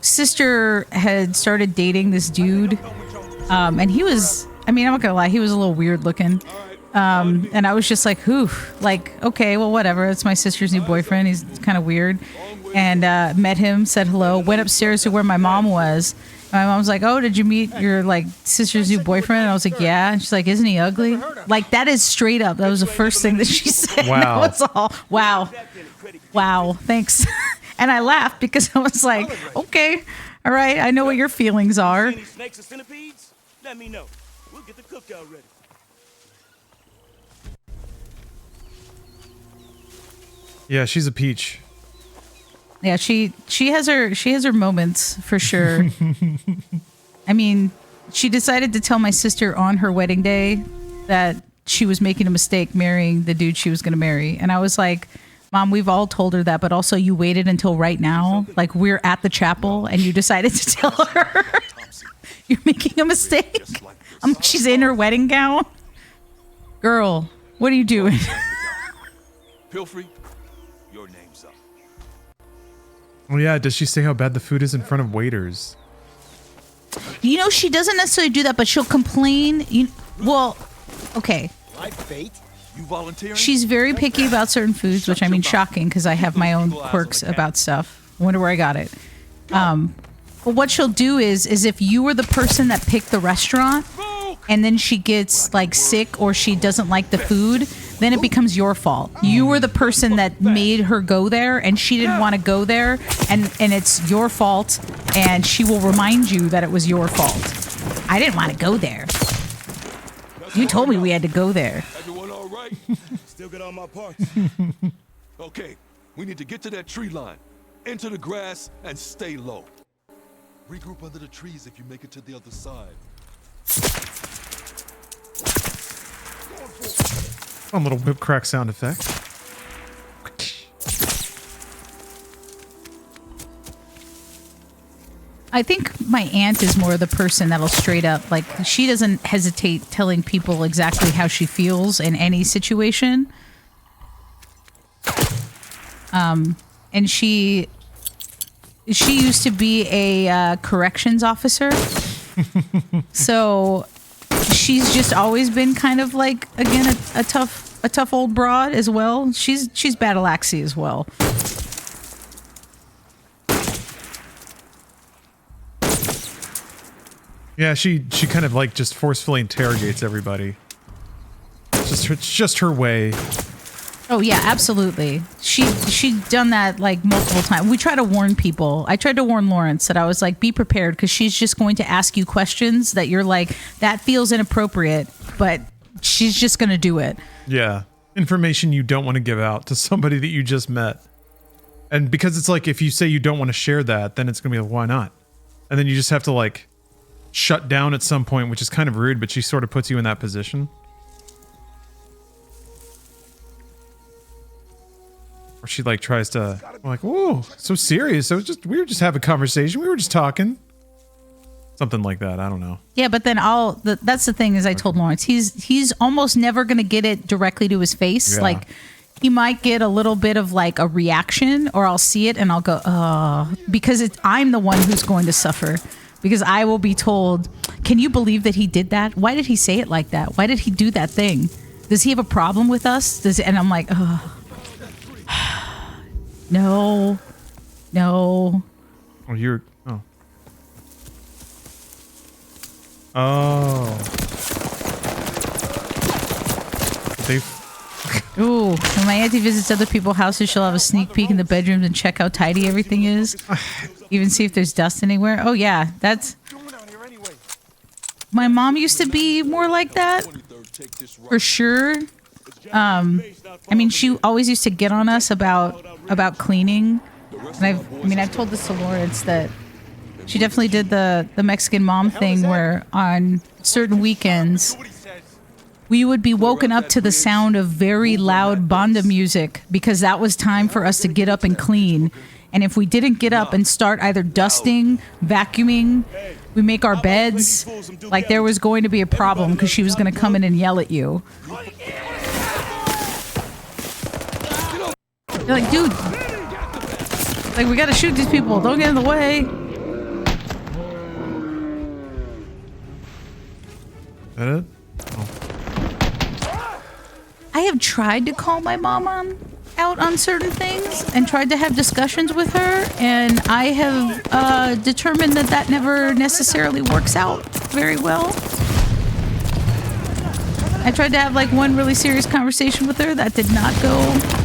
sister had started dating this dude, and he was, I mean, I'm not gonna lie, he was a little weird looking. And I was just like, whew, like, okay, well, whatever. It's my sister's new boyfriend. He's kind of weird. And met him, said hello, went upstairs to where my mom was. My mom was like, oh, did you meet your like sister's new boyfriend? And I was like, yeah. And she's like, isn't he ugly? Like, that is straight up. That was the first thing that she said. Wow. That was all. Wow. Thanks. And I laughed because I was like, okay, all right. I know what your feelings are. Any snakes or centipedes? Let me know. We'll get the cookout ready. Yeah, she's a peach. Yeah, she has her moments for sure. I mean, she decided to tell my sister on her wedding day that she was making a mistake marrying the dude she was going to marry. And I was like, Mom, we've all told her that, but also you waited until right now. Like, we're at the chapel and you decided to tell her you're making a mistake. She's in her wedding gown. Girl, what are you doing? Pilfrey, your name's up. Well, yeah, does she say how bad the food is in front of waiters? You know, she doesn't necessarily do that, but she'll complain. Well, okay. My fate? You volunteering? She's very picky about certain foods, which I mean, shocking because I have my own quirks about stuff. I wonder where I got it. But what she'll do is if you were the person that picked the restaurant and then she gets like sick or she doesn't like the food, then it becomes your fault. You were the person that made her go there and she didn't want to go there and it's your fault, and she will remind you that it was your fault. I didn't want to go there. You told me we had to go there. Everyone all right? Still got all my parts. Okay, we need to get to that tree line, enter the grass, and stay low. Regroup under the trees if you make it to the other side. Fun little whip crack sound effect. I think my aunt is more the person that'll straight up, like, she doesn't hesitate telling people exactly how she feels in any situation. And she used to be a corrections officer. So she's just always been kind of like, again, a tough old broad as well. She's battle axey as well. Yeah, she kind of like just forcefully interrogates everybody. It's just her way. Oh yeah, absolutely. She'd done that like multiple times. We try to warn people. I tried to warn Lawrence that I was like, be prepared, because she's just going to ask you questions that you're like, that feels inappropriate, but she's just going to do it. Yeah. Information you don't want to give out to somebody that you just met. And because it's like, if you say you don't want to share that, then it's going to be like, why not? And then you just have to like shut down at some point, which is kind of rude, but she sort of puts you in that position. Or she like tries to, like, whoa, so serious. We were just having a conversation. We were just talking. Something like that. I don't know. Yeah, but then that's the thing, is I told Lawrence, he's almost never going to get it directly to his face. Yeah. Like, he might get a little bit of like a reaction, or I'll see it and I'll go, because I'm the one who's going to suffer, because I will be told, can you believe that he did that? Why did he say it like that? Why did he do that thing? Does he have a problem with us? And I'm like, oh, no. Oh, you're... Oh. Oh. Ooh, when my auntie visits other people's houses, she'll have a sneak peek in the bedrooms and check how tidy everything is. Even see if there's dust anywhere. Oh yeah, that's... My mom used to be more like that, for sure. I mean, she always used to get on us about cleaning. And I've told this to Lawrence that she definitely did the Mexican mom thing where on certain weekends we would be woken up to the sound of very loud banda music because that was time for us to get up and clean. And if we didn't get up and start either dusting, vacuuming, we make our beds, like there was going to be a problem because she was going to come in and yell at you. You're like, dude, like we got to shoot these people. Don't get in the way. That it? I have tried to call my mom out on certain things and tried to have discussions with her, and I have determined that never necessarily works out very well. I tried to have like one really serious conversation with her that did not go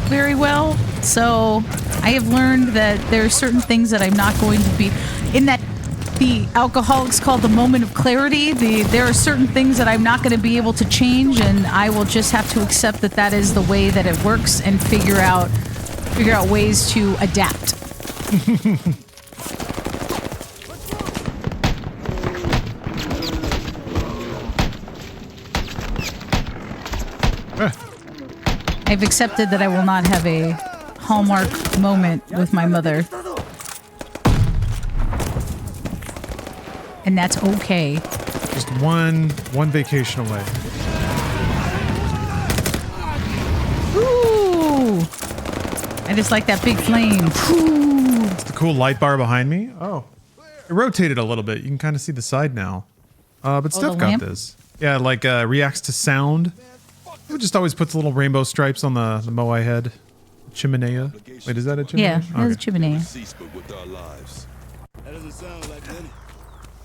very well. So I have learned that there are certain things that I'm not going to be in that. The alcoholics call the moment of clarity. There are certain things that I'm not going to be able to change, and I will just have to accept that is the way that it works and figure out ways to adapt. I've accepted that I will not have a Hallmark moment with my mother. And that's okay. Just one vacation away. Ooh! I just like that big flame. Ooh. It's the cool light bar behind me. Oh. It rotated a little bit. You can kind of see the side now. But Steph got this. Yeah, like reacts to sound. It just always puts little rainbow stripes on the Moai head. Chimenea. Wait, is that a chimenea? Yeah, that's a chimenea. That doesn't sound like any.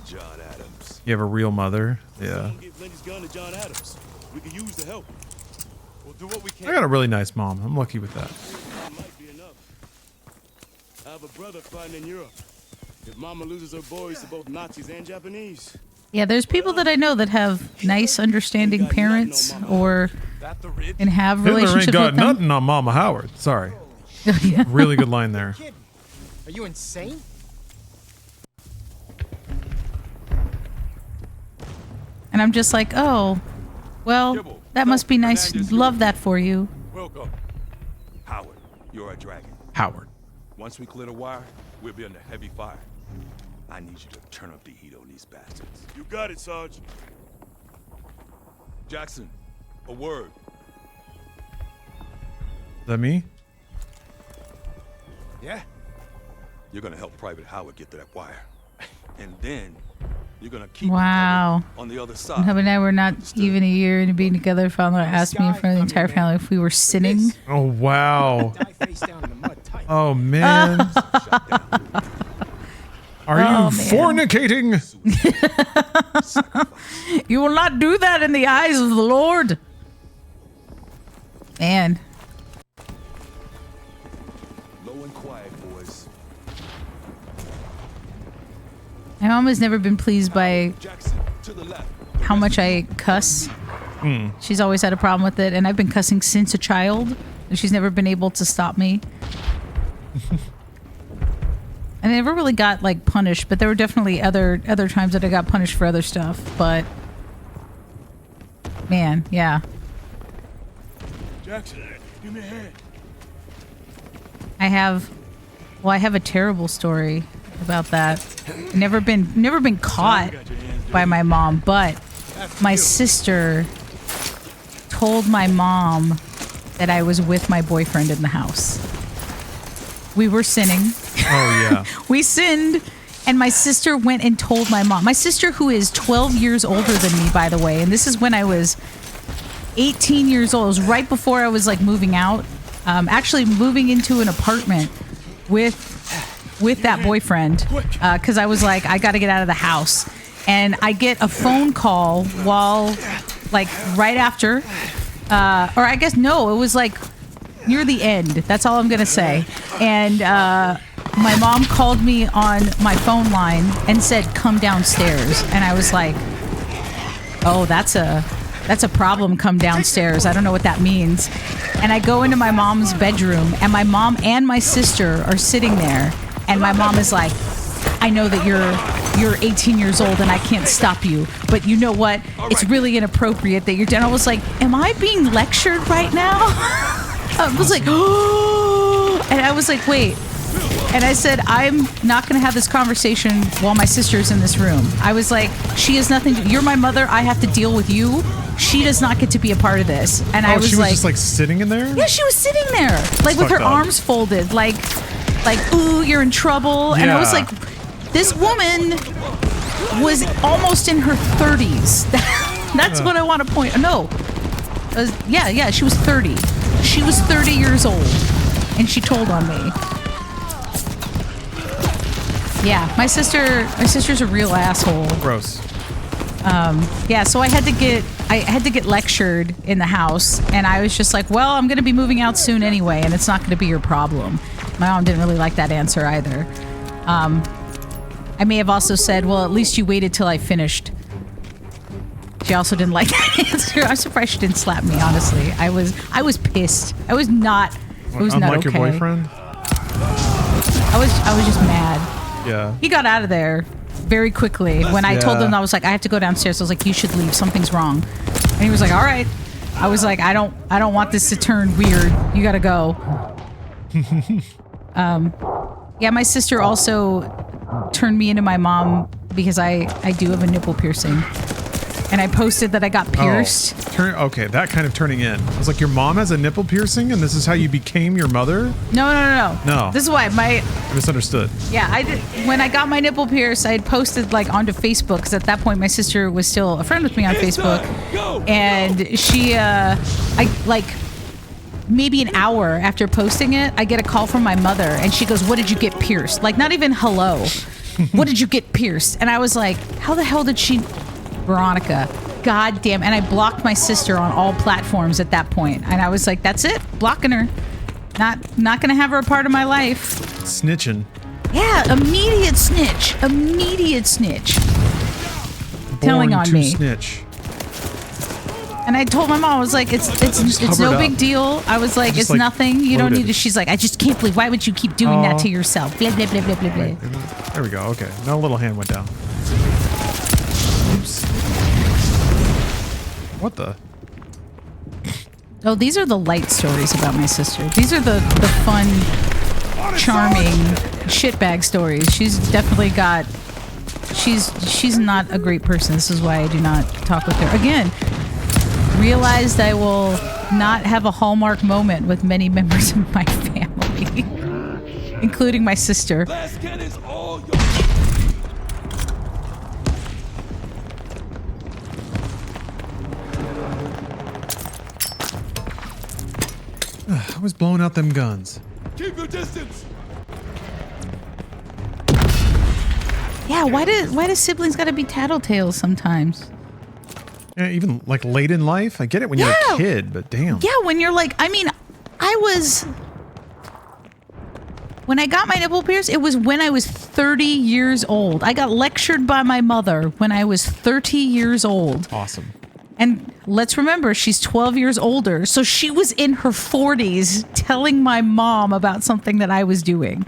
John Adams. You have a real mother. Yeah. We can use the help. We'll do what we can. I got a really nice mom. I'm lucky with that. Might be enough. I have a brother fighting in Europe. If Mama loses her boys to both Nazis and Japanese. Yeah, there's people that I know that have nice, understanding parents or and have relationships with them. Hitler ain't got nothing on Mama Howard. Sorry. Yeah. Really good line there. Are you insane? And I'm just like, oh, well, that must be nice. Love that for you. Welcome. Howard, you're a dragon. Howard. Once we clear the wire, we'll be under heavy fire. I need you to turn up the heat on these bastards. You got it, Sarge. Jackson, a word. Is that me? Yeah. You're gonna help Private Howard get to that wire. And then you're gonna keep Wow. on the other And side. Hub and I were not even a year into being together. Father asked me in front of the entire family if we were sinning. Oh, wow. Oh, man. Are you fornicating? You will not do that in the eyes of the Lord. Man. Low and quiet, boys. My mom has never been pleased by how much I cuss. She's always had a problem with it, and I've been cussing since a child, and she's never been able to stop me. And I never really got like punished, but there were definitely other times that I got punished for other stuff. But man, yeah. Jackson, give me a hand. I have a terrible story about that. Never been caught by my mom, but my sister told my mom that I was with my boyfriend in the house. We were sinning. Oh yeah. We sinned, And my sister went and told my mom. My sister, who is 12 years older than me, by the way, and this is when I was 18 years old. It was right before I was like moving out. Actually moving into an apartment with that boyfriend because I was like, I got to get out of the house. And I get a phone call while, like, right after, or I guess, no, it was like near the end. That's all I'm going to say. And my mom called me on my phone line and said, come downstairs. And I was like, oh, that's a problem, come downstairs. I don't know what that means. And I go into my mom's bedroom, and my mom and my sister are sitting there. And my mom is like, I know that you're 18 years old and I can't stop you, but you know what? It's really inappropriate that you're done. I was like, am I being lectured right now? I was like, oh, and I was like, wait. And I said, I'm not going to have this conversation while my sister's in this room. I was like, she has nothing to, you're my mother. I have to deal with you. She does not get to be a part of this. And I was she was like, just like sitting in there? yeah, she was sitting there, like with her arms folded, like, ooh, you're in trouble. And I was like, this woman was almost in her 30s. That's what I want to point. No. Yeah, she was 30. She was 30 years old. And she told on me. Yeah, my sister's a real asshole. Gross. Yeah, so I had to get lectured in the house, and I was just like, well, I'm going to be moving out soon anyway, and it's not going to be your problem. My mom didn't really like that answer either. I may have also said, well, at least you waited till I finished. She also didn't like that answer. I'm surprised she didn't slap me, honestly. I was pissed. I was not okay. Unlike your boyfriend? I was just mad. Yeah. He got out of there very quickly. When I told him, I was like, I have to go downstairs. I was like, you should leave. Something's wrong. And he was like, all right. I was like, I don't want this to turn weird. You gotta go. Yeah, my sister also turned me into my mom because I do have a nipple piercing. And I posted that I got pierced. Okay, that kind of turning in. I was like, your mom has a nipple piercing and this is how you became your mother? No. This is why I misunderstood. Yeah, I did. When I got my nipple pierced, I had posted like onto Facebook because at that point my sister was still a friend with me on Facebook, and she, I like maybe an hour after posting it, I get a call from my mother, and she goes, "What did you get pierced?" Like not even hello. What did you get pierced? And I was like, how the hell did she? Veronica, god damn. And I blocked my sister on all platforms at that point. And I was like, that's it, blocking her. Not gonna have her a part of my life. Snitching. Yeah, immediate snitch. Telling on me. Snitch. And I told my mom, I was like, it's no big deal. I was like, it's nothing. You don't need to. She's like, I just can't believe, why would you keep doing that to yourself? Blah, blah, blah, blah, blah, blah. There we go. Okay. Now a little hand went down. Oops. What the? Oh, these are the light stories about my sister. These are the fun, charming shitbag stories. She's definitely got... She's not a great person. This is why I do not talk with her. Again, realized I will not have a Hallmark moment with many members of my family, including my sister. I was blowing out them guns. Keep your distance. Yeah, why do siblings gotta be tattletales sometimes? Yeah, even like late in life. I get it when you're a kid, but damn. Yeah, when you're like, I mean, when I got my nipple pierced, it was when I was 30 years old. I got lectured by my mother when I was 30 years old. Awesome. And let's remember, she's 12 years older. So she was in her 40s telling my mom about something that I was doing.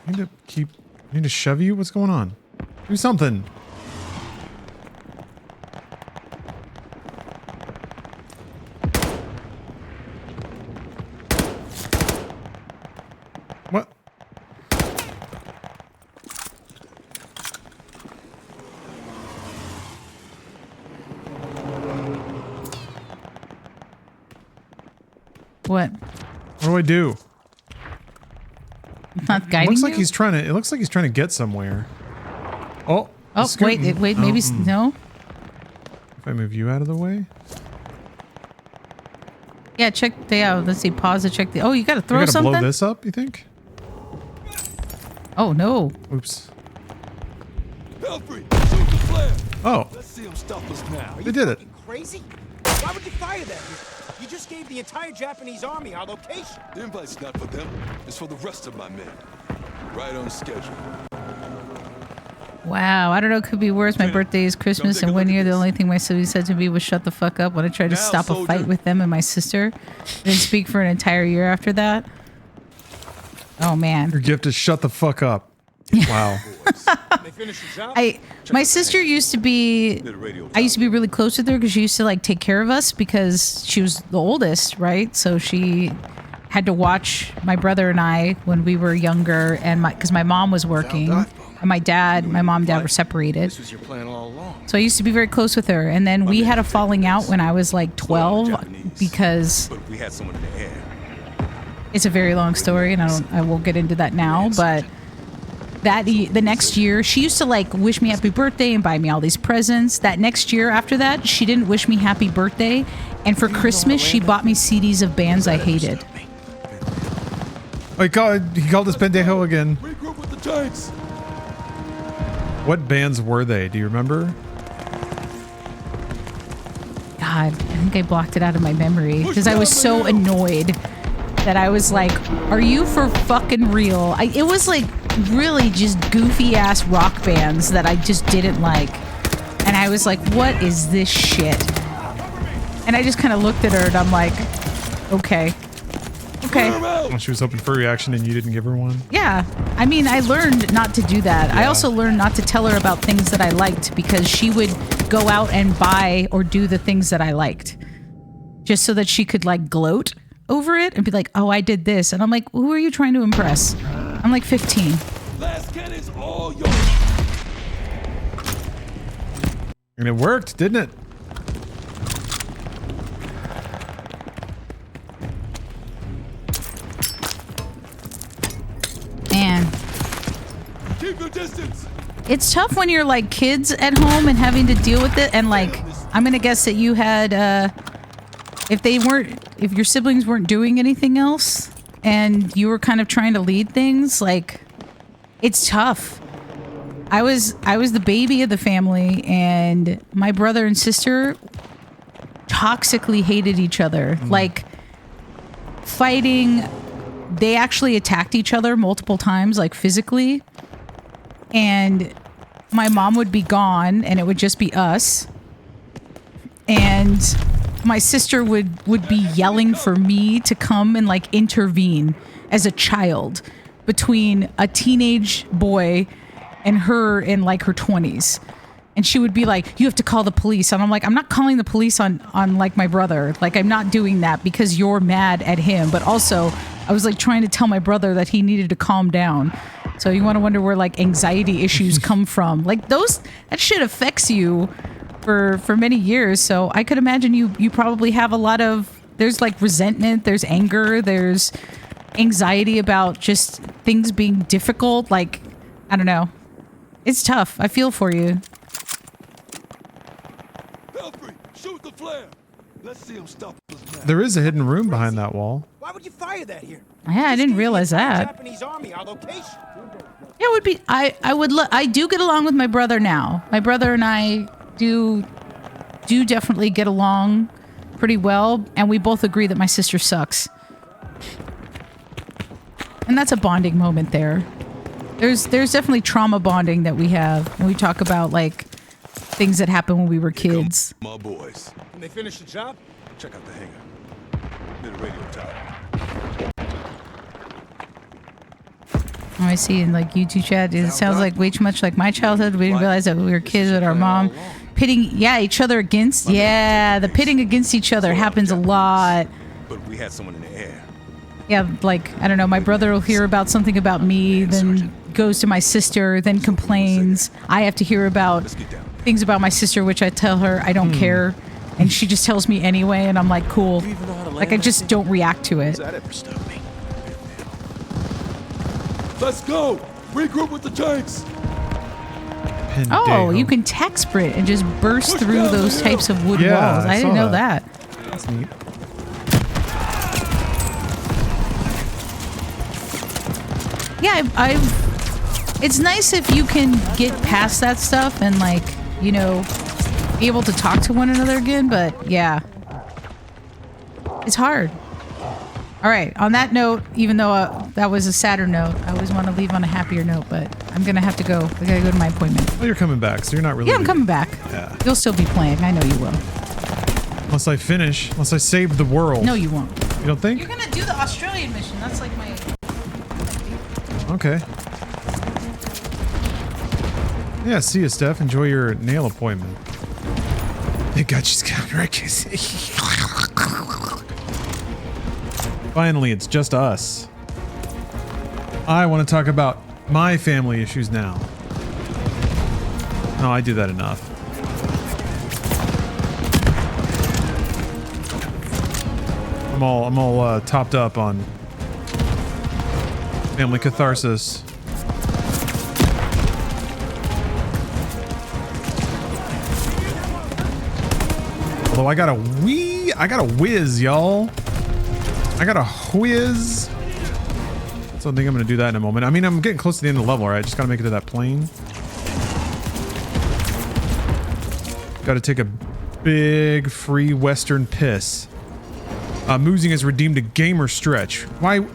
I need to shove you? What's going on? Do something. What? What? What do I do? guiding looks like you? he's trying to. It looks like he's trying to get somewhere. Oh. Oh, he's scooting. wait, maybe no. If I move you out of the way. Yeah, check the out. Let's see. Pause to check the. Oh, you got to throw I gotta something. blow this up. You think? Oh no. Oops. Belfry, shoot the flare. Oh. Let's see him stop us now. They did it. Crazy? Why would you fire that? You just gave the entire Japanese army our location. The invite's not for them. It's for the rest of my men. Right on schedule. Wow, I don't know. It could be worse. My birthday is Christmas, and one year the only thing my sibling said to me was "shut the fuck up" when I tried to stop a fight with them and my sister. Didn't speak for an entire year after that. Oh man. Your gift is shut the fuck up. Wow. My sister used to be. I used to be really close with her because she used to like take care of us because she was the oldest, right? So she had to watch my brother and I when we were younger, and because my mom was working. And my mom and dad were separated. This was your plan all along. So I used to be very close with her. And then we had a falling out when I was like 12 because But we had someone in the air. it's a very long story and I won't get into that now. But the next year, she used to like wish me happy birthday and buy me all these presents. That next year after that, she didn't wish me happy birthday. And for Christmas, she bought me CDs of bands I hated. Oh, he called us pendejo again. Regroup with the tanks. What bands were they? Do you remember? God, I think I blocked it out of my memory because I was so annoyed that I was like, are you for fucking real? It was like really just goofy ass rock bands that I just didn't like. And I was like, what is this shit? And I just kind of looked at her and I'm like, okay. Okay. Well, she was hoping for a reaction and you didn't give her one. Yeah. I mean, I learned not to do that. I also learned not to tell her about things that I liked because she would go out and buy or do the things that I liked just so that she could like gloat over it and be like, oh, I did this. And I'm like, who are you trying to impress? I'm like 15. Last cannon's all yours. And it worked, didn't it? Man. Keep your distance. It's tough when you're like kids at home and having to deal with it. And like, I'm going to guess that you had, if your siblings weren't doing anything else and you were kind of trying to lead things, like it's tough. I was the baby of the family and my brother and sister toxically hated each other. Like fighting, they actually attacked each other multiple times, like physically. And my mom would be gone and it would just be us. And my sister would be yelling for me to come and like intervene as a child between a teenage boy and her in like her 20s. And she would be like, you have to call the police. And I'm like, I'm not calling the police on like my brother. Like, I'm not doing that because you're mad at him. But also, I was like trying to tell my brother that he needed to calm down. So you want to wonder where like anxiety issues come from. Like that shit affects you for many years. So I could imagine you probably have a lot of, there's like resentment, there's anger, there's anxiety about just things being difficult. Like, I don't know. It's tough. I feel for you. Belfry, shoot the flare. Let's see him stop us now. There is a hidden room behind that wall. Why would you fire that here? Yeah, I didn't realize that. Japanese army, our location. Yeah, it would be. I do get along with my brother now. My brother and I do definitely get along pretty well, and we both agree that my sister sucks. And that's a bonding moment there. There's definitely trauma bonding that we have when we talk about like things that happened when we were kids. My boys. When they finish the job, Check out the hangar. Near the radio tower. Oh, I see in like YouTube chat, it sounds like way too much like my childhood. We didn't realize that we were kids with our mom pitting, each other against. Yeah, the pitting against each other happens a lot. But we had someone in the air. Yeah, like, I don't know, my brother will hear about something about me, then goes to my sister, then complains. I have to hear about things about my sister, which I tell her I don't care. And she just tells me anyway, and I'm like, cool. Like, I just don't react to it. That ever stop me? Let's go! Regroup with the tanks! Oh, you can tech sprint and just burst through those types of wood walls. I didn't know that. That's neat. Yeah, it's nice if you can get past that stuff and, like, you know, be able to talk to one another again, but yeah. It's hard. All right, on that note, even though that was a sadder note, I always want to leave on a happier note, but I'm going to have to go. I got to go to my appointment. Well, you're coming back, so you're not really... Yeah, I'm coming back. Yeah. You'll still be playing. I know you will. Unless I finish. Unless I save the world. No, you won't. You don't think? You're going to do the Australian mission. That's like my... Okay. Yeah, see you, Steph. Enjoy your nail appointment. Thank God she's got Rick. Finally, it's just us. I want to talk about my family issues now. No, I do that enough. I'm all topped up on family catharsis. Although I got a whiz, y'all. I got a whiz. So I think I'm gonna do that in a moment. I mean, I'm getting close to the end of the level, right? Just gotta make it to that plane. Gotta take a big free western piss. Moozing has redeemed a gamer stretch. Why?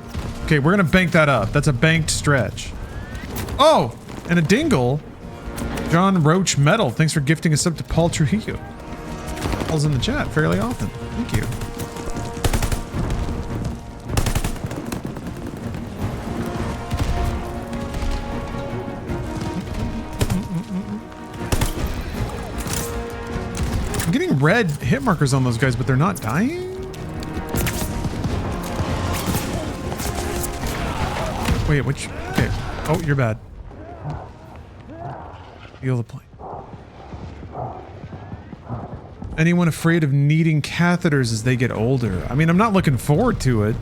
Okay, we're gonna bank that up. That's a banked stretch. Oh, and a dingle. John Roach Metal. Thanks for gifting us up to Paul Trujillo. Paul's in the chat fairly often. Thank you. I'm getting red hit markers on those guys, but they're not dying? Wait, which... Okay. Oh, you're bad. Heal the plane. Anyone afraid of needing catheters as they get older? I mean, I'm not looking forward to it.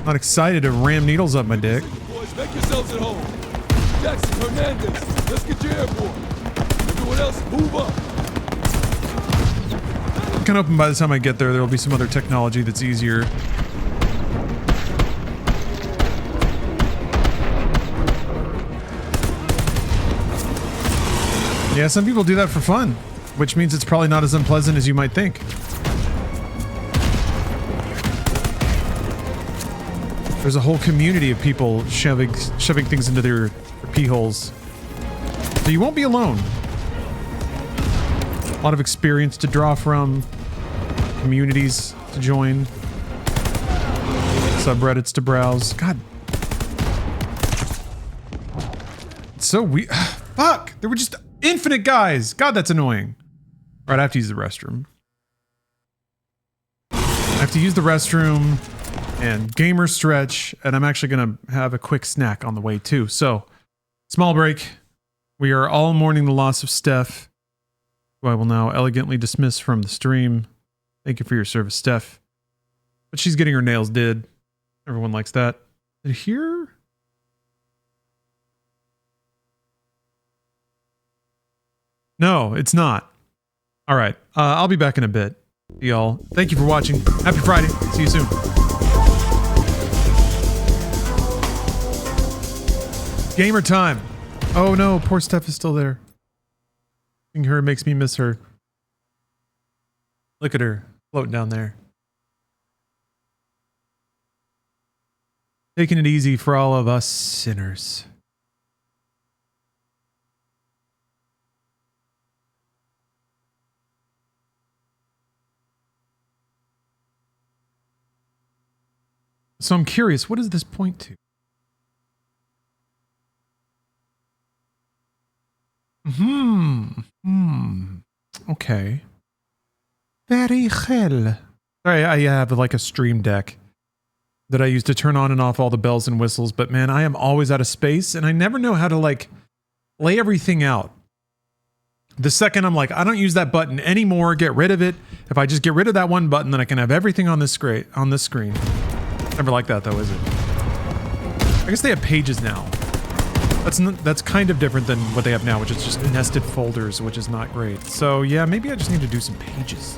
Not excited to ram needles up my dick. Boys, make yourselves at home. Jackson, Hernandez, let's get you airborne. Everyone else, move up. I'm kind of hoping by the time I get there, there'll be some other technology that's easier. Yeah, some people do that for fun, which means it's probably not as unpleasant as you might think. There's a whole community of people shoving things into their pee holes. So you won't be alone. A lot of experience to draw from, communities to join, subreddits to browse. God. It's so weird. Fuck! There were just infinite guys! God, that's annoying. Alright, I have to use the restroom. I have to use the restroom and gamer stretch, and I'm actually gonna have a quick snack on the way too. So, small break. We are all mourning the loss of Steph, who I will now elegantly dismiss from the stream. Thank you for your service, Steph. But she's getting her nails did. Everyone likes that. Did here? No, it's not. All right. I'll be back in a bit. Y'all. Thank you for watching. Happy Friday. See you soon. Gamer time. Oh no, poor Steph is still there. Seeing her makes me miss her. Look at her floating down there. Taking it easy for all of us sinners. So I'm curious, what does this point to? Okay. Very well. Sorry, I have like a stream deck that I use to turn on and off all the bells and whistles, but man, I am always out of space and I never know how to like lay everything out. The second I'm like, I don't use that button anymore, get rid of it. If I just get rid of that one button, then I can have everything on this screen. Never like that though, is it? I guess they have pages now. That's kind of different than what they have now, which is just nested folders, which is not great. So yeah, maybe I just need to do some pages.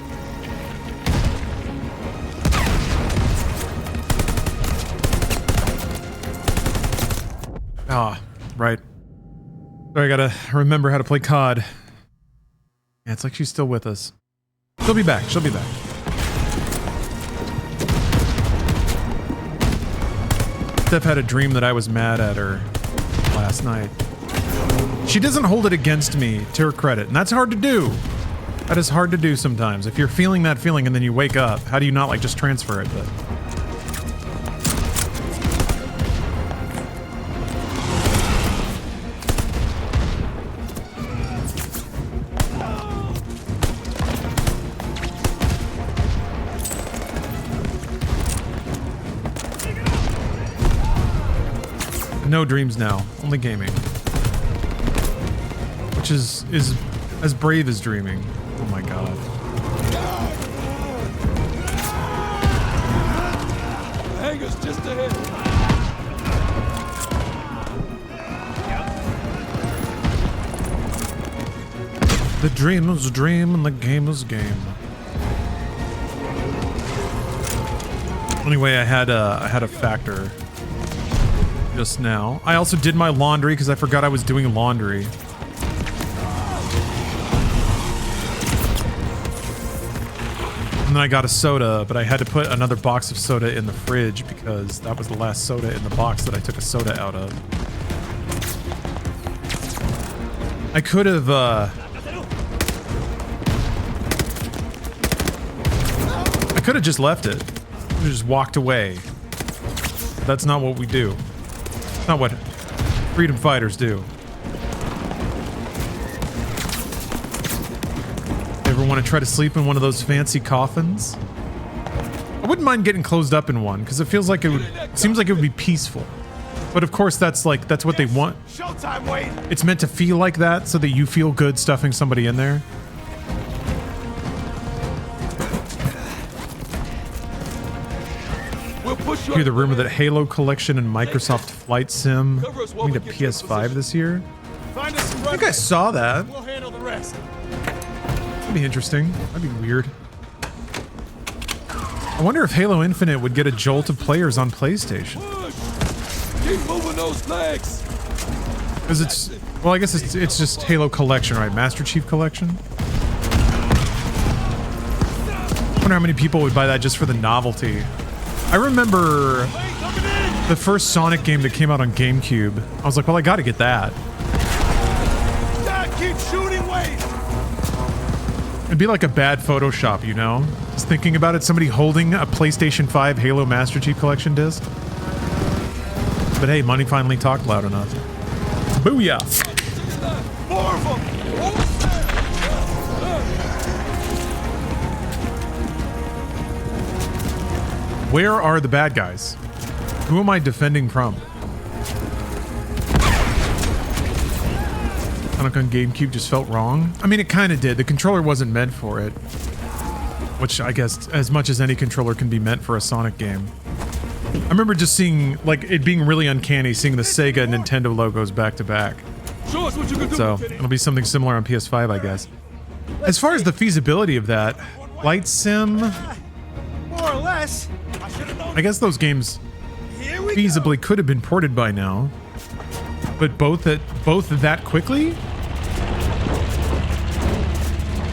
Ah, right. So I gotta remember how to play COD. Yeah, it's like she's still with us. She'll be back. She'll be back. Steph had a dream that I was mad at her last night. She doesn't hold it against me, to her credit, and that's hard to do. That is hard to do sometimes. If you're feeling that feeling and then you wake up, how do you not like just transfer it? But no dreams now, only gaming. Which is as brave as dreaming. Oh my god. Hangar's just ahead. The dream was a dream and the game was game. Anyway, I had a factor just now. I also did my laundry because I forgot I was doing laundry. And then I got a soda, but I had to put another box of soda in the fridge because that was the last soda in the box that I took a soda out of. I could have, I could have just left it. I could have just walked away. That's not what we do. It's not what freedom fighters do. Ever want to try to sleep in one of those fancy coffins? I wouldn't mind getting closed up in one because it feels like seems like it would be peaceful. But of course that's what they want. Showtime, Wade. It's meant to feel like that so that you feel good stuffing somebody in there. Hear the rumor that Halo Collection and Microsoft Flight Sim coming to PS5 this year. I think I saw that. We'll handle the rest. That'd be interesting. That'd be weird. I wonder if Halo Infinite would get a jolt of players on PlayStation. Keep moving those legs. Because it's, well, I guess it's just Halo Collection, right? Master Chief Collection. I wonder how many people would buy that just for the novelty. I remember the first Sonic game that came out on GameCube. I was like, well, I gotta get that. Keep shooting, Wade. It'd be like a bad Photoshop, you know? Just thinking about it, somebody holding a PlayStation 5 Halo Master Chief Collection disc. But hey, money finally talked loud enough. Booyah! More of them. Where are the bad guys? Who am I defending from? Sonic on GameCube just felt wrong. I mean, it kind of did. The controller wasn't meant for it. Which I guess as much as any controller can be meant for a Sonic game. I remember just seeing, like, it being really uncanny seeing the Sega and Nintendo logos back to back. Show us what you can do. So it'll be something similar on PS5, I guess. As far as the feasibility of that, Flight Sim, More or less. I guess those games feasibly could have been ported by now. But both that quickly?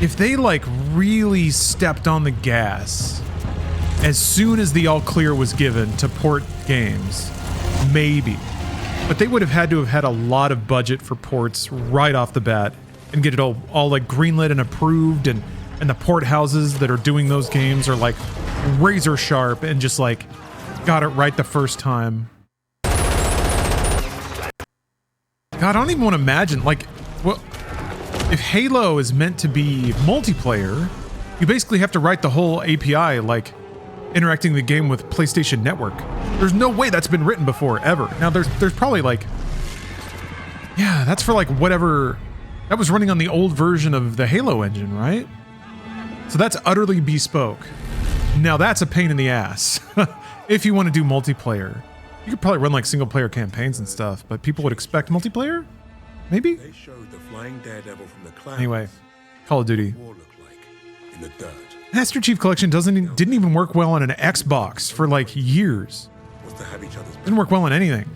If they like really stepped on the gas as soon as the all clear was given to port games, maybe. But they would have had to have had a lot of budget for ports right off the bat and get it all like greenlit and approved, and the port houses that are doing those games are like razor sharp and just like got it right the first time. God, I don't even want to imagine, like, well, if Halo is meant to be multiplayer, you basically have to write the whole API, like, interacting the game with PlayStation Network. There's no way that's been written before, ever. Now, there's probably, like, yeah, that's for, like, whatever, that was running on the old version of the Halo engine, right? So that's utterly bespoke. Now, that's a pain in the ass, if you want to do multiplayer. You could probably run like single player campaigns and stuff, but people would expect multiplayer? Maybe? They showed the flying daredevil from the clouds. Anyway, Call of Duty. What war looked like in the dirt. Master Chief Collection didn't even work well on an Xbox for like years. Was to have each other's Didn't work well on anything.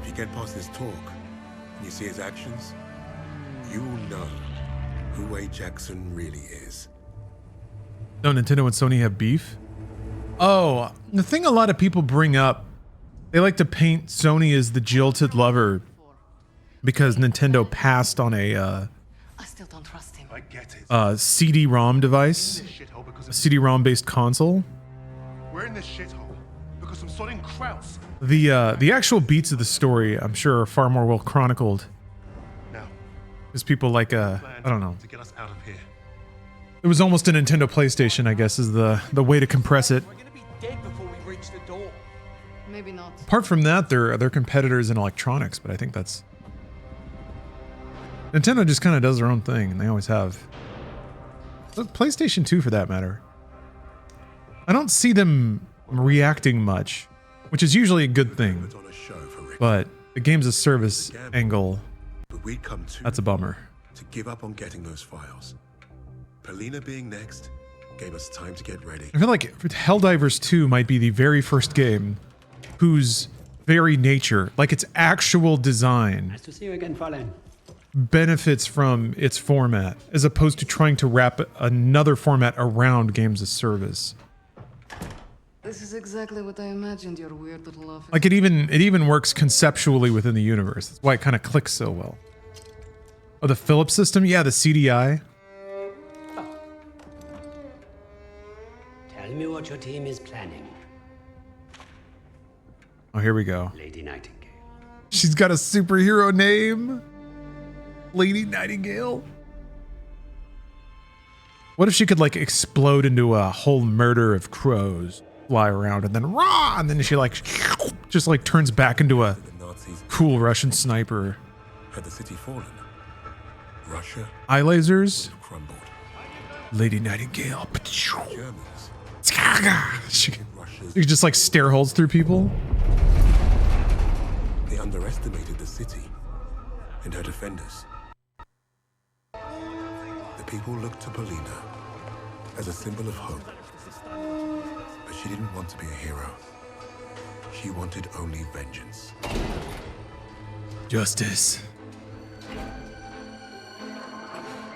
If you get past this talk and you see his actions, you will know who Wade Jackson really is. Don't Nintendo and Sony have beef? Oh, the thing a lot of people bring up, they like to paint Sony as the jilted lover because Nintendo passed on a I still don't trust him. I get it. CD-ROM device, a CD-ROM based console. We're in this shithole because some sodding krauts. The actual beats of the story, I'm sure, are far more well chronicled. Now, because people like I don't know. to get us out of here. It was almost a Nintendo PlayStation, I guess, is the way to compress it. We're gonna be dead before we reach the door. Maybe not. Apart from that, they're competitors in electronics, but I think that's Nintendo just kind of does their own thing, and they always have. Look, PlayStation 2 for that matter. I don't see them reacting much, which is usually a good thing. But the games of service angle, that's a bummer. To give up on getting those files. Polina being next gave us time to get ready. I feel like Helldivers 2 might be the very first game whose very nature, like its actual design, Nice to see you again, Fräulein. benefits from its format, as opposed to trying to wrap another format around games of service. This is exactly what I imagined your weird little office. Like it even works conceptually within the universe. That's why it kind of clicks so well. Oh, the Philips system? Yeah, the CDI. Tell me what your team is planning. Oh, here we go. Lady Nightingale. She's got a superhero name. Lady Nightingale. What if she could like explode into a whole murder of crows, fly around, and then rah, and then she like just like turns back into a cool Russian sniper. Had the city fallen? Russia Eye lasers. crumbled. Lady Nightingale. Germans. She could just like stare holes through people. They underestimated the city and her defenders. The people looked to Polina as a symbol of hope. But she didn't want to be a hero. She wanted only vengeance. Justice.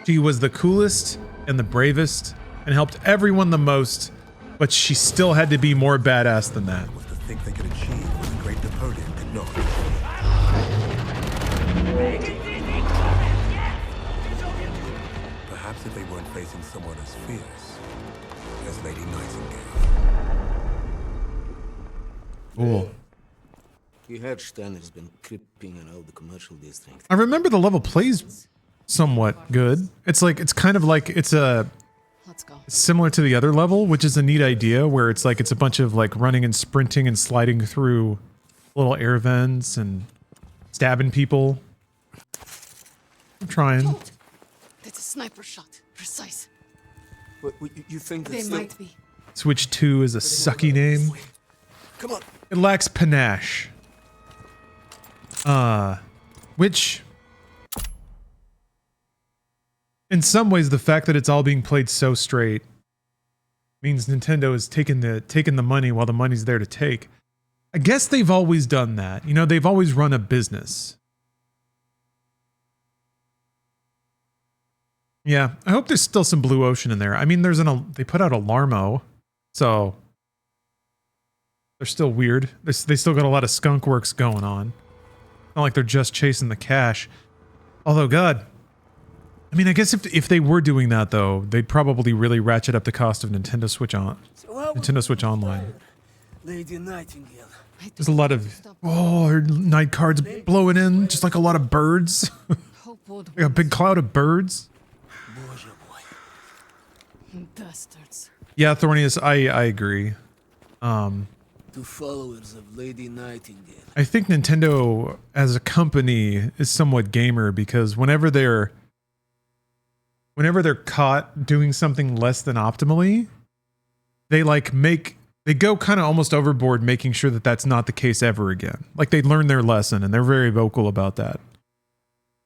She was the coolest and the bravest and helped everyone the most, but she still had to be more badass than that. Was to think they could achieve what the great Napoleon could not. Perhaps if they weren't facing someone as fierce as Lady Nightingale. Cool. You heard Steiner's been creeping around the commercial district. I remember the level plays somewhat good. It's kind of like it's similar to the other level, which is a neat idea where it's like it's a bunch of like running and sprinting and sliding through little air vents and stabbing people. I'm trying. That's a sniper shot. Precise. But you think They might be. Switch 2 is a sucky name. Come on. It lacks panache. Which in some ways the fact that it's all being played so straight means Nintendo is taking the money while the money's there to take. I guess they've always done that. You know, they've always run a business. Yeah, I hope there's still some Blue Ocean in there. I mean, they put out a Larmo, so they're still weird. They still got a lot of skunk works going on. Not like they're just chasing the cash. Although, God, I mean, I guess if they were doing that though, they'd probably really ratchet up the cost of Nintendo Switch Online. Lady Nightingale. There's a lot of her night cards blowing in, just like a lot of birds. Like a big cloud of birds. Bastards. Yeah, Thornius, I agree. Two followers of Lady Nightingale. I think Nintendo as a company is somewhat gamer because whenever they're caught doing something less than optimally, they they go kind of almost overboard, making sure that that's not the case ever again. Like they learned their lesson, and they're very vocal about that.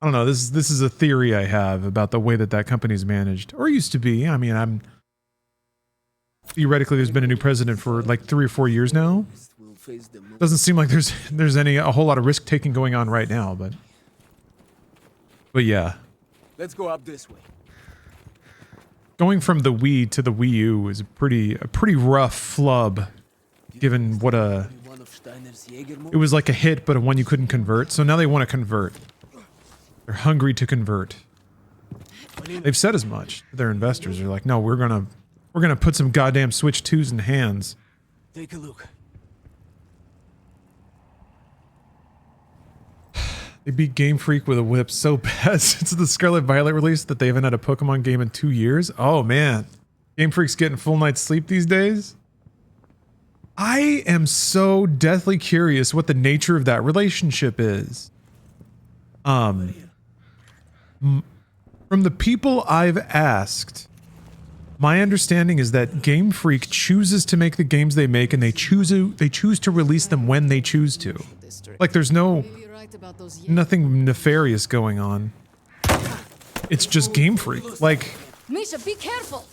I don't know. This is a theory I have about the way that that company's managed, or used to be. I mean, theoretically, there's been a new president for like 3 or 4 years now. Doesn't seem like there's a whole lot of risk taking going on right now, but yeah. Let's go up this way. Going from the Wii to the Wii U is a pretty rough flub, given what it was like a hit, but a one you couldn't convert. So now they want to convert. They're hungry to convert. They've said as much. Their investors are like, no, we're gonna put some goddamn Switch 2s in hands. Take a look. They beat Game Freak with a whip so bad since the Scarlet Violet release that they haven't had a Pokemon game in 2 years. Oh man, Game Freak's getting full night's sleep these days. I am so deathly curious what the nature of that relationship is. From the people I've asked, my understanding is that Game Freak chooses to make the games they make, and they choose to release them when they choose to. Like there's nothing nefarious going on. It's just Game Freak. Like, Misha, be careful.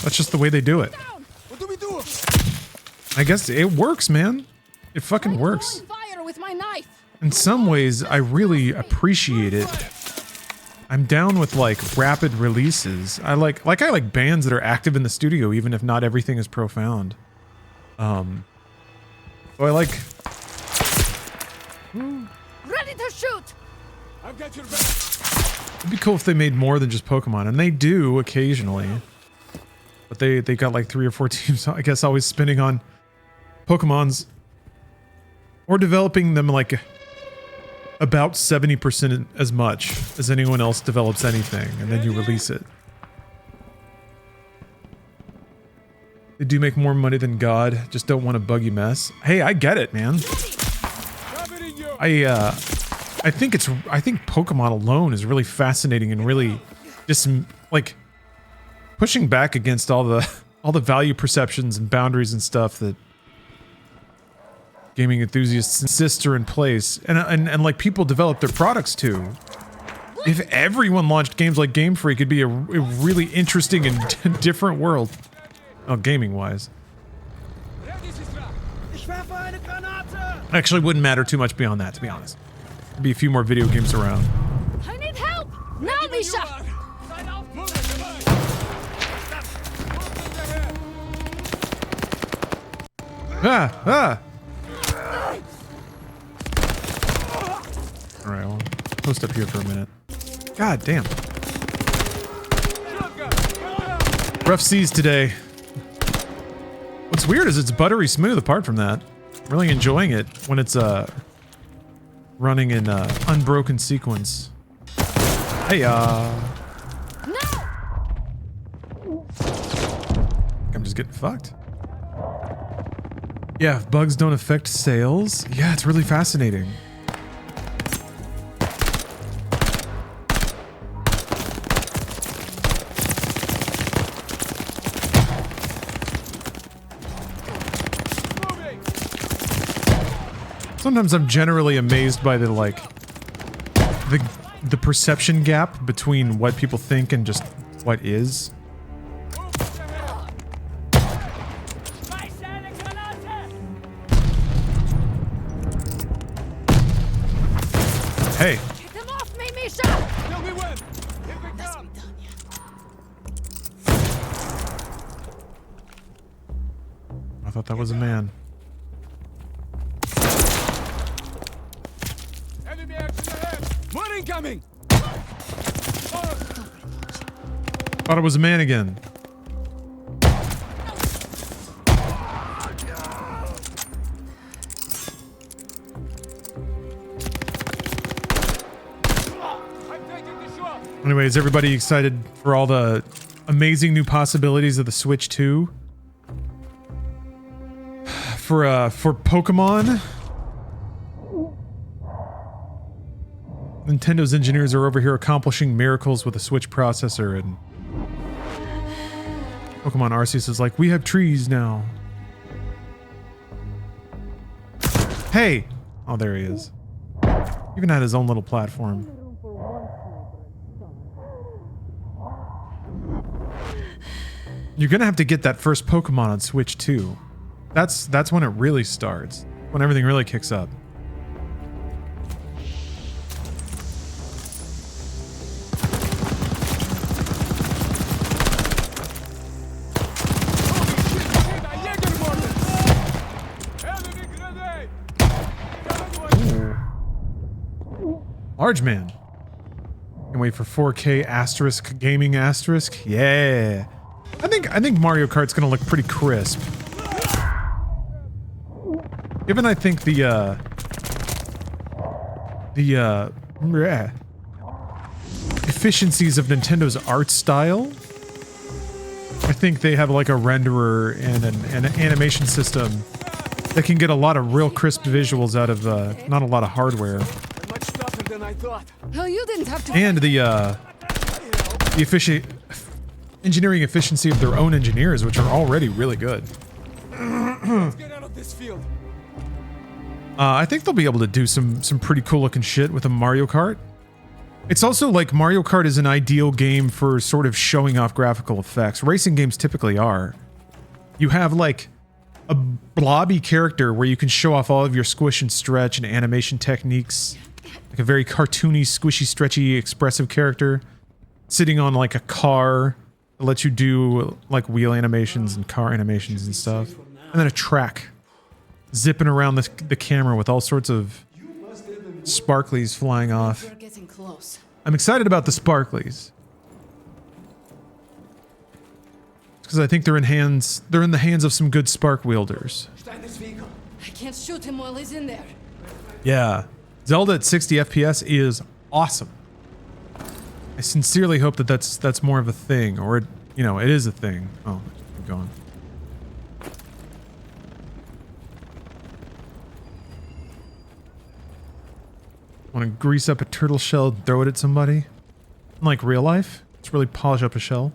that's just the way they do it. What do we do? I guess it works, man. It fucking works. Fire with my knife. In some ways, I really appreciate it. I'm down with like rapid releases. I like bands that are active in the studio, even if not everything is profound. So I like. Ready to shoot. I've got your back. It'd be cool if they made more than just Pokemon, and they do occasionally. But they got like 3 or 4 teams, I guess, always spinning on Pokemons, or developing them like about 70% as much as anyone else develops anything, and then you release it. They do make more money than God, just don't want a buggy mess. Hey, I get it, man. I think Pokemon alone is really fascinating and really just like pushing back against all the value perceptions and boundaries and stuff that gaming enthusiasts insist are in place, and like people develop their products too. If everyone launched games like Game Freak, it'd be a really interesting and different world. Oh, gaming wise. Actually, wouldn't matter too much beyond that, to be honest. There'd be a few more video games around. I need help now, Misha. Ah! Alright, I'll post up here for a minute. God damn. Rough seas today. What's weird is it's buttery smooth apart from that. Really enjoying it when it's running in unbroken sequence. Hey, I'm just getting fucked. Yeah, if bugs don't affect sales. Yeah, it's really fascinating. Sometimes I'm generally amazed by the perception gap between what people think and just what is. Hey. Get them off me, Misha. Tell me when. Here we come. I thought that was a man. Enemy action ahead. More incoming. Thought it was a man again. Anyway, is everybody excited for all the amazing new possibilities of the Switch 2? For Pokemon? Nintendo's engineers are over here accomplishing miracles with a Switch processor, and Pokemon Arceus is like, we have trees now. Hey! Oh, there he is. Even had his own little platform. You're gonna have to get that first Pokemon on Switch too. That's when it really starts. When everything really kicks up. Large man. Can wait for 4K asterisk gaming asterisk. Yeah. I think Mario Kart's gonna look pretty crisp. Given I think the efficiencies of Nintendo's art style, I think they have like a renderer and an animation system that can get a lot of real crisp visuals out of not a lot of hardware. Hell, you didn't have to. And the engineering efficiency of their own engineers, which are already really good. Let's get out of this field. I think they'll be able to do some pretty cool looking shit with a Mario Kart. It's also like Mario Kart is an ideal game for sort of showing off graphical effects. Racing games typically are. You have like a blobby character where you can show off all of your squish and stretch and animation techniques. Like a very cartoony, squishy, stretchy, expressive character sitting on like a car that lets you do like wheel animations and car animations and stuff. And then a track zipping around the camera with all sorts of sparklies flying off. We're getting close. I'm excited about the sparklies. Because I think they're in the hands of some good spark wielders. I can't shoot him while he's in there. Yeah. Zelda at 60 FPS is awesome. I sincerely hope that that's more of a thing, or you know, it is a thing. Oh, keep going. Want to grease up a turtle shell, throw it at somebody? Like real life? Let's really polish up a shell.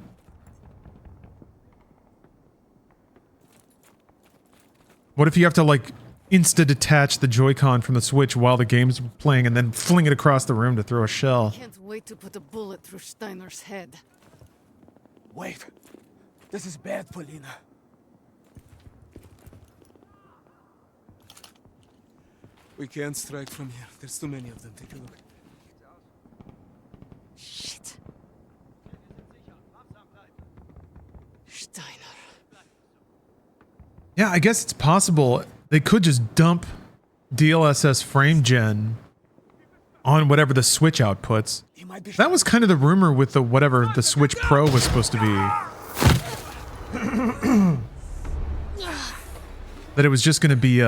What if you have to like insta-detach the Joy-Con from the Switch while the game's playing and then fling it across the room to throw a shell? Can't wait to put a bullet through Steiner's head. Wait. This is bad, Polina. We can't strike from here. There's too many of them. Take a look. Shit. Steiner. Yeah, I guess it's possible they could just dump DLSS frame gen on whatever the Switch outputs. That was kind of the rumor with the whatever the Switch Pro was supposed to be. That it was just going to be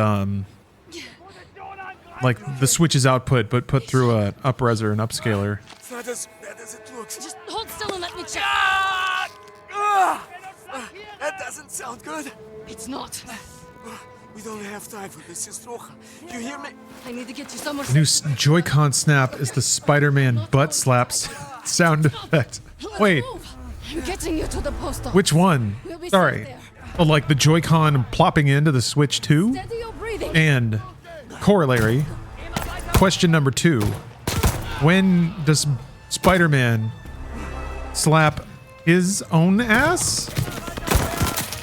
like the Switch's output, but put through a upreser and upscaler. It's not as bad as it looks. Just hold still and let me check. That doesn't sound good. It's not. We don't have time for this, Sistroja. You hear me? I need to get you somewhere. The new Joy-Con snap is the Spider-Man butt slaps sound effect. Wait, I'm getting you to the post office. which one? We'll be Sorry. safe there. Oh, like the Joy-Con plopping into the Switch 2? Steady your breathing. And corollary, question number 2. When does Spider-Man slap his own ass?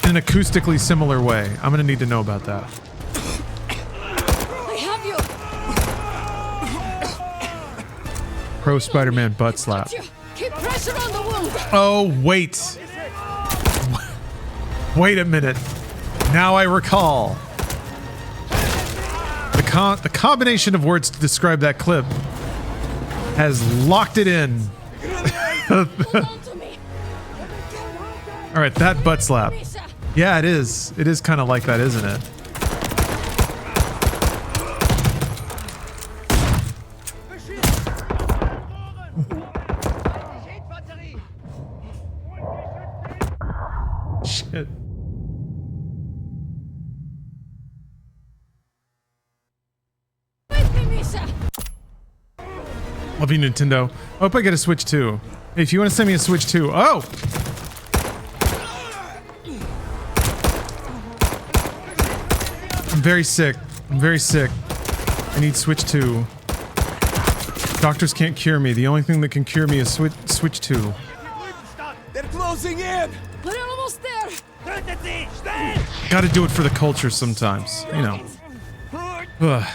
In an acoustically similar way. I'm gonna need to know about that. I have you. Pro Spider-Man butt slap. Keep pressure on the wound. Oh, wait. Wait a minute. Now I recall. The combination of words to describe that clip has locked it in. All right, that butt slap. Yeah, it is. It is kind of like that, isn't it? Shit. Love you, Nintendo. I hope I get a Switch 2. Hey, if you want to send me a Switch 2. Oh! very sick. I'm very sick. I need Switch 2. Doctors can't cure me. The only thing that can cure me is Switch 2. They're closing in! We're almost there! Gotta do it for the culture sometimes, you know. Ugh.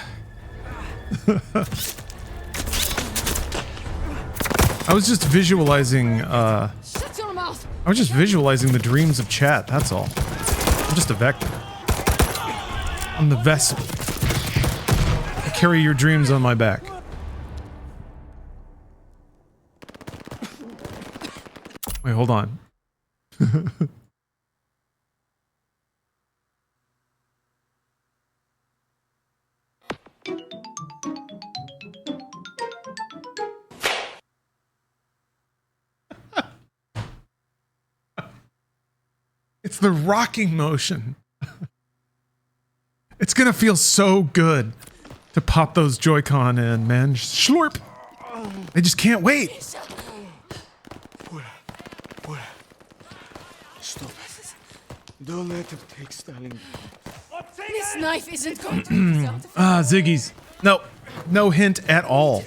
I was just visualizing, Shut your mouth! I was just visualizing the dreams of chat, that's all. I'm just a vector. I'm the vessel. I carry your dreams on my back. Wait, hold on. It's the rocking motion. It's gonna feel so good to pop those Joy-Con in, man. Slurp. I just can't wait. Stop. Don't let him take Stalin. This knife isn't going to be out of Ziggy's. No, no hint at all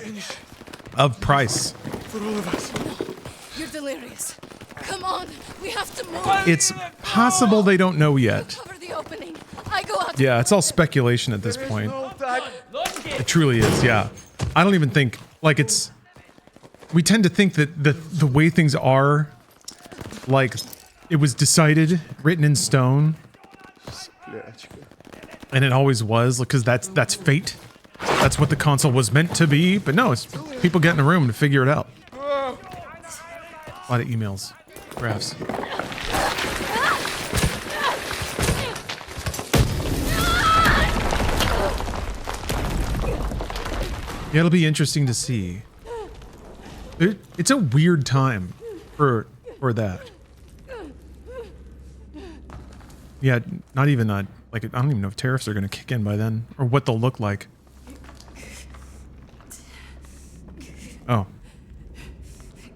of price. For all of us. No, you're delirious. Come on, we have to move. It's possible they don't know yet. Cover the opening. I go out. Yeah, it's all speculation at this point. It truly is, yeah. I don't even think, like, it's... We tend to think that the way things are, like, it was decided, written in stone. And it always was, because that's fate. That's what the console was meant to be. But no, it's people get in a room to figure it out. A lot of emails. Graphs. Yeah, it'll be interesting to see. It's a weird time for that. Yeah, not even like I don't even know if tariffs are going to kick in by then or what they'll look like. Oh.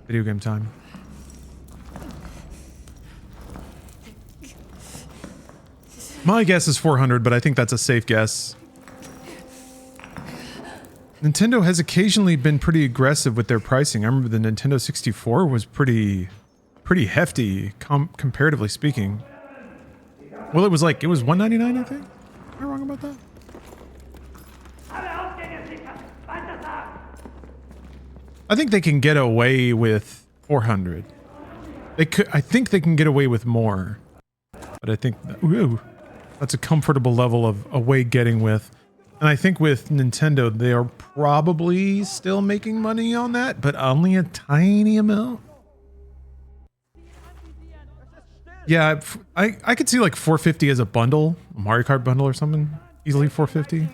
Video game time. My guess is 400, but I think that's a safe guess. Nintendo has occasionally been pretty aggressive with their pricing. I remember the Nintendo 64 was pretty hefty, comparatively speaking. Well, it was $199, I think. Am I wrong about that? I think they can get away with 400. I think they can get away with more. But I think that's a comfortable level of away getting with. And I think with Nintendo, they are probably still making money on that, but only a tiny amount. Yeah, I could see like 450 as a bundle, a Mario Kart bundle or something. Easily 450.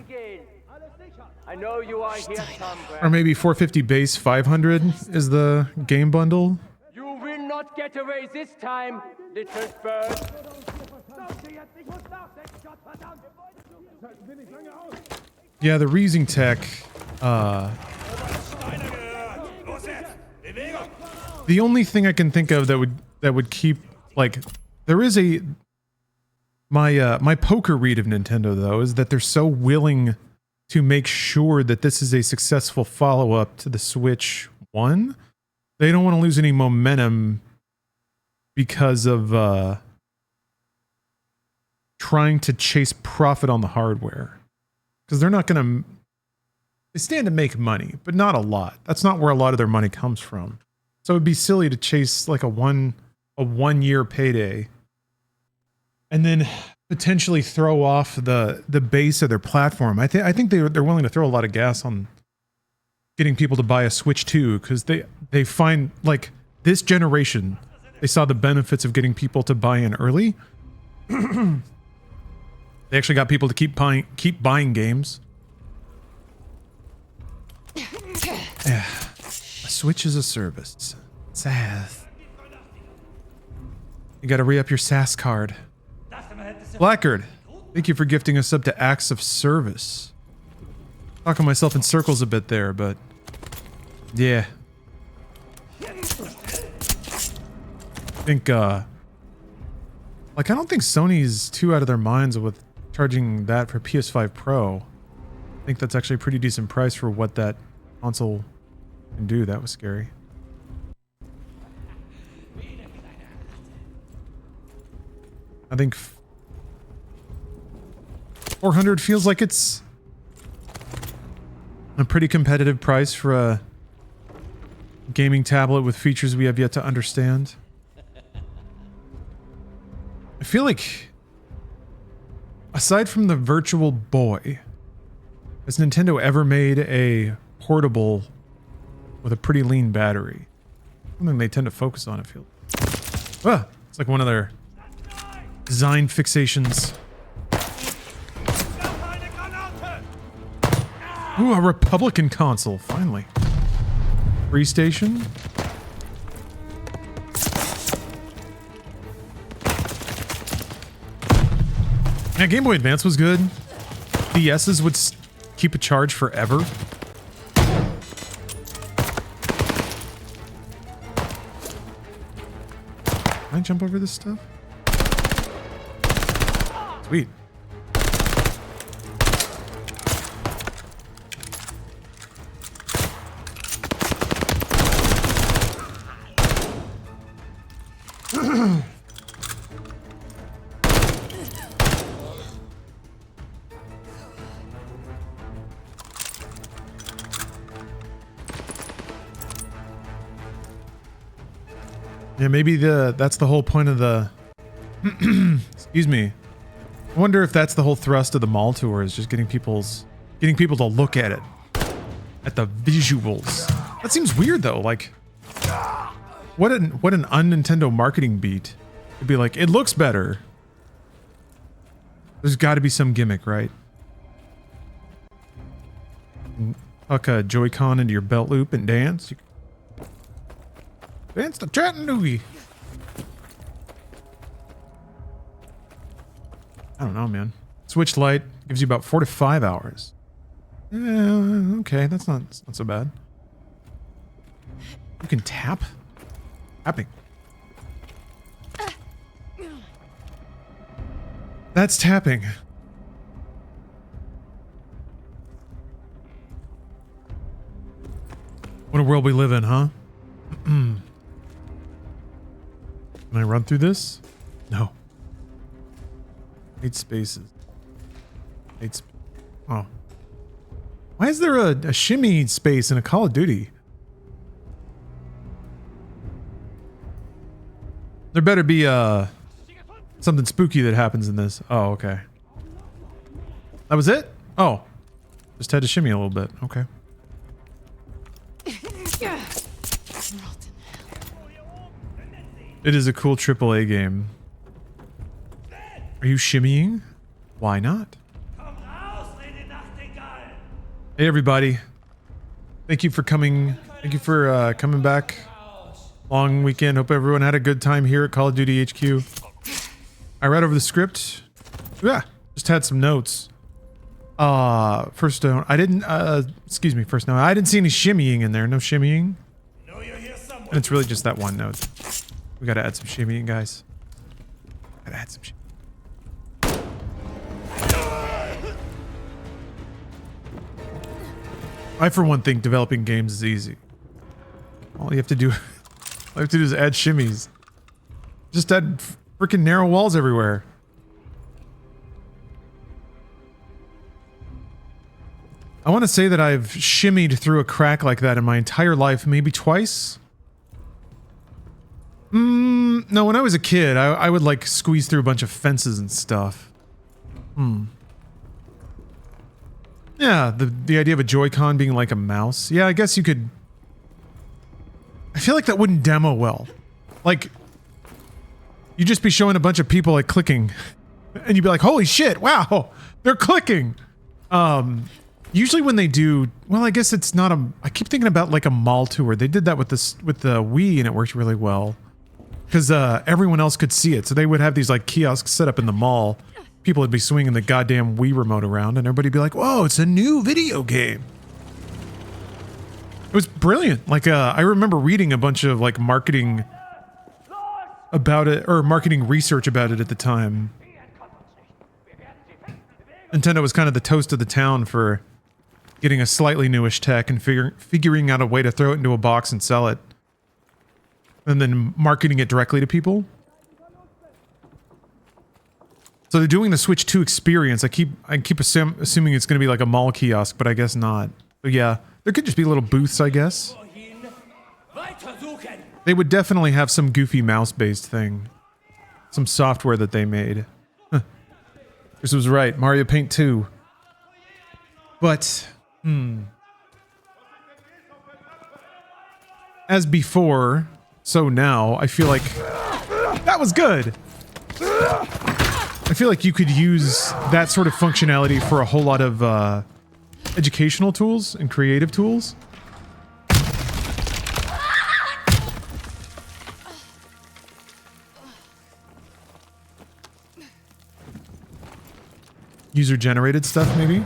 I know you are here somewhere. Or maybe 450 base, 500 is the game bundle. You will not get away this time, little bird. Yeah, the Reusing tech. The only thing I can think of that would keep, like, there is my poker read of Nintendo though is that they're so willing to make sure that this is a successful follow-up to the Switch 1. They don't want to lose any momentum because of trying to chase profit on the hardware. Because they're not going to... They stand to make money, but not a lot. That's not where a lot of their money comes from. So it'd be silly to chase like a one-year payday and then potentially throw off the base of their platform. I think they're willing to throw a lot of gas on getting people to buy a Switch 2 because they find, like, this generation, they saw the benefits of getting people to buy in early. They actually got people to keep buying games. Yeah. A Switch is a service. SAS. You gotta re-up your SAS card. Blackguard, thank you for gifting us up to Acts of Service. Talking myself in circles a bit there, but... Yeah. I think, like, I don't think Sony's too out of their minds with charging that for PS5 Pro. I think that's actually a pretty decent price for what that console can do. That was scary. I think 400 feels like it's a pretty competitive price for a gaming tablet with features we have yet to understand. I feel like, aside from the Virtual Boy, has Nintendo ever made a portable with a pretty lean battery? Something they tend to focus on, I feel. Ah, it's like one of their design fixations. Ooh, a Republican console, finally. Free station? Yeah, Game Boy Advance was good. DS's would keep a charge forever. Can I jump over this stuff? Sweet. Yeah, maybe that's the whole point of the excuse me. I wonder if that's the whole thrust of the mall tour, is just getting people to look at it. At the visuals. That seems weird though, like what an un-Nintendo marketing beat. It'd be like, it looks better. There's got to be some gimmick, right? Tuck a Joy-Con into your belt loop and dance. Dance to Chattanooga. I don't know, man. Switch Lite gives you about 4 to 5 hours. Okay, that's not so bad. You can tap? Tapping. That's tapping. What a world we live in, huh? Can I run through this? No. 8 spaces. 8 oh. Why is there a shimmy space in a Call of Duty? There better be something spooky that happens in this. Oh, okay. That was it? Oh. Just had to shimmy a little bit. Okay. It is a cool AAA game. Are you shimmying? Why not? Hey everybody. Thank you for coming. Thank you for coming back. Long weekend. Hope everyone had a good time here at Call of Duty HQ. I read over the script. Yeah, just had some notes. First note. I didn't excuse me, first note. I didn't see any shimmying in there. No shimmying. And it's really just that one note. We gotta add some shimmying, guys. Gotta add some shimmying. I, for one, think developing games is easy. All you have to do is add shimmies. Just add freaking narrow walls everywhere. I want to say that I've shimmied through a crack like that in my entire life, maybe twice. No, when I was a kid, I would like squeeze through a bunch of fences and stuff. Yeah, the idea of a Joy-Con being like a mouse. Yeah, I guess you could. I feel like that wouldn't demo well. Like, you'd just be showing a bunch of people like clicking, and you'd be like, "Holy shit! Wow, they're clicking." Usually when they do, well, I guess it's not a. I keep thinking about like a mall tour. They did that with the Wii, and it worked really well because everyone else could see it. So they would have these like kiosks set up in the mall. People would be swinging the goddamn Wii remote around, and everybody'd be like, "Whoa, it's a new video game." It was brilliant. Like, I remember reading a bunch of like marketing about it, or marketing research about it at the time. Nintendo was kind of the toast of the town for getting a slightly newish tech and figuring out a way to throw it into a box and sell it. And then marketing it directly to people. So they're doing the Switch 2 experience. I keep assuming it's going to be like a mall kiosk, but I guess not. So yeah, there could just be little booths, I guess. They would definitely have some goofy mouse-based thing. Some software that they made. This was right, Mario Paint 2. But, as before, so now, I feel like... That was good! I feel like you could use that sort of functionality for a whole lot of educational tools and creative tools. User-generated stuff, maybe?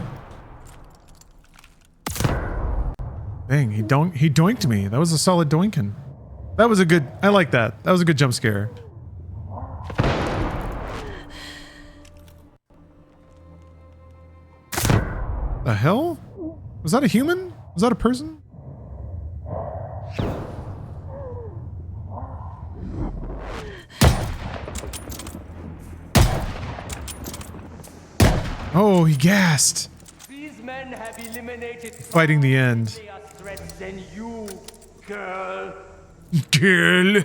Dang, he doinked me. That was a solid doinkin'. That was a good... I like that. That was a good jump scare. The hell? Was that a human? Was that a person? Oh, he gassed. These men have eliminated Fighting the end. threats than you, girl. Girl.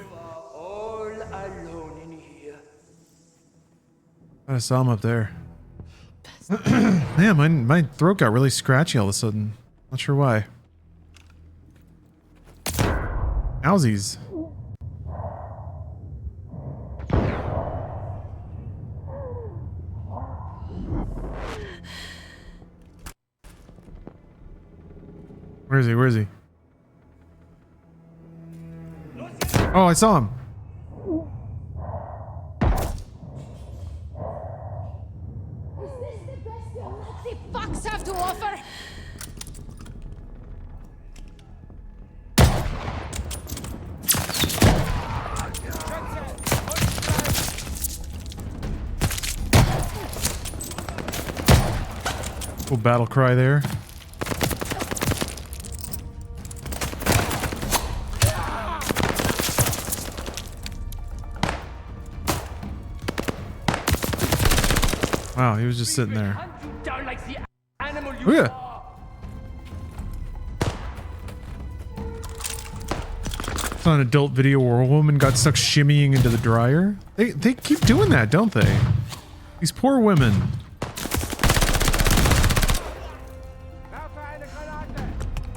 All alone in here. I saw him up there. Man, my throat got really scratchy all of a sudden. Not sure why. Owsies. Where is he? Where is he? Oh, I saw him. The fucks have to offer. Cool battle cry there. Wow, he was just sitting there. Oh yeah. It's an adult video where a woman got stuck shimmying into the dryer. They keep doing that, don't they? These poor women.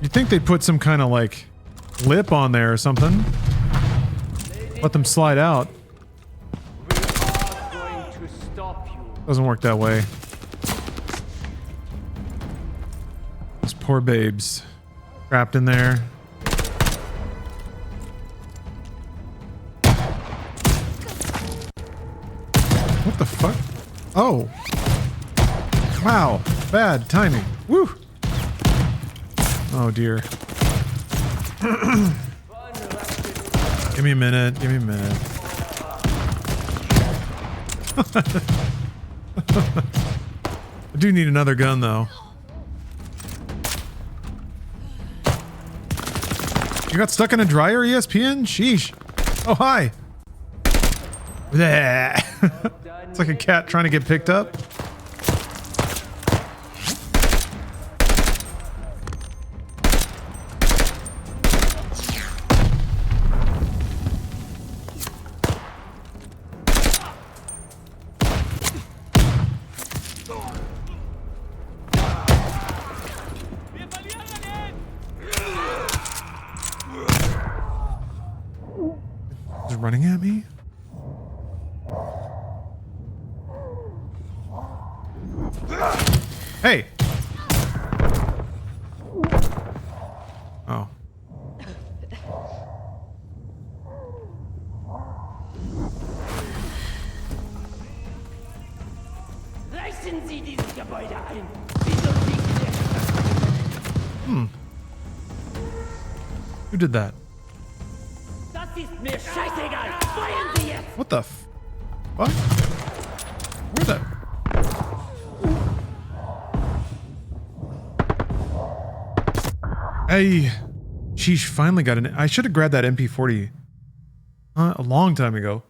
You'd think they'd put some kind of like lip on there or something. Let them slide out. Doesn't work that way. Those poor babes. Trapped in there. What the fuck? Oh. Wow. Bad timing. Woo. Oh dear. Give me a minute. Give me a minute. I do need another gun, though. You got stuck in a dryer, ESPN? Sheesh. Oh, hi. It's like a cat trying to get picked up. Running at me? Hey! Oh. Reißen Sie dieses Gebäude ein! Wieso liegt der? Who did that? Das ist mir scheißegal! Feuern Sie jetzt! What the f... What? Where the... Hey, sheesh, finally got an. I should have grabbed that MP40 a long time ago.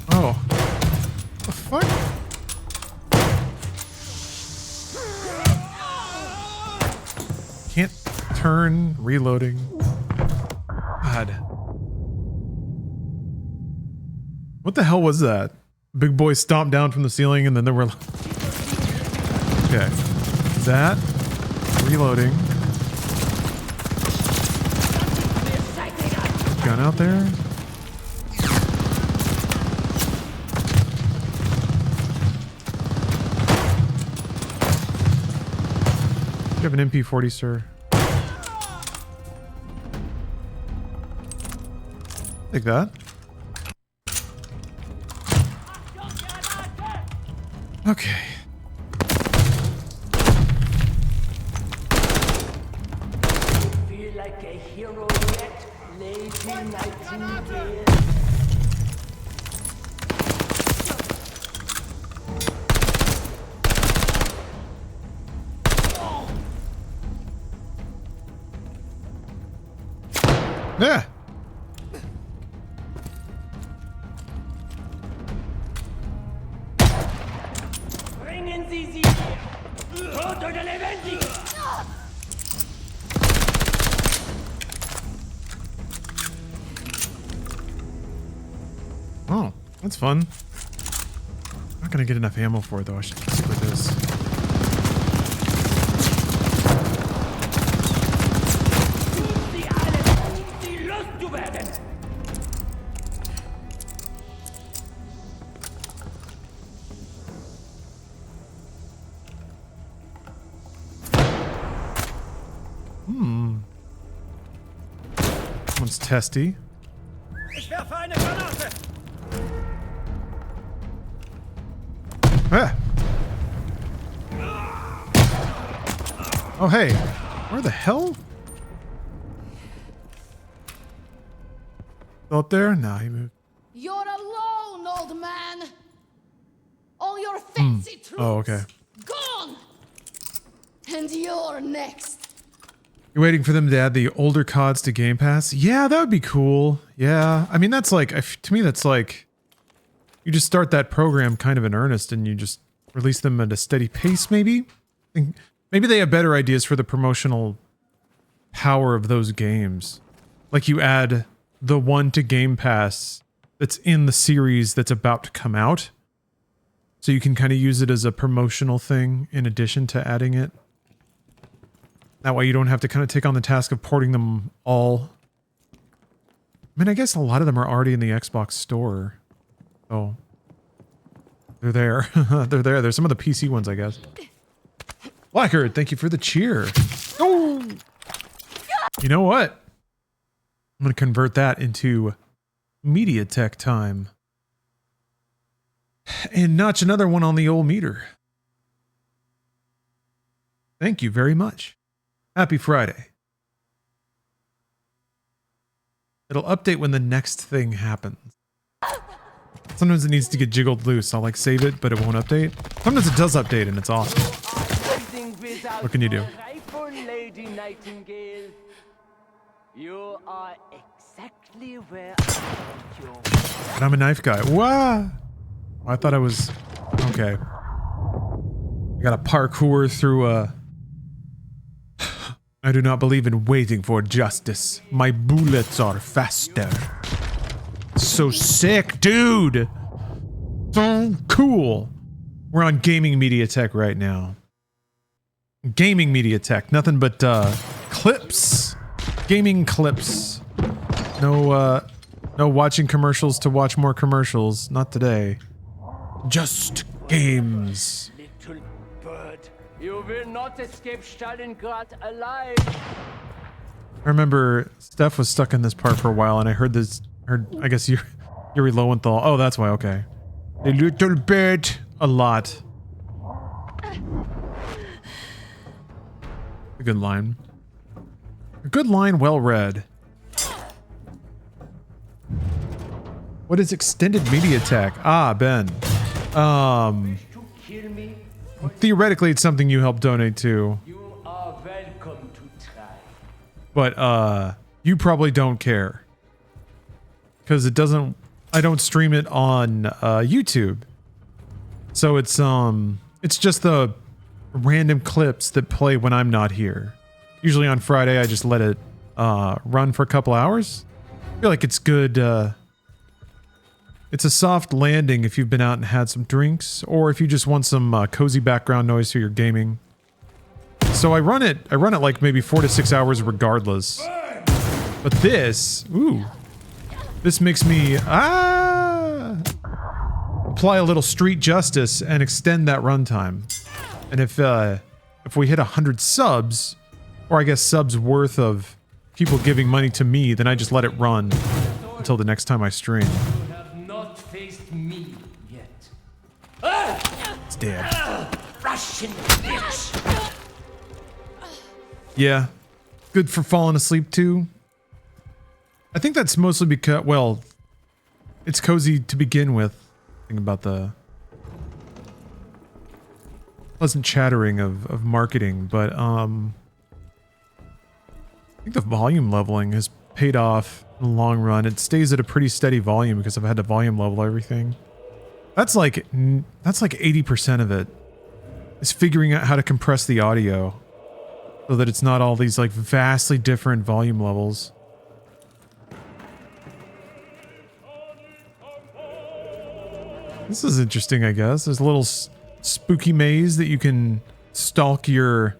Oh. What the fuck? Can't turn, reloading. God. What the hell was that? Big boy stomped down from the ceiling and then there were... Okay. That. Reloading. Gun out there. You have an MP40, sir. Take that. Okay. Feel like a hero yet, Lady Nightingale? Yeah. Bringen Sie sie! Tod oder lebendig! Oh, that's fun. Not gonna get enough ammo for it though. I should stick with this. One's testy. Ich werfe eine Granate! Ah. Oh hey, where the hell? Still up there? Nah, he moved. You're alone, old man. All your fancy troops Oh, okay. gone. And you're next. You're waiting for them to add the older CODs to Game Pass? Yeah, that would be cool. Yeah, I mean that's like, to me that's like, you just start that program kind of in earnest and you just release them at a steady pace maybe? I think maybe they have better ideas for the promotional power of those games. Like you add the one to Game Pass that's in the series that's about to come out. So you can kind of use it as a promotional thing in addition to adding it. That way you don't have to kind of take on the task of porting them all. I mean, I guess a lot of them are already in the Xbox store. Oh. They're there. They're there. There's some of the PC ones, I guess. Blackguard, thank you for the cheer. Oh! You know what? I'm going to convert that into MediaTek time. And notch another one on the old meter. Thank you very much. Happy Friday. It'll update when the next thing happens. Sometimes it needs to get jiggled loose. I'll like save it, but it won't update. Sometimes it does update and it's awesome. What can you do? Lady Nightingale. You are exactly where I want you. But I'm a knife guy. Wow. I thought I was... Okay. I gotta parkour through a... I do not believe in waiting for justice. My bullets are faster. So sick, dude! So cool. We're on Gaming MediaTek right now. Gaming MediaTek. Nothing but clips. Gaming clips. No watching commercials to watch more commercials. Not today. Just games. Little bird, you will not escape Stalingrad alive. I remember Steph was stuck in this part for a while, and I heard this. I guess Yuri Lowenthal. Oh, that's why. Okay. A little bit. A lot. A good line. A good line, well read. What is extended media attack? Ah, Ben. Theoretically, it's something you help donate to. You are welcome to try. But you probably don't care. Because it doesn't... I don't stream it on YouTube. So it's just the random clips that play when I'm not here. Usually on Friday, I just let it run for a couple hours. I feel like it's good... it's a soft landing if you've been out and had some drinks, or if you just want some cozy background noise for your gaming. So I run it like maybe 4 to 6 hours regardless. But this, ooh, this makes me apply a little street justice and extend that runtime. And if we hit 100 subs, or I guess subs worth of people giving money to me, then I just let it run until the next time I stream. Me yet. It's dead. Russian bitch. Yeah. Good for falling asleep too. I think that's mostly because, well, it's cozy to begin with. Think about the pleasant chattering of marketing, but I think the volume leveling has paid off in the long run. It stays at a pretty steady volume because I've had to volume level everything. That's like 80% of it is figuring out how to compress the audio so that it's not all these like vastly different volume levels. This is interesting, I guess. There's a little spooky maze that you can stalk your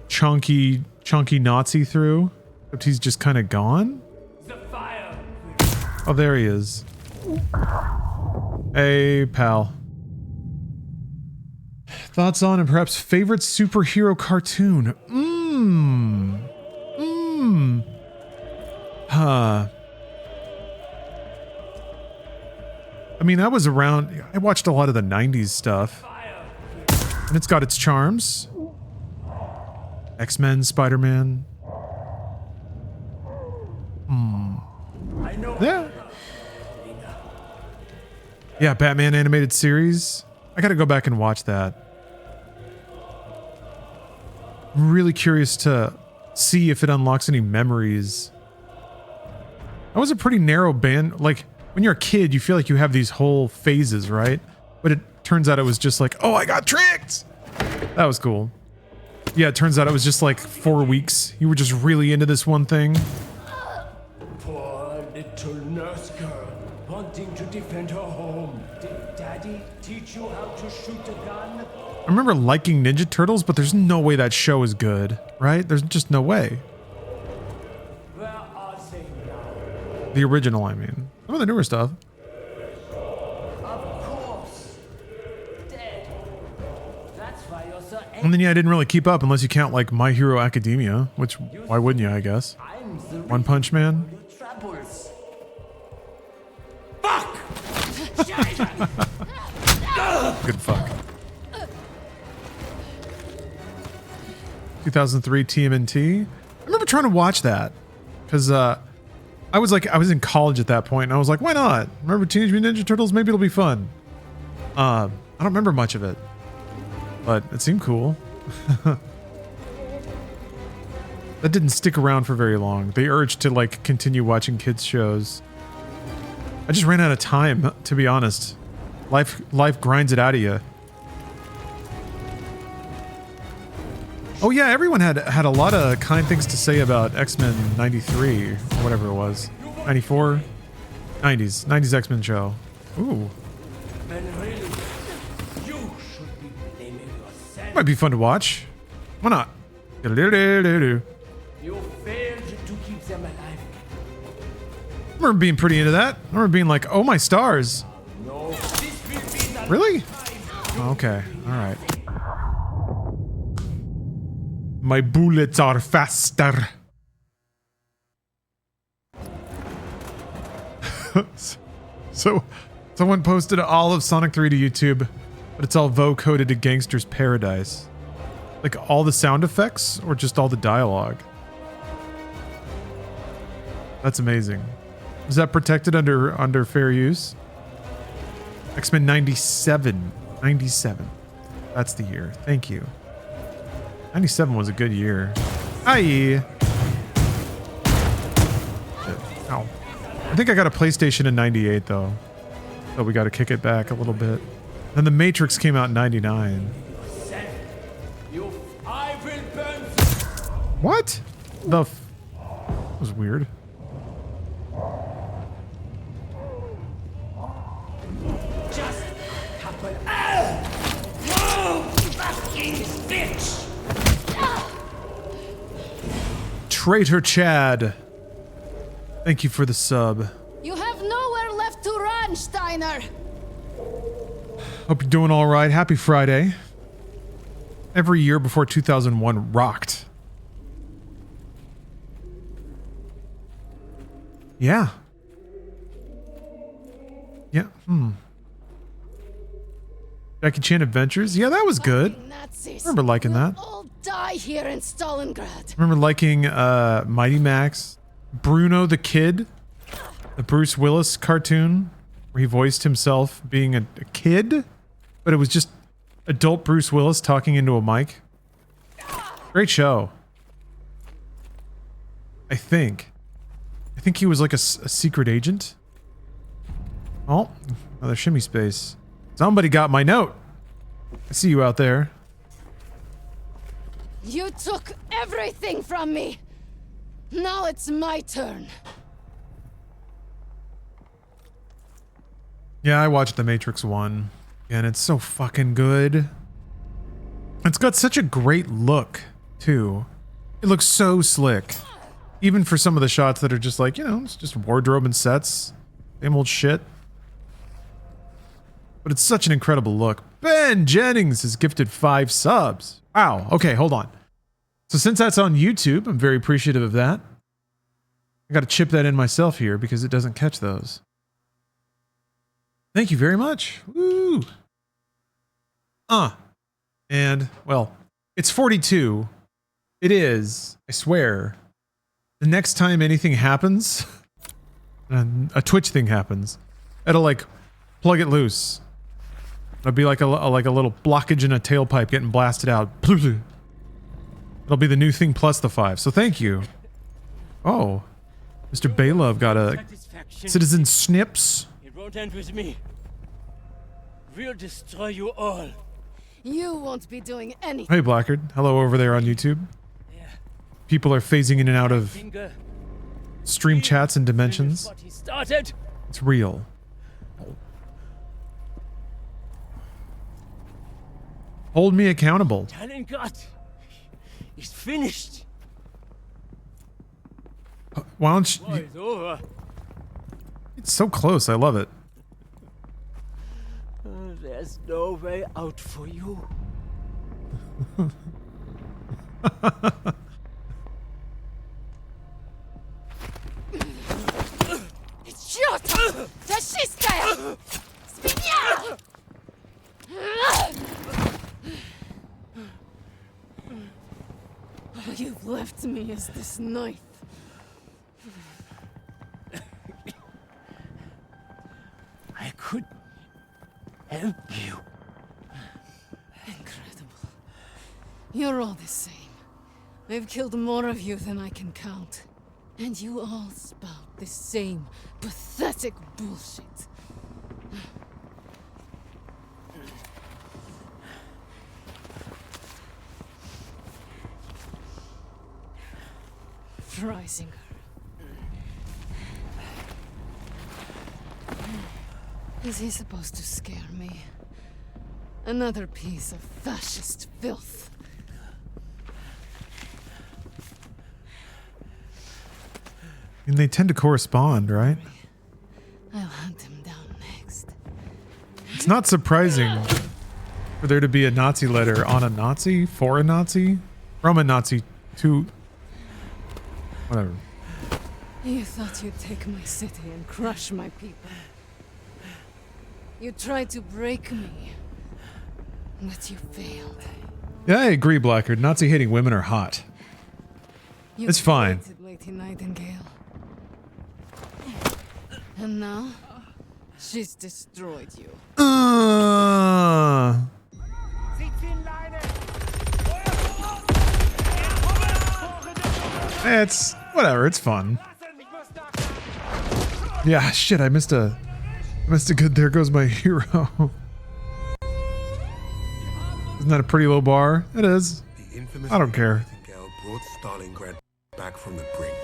chunky Nazi through. Except he's just kind of gone? Oh, there he is. Hey, pal. Thoughts on and perhaps favorite superhero cartoon? Huh. I mean, I was around... I watched a lot of the 90s stuff. And it's got its charms. X-Men, Spider-Man. Yeah. Yeah, Batman animated series. I gotta go back and watch that. I'm really curious to see if it unlocks any memories. That was a pretty narrow band. Like, when you're a kid, you feel like you have these whole phases, right? But it turns out it was just like, oh, I got tricked! That was cool. Yeah, it turns out it was just like 4 weeks. You were just really into this one thing. Poor little nurse girl, wanting to defend her home. Did Daddy teach you how to shoot a gun? I remember liking Ninja Turtles, but there's no way that show is good, right? There's just no way. Where are they now? The original, I mean. Some of the newer stuff. Of course. Dead. That's why you're so angry. And then, yeah, I didn't really keep up unless you count, like, My Hero Academia, which, why wouldn't you, I guess? One Punch Man. Troubles. Good fuck. 2003 TMNT. I remember trying to watch that because I was in college at that point, and I was like, why not? Remember Teenage Mutant Ninja Turtles? Maybe it'll be fun. I don't remember much of it, but it seemed cool. That didn't stick around for very long. The urge to like continue watching kids shows. I just ran out of time, to be honest. Life grinds it out of you. Oh yeah, everyone had a lot of kind things to say about X-Men 93 or whatever it was. 94? 90s X-Men show. Ooh. Then really, you should be blaming yourself. Might be fun to watch. Why not? You failed to keep them alive. I remember being pretty into that. I remember being like, oh my stars. No, this will be the Really? Okay, alright. My bullets are faster. So, someone posted all of Sonic 3 to YouTube, but it's all vocoded to Gangster's Paradise. Like all the sound effects or just all the dialogue? That's amazing. Is that protected under fair use? X-Men 97. 97. That's the year. Thank you. 97 was a good year. Aye. Ow. I think I got a PlayStation in 98 though. So we got to kick it back a little bit. Then The Matrix came out in 99. What? The that was weird. Just couple. Fucking bitch! Traitor Chad. Thank you for the sub. You have nowhere left to run, Steiner. Hope you're doing all right. Happy Friday. Every year before 2001 rocked. Yeah. Yeah. Jackie Chan Adventures. Yeah, that was good. Nazis. Remember liking that. All die here in Stalingrad. Remember liking Mighty Max, Bruno the Kid, the Bruce Willis cartoon where he voiced himself being a kid, but it was just adult Bruce Willis talking into a mic. Great show. I think he was like a secret agent. Oh, another shimmy space. Somebody got my note. I see you out there. You took everything from me. Now it's my turn. Yeah, I watched The Matrix 1, and it's so fucking good. It's got such a great look, too. It looks so slick. Even for some of the shots that are just like, you know, it's just wardrobe and sets. Same old shit. But it's such an incredible look. Ben Jennings has gifted 5 subs. Wow. Okay, hold on. So since that's on YouTube, I'm very appreciative of that. I got to chip that in myself here because it doesn't catch those. Thank you very much. Woo. And, well, it's 42. It is, I swear, the next time anything happens, a Twitch thing happens, it'll like plug it loose. It'll be like a little blockage in a tailpipe getting blasted out. It'll be the new thing plus the 5. So thank you. Oh, Mr. Baylove got a Citizen Snips. It won't end with me. We'll destroy you all. You won't be doing anything. Hey Blackard, hello over there on YouTube. People are phasing in and out of stream chats and dimensions. It's real. Hold me accountable. Stalingrad is finished. Why don't you? It's over. It's so close. I love it. There's no way out for you. Черт! Фашистская! Свинья! You've left me as this knife. I could help you. Incredible. You're all the same. I've killed more of you than I can count. And you all spout the same pathetic bullshit. Freisinger. Is he supposed to scare me? Another piece of fascist filth. And they tend to correspond, right? I'll hunt him down next. It's not surprising for there to be a Nazi letter on a Nazi, for a Nazi, from a Nazi to whatever. You thought you'd take my city and crush my people. You tried to break me, but you failed. Yeah, I agree, Blackard. Nazi hating women are hot. You It's fine. Lady Nightingale. And now, she's destroyed you. It's whatever. It's fun. Yeah, shit. I missed a good. There goes my hero. Isn't that a pretty low bar? It is. I don't care. Brought Stalingrad back from the brink.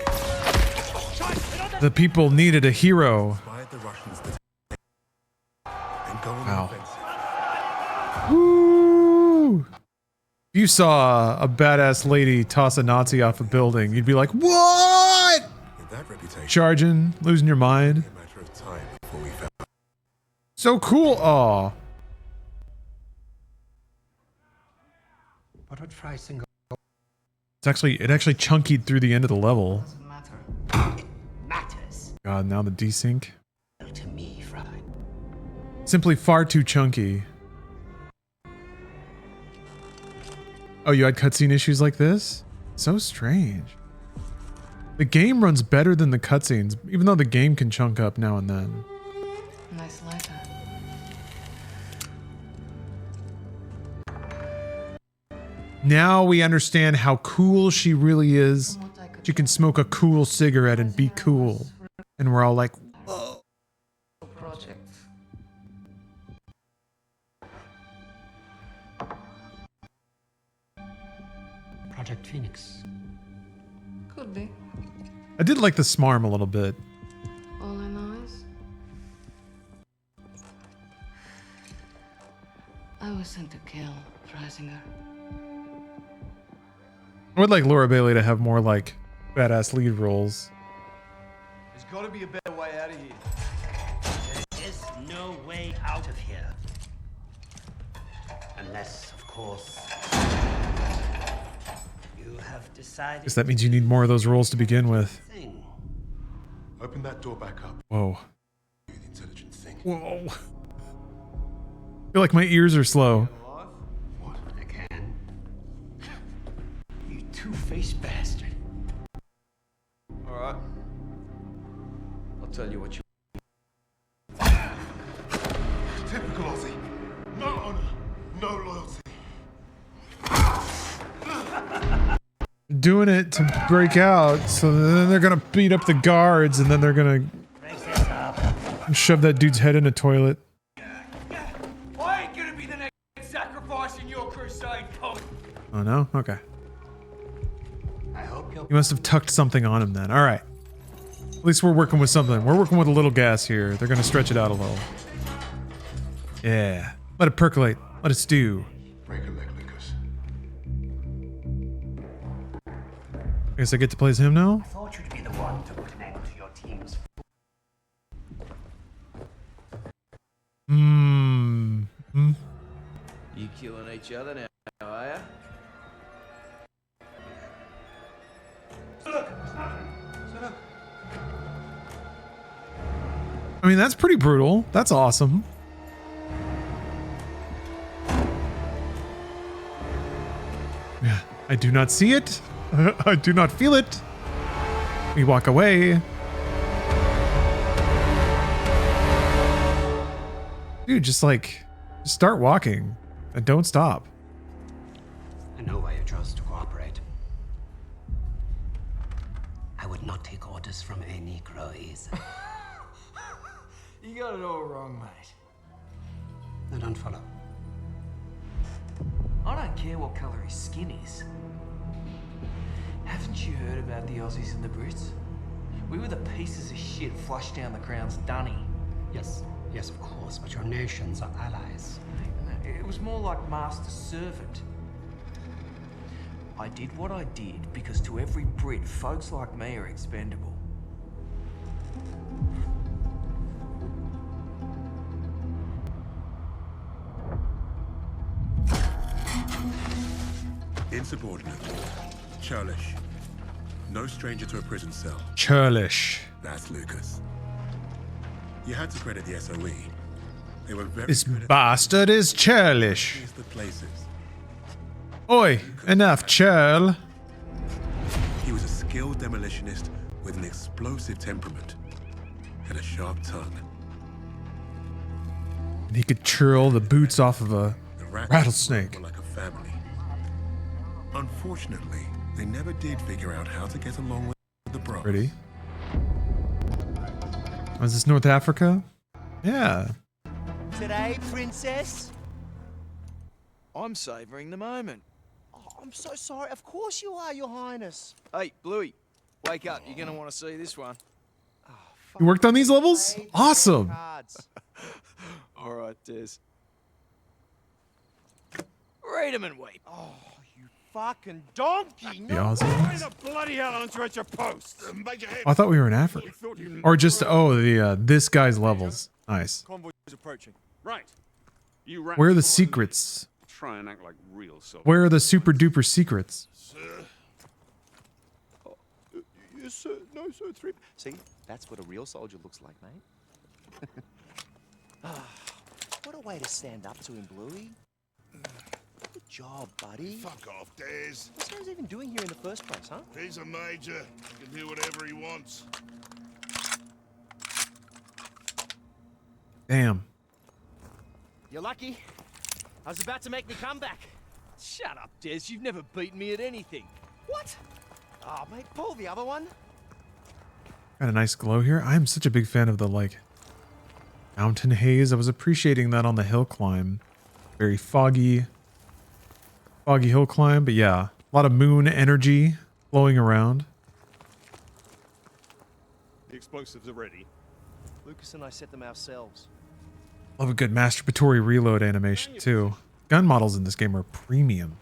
The people needed a hero. The Russians and go on Wow. the offensive. Woo! If you saw a badass lady toss a Nazi off a building, you'd be like, "What?" With that reputation, Charging, losing your mind. a matter of time before we found. So cool. Aw. But what Fry single It actually chunkied through the end of the level. matters God, now the desync. to me, Fry. Simply far too chunky. Oh, you had cutscene issues like this? So strange. The game runs better than the cutscenes, even though the game can chunk up now and then. Nice letter. Now we understand how cool she really is. She can smoke a cool cigarette and be cool. And we're all like, whoa. Project. Project Phoenix. Could be. I did like the smarm a little bit. All I know is I was sent to kill Freisinger. I would like Laura Bailey to have more like badass lead roles. There's gotta be a better way out of here. There is no way out of here. Unless, of course, you have decided. Guess that means you need more of those roles to begin with. Open that door back up. Whoa. The intelligent thing. Whoa. I feel like my ears are slow. I can. You two-faced bastard. Alright. I'll tell you what you... Typical Aussie. No honor, no loyalty. Doing it to break out, so then they're gonna beat up the guards, and then they're gonna shove that dude's head in a toilet. I ain't gonna be the next sacrifice in your crusade, punk. Oh no? Okay. I hope you'll. You must have tucked something on him then. Alright. At least we're working with something. We're working with a little gas here. They're gonna stretch it out a little. Yeah. Let it percolate. Let it stew. Break a leg, Lucas. I guess I get to play as him now? I thought you'd be the one to put an end to your team's. You killing each other now, are ya? I mean, that's pretty brutal. That's awesome. Yeah, I do not see it. I do not feel it. We walk away. Dude, just start walking and don't stop. I know why you chose to cooperate. I would not take orders from a Negro either. You got it all wrong, mate. I don't follow. I don't care what colour his skin is. Haven't you heard about the Aussies and the Brits? We were the pieces of shit flushed down the Crown's dunny. Yes, yes, of course, but your nations are allies. It was more like master-servant. I did what I did because to every Brit, folks like me are expendable. Insubordinate. Churlish. No stranger to a prison cell. Churlish. That's Lucas. You had to credit the SOE. They were very This good at bastard is churlish. the places. Oi, enough churl. He was a skilled demolitionist with an explosive temperament. and a sharp tongue. And he could churl the boots off of a The rats rattlesnake. were like a family. Unfortunately, they never did figure out how to get along with the bros. Pretty. Is this North Africa? Yeah. Today, princess? I'm savoring the moment. Oh, I'm so sorry. Of course you are, your highness. Hey, Bluey, wake up. You're gonna want to see this one. You worked on these levels? Awesome. All right, Des. Read 'em and weep. Oh, you fucking donkey! The Aussies? the bloody hell onto at your post. I thought we were in Africa. Or just, this guy's levels. Nice. Convoy is approaching. Right. You rats Where are the follow secrets? Try and act like real soldiers. Where are the super duper secrets? Sir. Yes, sir. No, sir. See, that's what a real soldier looks like, mate. What a way to stand up to him, Bluey. Good job, buddy. Fuck off, Des. What's he even doing here in the first place, huh? He's a major. He can do whatever he wants. Damn. You're lucky. I was about to make the comeback. Shut up, Des. You've never beaten me at anything. What? Oh, mate, pull the other one. Got a nice glow here. I'm such a big fan of the, mountain haze. I was appreciating that on the hill climb. Very foggy hill climb, but yeah. A lot of moon energy flowing around. The explosives are ready. Lucas and I set them ourselves. Love a good masturbatory reload animation, too. Gun models in this game are premium.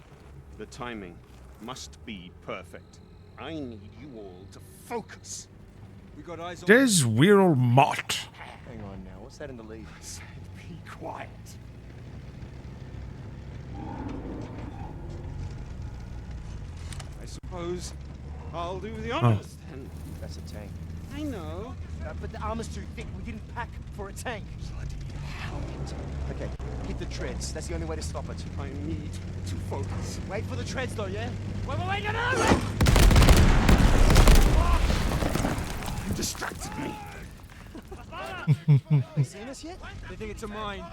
The timing must be perfect. I need you all to focus. We got eyes on Des will mot. Hang on now. What's that in the lead? I said be quiet. I suppose I'll do the honors then. That's a tank. I know. But the armor's too thick. We didn't pack for a tank. Bloody hell. Okay, hit the treads. That's the only way to stop it. I need to focus. Wait for the treads, though, yeah? Wait, no! You distracted me. You seen us yet? They think it's a mine.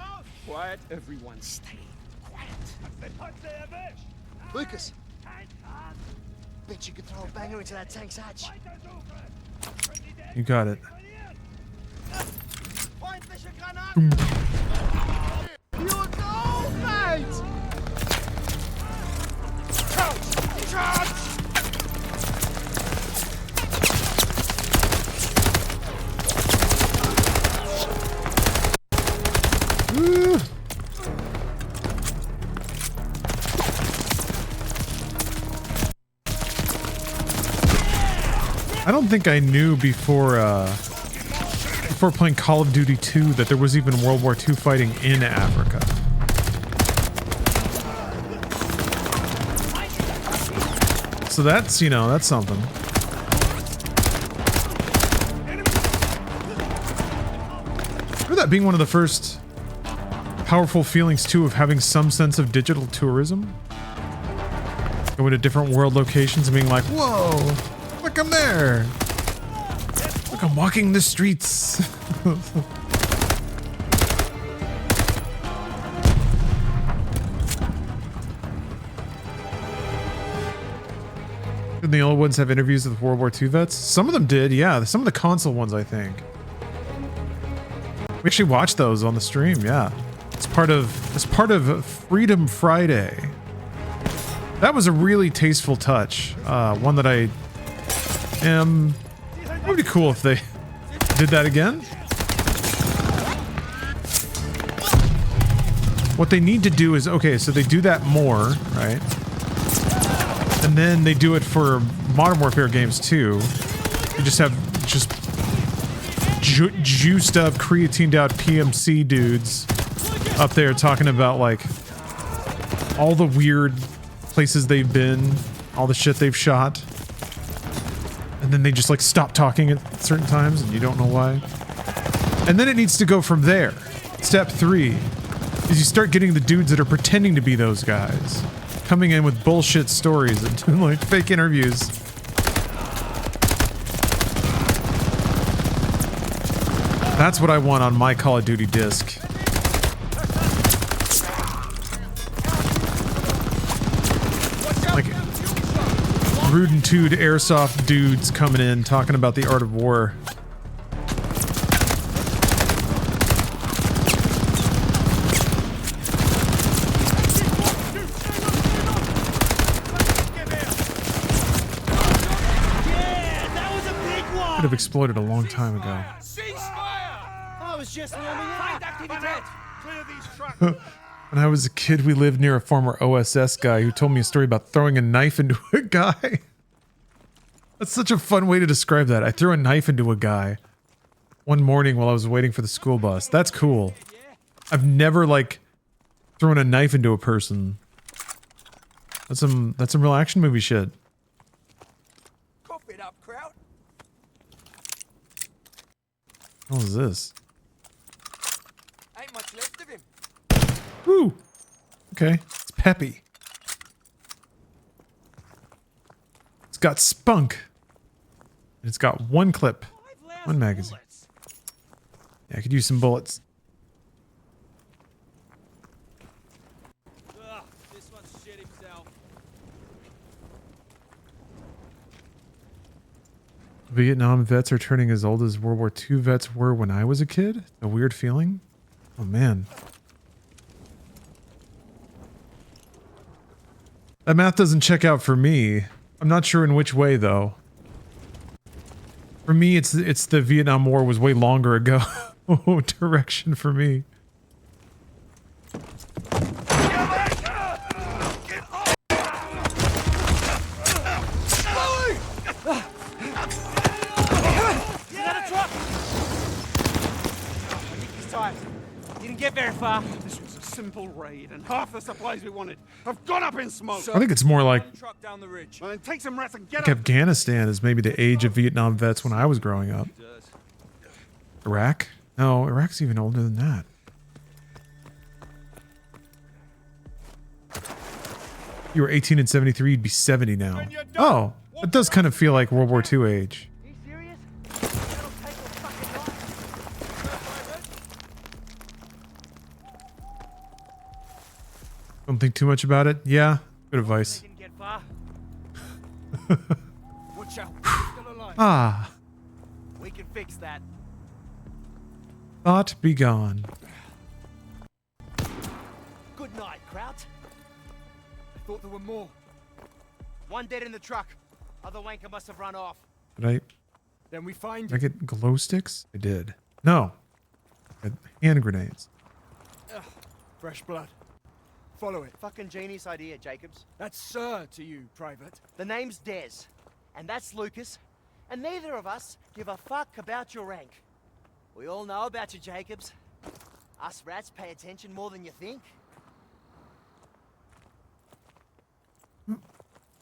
Quiet, everyone. Stay quiet. Lucas. Bet you could throw a banger into that tank's hatch. You got it. You go, mate! Charge! I don't think I knew before playing Call of Duty 2 that there was even World War II fighting in Africa. So that's, that's something. Remember that being one of the first powerful feelings too of having some sense of digital tourism? Going to different world locations and being like, whoa, look, I'm there. Look, I'm walking the streets. Did the old ones have interviews with World War II vets? Some of them did, yeah. Some of the console ones, I think. We actually watched those on the stream, yeah. It's part of Freedom Friday. That was a really tasteful touch. One that it would be cool if they did that again. What they need to do is, okay, so they do that more, right? And then they do it for Modern Warfare games too. You just have juiced up, creatined out PMC dudes up there talking about like all the weird places they've been, all the shit they've shot. And then they just like stop talking at certain times and you don't know why. And then it needs to go from there. Step 3 is you start getting the dudes that are pretending to be those guys, coming in with bullshit stories and doing like fake interviews. That's what I want on my Call of Duty disc. Like rudentude airsoft dudes coming in talking about the art of war. Could have exploded a long time ago. I was just warming up. Clear these tracks. When I was a kid, we lived near a former OSS guy who told me a story about throwing a knife into a guy. That's such a fun way to describe that. I threw a knife into a guy one morning while I was waiting for the school bus. That's cool. I've never, like, thrown a knife into a person. That's some real action movie shit. Cough it up, Kraut. What is this? Ain't much left of him. Woo! Okay, it's peppy. It's got spunk. And it's got one clip. One magazine. Yeah, I could use some bullets. Ugh, this one's shit himself. Vietnam vets are turning as old as World War II vets were when I was a kid? A weird feeling? Oh man. That math doesn't check out for me. I'm not sure in which way though. For me, it's the Vietnam War was way longer ago. Direction for me. Didn't get very far. This was a simple raid, and half the supplies we wanted have gone up in smoke. I think it's more like Truck down the ridge. Well, then take some rats and get like up. Afghanistan is maybe the age of Vietnam vets when I was growing up. Iraq? No, Iraq's even older than that. You were 18 in 73, you'd be 70 now. Oh, it does kind of feel like World War II age. Don't think too much about it? Yeah, good advice. Watch out. Still alive. Ah, We can fix that. thought be gone. Good night, Kraut. I thought there were more. One dead in the truck. Other wanker must have run off. Did Then we find I get glow sticks? I did. No. I had hand grenades. Ugh, fresh blood. Follow it. Fucking genius idea, Jacobs. That's Sir to you, Private. The name's Des, and that's Lucas, and neither of us give a fuck about your rank. We all know about you, Jacobs. Us rats pay attention more than you think.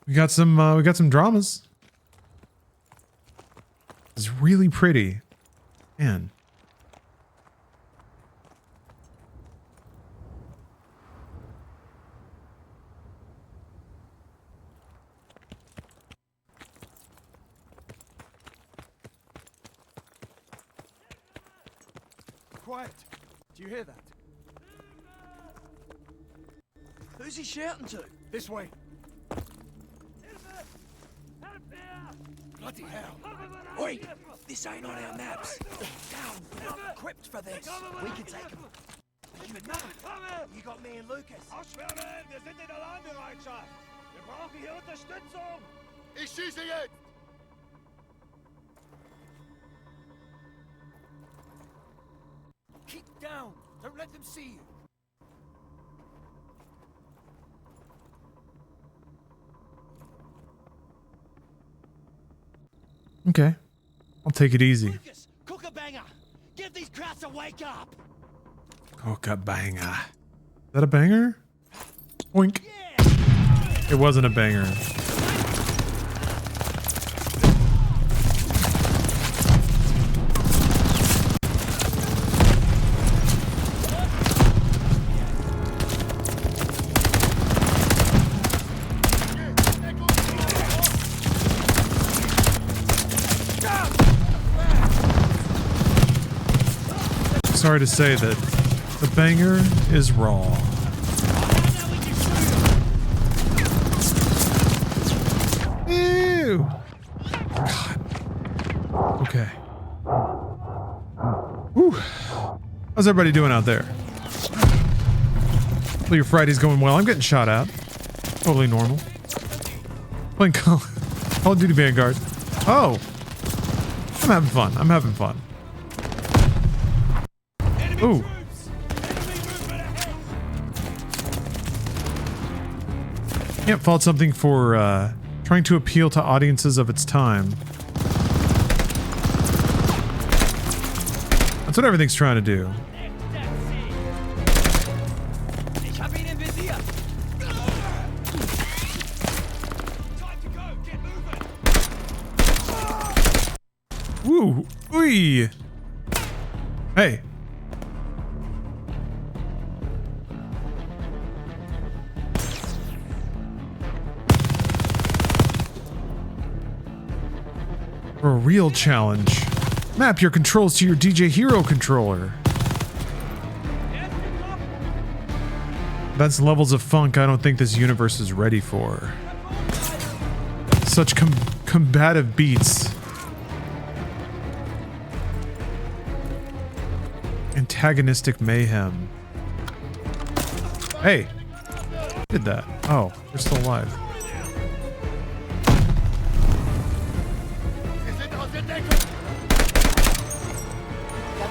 We got some dramas. It's really pretty. Man. Quiet. Do you hear that? Who's he shouting to? This way. Bloody hell. Oi! This ain't on our maps. Down! We're not equipped for this. We can take him. You got me and Lucas. Ausschwärmen! Wir sind in Alarmbereitschaft! Wir brauchen hier Unterstützung! Ich schieße jetzt! Keep down! Don't let them see you! Okay. I'll take it easy. Lucas! Cook a banger! Give these crowds a wake up! Cook a banger. Is that a banger? Oink. It wasn't a banger. Sorry to say that the banger is raw. Ew. God. Okay. Whew. How's everybody doing out there? Hopefully your Friday's going well. I'm getting shot at. Totally normal. Playing Call of Duty Vanguard. Oh. I'm having fun. I'm having fun. Ooh. Can't fault something for trying to appeal to audiences of its time. That's what everything's trying to do. Woo! Ooh! Hey. For a real challenge, map your controls to your DJ Hero controller. That's levels of funk I don't think this universe is ready for. Such combative beats. Antagonistic mayhem. Hey! Who did that? Oh, they're still alive.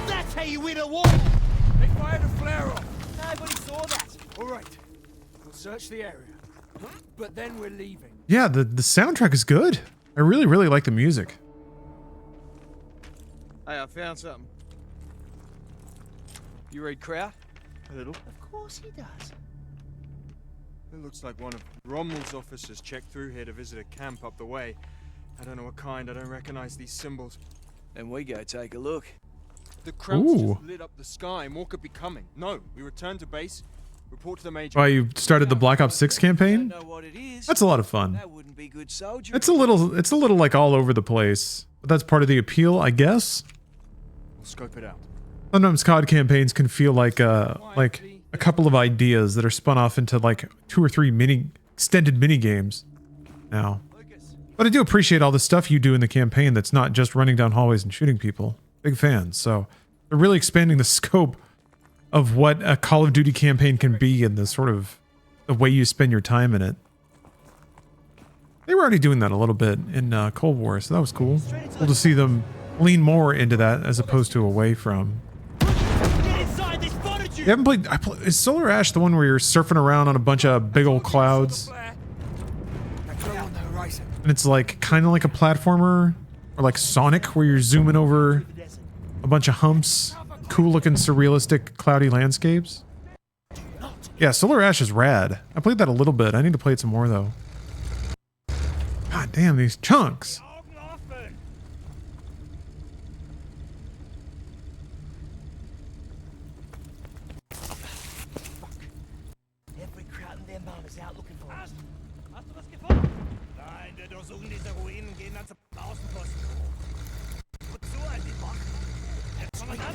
That's how you win a war! They fired a flare-up! Nobody saw that! Alright, we'll search the area. But then we're leaving. Yeah, the soundtrack is good. I really like the music. Hey, I found something. You read Kraut? A little. Of course he does. It looks like one of Rommel's officers checked through here to visit a camp up the way. I don't know what kind. I don't recognize these symbols. Then we go take a look. The Krauts Ooh. just lit up the sky. More could be coming. No, we return to base. Report to the major. Why you started the Black Ops 6 campaign? Know what it is. That's a lot of fun. That wouldn't be good soldier. It's a little like all over the place, but that's part of the appeal, I guess. We'll scope it out. Sometimes COD campaigns can feel like a couple of ideas that are spun off into like 2 or 3 extended mini games now. But I do appreciate all the stuff you do in the campaign that's not just running down hallways and shooting people. Big fans. So they're really expanding the scope of what a Call of Duty campaign can be and the sort of the way you spend your time in it. They were already doing that a little bit in Cold War, so that was cool. Cool to see them lean more into that as opposed to away from. You haven't played... is Solar Ash the one where you're surfing around on a bunch of big old clouds? And it's like kind of like a platformer, or like Sonic, where you're zooming over a bunch of humps, cool looking surrealistic cloudy landscapes. Yeah, Solar Ash is rad. I played that a little bit. I need to play it some more though. God damn, these chunks. Every Kraut and their mom is out looking for us. Hast du was gefunden? Nein, der Durchsuchen dieser Ruinen gehen dann zum Außenposten. Wozu ein die Bock? Jetzt schon mal hier.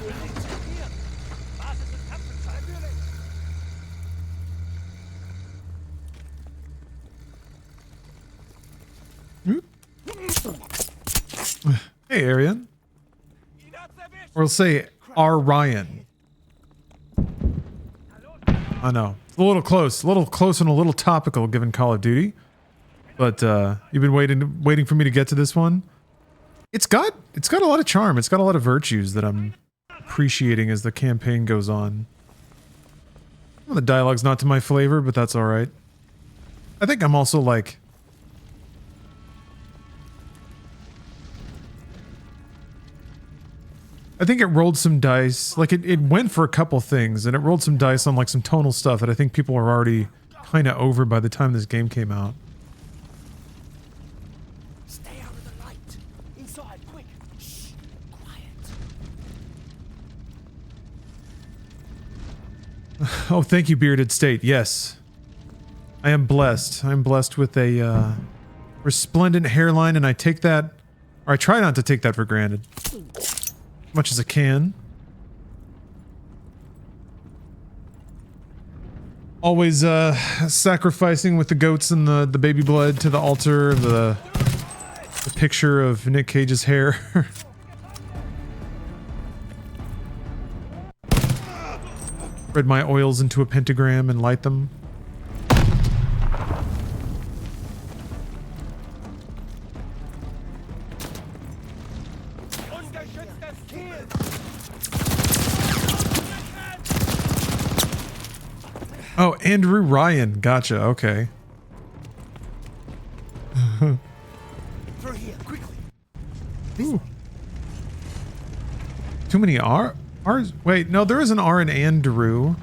Basis und Kampfzeit. Hey, Arian. Or we'll say R. Ryan. I know. It's a little close and a little topical given Call of Duty. But you've been waiting for me to get to this one. It's got a lot of charm. It's got a lot of virtues that I'm appreciating as the campaign goes on. Well, the dialogue's not to my flavor, but that's all right. I think I'm also like... I think it rolled some dice. Like it went for a couple things, and it rolled some dice on like some tonal stuff that I think people are already kind of over by the time this game came out. Stay out of the light. Inside, quick. Shh. Quiet. Oh, thank you, Bearded State. Yes. I am blessed. I'm blessed with a resplendent hairline, and I take that, or I try not to take that for granted. As much as I can. Always sacrificing with the goats and the baby blood to the altar of the picture of Nick Cage's hair. Spread my oils into a pentagram and light them. Oh, Andrew Ryan. Gotcha. Okay. Through here, quickly. Ooh. Too many R's? Wait, no, there is an R in Andrew.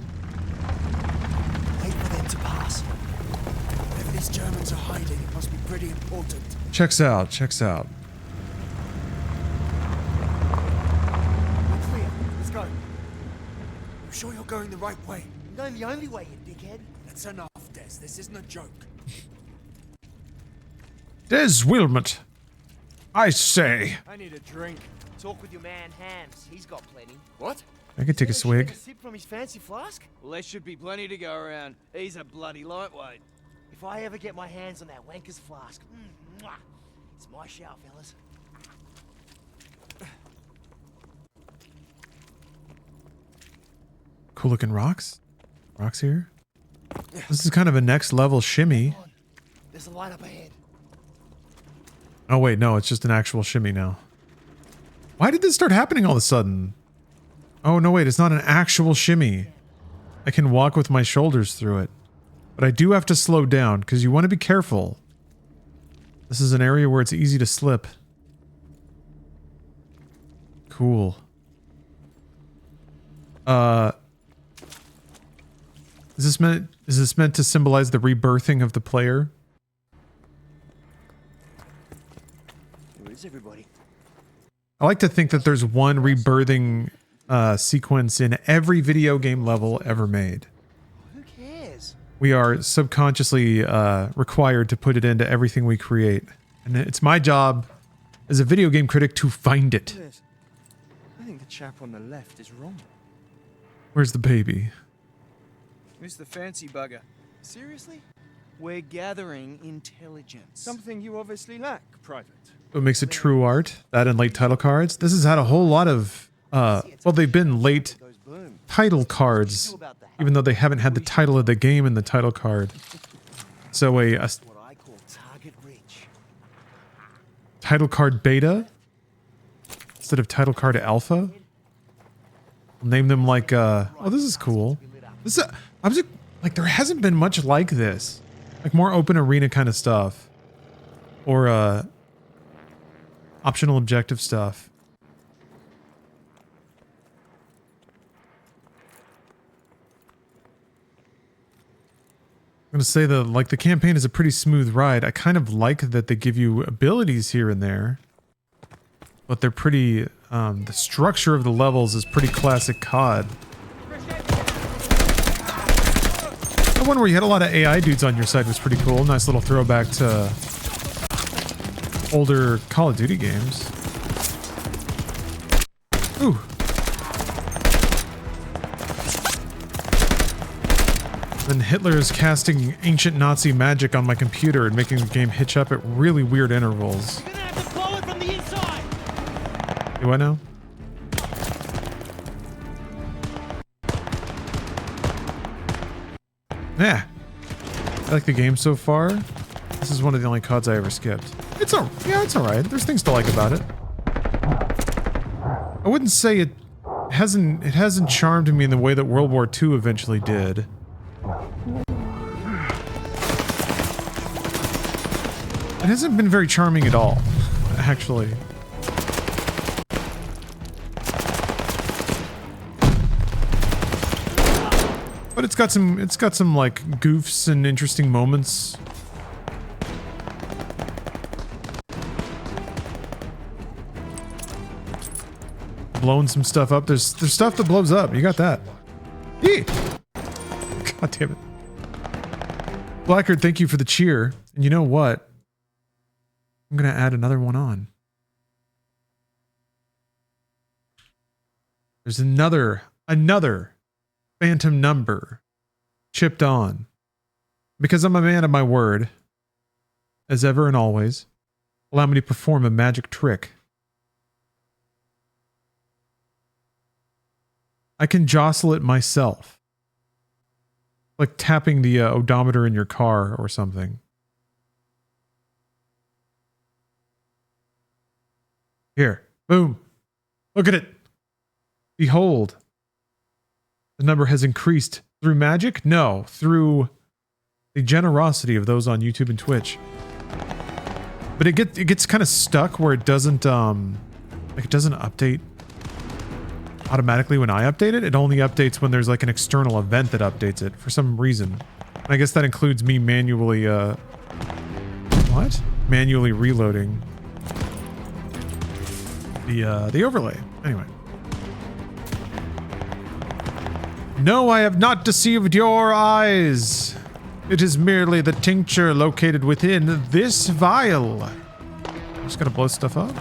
Wait for them to pass. Wherever these Germans are hiding, it must be pretty important. Checks out. Checks out. We're clear. Let's go. You sure you're going the right way? I'm going the only way, you dickhead. That's enough, Des. This isn't a joke. Des Wilmot. I say. I need a drink. Talk with your man Hams. He's got plenty. What? I could take a swig. A sip from his fancy flask? Well, there should be plenty to go around. He's a bloody lightweight. If I ever get my hands on that wanker's flask, mwah, it's my shout, fellas. Cool looking rocks. Rocks here. This is kind of a next level shimmy. There's a light up ahead. Oh wait, no, it's just an actual shimmy now. Why did this start happening all of a sudden? Oh no, wait, it's not an actual shimmy. I can walk with my shoulders through it. But I do have to slow down because you want to be careful. This is an area where it's easy to slip. Cool. Is this meant to symbolize the rebirthing of the player? Where is everybody? I like to think that there's one rebirthing sequence in every video game level ever made. Who cares? We are subconsciously required to put it into everything we create. And it's my job as a video game critic to find it. I think the chap on the left is wrong. Where's the baby? Who's the fancy bugger? Seriously? We're gathering intelligence. Something you obviously lack, Private. What makes it true art? That and late title cards? This has had a whole lot of, well, they've been late title cards, even though they haven't had the title of the game in the title card. So What I call target rich. title card beta instead of title card alpha. I'll name them like, oh, this is cool. This is, I'm just, like, there hasn't been much like this. Like more open arena kind of stuff. Or, optional objective stuff. I'm gonna say that, like, the campaign is a pretty smooth ride. I kind of like that they give you abilities here and there. But they're pretty, the structure of the levels is pretty classic COD. The one where you had a lot of AI dudes on your side was pretty cool. Nice little throwback to older Call of Duty games. Ooh. Then Hitler is casting ancient Nazi magic on my computer and making the game hitch up at really weird intervals. You're gonna have to blow it from the inside. Do I know? Yeah. I like the game so far. This is one of the only CODs I ever skipped. It's alright. There's things to like about it. I wouldn't say it hasn't charmed me in the way that World War II eventually did. It hasn't been very charming at all, actually. But it's got some like goofs and interesting moments. Blowing some stuff up. There's stuff that blows up. You got that. Yee! God damn it. Blackard, thank you for the cheer. And you know what? I'm gonna add another one on. There's another phantom number chipped on. Because I'm a man of my word, as ever and always, allow me to perform a magic trick. I can jostle it myself. Like tapping the odometer in your car or something. Here. Boom. Look at it. Behold. The number has increased. Through magic? No. Through the generosity of those on YouTube and Twitch. But it gets kind of stuck where it doesn't like it doesn't update automatically when I update it. It only updates when there's like an external event that updates it for some reason. And I guess that includes me manually manually reloading the overlay. Anyway. No, I have not deceived your eyes. It is merely the tincture located within this vial. I'm just gonna blow stuff up.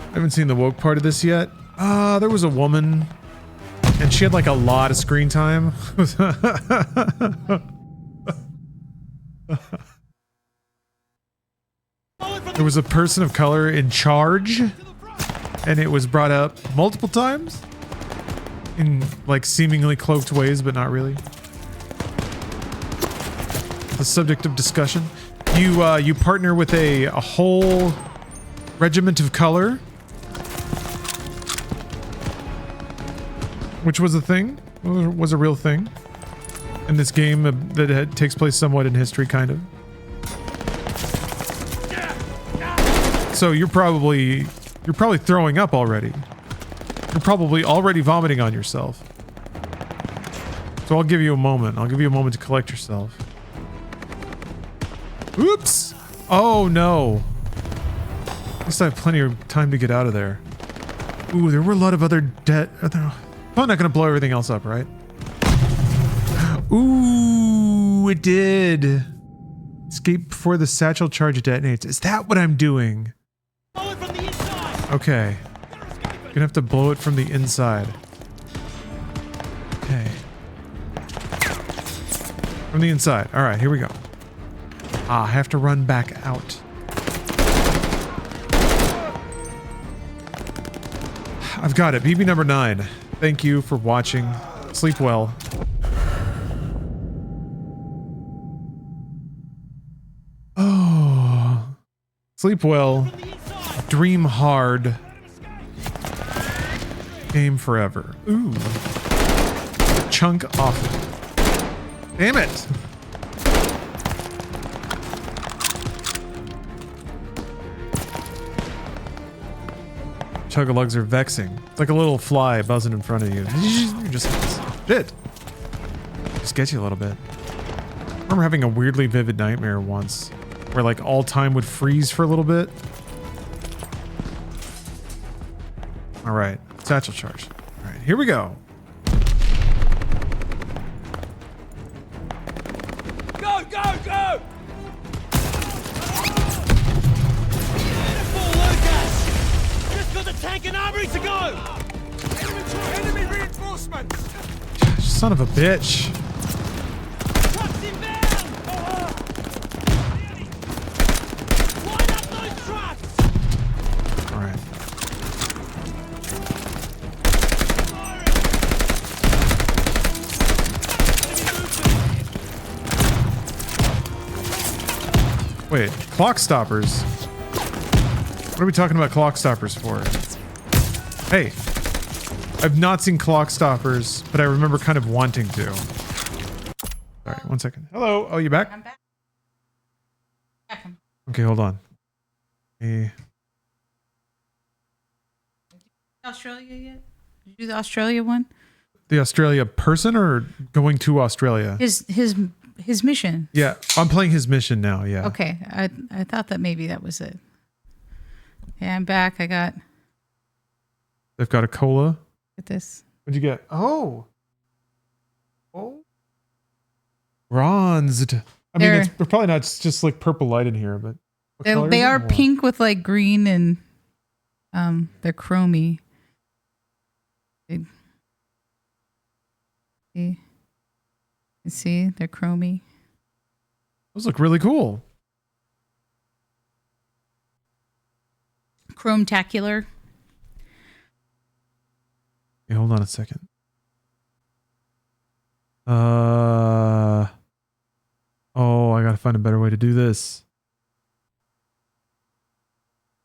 I haven't seen the woke part of this yet. There was a woman and she had like a lot of screen time. There was a person of color in charge, and it was brought up multiple times in like seemingly cloaked ways, but not really. The subject of discussion. You partner with a whole regiment of color, which was a thing, was a real thing in this game that takes place somewhat in history, kind of. So you're probably throwing up already. You're probably already vomiting on yourself. So I'll give you a moment. I'll give you a moment to collect yourself. Oops! Oh no. At least I have plenty of time to get out of there. Ooh, there were a lot of other probably not gonna blow everything else up, right? Ooh, it did. Escape before the satchel charge detonates. Is that what I'm doing? Okay. Gonna have to blow it from the inside. Okay. From the inside. Alright, here we go. I have to run back out. I've got it. BB number 9. Thank you for watching. Sleep well. Oh. Sleep well. Dream hard. Game forever. Ooh. Chunk off. Damn it. Chug-a-lugs are vexing. It's like a little fly buzzing in front of you. You're just shit. Just get you a little bit. I remember having a weirdly vivid nightmare once where like all time would freeze for a little bit. All right, satchel charge. All right, here we go. Go, go, go! Beautiful, Lucas! Just got the tank and armory to go! Enemy reinforcements! Son of a bitch. Trucks inbound! Line up those trucks! All right. Wait, clock stoppers? What are we talking about clock stoppers for? Hey, I've not seen clock stoppers, but I remember kind of wanting to. Sorry, one second. Hello. Oh, you back? I'm back. Okay, hold on. Hey. Australia yet? Did you do the Australia one? The Australia person or going to Australia? His mission. Yeah, I'm playing his mission now, yeah. Okay, I thought that maybe that was it. Yeah, I'm back. They've got a cola. Get this. What'd you get? Oh. Bronzed. I mean, it's probably not just like purple light in here, but they are pink with like green and they're chromy. See, they're chromy. Those look really cool. Chrometacular. Hey, hold on a second. Oh, I gotta find a better way to do this.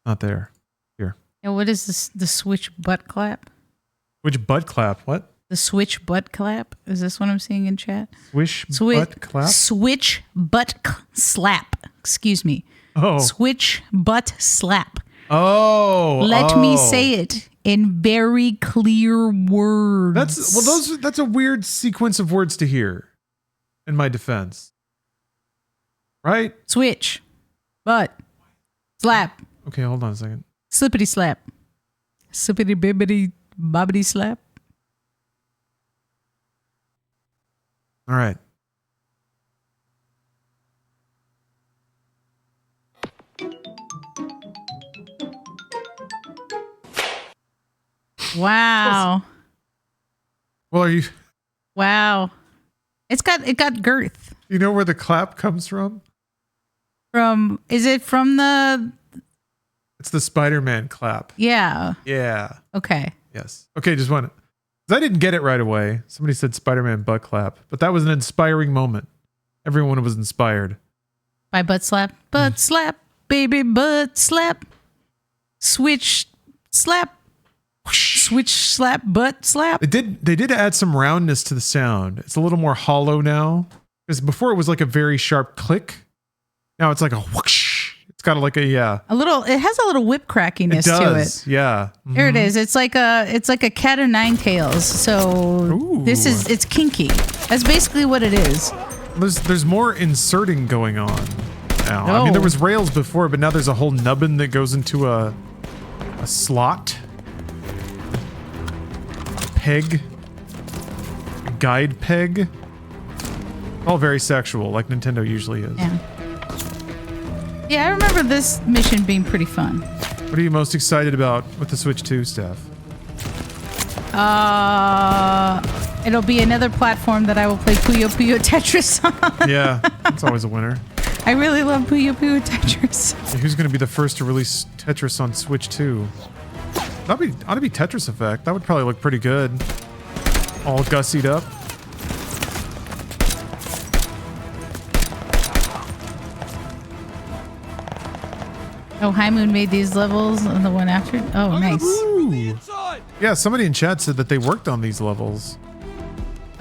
Not there. Here. Yeah, what is this? The switch butt clap? Which butt clap? What? The switch butt clap? Is this what I'm seeing in chat? Butt clap? Switch butt slap. Excuse me. Oh. Switch butt slap. Oh. Let me say it in very clear words. That's a weird sequence of words to hear. In my defense. Right? Switch. Butt. Slap. Okay, hold on a second. Slippity slap. Sippity bibbity bobbity slap. All right. Wow. Well, are you? Wow. It got girth. You know where the clap comes from? Is it from the? It's the Spider-Man clap. Yeah. Yeah. Okay. Yes. Okay, just one. I didn't get it right away. Somebody said Spider-Man butt clap, but that was an inspiring moment. Everyone was inspired. By butt slap. Butt slap, baby butt slap. Switch slap. Switch slap, butt slap. They did add some roundness to the sound. It's a little more hollow now. Because before it was like a very sharp click. Now it's like a whoosh. It's got like a It has a little whip crackiness to it. Yeah. Mm-hmm. Here it is. It's like a cat of nine tails. So it's kinky. That's basically what it is. There's more inserting going on now. I mean, there was rails before, but now there's a whole nubbin that goes into a slot. Peg. A guide peg. All very sexual, like Nintendo usually is. Yeah, I remember this mission being pretty fun. What are you most excited about with the Switch 2 stuff? It'll be another platform that I will play Puyo Puyo Tetris on. Yeah, it's always a winner. I really love Puyo Puyo Tetris. Yeah, who's going to be the first to release Tetris on Switch 2? Ought to be Tetris Effect. That would probably look pretty good. All gussied up. Oh, High Moon made these levels and the one after. Oh, nice. Yeah, somebody in chat said that they worked on these levels.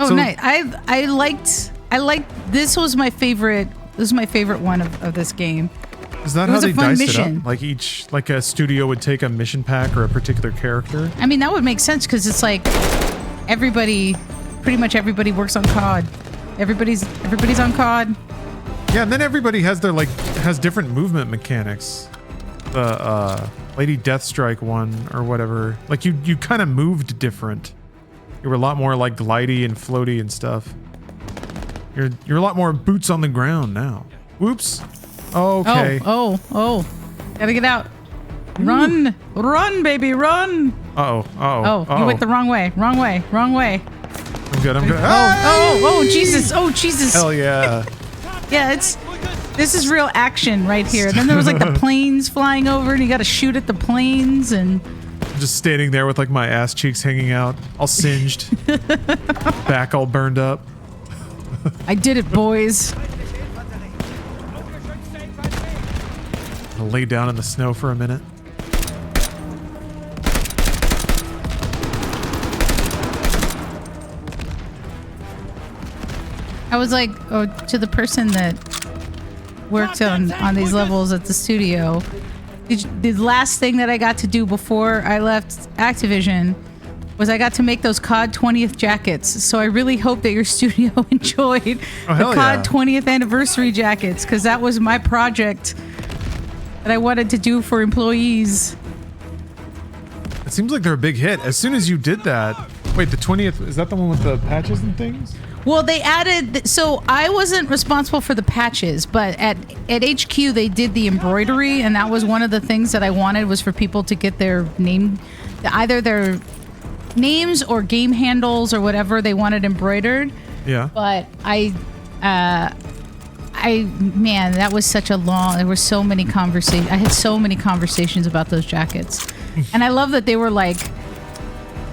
Oh, nice. I liked. This was my favorite. This is my favorite one of this game. Is that how they diced it up? Like a studio would take a mission pack or a particular character? I mean, that would make sense because it's like pretty much everybody works on COD. Everybody's on COD. Yeah, and then everybody has has different movement mechanics. The Lady Deathstrike one or whatever. Like you kind of moved different. You were a lot more like glidey and floaty and stuff. You're a lot more boots on the ground now. Whoops. Okay. Oh. Gotta get out. Run, baby, run. Oh, you went the wrong way. Wrong way. I'm good. Oh, Jesus. Hell yeah. Yeah, this is real action right here. Then there was like the planes flying over and you got to shoot at the planes and I'm just standing there with like my ass cheeks hanging out, all singed, back all burned up. I did it, boys. I'll lay down in the snow for a minute. I was like, to the person that worked on these levels at the studio, the last thing that I got to do before I left Activision was I got to make those COD 20th jackets. So I really hope that your studio enjoyed the COD 20th anniversary jackets, because that was my project that I wanted to do for employees. It seems like they're a big hit. As soon as you did that, wait, the 20th, is that the one with the patches and things? Well, they added, so I wasn't responsible for the patches, but at HQ they did the embroidery, and that was one of the things that I wanted, was for people to get their name, either their names or game handles or whatever they wanted embroidered. Yeah. But man, that was such a long. There were so many conversations. I had so many conversations about those jackets, and I love that they were like,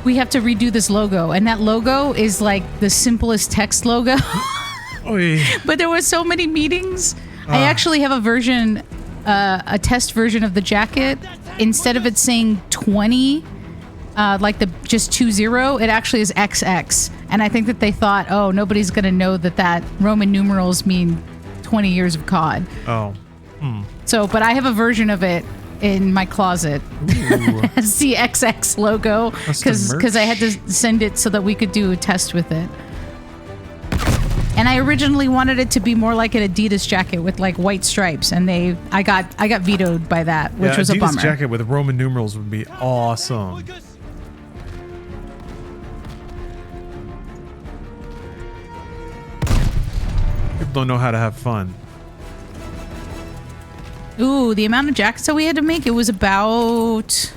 "We have to redo this logo," and that logo is like the simplest text logo. But there were so many meetings. I actually have a version, a test version of the jacket. Instead of it saying 20, like the just 20, it actually is XX. And I think that they thought, oh, nobody's gonna know that Roman numerals mean 20 years of COD. Oh. So, but I have a version of it in my closet. It's the XX logo because I had to send it so that we could do a test with it. And I originally wanted it to be more like an Adidas jacket with like white stripes, and I got vetoed by that, which was a Adidas bummer. jacket with Roman numerals would be awesome. People don't know how to have fun. Ooh, the amount of jackets that we had to make, it was about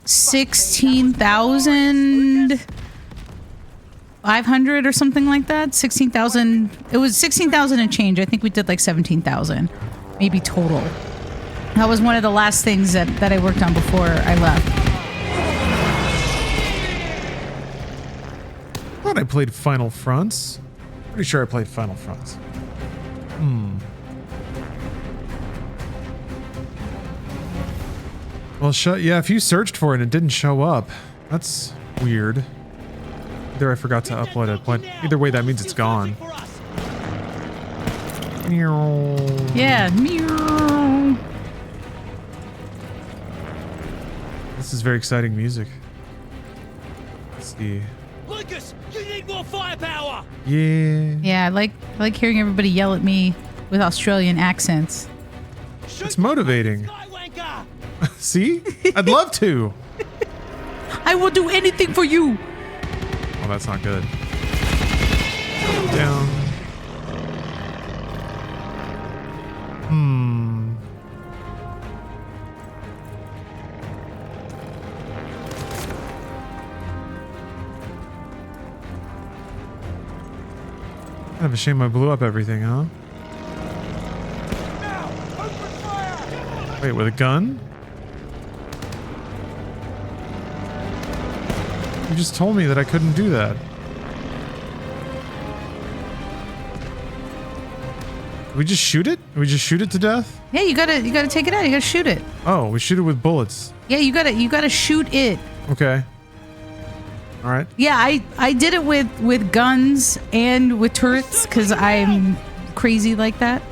16,500 or something like that. 16,000. It was 16,000 and change. I think we did like 17,000, maybe total. That was one of the last things that I worked on before I left. I thought I played Final Fronts. Pretty sure I played Final Fronts. Well, yeah, if you searched for it and it didn't show up, that's weird. Either I forgot to upload it, but either way, that means it's gone. Yeah. This is very exciting music. Let's see. Lucas, you need more firepower. Yeah. Yeah, I like hearing everybody yell at me with Australian accents. It's motivating. See? I'd love to. I will do anything for you. Oh, that's not good. Down. Kind of a shame I blew up everything, huh? Wait, with a gun? You just told me that I couldn't do that. We just shoot it? We just shoot it to death? Yeah, you gotta take it out. You gotta shoot it. Oh, we shoot it with bullets. Yeah, you gotta shoot it. Okay. All right. Yeah, I did it with guns and with turrets because I'm crazy like that.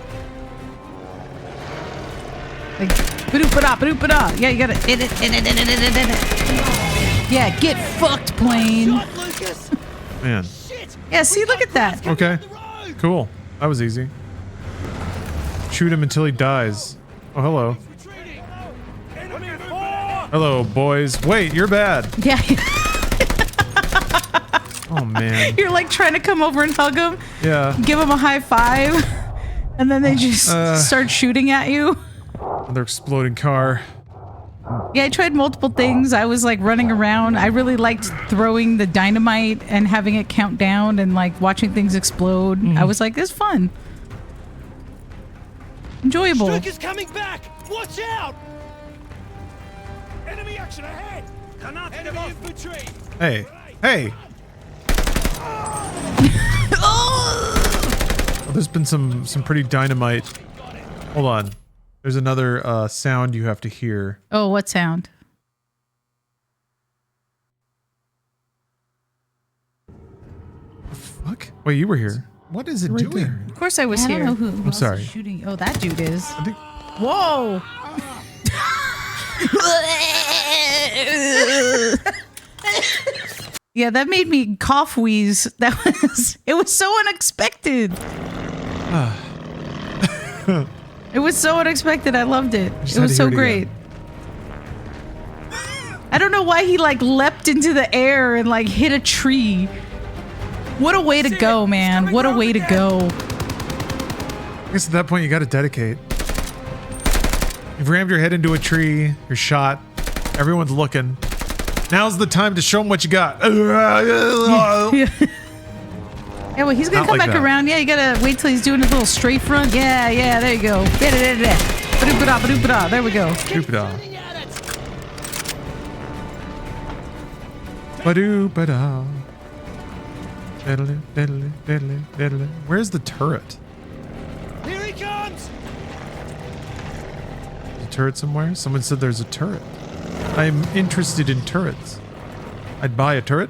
Like, ba-doop-ba-da. Yeah, you gotta hit it. Yeah, get fucked, plane. Man. Yeah, see, look at that. Okay. Cool. That was easy. Shoot him until he dies. Oh, hello. Hello, boys. Wait, you're bad. Yeah. Oh, man. You're like trying to come over and hug him. Yeah. Give him a high five. And then they just start shooting at you. Another exploding car. Yeah, I tried multiple things. I was like running around. I really liked throwing the dynamite and having it count down and like watching things explode. I was like, it's fun. Enjoyable. Striker's coming back! Watch out! Enemy action ahead! Enemy infantry! Hey. Hey. Oh, there's been some pretty dynamite. Hold on. There's another sound you have to hear. Oh, what sound? Fuck? Wait, you were here. What is it doing? There. Of course I was here. I don't know who I'm sorry. Is shooting. Oh, that dude is. Whoa! Yeah, that made me cough wheeze. It was so unexpected. It was so unexpected. I loved it. It was so great. I don't know why he like leapt into the air and like hit a tree. What a way to go, man. What a way to go. I guess at that point you gotta dedicate. You've rammed your head into a tree, you're shot, everyone's looking. Now's the time to show them what you got. Yeah, well, he's gonna Not come like back that. around. Yeah, you gotta wait till he's doing his little strafe front. Yeah, there you go. Ba-da-da-da. Ba-doop-ba-da, there we go. Ba-doop-ba-da. Ba-doop-ba-da. Diddly, diddly, diddly, diddly. Where's the turret? Here he comes! A turret somewhere? Someone said there's a turret. I'm interested in turrets. I'd buy a turret.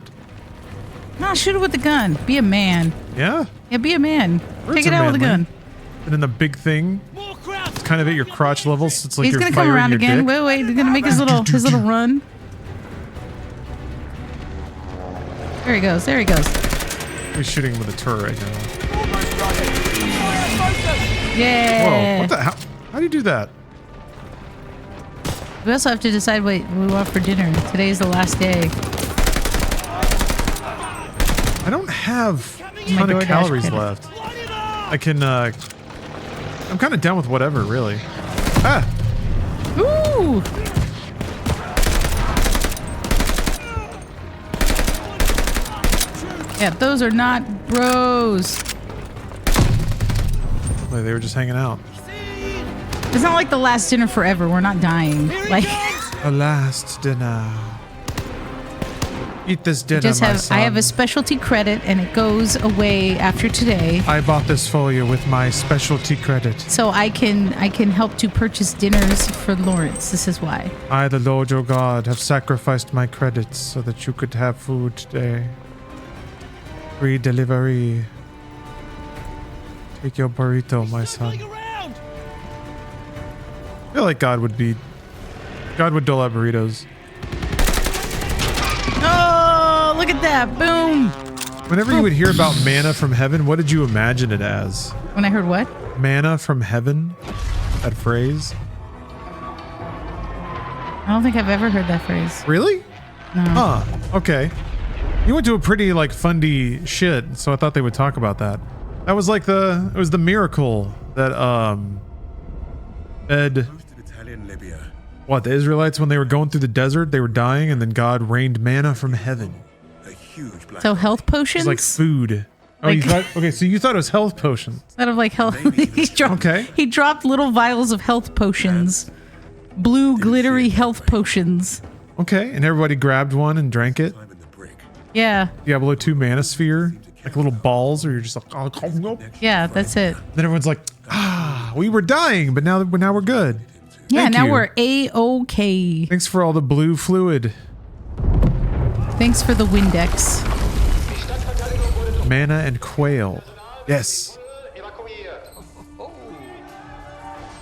No, shoot it with the gun. Be a man. Yeah? Yeah, be a man. Turrets Take it are out with a manly. gun. And then the big thing, it's kind of at your crotch level, so it's like He's you're gonna come firing around your again. dick. Wait, he's gonna make his little run. There he goes. He's shooting with a turret right now. Yeah. Whoa, what the hell? How do you do that? We also have to decide what we want for dinner. Today's the last day. I don't have a My ton of DoorDash calories credit. left. I can, I'm kind of down with whatever, really. Ah! Ooh! Yeah, those are not bros. Wait, they were just hanging out. It's not like the last dinner forever. We're not dying. Like, A last dinner. Eat this dinner, just my have son. I have a specialty credit, and it goes away after today. I bought this for you with my specialty credit. So I can help to purchase dinners for Lawrence. This is why. I, the Lord your God, have sacrificed my credits so that you could have food today. Free delivery. Take your burrito, my son. I feel like God would dole out burritos. Oh, look at that! Boom. Whenever you would hear about manna from heaven, what did you imagine it as? When I heard what? Manna from heaven? That phrase? I don't think I've ever heard that phrase. Really? No. Huh. Okay. You went to a pretty like fundy shit, so I thought they would talk about that. That was like it was the miracle that what, the Israelites, when they were going through the desert, they were dying, and then God rained manna from heaven. So health potions? It's like food. Oh, you thought, okay, so you thought it was health potions. Instead of like health, he dropped little vials of health potions, blue glittery health potions. Okay, and everybody grabbed one and drank it. Yeah, Diablo 2 Manosphere, like little balls, or you're just like, oh, yeah, that's it. then everyone's like, we were dying, but now we're good. Yeah, Thank now you. we're A-OK. Thanks for all the blue fluid. Thanks for the Windex. Manna and quail. Yes.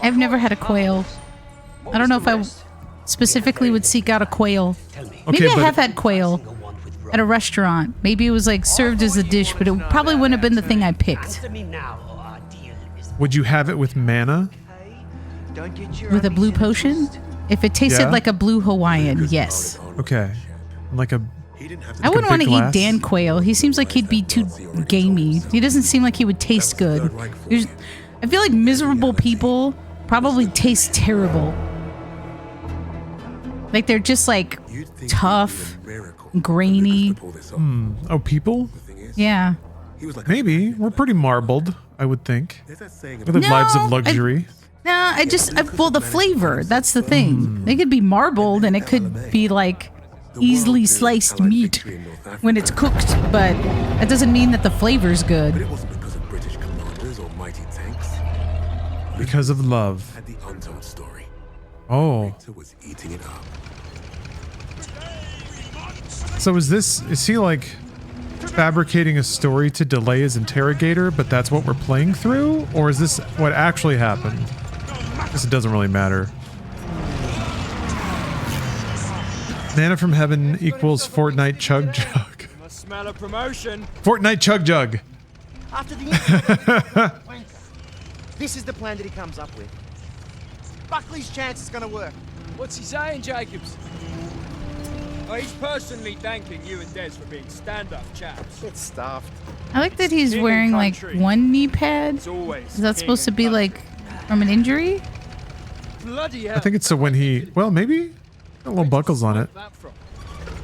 I've never had a quail. I don't know if I specifically would seek out a quail. Maybe I but- have had quail at a restaurant. Maybe it was like served as a dish, but it probably wouldn't have been the thing I picked. Would you have it with manna? With a blue potion? If it tasted Yeah? like a blue Hawaiian, yes. Okay. Like a. I wouldn't want to eat Dan Quayle. He seems like he'd be too gamey. He doesn't seem like he would taste good. I feel like miserable people probably taste terrible. Like they're just like tough, grainy. Oh, people? Yeah. Maybe. We're pretty marbled, I would think. We live lives of luxury. Well, the flavor, that's the thing. They could be marbled and it could be like easily sliced meat when it's cooked, but that doesn't mean that the flavor's good. Because of love. Oh. So is he like fabricating a story to delay his interrogator, but that's what we're playing through? Or is this what actually happened? I guess it doesn't really matter. Manna from heaven equals Fortnite chug jug. Must smell a promotion. Fortnite chug jug. After the this is the plan that he comes up with. Buckley's chance is gonna work. What's he saying, Jacobs? Oh, he's personally thanking you and Des for being stand-up chaps. It's stuffed. I like that he's King and wearing like country. one knee pad. It's always Is that king supposed to and be country. like from an injury? Bloody hell. I think it's so when he, well, maybe got little buckles on it.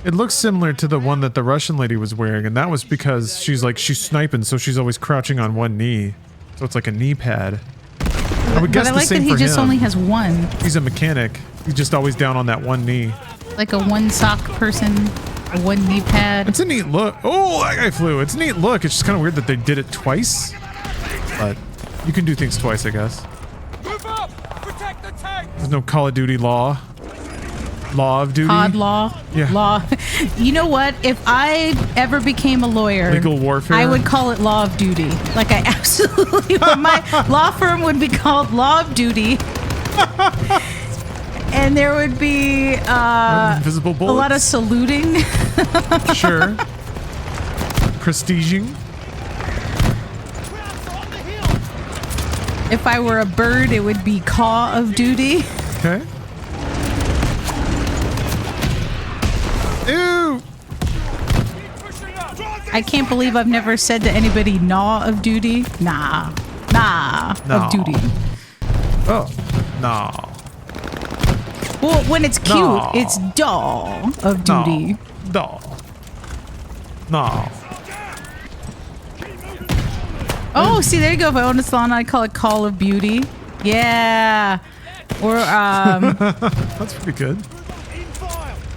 It looks similar to the one that the Russian lady was wearing, and that was because she's sniping, so she's always crouching on one knee. So it's like a knee pad. I would guess But I the like that same he for just him. only has one. He's a mechanic. He's just always down on that one knee. Like a one sock person, a one knee pad. It's a neat look. Oh, that guy flew. It's a neat look. It's just kind of weird that they did it twice. But you can do things twice, I guess. Move up! Protect the tank! There's no Call of Duty law. Law of duty. COD law. Yeah. Law. You know what? If I ever became a lawyer, Legal warfare. I would call it Law of Duty. Like I absolutely would. My law firm would be called Law of Duty. And there would be invisible bullets. a lot of saluting. Sure. Prestiging. If I were a bird, it would be Caw of Duty. Okay. Ew. I can't believe I've never said to anybody Gnaw of Duty. Nah. No. Of Duty. Oh. No. Well, when it's cute, No. it's Daw of Duty. No. No. Oh, see, there you go. If I own a salon, I'd call it Call of Beauty. Yeah. Or, That's pretty good.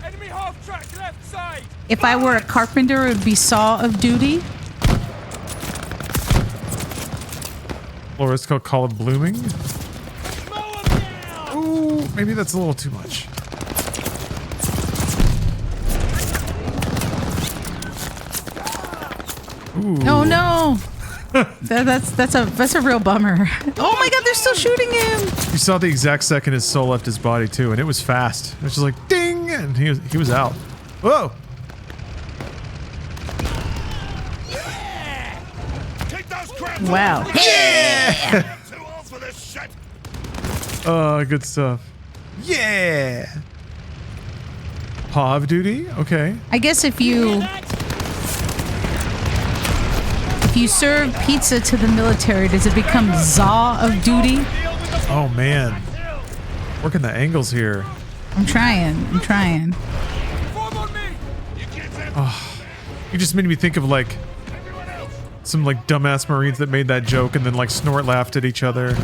Enemy half track left side! if I were a carpenter, it would be Saw of Duty. Or it's called Call of Blooming. Ooh, maybe that's a little too much. Ooh. Oh no. That's a real bummer. Oh my god, they're still shooting him. You saw the exact second his soul left his body too, and it was fast. It was just like ding, and he was out. Whoa! Wow. Yeah! Good stuff. Yeah. Paw of Duty. Okay. I guess if you serve pizza to the military, does it become Zaw of Duty? Oh man, working the angles here. I'm trying. Oh, you just made me think of like some like dumbass Marines that made that joke and then like snort laughed at each other.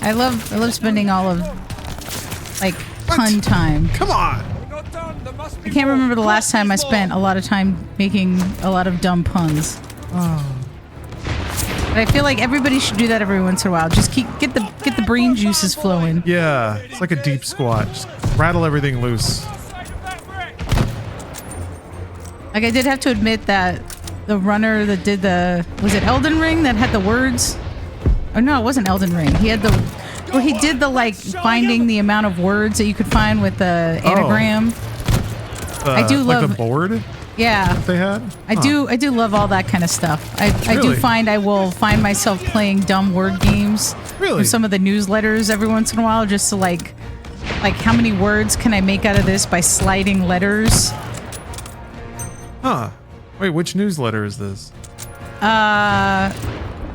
I love spending all of like pun time. Come on. I can't remember the last time I spent a lot of time making a lot of dumb puns. Oh. But I feel like everybody should do that every once in a while. Just get the brain juices flowing. Yeah, it's like a deep squat. Just rattle everything loose. Like I did have to admit that the runner that did was it Elden Ring that had the words? Oh no, it wasn't Elden Ring. He had he did the like finding the amount of words that you could find with the anagram. I do love like the board. Yeah, that they had. I do love all that kind of stuff. I do Really? find I will find myself playing dumb word games. Really? With some of the newsletters every once in a while, just to like how many words can I make out of this by sliding letters? Huh. Wait, which newsletter is this?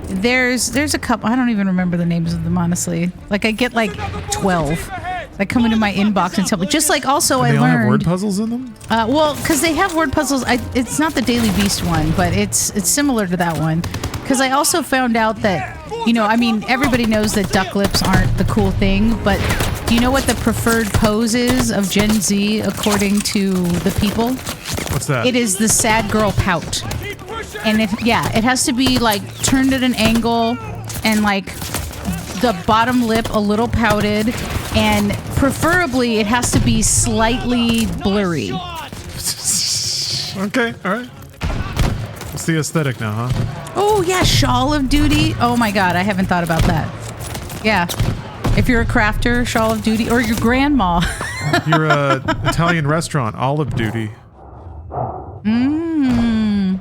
There's a couple. I don't even remember the names of them, honestly. Like I get like 12 that come into my inbox and tell me. Just like also And I they all have learned. word puzzles in them? Well, because they have word puzzles. It's not the Daily Beast one, but it's similar to that one. Because I also found out that, I mean, everybody knows that duck lips aren't the cool thing, but do you know what the preferred pose is of Gen Z according to the people? What's that? It is the sad girl pout. And it has to be like turned at an angle and like the bottom lip a little pouted, and preferably it has to be slightly blurry. Okay, all right. What's the aesthetic now, huh? Oh yeah, Shawl of Duty. Oh my god, I haven't thought about that. Yeah. If you're a crafter, Shawl of Duty, or your grandma. You're a Italian restaurant, Olive Duty. Mmm.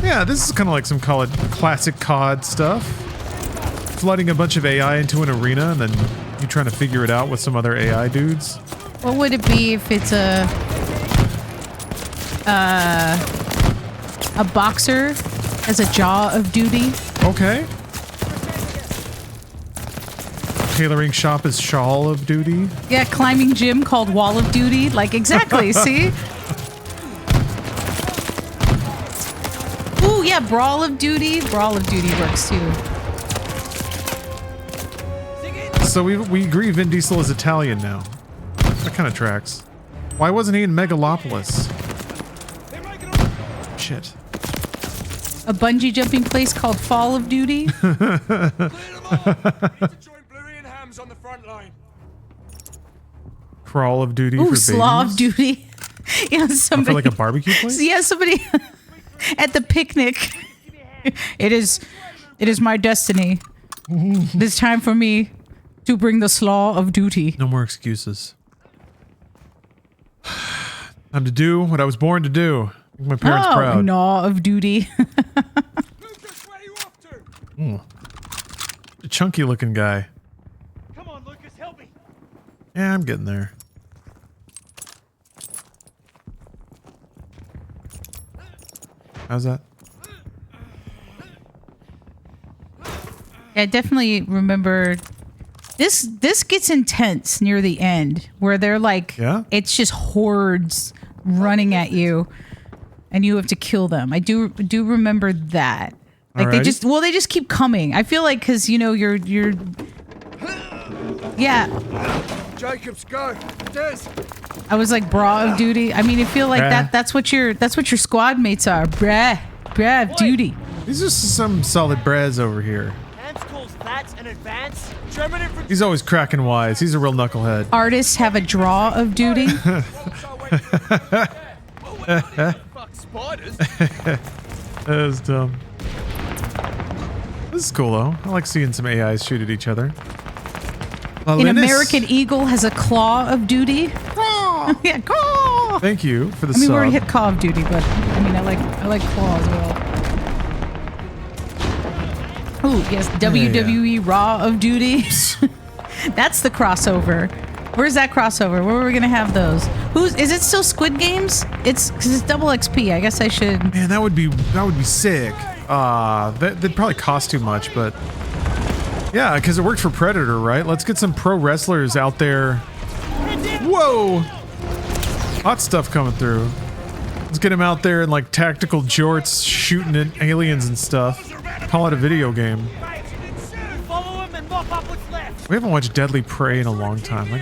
Yeah, this is kind of like some classic COD stuff. Flooding a bunch of AI into an arena and then you trying to figure it out with some other AI dudes. What would it be if it's a A boxer has a jaw of duty. Okay. Tailoring shop is shawl of duty. Yeah, climbing gym called wall of duty. Like, exactly, see? Ooh, yeah, brawl of duty. Brawl of duty works too. So we agree Vin Diesel is Italian now. That kind of tracks. Why wasn't he in Megalopolis? Shit. A bungee jumping place called Fall of Duty. Crawl of duty Ooh, for slaw babies. of duty. Yeah, somebody. For like a barbecue place? Yeah, somebody at the picnic. It is my destiny. It's time for me to bring the slaw of duty. No more excuses. Time to do what I was born to do. Make my parents proud. Gnaw of duty. A chunky looking guy. Come on, Lucas, help me. Yeah, I'm getting there. How's that? I definitely remember this gets intense near the end where they're like, it's just hordes running at you and you have to kill them. I do remember that. Like they just keep coming. I feel like because you're Jacobs, go. Des. I was like bra of duty. I mean, I feel like that's what your squad mates are. Brah of duty. These are some solid bras over here. Hans calls that an advance. German infantry. He's always cracking wise. He's a real knucklehead. Artists have a draw of duty. Fuck spiders. That is dumb. This is cool though. I like seeing some AIs shoot at each other. An American Eagle has a claw of duty. Yeah, claw. Thank you for the I mean, we already sub. hit Call of Duty, but I mean, I like claw as well. Ooh, yes, WWE Raw of Duty. That's the crossover. Where's that crossover? Where are we gonna have those? Is it still Squid Games? It's because it's double XP. I guess I should. Man, that would be sick. That'd probably cost too much, but yeah, because it worked for Predator, right? Let's get some pro wrestlers out there. Whoa! Hot stuff coming through. Let's get him out there in like tactical jorts, shooting at aliens and stuff. Call it a video game. Follow him and mop up what's left. We haven't watched Deadly Prey in a long time. I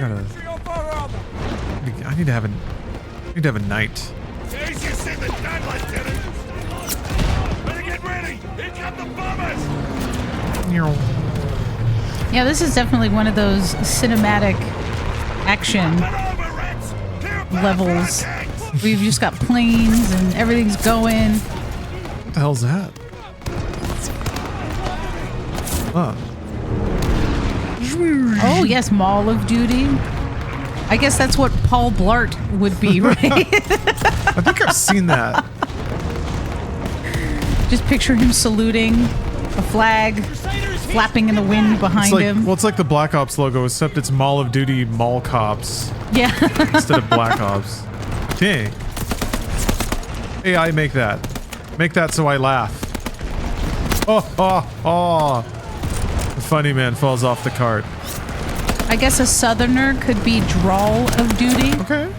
need to have a night. Better get ready. Here come the bombers. Yeah, this is definitely one of those cinematic action levels where you've just got planes and everything's going. What the hell's that? Huh. Oh yes, Mall of Duty. I guess that's what Paul Blart would be, right? I think I've seen that. Just picture him saluting, a flag flapping in the wind behind him. Well, it's like the Black Ops logo, except it's Mall of Duty Mall Cops. Yeah. Instead of Black Ops. Dang. AI, make that. Make that so I laugh. Oh. The funny man falls off the cart. I guess a southerner could be Drawl of Duty. Okay.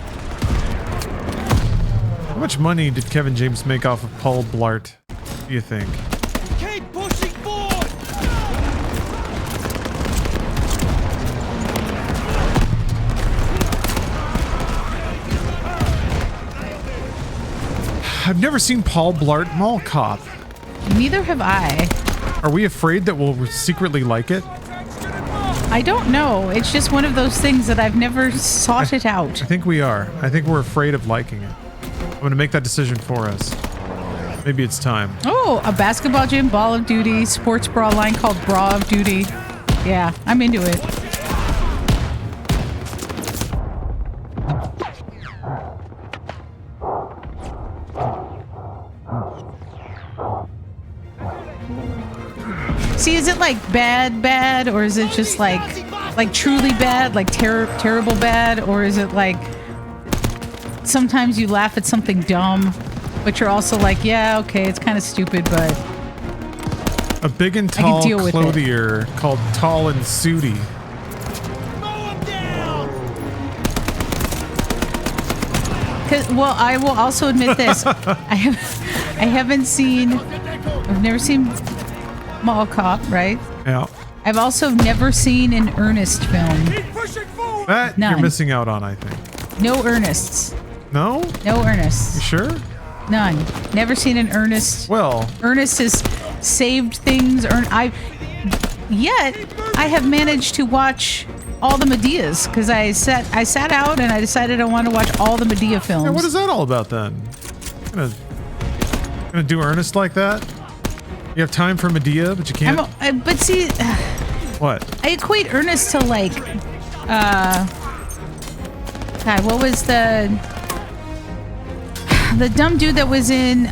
How much money did Kevin James make off of Paul Blart, do you think? Keep pushing forward. I've never seen Paul Blart Mall Cop. Neither have I. Are we afraid that we'll secretly like it? I don't know. It's just one of those things that I've never sought it out. I think we are. I think we're afraid of liking it. I'm going to make that decision for us. Maybe it's time. Oh, a basketball gym, Ball of Duty, sports bra line called Bra of Duty. Yeah, I'm into it. See, is it like bad, or is it just like truly bad, like terrible bad, or is it like sometimes you laugh at something dumb? but you're also like, yeah, okay, it's kind of stupid, but A big and I can tall deal with it. clothier called Tall and Sooty. Well, I will also admit this. I've never seen Mall Cop, right? Yeah. I've also never seen an Ernest film. That None. you're missing out on, I think. No Ernests. No? No Ernests. You sure? None. Never seen an Ernest. Well, Ernest has saved things. Yet I have managed to watch all the Medeas because I sat out and I decided I wanted to watch all the Medea films. yeah, what is that all about then? Gonna do Ernest like that? You have time for Medea, but you can't. But see, What? I equate Ernest to like, God, what was the dumb dude that was in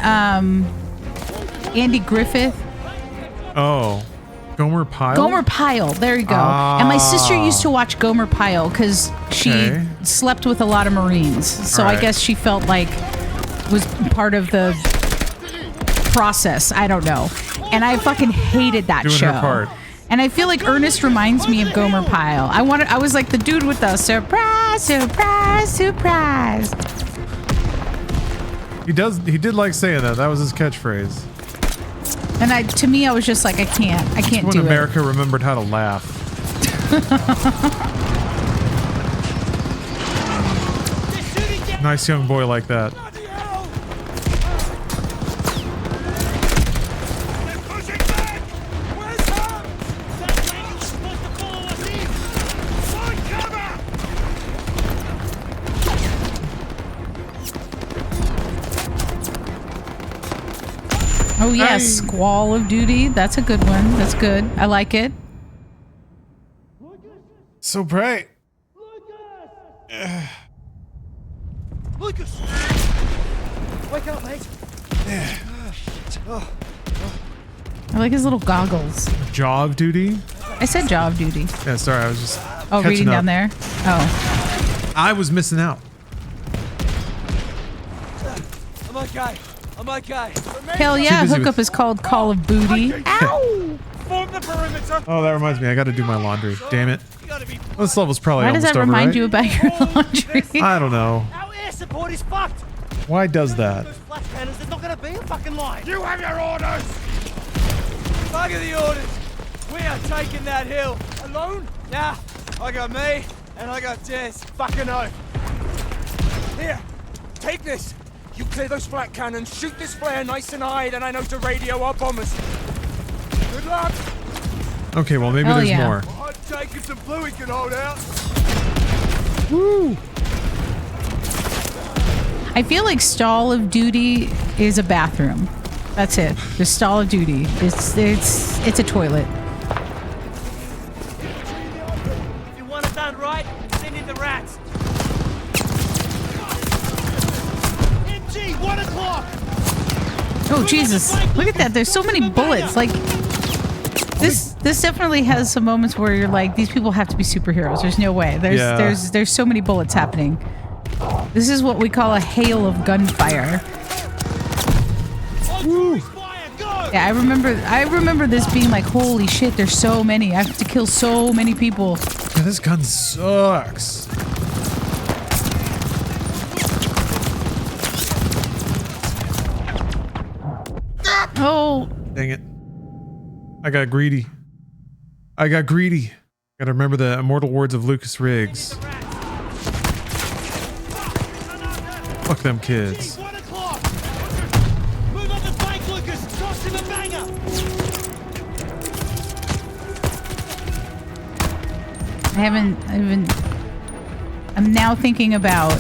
Andy Griffith? Oh, Gomer Pyle. Gomer Pyle. There you go. And my sister used to watch Gomer Pyle because she Okay. slept with a lot of Marines. So All I right. guess she felt like was part of the process. I don't know. And I fucking hated that Doing show. her part. And I feel like Ernest reminds me of Gomer Pyle. I was like the dude with the surprise, surprise, surprise. He did like saying that. That was his catchphrase. And to me, I was just like, I can't When do America remembered how to laugh. Nice young boy like that. Oh yes, Squall of Duty. That's a good one. That's good. I like it. So bright. Lucas! Wake up, mate. I like his little goggles. Jaw of duty. I said Jaw of Duty. Yeah, sorry, I was just. Oh, catching reading up. down there. Oh, I was missing out. I'm okay. I'm okay. hell yeah! busy Hookup with- is called Call of Booty. Ow! Form the perimeter. Oh, that reminds me. I got to do my laundry. Damn it. This level's probably Why does almost that over, remind right? you about your laundry? I don't know. Our air support is fucked. Why does that? Flash cannons, there's not gonna be a fucking line. You have your orders. Bugger the orders. We are taking that hill. Alone? Nah. I got me, and I got Tez. Fucking oath. Here, take this. You clear those flat cannons, shoot this flare nice and high, then I know to radio our bombers. Good luck. Okay, well maybe Hell there's yeah. more. I'm taking some Bluey can hold out. Woo! I feel like Stall of Duty is a bathroom. That's it. The Stall of Duty. It's a toilet. If you want it done right, send in the rats. MG, 1 o'clock. Oh Jesus! Look at that. There's so many bullets. Like this definitely has some moments where you're like, these people have to be superheroes. There's no way. There's so many bullets happening. This is what we call a hail of gunfire. Woo! Yeah, I remember this being like, holy shit, there's so many. I have to kill so many people. Yeah, this gun sucks. Oh, Dang it. I got greedy. Gotta remember the immortal words of Lucas Riggs. Fuck them kids. 1 o'clock. Move on the flank, Lucas. Toss him a banger. I'm now thinking about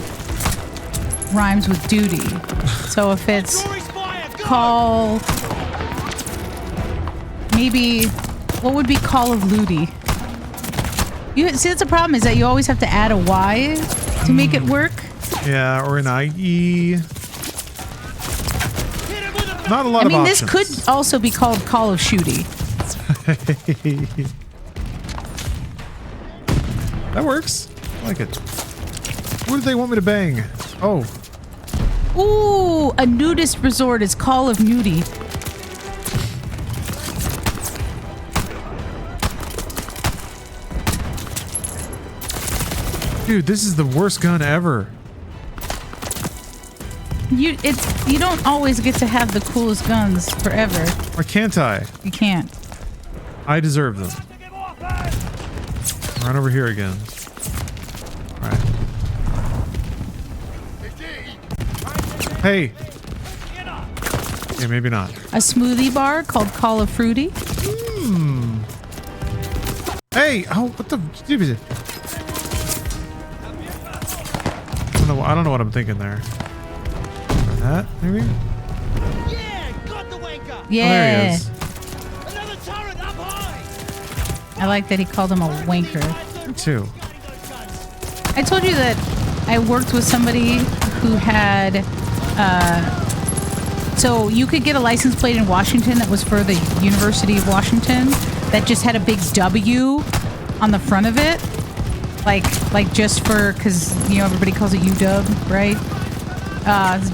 rhymes with duty. So if it's call, maybe, what would be Call of Duty? You see, that's the problem, is that you always have to add a Y to make it work. Yeah, or an IE. Not a lot I mean, of this options. could also be called Call of Shooty. That works. I like it. What do they want me to bang? Oh. Ooh, a nudist resort is Call of Nudie. Dude, this is the worst gun ever. You don't always get to have the coolest guns forever. Or can't I? You can't. I deserve them. Run over here again. All right. Hey. Yeah, maybe not. A smoothie bar called Call of Fruity. Hey, oh, what the? I don't know what I'm thinking there. That maybe? Yeah, got the wanker. Yeah. Oh, there he is. Another turret up high. I like that he called him a wanker. Me too. I told you that I worked with somebody who had, so you could get a license plate in Washington that was for the University of Washington that just had a big W on the front of it. Like just for, cause you know, everybody calls it UW, right?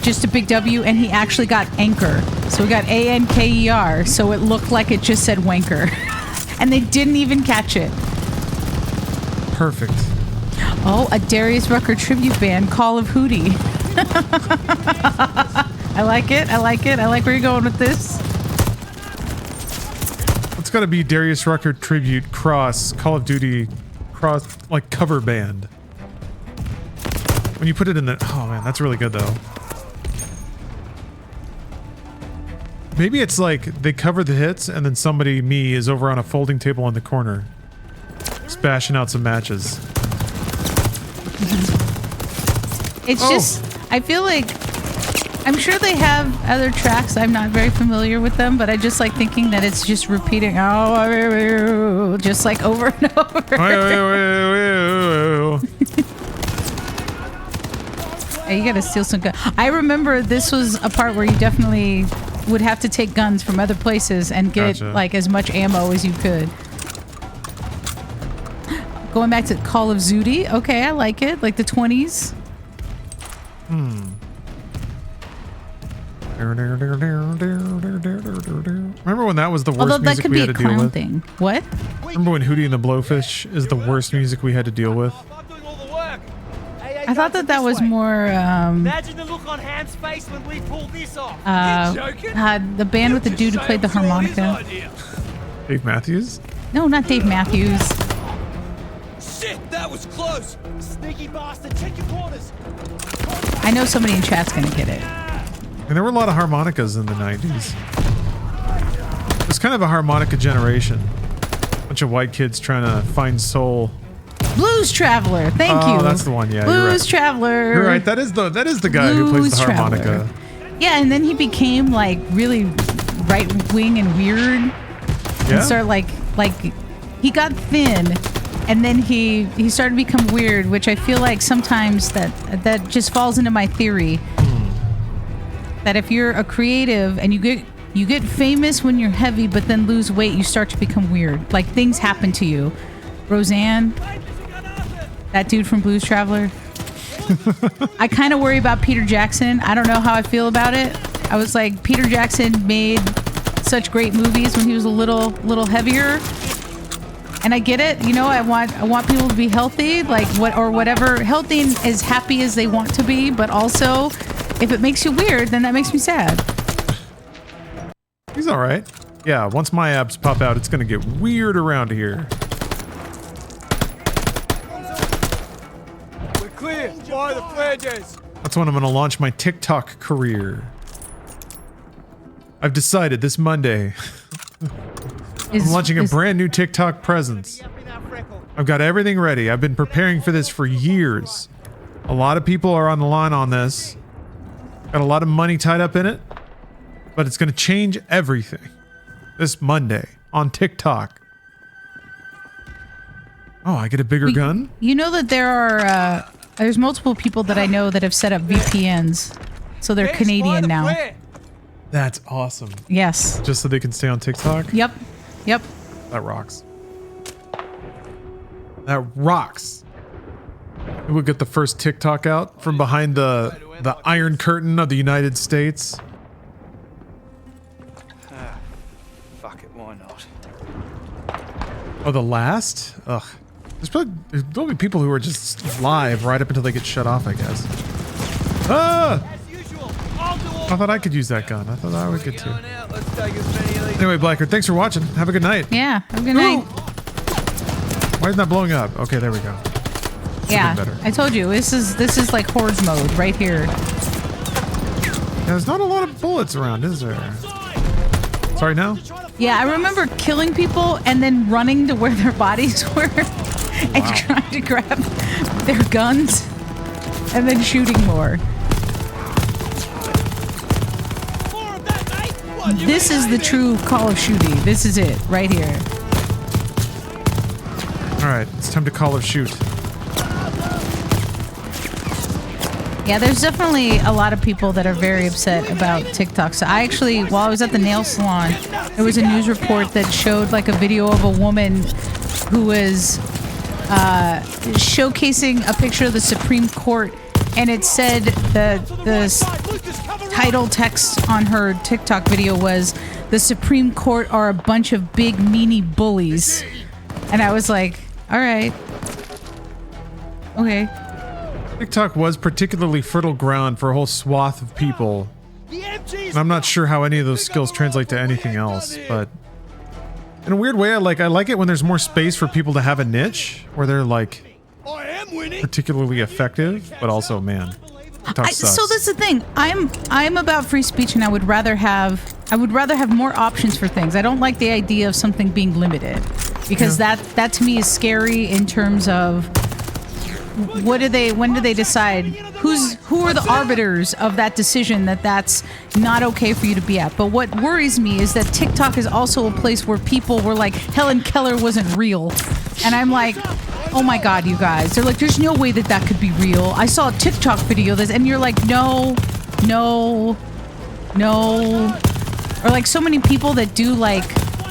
Just a big W, and he actually got anchor. So we got ANKER, so it looked like it just said wanker. And they didn't even catch it. Perfect. Oh, a Darius Rucker tribute band, Call of Hootie. I like it. I like it. I like where you're going with this. It's got to be Darius Rucker tribute cross Call of Duty cross like cover band. When you put it in the oh man, that's really good though. Maybe it's like they cover the hits and then somebody, me, is over on a folding table in the corner, just bashing out some matches. It's just, I feel like, I'm sure they have other tracks. I'm not very familiar with them, but I just like thinking that it's just repeating, just like over and over. Hey, you gotta steal some guns. I remember this was a part where you definitely would have to take guns from other places and get like as much ammo as you could. Going back to Call of Duty. Okay, I like it. Like the 20s. Remember when that was the worst Although that music could we be had a to deal clown with? thing. What? Remember when Hootie and the Blowfish is the worst music we had to deal with? I thought that was more Imagine the look on Ham's face when we pulled this off. the band with the dude who played the harmonica. Dave Matthews? No, not Dave Matthews. Shit, that was close. Sneaky bastard, check your quarters. I know somebody in chat's gonna get it. And there were a lot of harmonicas in the 90s. It was kind of a harmonica generation. Bunch of white kids trying to find soul. Blues Traveler. Thank you. Oh, that's the one. Yeah, Blues you're right. Traveler. You're right. That is the guy who plays the harmonica. Traveler. Yeah, and then he became like really right wing and weird. Yeah. And started like he got thin, and then he started to become weird, which I feel like sometimes that just falls into my theory that if you're a creative and you get famous when you're heavy, but then lose weight, you start to become weird. Like things happen to you. Roseanne, that dude from Blues Traveler. I kind of worry about Peter Jackson. I don't know how I feel about it. I was like, Peter Jackson made such great movies when he was a little heavier. And I get it, you know, I want people to be healthy, like whatever, healthy and as happy as they want to be, but also if it makes you weird, then that makes me sad. He's all right. Yeah, once my abs pop out, it's going to get weird around here. We're clear. Fire the flares. That's when I'm going to launch my TikTok career. I've decided this Monday I'm launching a brand new TikTok presence. I've got everything ready. I've been preparing for this for years. A lot of people are on the line on this. Got a lot of money tied up in it. But it's going to change everything this Monday on TikTok. Oh, I get a bigger gun? You know that there's multiple people that I know that have set up VPNs. So they're Canadian now. That's awesome. Yes. Just so they can stay on TikTok? Yep. That rocks. That rocks. We'll get the first TikTok out from behind the Iron Curtain of the United States. Fuck it, why not? Oh, the last? Ugh. There'll be people who are just live right up until they get shut off, I guess. Ah! I thought I could use that gun. I thought I would get to. Anyway, Blackard, thanks for watching. Have a good night. Yeah, have a good night. Why isn't that blowing up? Okay, there we go. Yeah, I told you this is like horde mode right here. Yeah, there's not a lot of bullets around, is there? Sorry, now? Yeah, I remember killing people and then running to where their bodies were and trying to grab their guns and then shooting more. This is the true Call of Duty. This is it right here. All right, it's time to Call of Shoot. Yeah, there's definitely a lot of people that are very upset about TikTok. So I actually, while I was at the nail salon, there was a news report that showed like a video of a woman who was showcasing a picture of the Supreme Court, and it said the title text on her TikTok video was, "The Supreme Court are a bunch of big meanie bullies." And I was like, all right. Okay. TikTok was particularly fertile ground for a whole swath of people. And I'm not sure how any of those skills translate to anything else, but in a weird way, I like it when there's more space for people to have a niche where they're like particularly effective, but also, man, TikTok sucks. So that's the thing. I'm about free speech, and I would rather have more options for things. I don't like the idea of something being limited, because that to me is scary in terms of when do they decide who are the arbiters of that decision that's not okay for you to be at. But what worries me is that TikTok is also a place where people were like, Helen Keller wasn't real, and I'm like, oh my god, you guys, they're like, there's no way that could be real. I saw a TikTok video and you're like, no, or like so many people that do like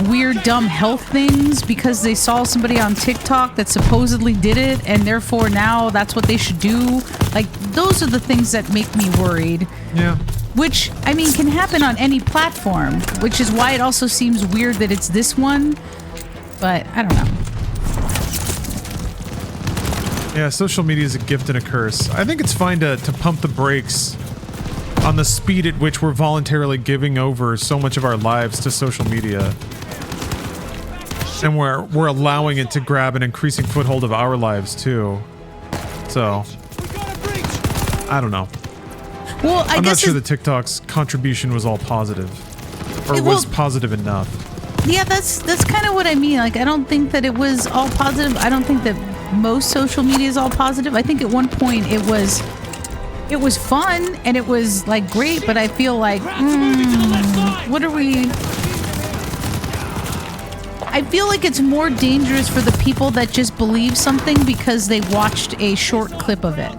weird dumb health things because they saw somebody on TikTok that supposedly did it, and therefore now that's what they should do. Like, those are the things that make me worried. Yeah. Which, I mean, can happen on any platform, which is why it also seems weird that it's this one. But I don't know. Yeah, social media is a gift and a curse. I think it's fine to pump the brakes on the speed at which we're voluntarily giving over so much of our lives to social media. And we're allowing it to grab an increasing foothold of our lives too. So, I don't know. Well, I'm not sure that TikTok's contribution was all positive, or was positive enough. Yeah, that's kind of what I mean. Like, I don't think that it was all positive. I don't think that most social media is all positive. I think at one point it was fun and it was like great, but I feel like what are we? I feel like it's more dangerous for the people that just believe something because they watched a short clip of it.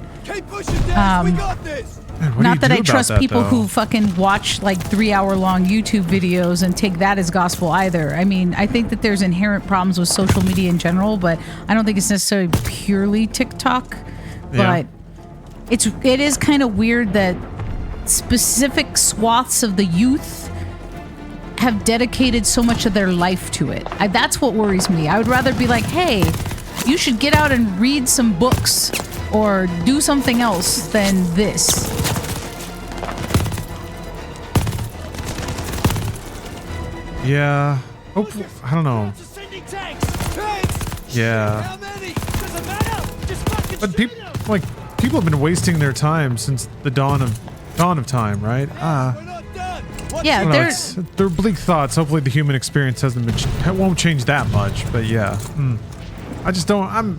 Not that I trust people who fucking watch like 3-hour-long YouTube videos and take that as gospel either. I mean, I think that there's inherent problems with social media in general, but I don't think it's necessarily purely TikTok. Yeah. But it is kind of weird that specific swaths of the youth have dedicated so much of their life to it. That's what worries me. I would rather be like, hey, you should get out and read some books or do something else than this. Yeah. Oh, I don't know. Yeah. But people have been wasting their time since the dawn of time, right? Yeah, they're bleak thoughts. Hopefully the human experience won't change that much, but yeah. I just don't, I don't.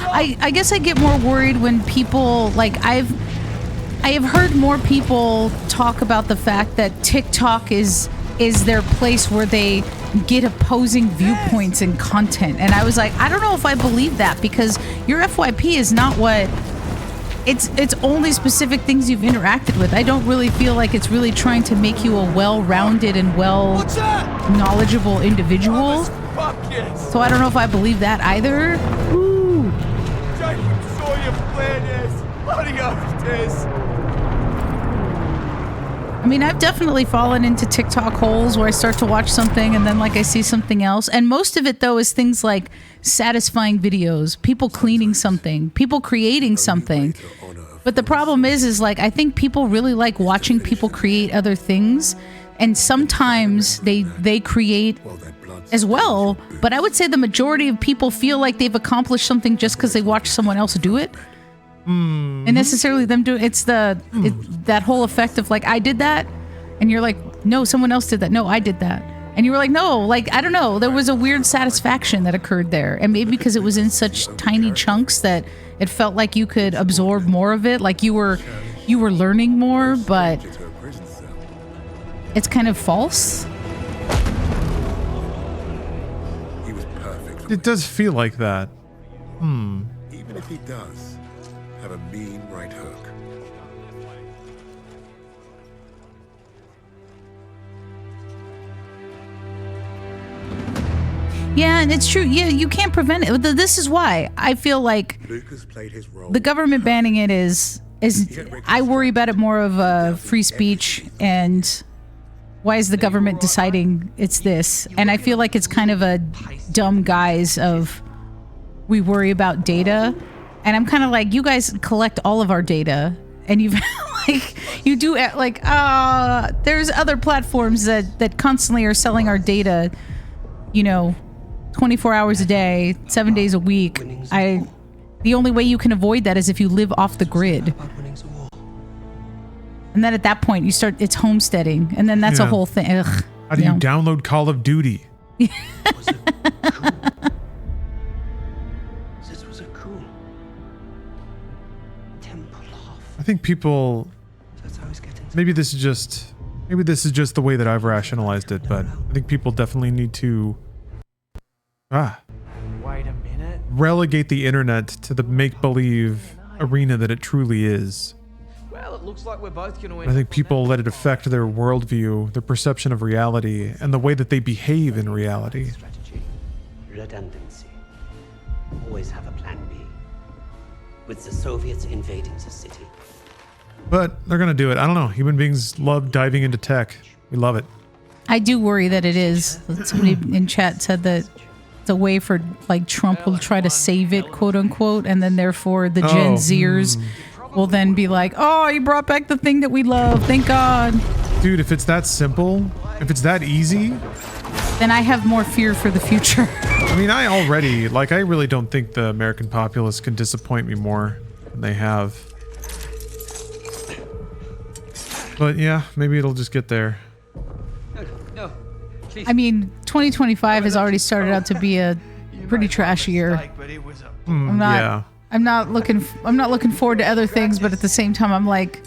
I guess I get more worried when people, like, I have heard more people talk about the fact that TikTok is their place where they get opposing viewpoints and content. And I was like, I don't know if I believe that, because your FYP is not what... It's only specific things you've interacted with. I don't really feel like it's really trying to make you a well-rounded and knowledgeable individual. So I don't know if I believe that either. Ooh. Jacob saw your planners. Bloody hostess. I mean, I've definitely fallen into TikTok holes where I start to watch something and then like I see something else. And most of it though is things like satisfying videos, people cleaning something, people creating something. But the problem is like I think people really like watching people create other things. And sometimes they create as well. But I would say the majority of people feel like they've accomplished something just because they watch someone else do it. And necessarily them do it's that whole effect of like I did that and you're like no someone else did that, no I did that, and you were like no, like I don't know, there was a weird satisfaction that occurred there, and maybe because it was in such tiny chunks that it felt like you could absorb more of it, like you were learning more, but it's kind of false. It does feel like that. Even if he does have a mean right hook. Yeah, and it's true. Yeah, you can't prevent it. This is why I feel like Lucas played his role. the government banning it is I worry about it more of free speech, and why is the government deciding it's this? And I feel like it's kind of a dumb guise of we worry about data. And I'm kind of like, you guys collect all of our data, and you've like you do like there's other platforms that constantly are selling our data, 24 hours a day, 7 days a week. The only way you can avoid that is if you live off the grid. And then at that point it's homesteading, and then that's a whole thing. Ugh, how do you download Call of Duty? I think people, maybe this is just the way that I've rationalized it, but I think people definitely need to Wait a minute. relegate the internet to the make-believe arena that it truly is. Well, it looks like we're both going to I think people let it affect their worldview, their perception of reality, and the way that they behave in reality. Redundancy. Always have a plan B. With the Soviets invading the city. But they're gonna do it. I don't know. Human beings love diving into tech. We love it. I do worry that it is. Somebody in chat said that it's a way for like Trump will try to save it, quote unquote, and then therefore the Gen Zers will then be like, oh, you brought back the thing that we love. Thank God. Dude, if it's that simple, if it's that easy, then I have more fear for the future. I mean, I really don't think the American populace can disappoint me more than they have. But yeah, maybe it'll just get there. No, please. I mean, 2025 has already started out to be a pretty trash year. I'm not looking forward to other things, but at the same time, I'm like,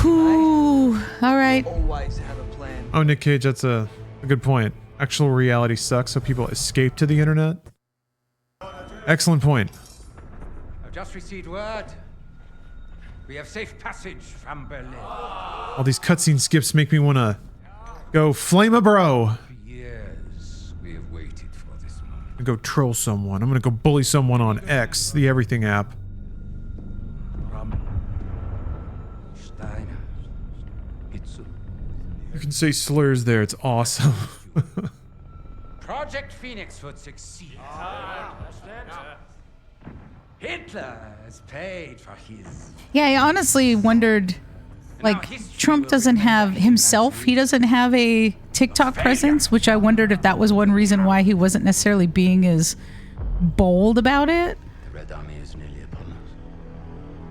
whew, all right. Always have a plan. Oh, Nick Cage, that's a good point. Actual reality sucks, so people escape to the internet. Excellent point. I've just received word. We have safe passage from Berlin. All these cutscene skips make me want to go flame a bro. Years we have waited for this moment. I'm gonna go troll someone. I'm gonna go bully someone on X, the everything app. You can say slurs there. It's awesome. Project Phoenix would succeed. Hitler has paid for his. Yeah, I honestly wondered, like, Trump doesn't have himself, he doesn't have a TikTok presence, which I wondered if that was one reason why he wasn't necessarily being as bold about it. The Red Army is nearly upon us.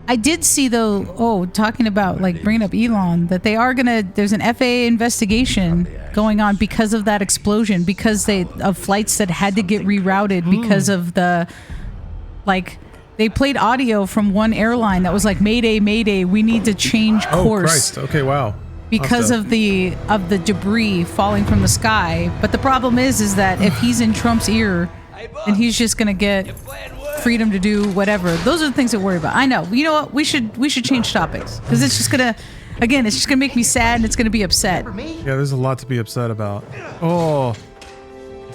I did see, though, talking about, like, bringing up Elon, that they are there's an FAA investigation going on because of that explosion, because of flights that had to get rerouted because of the, like, they played audio from one airline that was like, Mayday, Mayday, we need to change course. Oh, Christ. Okay, wow. Because of the debris falling from the sky. But the problem is that if he's in Trump's ear, then he's just going to get freedom to do whatever. Those are the things that worry about. I know. You know what? We should change topics. Because it's just going to, again, it's just going to make me sad and it's going to be upset. Yeah, there's a lot to be upset about. Oh.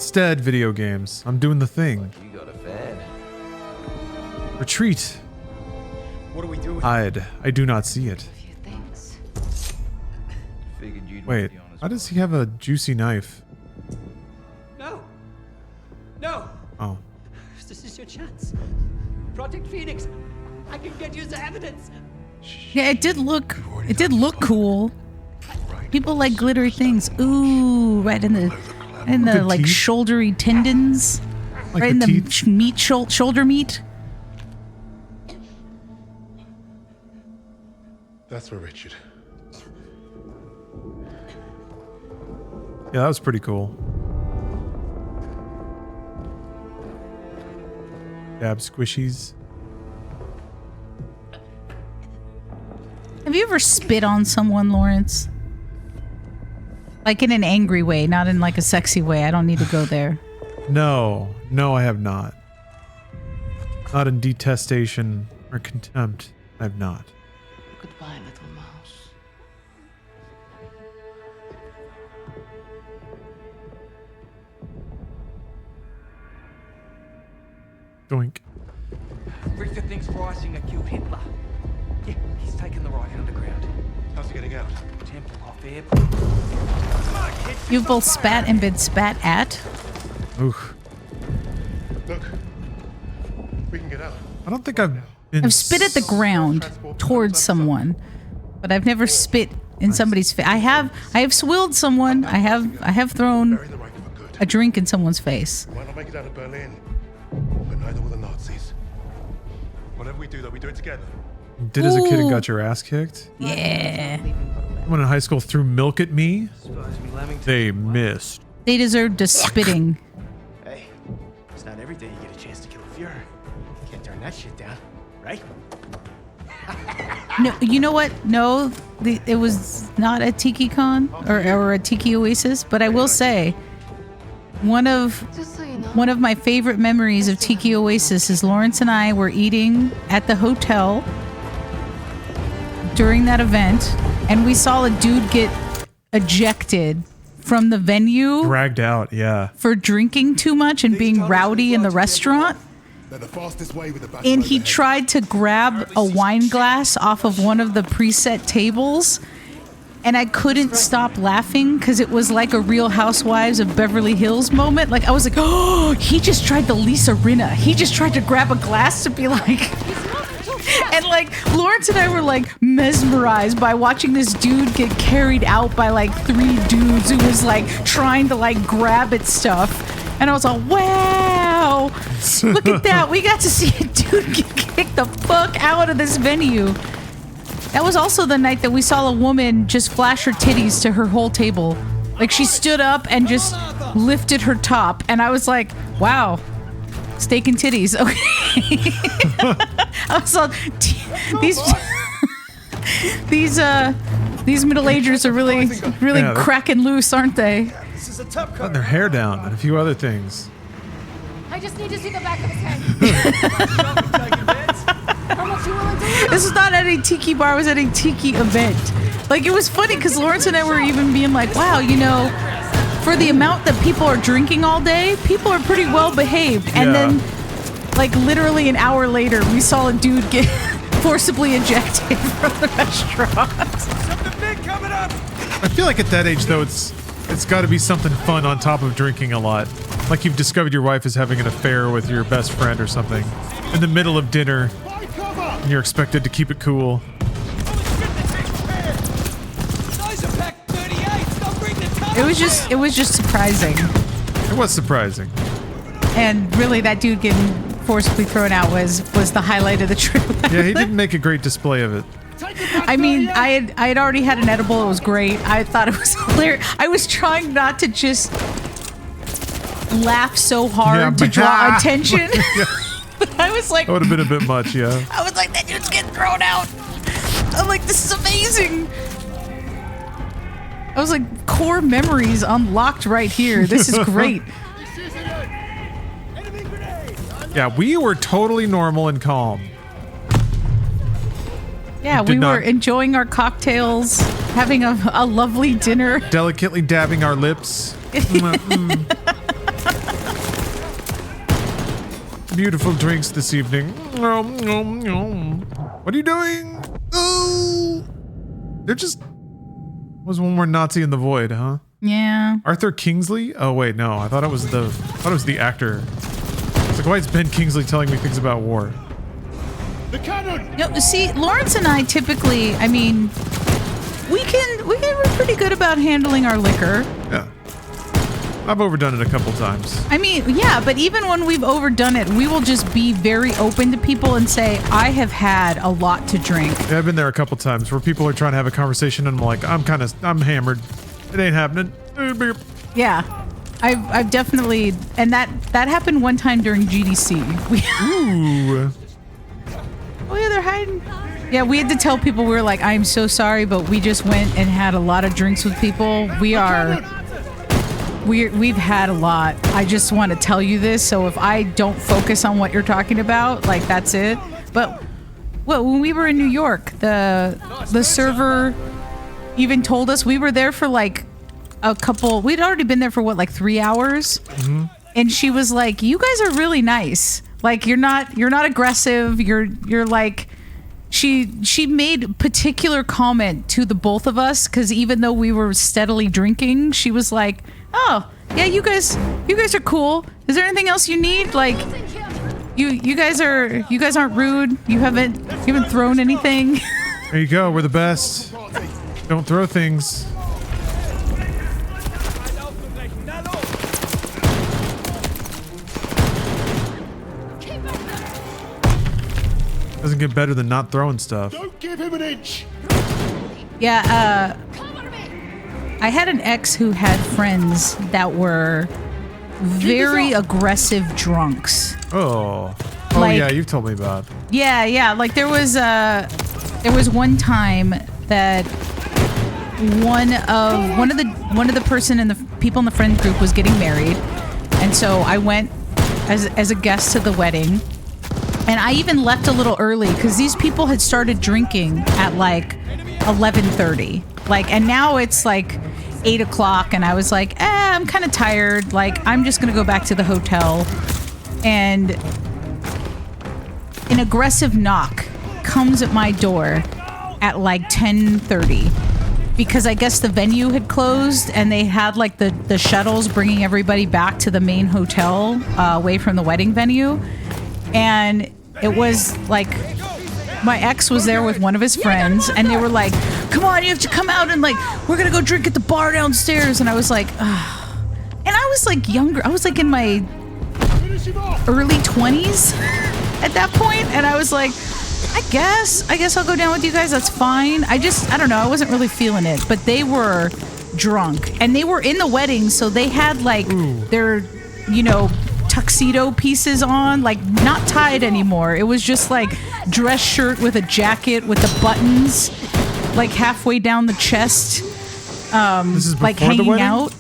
Instead, video games. I'm doing the thing. You got a fan. Retreat. What do we do? Hide. I do not see it. Figured you'd Wait, why does he have a juicy knife? No! No! Oh. This is your chance. Project Phoenix. I can get you the evidence. Yeah, it did look cool. People like glittery things. Ooh, right in the like teeth? shouldery tendons. Like right in the the teeth? meat shoulder meat. That's for Richard. Yeah, that was pretty cool. Dab squishies. Have you ever spit on someone, Lawrence? Like in an angry way, not in like a sexy way. I don't need to go there. No, I have not. Not in detestation or contempt. I have not. Goodbye, little mouse. Doink. Richter thinks Reisinger killed Hitler. Yeah, he's taken the ride underground. How's he getting out? Temple off airport. Come on, kids. You've both spat and been spat at. Oof. Look, we can get out. I don't think I've been. I've spit at the ground towards someone, but I've never spit in somebody's face. I have swilled someone. I have thrown a drink in someone's face. We might not make it out of Berlin, but neither will the Nazis. Whatever we do, though, we do it together. Did as a kid and Ooh. got your ass kicked? Yeah. Someone in high school threw milk at me. They missed. They deserved a spitting. Hey, it's not every day you get a chance to kill a Fuhrer. Can't turn that shit down, right? No, you know what? No, it was not a Tiki Con or a Tiki Oasis, but I will say one of my favorite memories of Tiki Oasis is Lawrence and I were eating at the hotel during that event, and we saw a dude get ejected from the venue Dragged out, yeah. for drinking too much and being rowdy in the restaurant. They're the fastest way with the back And of he the head. tried to grab a wine glass off of one of the preset tables. And I couldn't stop laughing because it was like a Real Housewives of Beverly Hills moment. Like, I was like, oh, he just tried the Lisa Rinna. He just tried to grab a glass to be like... And like, Lawrence and I were like mesmerized by watching this dude get carried out by like 3 dudes who was like trying to like grab at stuff. And I was like, wow, look at that. We got to see a dude get kicked the fuck out of this venue. That was also the night that we saw a woman just flash her titties to her whole table. Like, she stood up and just lifted her top. And I was like, wow, steak and titties. Okay. I was all, these middle-agers are really Yeah, cracking loose, aren't they? This is a tough Letting their hair down and a few other things. I just need to see the back of his head. How much you willing to lose? This was not at a tiki bar. I was at a tiki event. Like, it was funny because Lawrence and I were even being like, wow, you know, for the amount that people are drinking all day, people are pretty well behaved. And then, like, literally an hour later, we saw a dude get forcibly ejected from the restaurant. Something big coming up! I feel like at that age, though, it's got to be something fun on top of drinking a lot. Like you've discovered your wife is having an affair with your best friend or something in the middle of dinner, and you're expected to keep it cool. It was just surprising. It was surprising. And really, that dude getting forcibly thrown out was the highlight of the trip. Yeah, he didn't make a great display of it. I mean, I had already had an edible. It was great. I thought it was hilarious. I was trying not to just laugh so hard to draw attention. But I was like, That would have been a bit much, yeah. I was like, that dude's getting thrown out. I'm like, this is amazing. I was like, core memories unlocked right here. This is great. Yeah, we were totally normal and calm. Yeah, we were enjoying our cocktails, having a lovely dinner. Delicately dabbing our lips. beautiful drinks this evening. What are you doing? Oh, there just was one more Nazi in the void, huh? Yeah. Arthur Kingsley? Oh wait, no. I thought it was the actor. It's like, why is Ben Kingsley telling me things about war? The cannon! No, see, Lawrence and I typically, I mean, we're pretty good about handling our liquor. Yeah. I've overdone it a couple times. I mean, yeah, but even when we've overdone it, we will just be very open to people and say, I have had a lot to drink. Yeah, I've been there a couple times where people are trying to have a conversation and I'm like, I'm hammered. It ain't happening. Yeah. I've definitely, and that happened one time during GDC. Ooh. Oh yeah, they're hiding. Yeah, we had to tell people, we were like, I'm so sorry, but we just went and had a lot of drinks with people. We've had a lot. I just want to tell you this, so if I don't focus on what you're talking about, like, that's it. But when we were in New York, the server even told us, we were there for like we'd already been there for what, like 3 hours? Mm-hmm. And she was like, you guys are really nice. Like, you're not aggressive. You're like, she made particular comment to the both of us, because even though we were steadily drinking, she was like, oh yeah, you guys are cool. Is there anything else you need? Like, you guys aren't rude. You haven't thrown anything. There you go. We're the best. Don't throw things. Doesn't get better than not throwing stuff. Don't give him an inch. Yeah, I had an ex who had friends that were very aggressive drunks. Oh, Like, yeah, you've told me about. Yeah. Like there was one time that one of the person in the people in the friend group was getting married, and so I went as a guest to the wedding. And I even left a little early because these people had started drinking at like 11:30. Like, and now it's like 8 o'clock, and I was like, I'm kind of tired. Like, I'm just gonna go back to the hotel. And an aggressive knock comes at my door at like 10:30 because I guess the venue had closed and they had like the shuttles bringing everybody back to the main hotel away from the wedding venue. And it was like my ex was there with one of his friends, and they were like, come on, you have to come out and like, we're gonna go drink at the bar downstairs. And I was like, ugh. And I was like younger. I was like in my early 20s at that point. And I was like, I guess I'll go down with you guys. That's fine. I don't know. I wasn't really feeling it, but they were drunk and they were in the wedding. So they had like their, tuxedo pieces on, like not tied anymore. It was just like dress shirt with a jacket with the buttons like halfway down the chest, this is like before the hanging wedding? out.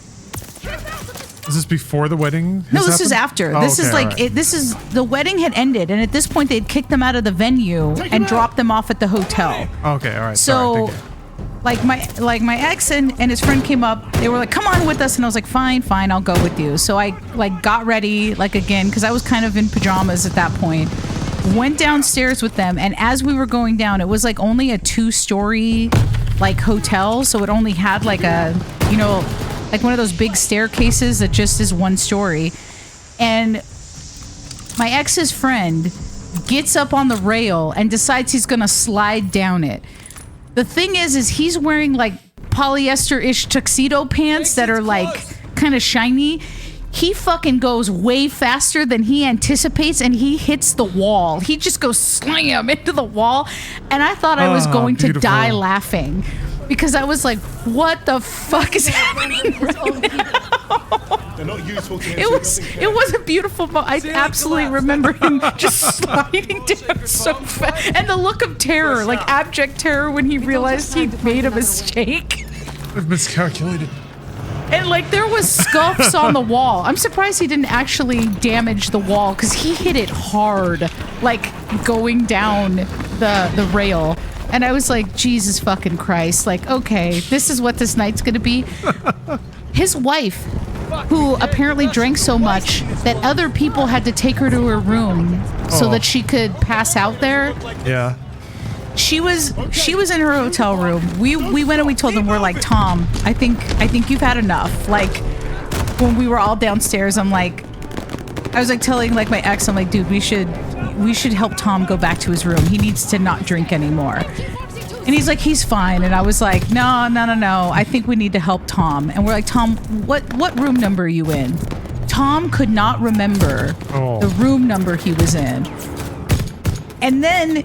Is this before the wedding? No, this is after. Oh, This is okay, like all right. this is the wedding had ended, and at this point they'd kicked them out of the venue and dropped them off at the hotel. Okay, all right. So, sorry, like my ex and his friend came up. They were like, "Come on with us," and I was like, "Fine, I'll go with you." So I like got ready again because I was kind of in pajamas at that point. Went downstairs with them, and as we were going down, it was like only a 2-story like hotel, so it only had like a like one of those big staircases that just is 1 story. And my ex's friend gets up on the rail and decides he's gonna slide down it. The thing is he's wearing like polyester-ish tuxedo pants that are like kind of shiny. He fucking goes way faster than he anticipates, and he hits the wall. He just goes slam into the wall, and I thought I was going to die laughing because I was like, "What the fuck is happening right now?" They're not useful to him. It was a beautiful moment. I absolutely remember him just sliding down so fast, and the look of terror, like abject terror, when he realized he'd made a mistake. I've miscalculated. And like there was scuffs on the wall. I'm surprised he didn't actually damage the wall because he hit it hard, like going down the rail. And I was like, Jesus fucking Christ. Like, okay, this is what this night's gonna be. His wife who apparently drank so much that other people had to take her to her room so that she could pass out there. Yeah. She was in her hotel room. We went and we told them, we're like, Tom, I think you've had enough. Like, when we were all downstairs, I was like telling like my ex, I'm like, dude, we should help Tom go back to his room. He needs to not drink anymore. And he's like, he's fine. And I was like, no. I think we need to help Tom. And we're like, Tom, what room number are you in? Tom could not remember the room number he was in. And then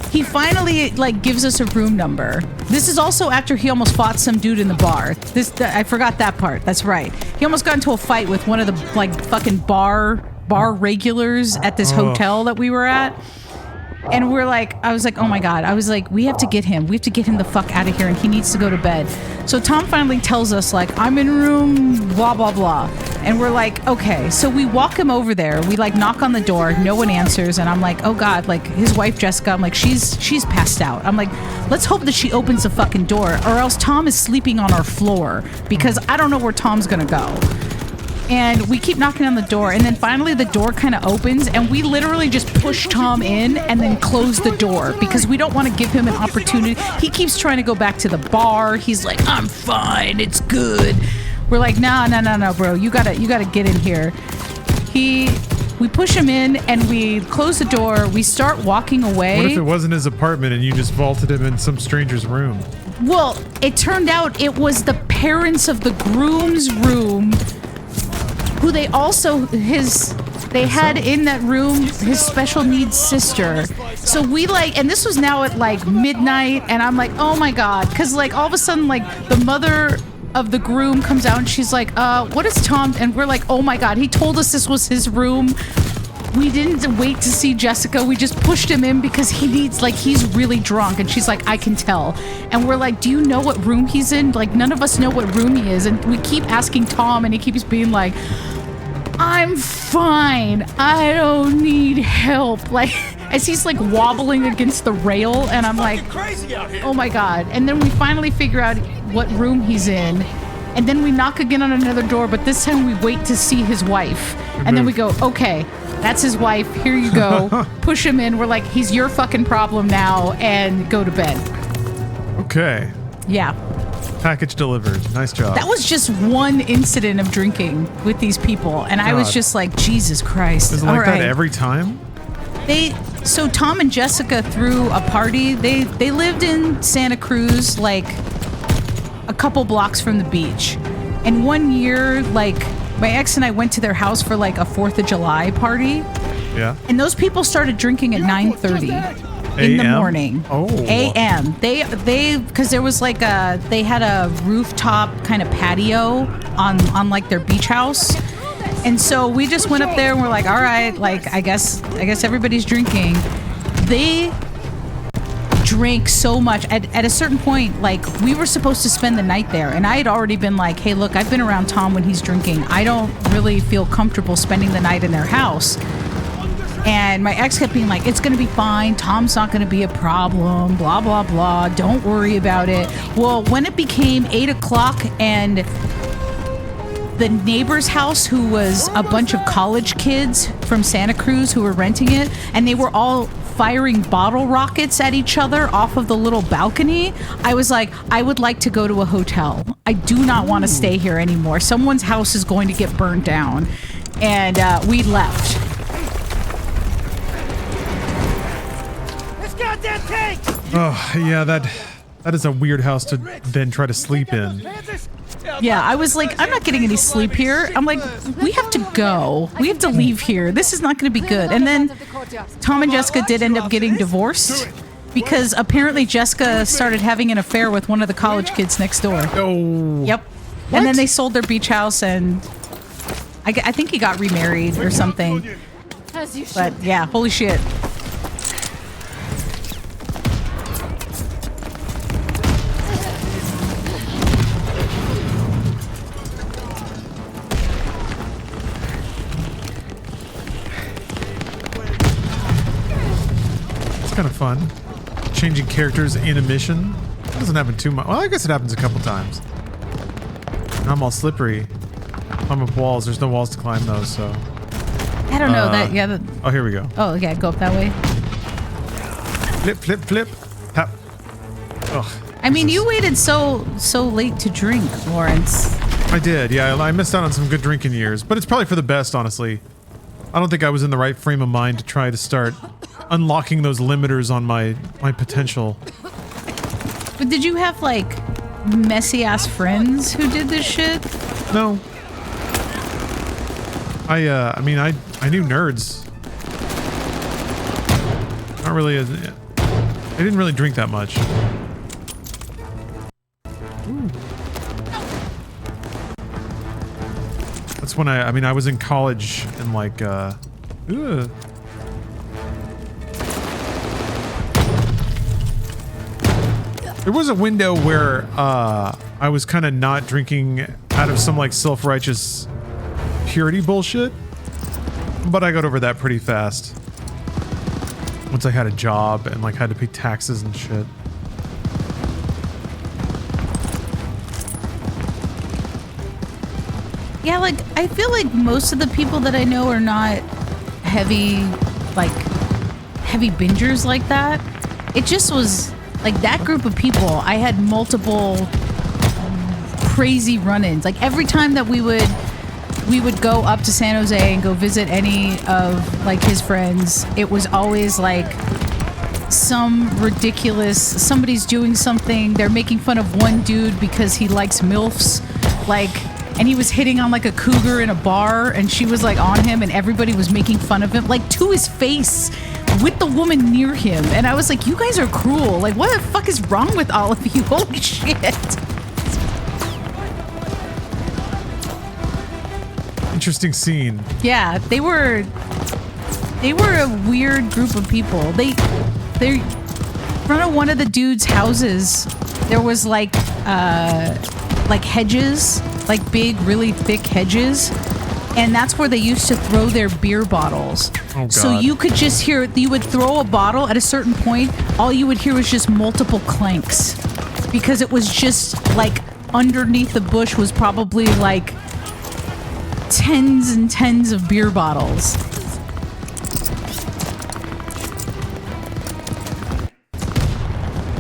he finally like gives us a room number. This is also after he almost fought some dude in the bar. I forgot that part. That's right. He almost got into a fight with one of the like fucking bar regulars at this hotel that we were at. And I was like, oh my God. I was like, we have to get him the fuck out of here and he needs to go to bed. So Tom finally tells us like, I'm in room blah, blah, blah. And we're like, okay. So we walk him over there. We like knock on the door. No one answers. And I'm like, oh God, like his wife, Jessica, I'm like, she's passed out. I'm like, let's hope that she opens the fucking door or else Tom is sleeping on our floor because I don't know where Tom's going to go. And we keep knocking on the door, and then finally the door kind of opens, and we literally just push Tom in and then close the door because we don't want to give him an opportunity. He keeps trying to go back to the bar. He's like, I'm fine, it's good. We're like, no, bro, you gotta get in here. We push him in, and we close the door. We start walking away. What if it wasn't his apartment and you just vaulted him in some stranger's room? Well, it turned out it was the parents of the groom's room. Who they also had in that room his special needs sister. So we like, and this was now at like midnight, and I'm like, oh my God, because like all of a sudden like the mother of the groom comes out and she's like, what is Tom? And we're like, oh my God, he told us this was his room. We didn't wait to see Jessica. We just pushed him in because he's really drunk. And she's like, I can tell. And we're like, do you know what room he's in? Like, none of us know what room he is. And we keep asking Tom, and he keeps being like, I'm fine. I don't need help. Like, as he's like wobbling against the rail. And I'm like, oh my God. And then we finally figure out what room he's in. And then we knock again on another door, but this time we wait to see his wife. And then we go, okay, that's his wife. Here you go. Push him in. We're like, he's your fucking problem now, and go to bed. Okay. Yeah. Package delivered. Nice job. That was just one incident of drinking with these people. And I was just like, Jesus Christ. Is it like that every time? So Tom and Jessica threw a party. They lived in Santa Cruz, like a couple blocks from the beach. And one year, like, my ex and I went to their house for like a 4th of July party. Yeah. And those people started drinking at 9:30 in the morning. Oh. A.M. They because there was like they had a rooftop kind of patio on like their beach house. And so we just went up there and we're like, all right, like I guess everybody's drinking. They drank so much at a certain point, like we were supposed to spend the night there, and I had already been like, hey look, I've been around Tom when he's drinking. I don't really feel comfortable spending the night in their house. And my ex kept being like, it's gonna be fine, Tom's not gonna be a problem, blah blah blah, don't worry about it. Well, when it became 8 o'clock and the neighbor's house, who was a bunch of college kids from Santa Cruz who were renting it, and they were all firing bottle rockets at each other off of the little balcony, I was like, I would like to go to a hotel. I do not want to stay here anymore. Someone's house is going to get burned down. And we left. This goddamn tank! Oh, yeah, that is a weird house to then try to sleep in. Yeah, I was like, I'm not getting any sleep here. I'm like, we have to go. We have to leave here. This is not going to be good. And then Tom and Jessica did end up getting divorced because apparently Jessica started having an affair with one of the college kids next door. Oh. Yep. What? And then they sold their beach house, and I think he got remarried or something. But yeah, holy shit. Kind of fun. Changing characters in a mission. It doesn't happen too much. Well, I guess it happens a couple times. I'm all slippery. Climb up walls. There's no walls to climb though, so. I don't know that. Yeah. Oh, here we go. Oh, yeah. Go up that way. Flip, flip, flip. Tap. Ugh. I mean, you waited so late to drink, Lawrence. I did. Yeah, I missed out on some good drinking years, but it's probably for the best, honestly. I don't think I was in the right frame of mind to try to start unlocking those limiters on my potential. But did you have like messy ass friends who did this shit? No. I mean, I knew nerds. Not really. I didn't really drink that much. Ooh. That's when I mean, I was in college and like, ugh. There was a window where I was kind of not drinking out of some like self-righteous purity bullshit, but I got over that pretty fast once I had a job and like had to pay taxes and shit. Yeah, like I feel like most of the people that I know are not heavy bingers like that. It just was like that group of people. I had multiple crazy run-ins. Like every time that we would go up to San Jose and go visit any of like his friends, it was always like some ridiculous, somebody's doing something, they're making fun of one dude because he likes MILFs, like, and he was hitting on like a cougar in a bar and she was like on him and everybody was making fun of him, like to his face with the woman near him. And I was like, you guys are cruel. Like, what the fuck is wrong with all of you? Holy shit. Interesting scene. Yeah, they were a weird group of people. They in front of one of the dudes' houses, there was like hedges, like big, really thick hedges, and that's where they used to throw their beer bottles. Oh, God. So you could just hear, you would throw a bottle at a certain point, all you would hear was just multiple clanks, because it was just like underneath the bush was probably like tens and tens of beer bottles.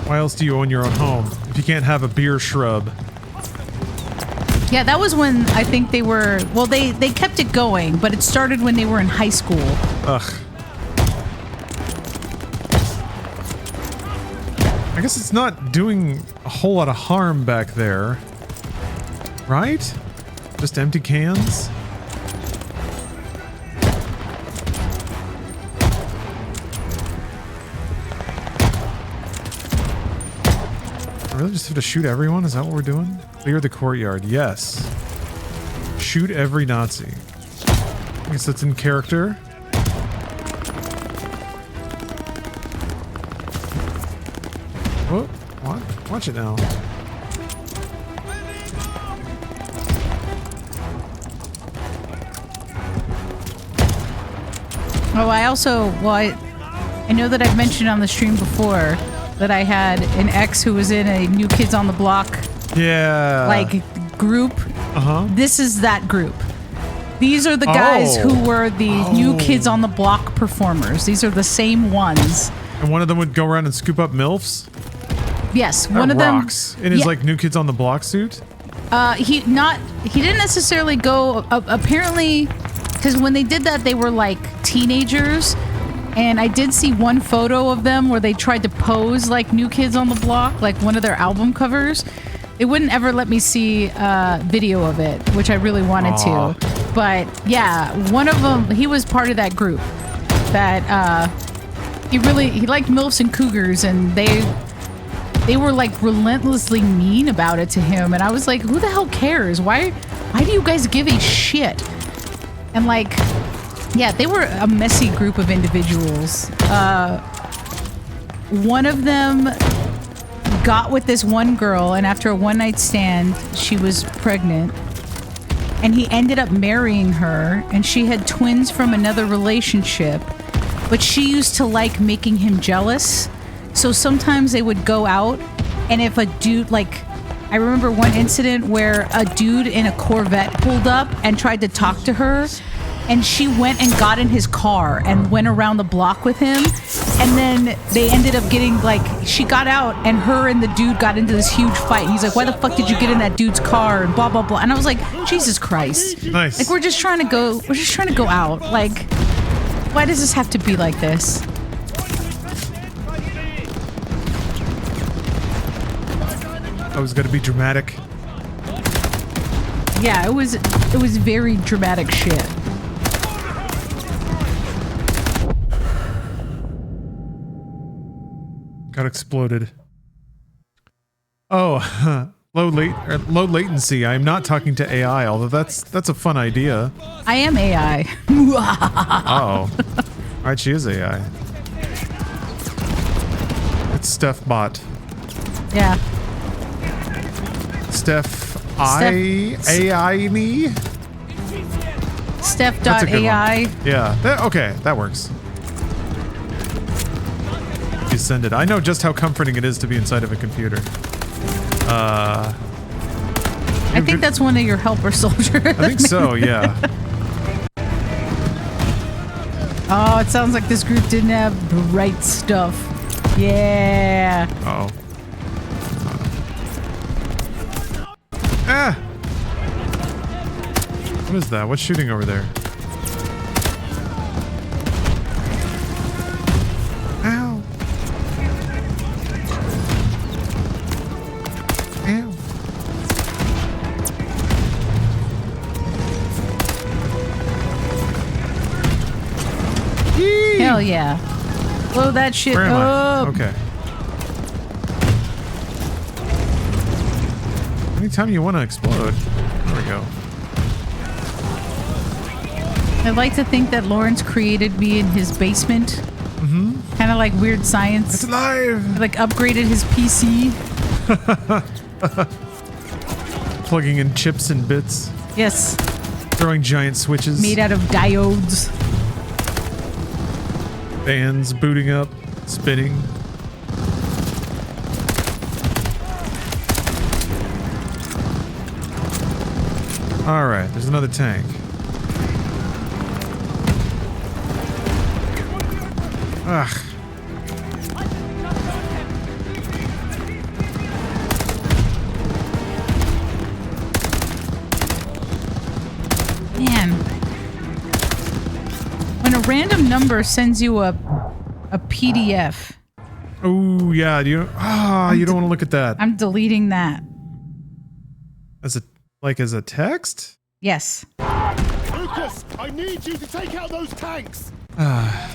Why else do you own your own home if you can't have a beer shrub? Yeah, that was when I think they were, well, they kept it going, but it started when they were in high school. Ugh. I guess it's not doing a whole lot of harm back there. Right? Just empty cans? I really just have to shoot everyone? Is that what we're doing? Clear the courtyard. Yes. Shoot every Nazi. I guess that's in character. Oh, what? Watch it now. Oh, I also, well, I know that I've mentioned on the stream before that I had an ex who was in a New Kids on the Block group. Uh-huh. This is that group. These are the guys who were the New Kids on the Block performers. These are the same ones. And one of them would go around and scoop up MILFs? Yes, one of them rocks. In his like New Kids on the Block suit? He didn't necessarily go apparently, because when they did that they were like teenagers. And I did see one photo of them where they tried to pose like New Kids on the Block, like one of their album covers. They wouldn't ever let me see video of it, which I really wanted to. But yeah, one of them, he was part of that group that he liked MILFs and cougars, and they were like relentlessly mean about it to him. And I was like, who the hell cares? Why do you guys give a shit? And like, yeah, they were a messy group of individuals. One of them got with this one girl, and after a one-night stand, she was pregnant. And he ended up marrying her, and she had twins from another relationship. But she used to like making him jealous. So sometimes they would go out, and if a dude, like, I remember one incident where a dude in a Corvette pulled up and tried to talk to her, and she went and got in his car and went around the block with him, and then they ended up getting, like, she got out and her and the dude got into this huge fight. And he's like, why the fuck did you get in that dude's car, and blah blah blah. And I was like, Jesus Christ. Nice. Like, we're just trying to go out. Like, why does this have to be like this? Oh, it's gonna be dramatic. Yeah, it was very dramatic shit. Got exploded. Oh, low latency. I'm not talking to AI, although that's a fun idea. I am AI. Oh, alright, she is AI. It's Steph Bot. Yeah. AI me. Steph.ai. Yeah. Okay, that works. You send it. I know just how comforting it is to be inside of a computer. I think that's one of your helper soldiers. I think so. Yeah. Oh, it sounds like this group didn't have bright stuff. Yeah. Uh oh. Ah! What is that? What's shooting over there? Ow. Ow. Yee! Hell yeah. Blow that shit Where am I? up. Okay. Anytime you want to explode. There we go. I'd like to think that Lawrence created me in his basement. Mm-hmm. Kind of like Weird Science. It's alive! Like upgraded his PC. Plugging in chips and bits. Yes. Throwing giant switches. Made out of diodes. Fans booting up. Spinning. Alright, there's another tank. Ugh. Man. When a random number sends you a PDF. Oh yeah, you don't want to look at that. I'm deleting that. As a text? Yes. Lucas, I need you to take out those tanks. That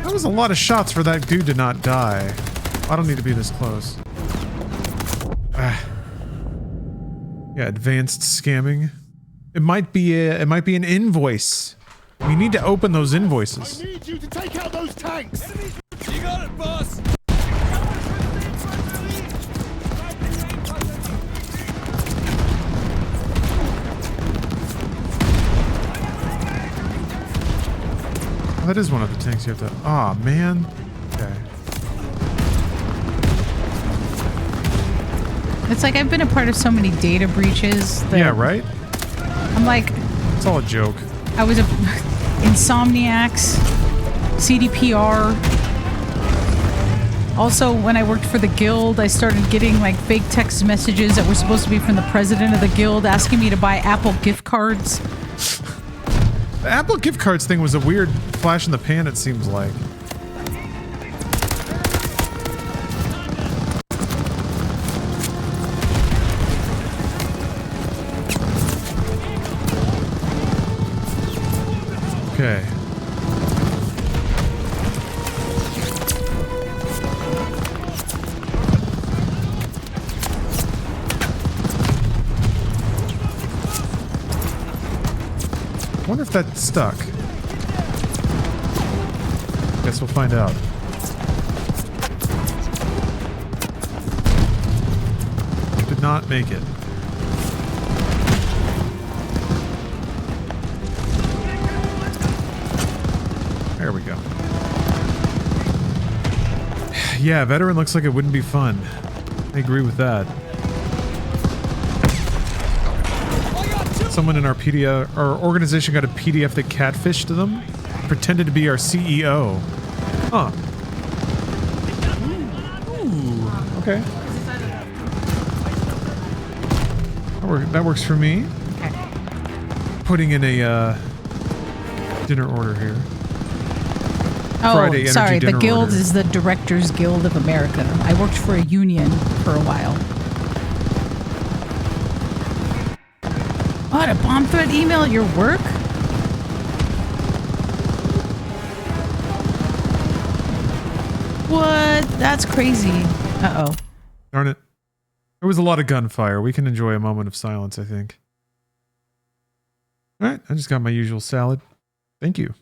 was a lot of shots for that dude to not die. I don't need to be this close. Yeah, advanced scamming. It might be an invoice. We need to open those invoices. I need you to take out those tanks. You got it, boss. Oh, that is one of the tanks you have to. Oh man. Okay. It's like I've been a part of so many data breaches. That Yeah, right? I'm like, It's all a joke. I was a Insomniacs, CDPR. Also, when I worked for the guild, I started getting like fake text messages that were supposed to be from the president of the guild asking me to buy Apple gift cards. The Apple gift cards thing was a weird flash in the pan, it seems like. Okay. I wonder if that's stuck. Guess we'll find out. Did not make it. There we go. Yeah, veteran looks like it wouldn't be fun. I agree with that. Someone in our organization got a PDF that catfished them, pretended to be our CEO. Huh. Ooh, okay. That works for me. Okay. Putting in a dinner order here. Oh, Friday sorry. The guild order. is the Directors Guild of America. I worked for a union for a while. What, a bomb threat email at your work? What? That's crazy. Uh-oh. Darn it. There was a lot of gunfire. We can enjoy a moment of silence, I think. All right, I just got my usual salad. Thank you.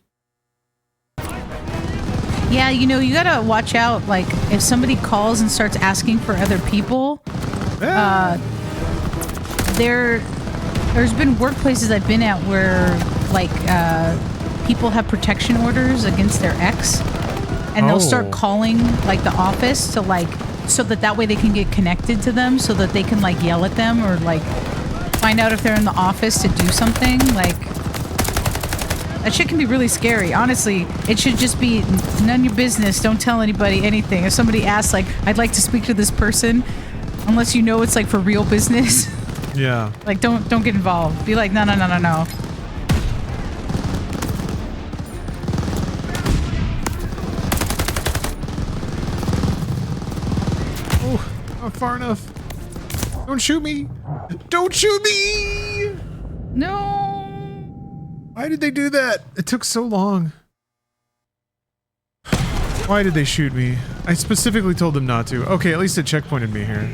Yeah, you know, you gotta watch out, like, if somebody calls and starts asking for other people, there's been workplaces I've been at where, like, people have protection orders against their ex, and they'll start calling, like, the office to, like, so that way they can get connected to them, so that they can, like, yell at them or, like, find out if they're in the office to do something, like... That shit can be really scary. Honestly, it should just be none of your business. Don't tell anybody anything. If somebody asks, like, I'd like to speak to this person, unless you know it's, like, for real business. Yeah. Like, don't get involved. Be like, no. Oh, not far enough. Don't shoot me. Don't shoot me. No. Why did they do that? It took so long. Why did they shoot me? I specifically told them not to. Okay, at least it checkpointed me here.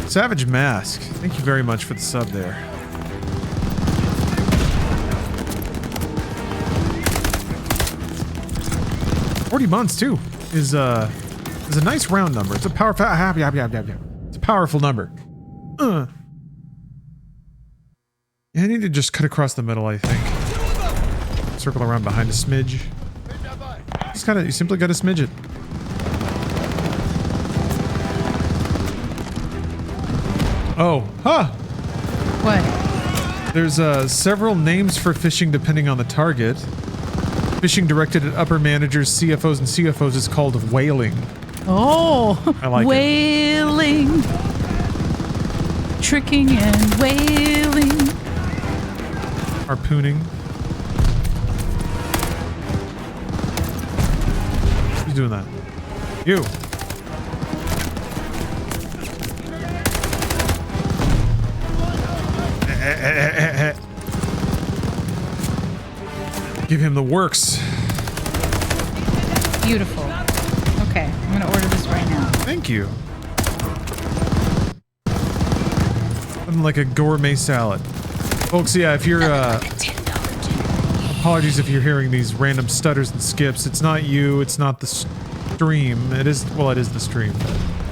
Savage Mask. Thank you very much for the sub there. $40 months too is a nice round number. It's a powerful. It's a powerful number. Yeah, I need to just cut across the middle, I think. Circle around behind a smidge. You simply gotta smidge it. Oh, huh. What? There's several names for phishing depending on the target. Phishing directed at upper managers, CFOs, and CFOs is called whaling. Oh, I like whaling. Tricking and whaling. Harpooning. Who's doing that? You. Give him the works. Beautiful. Okay, I'm gonna order this right now. Thank you. I'm like a gourmet salad. Folks, yeah, if you're, apologies if you're hearing these random stutters and skips. It's not you, it's not the stream. It is the stream.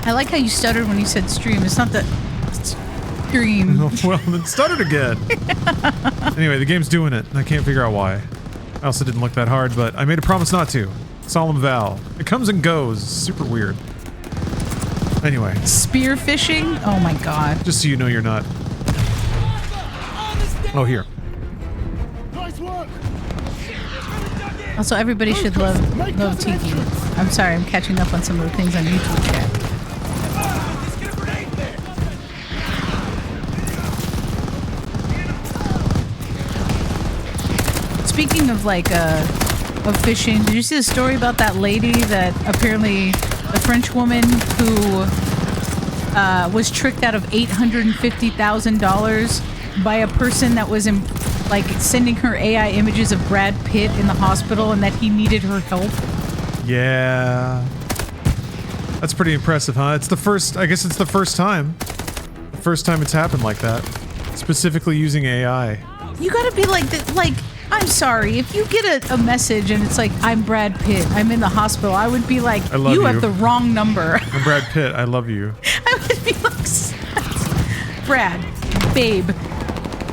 I like how you stuttered when you said stream. It's not the stream. Well, then stuttered again. Anyway, the game's doing it, and I can't figure out why. I also didn't look that hard, but I made a promise not to. Solemn vow. It comes and goes. Super weird. Anyway. Spear fishing? Oh my god. Just so you know you're not. Oh, here. Also, everybody should love Tiki. I'm sorry, I'm catching up on some of the things on YouTube chat. Speaking of like of fishing, did you see the story about that lady that apparently the French woman who was tricked out of $850,000 by a person that was like sending her AI images of Brad Pitt in the hospital and that he needed her help? Yeah. That's pretty impressive, huh? It's the first, I guess it's the first time. The first time it's happened like that. Specifically using AI. You gotta be like, I'm sorry, if you get a message and it's like, I'm Brad Pitt, I'm in the hospital, I would be like, I love you have the wrong number. I'm Brad Pitt, I love you. I would be like, Brad, babe,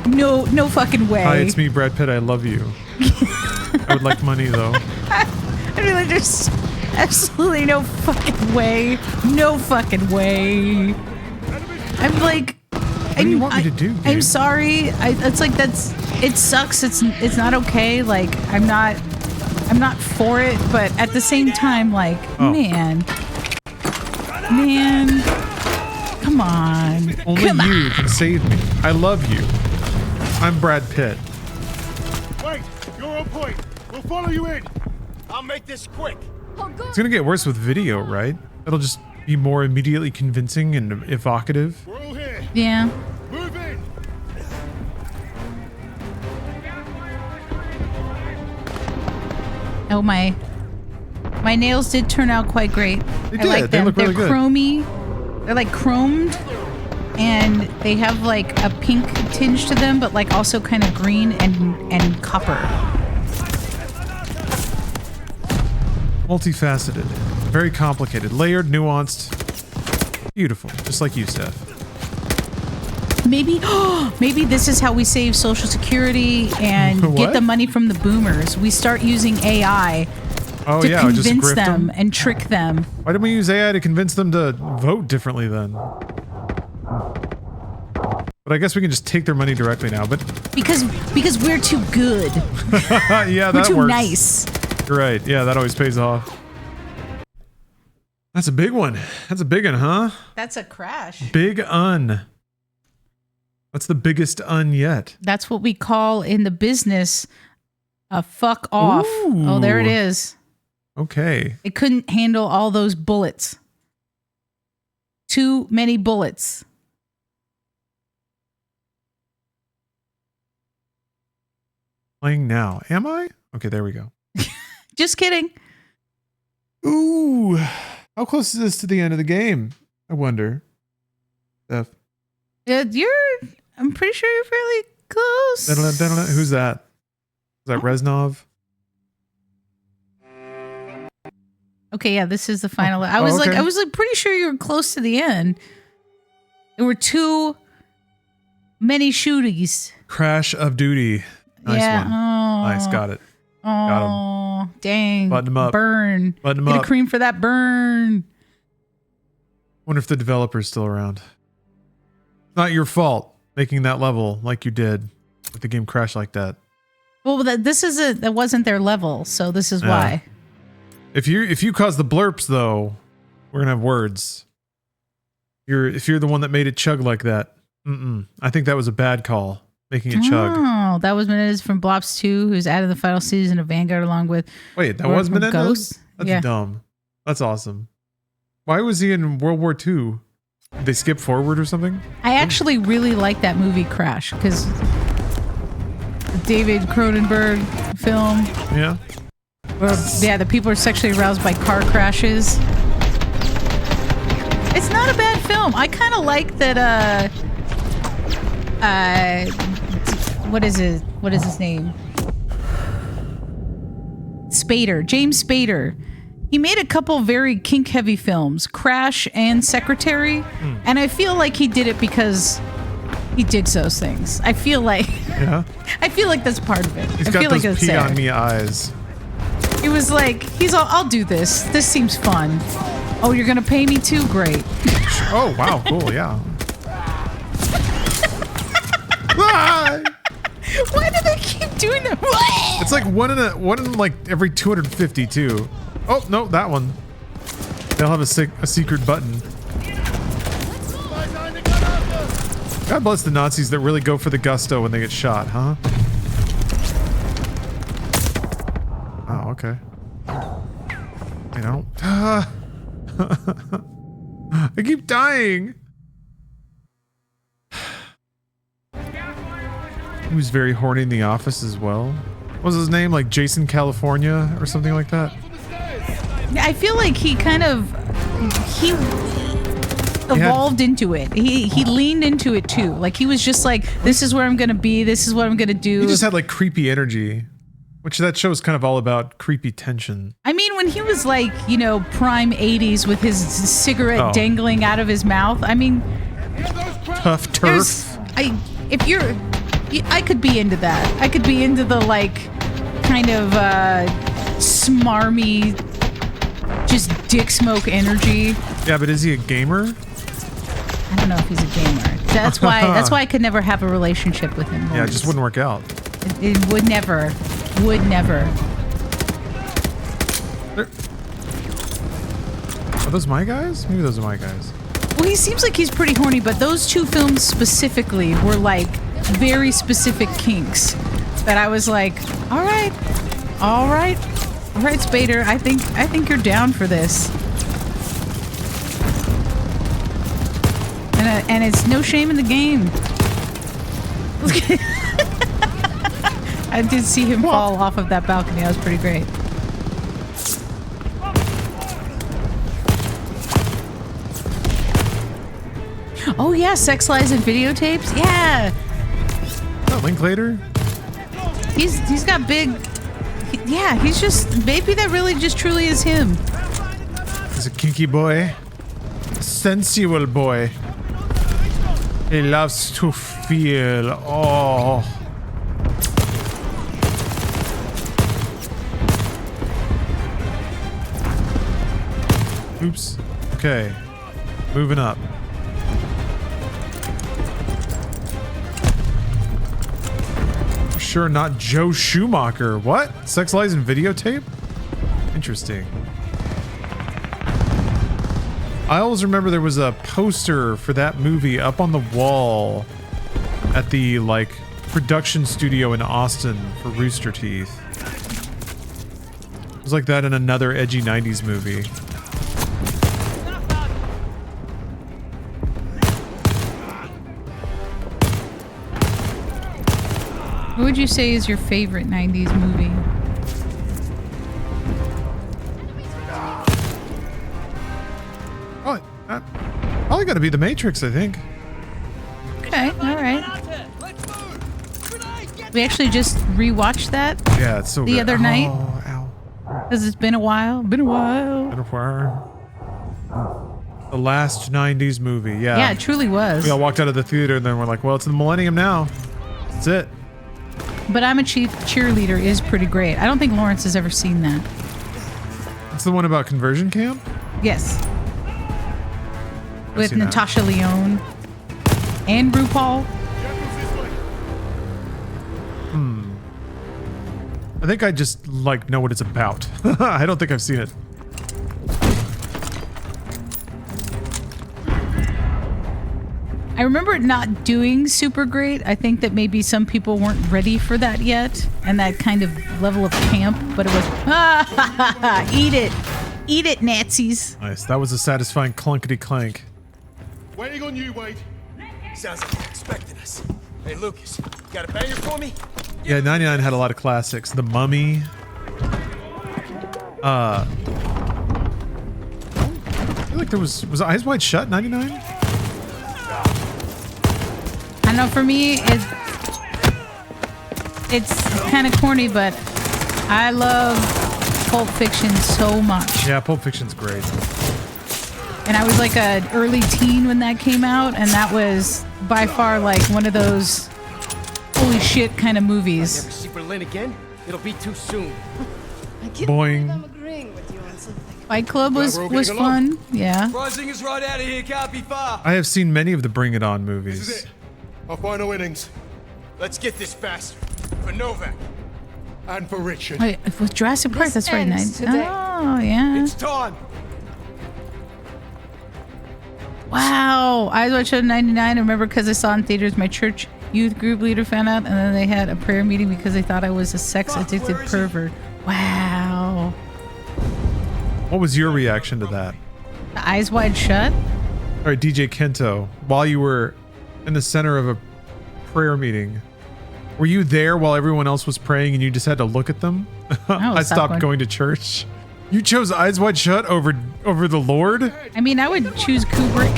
No fucking way. Hi, it's me, Brad Pitt. I love you. I would like money though. I mean, like, there's absolutely no fucking way. No fucking way. I'm like, what do you want me to do, dude? I'm sorry. It's like it sucks. It's not okay. Like I'm not for it. But at the same time, like man, come on. Only you can save me. I love you. I'm Brad Pitt. Wait, you're on point. We'll follow you in. I'll make this quick. It's gonna get worse with video, right? It'll just be more immediately convincing and evocative. We're all here. Yeah. Move in. Oh my nails did turn out quite great. They I did. like They them. look really They're good. chromy. They're like chromed, and they have like a pink tinge to them, but like also kind of green and copper. Multifaceted, very complicated, layered, nuanced, beautiful, just like you, Steph. Maybe this is how we save Social Security and What? get the money from the boomers. We start using AI Oh to yeah, just convince grift them and trick them. Why didn't we use AI to convince them to vote differently then? But I guess we can just take their money directly now. But Because we're too good. yeah, We're that too works. nice. You're right. Yeah, that always pays off. That's a big one. That's a big one, huh? That's a crash. Big un. What's the biggest un yet? That's what we call in the business a fuck off. Ooh. Oh, there it is. Okay. It couldn't handle all those bullets. Too many bullets. Playing now. Am I? Okay, there we go. Just kidding. Ooh. How close is this to the end of the game? I wonder. Steph. I'm pretty sure you're fairly close. Who's that? Is that Reznov? Okay, yeah, this is the final. I was okay. I was like pretty sure you were close to the end. There were too many shooties. Crash of Duty. Nice Yeah. one. Oh. Nice, got it. Got him. Oh, dang. Button him up. Burn. Button him Get up. a cream for that burn. Wonder if the developer's still around. Not your fault making that level like you did with the game crash like that. Well, that wasn't their level, so this is why. If you cause the blurps though, we're gonna have words. If you're the one that made it chug like that, I think that was a bad call, making it chug. Oh, that was Menendez from Blops 2, who's added the final season of Vanguard along with. Wait, that was from Menendez? Ghost? That's Yeah. dumb. That's awesome. Why was he in World War II? Did they skip forward or something? I actually really like that movie Crash because David Cronenberg film. Yeah. Where, yeah, the people are sexually aroused by car crashes. It's not a bad film. I kind of like that. What is his name? Spader, James Spader. He made a couple very kink-heavy films, Crash and Secretary, and I feel like he did it because he digs those things. I feel like, Yeah. I feel like that's part of it. He's I got feel those like it's pee there. on me eyes. He was like, I'll do this. This seems fun. Oh, you're gonna pay me too? Great. Oh wow, cool, yeah. Why do they keep doing that? It's like one in like every 252. Oh no, that one. They'll have a secret button. God bless the Nazis that really go for the gusto when they get shot, huh? Oh, okay. I don't. I keep dying. He was very horny in the office as well. What was his name? Like Jason California or something like that? I feel like he evolved into it. He leaned into it too. Like he was just like, this is where I'm gonna be. This is what I'm gonna do. He just had like creepy energy, which that show is kind of all about creepy tension. I mean, when he was like, prime 80s with his cigarette dangling out of his mouth. I mean, Tough turf. I could be into that. I could be into the like kind of smarmy, just dick smoke energy. Yeah, but is he a gamer? I don't know if he's a gamer. That's why I could never have a relationship with him. Yeah, it just wouldn't work out. It would never. Would never. Are those my guys? Maybe those are my guys. Well, he seems like he's pretty horny, but those two films specifically were like very specific kinks that I was like, all right, Spader, I think you're down for this. And it's no shame in the game. I did see him fall off of that balcony. That was pretty great. Oh yeah, sex lies and videotapes. Yeah. Linklater. He's got big. Yeah, he's just maybe that really just truly is him. He's a kinky boy, a sensual boy. He loves to feel. Oh. Oops. Okay. Moving up. Sure, not Joe Schumacher. What? Sex lies and videotape? Interesting. I always remember there was a poster for that movie up on the wall at the like production studio in Austin for Rooster Teeth. It was like that in another edgy 90s movie. What would you say is your favorite 90s movie? Oh, probably got to be The Matrix, I think. Okay, all right. We actually just rewatched that. Yeah, it's so the good. other night. Oh, ow. Because it's been a while. Been a while. The last 90s movie, yeah. Yeah, it truly was. We all walked out of the theater and then we're like, well, it's the millennium now. That's it. But I'm a Cheerleader is pretty great. I don't think Lawrence has ever seen that. It's the one about conversion camp? Yes. With seen that. Natasha Lyonne and RuPaul. I think I just like know what it's about. I don't think I've seen it. I remember it not doing super great. I think that maybe some people weren't ready for that yet, and that kind of level of camp, but it was, eat it. Eat it, Nazis. Nice. That was a satisfying clunkety clank. Waiting on you, Wade. Sounds like they're expecting us. Hey, Lucas, got a banger for me? Yeah, 99 had a lot of classics. The Mummy. I feel like there was Eyes Wide Shut 99? I know for me, it's kind of corny, but I love Pulp Fiction so much. Yeah, Pulp Fiction's great. And I was like an early teen when that came out, and that was by far like one of those holy shit kind of movies. Never see Berlin again? It'll be too soon. I can't Boing. believe I'm agreeing with you on something. Fight Club was fun. Yeah. Rising is right out of here, can't be far. I have seen many of the Bring It On movies. This is it. Our final innings. Let's get this bastard. For Novak. And for Richard. Wait, with Jurassic Park, that's right. ends today. Oh, yeah. It's time. Wow. I watched it in 99. I remember because I saw it in theaters. My church youth group leader found out, and then they had a prayer meeting because they thought I was a sex-addicted pervert. Wow. What was your reaction to that? Eyes Wide Shut? All right, DJ Kento, while you were in the center of a prayer meeting, were you there while everyone else was praying and you just had to look at them? I stopped going to church. You chose Eyes Wide Shut over the Lord? I mean, I would choose Kubrick.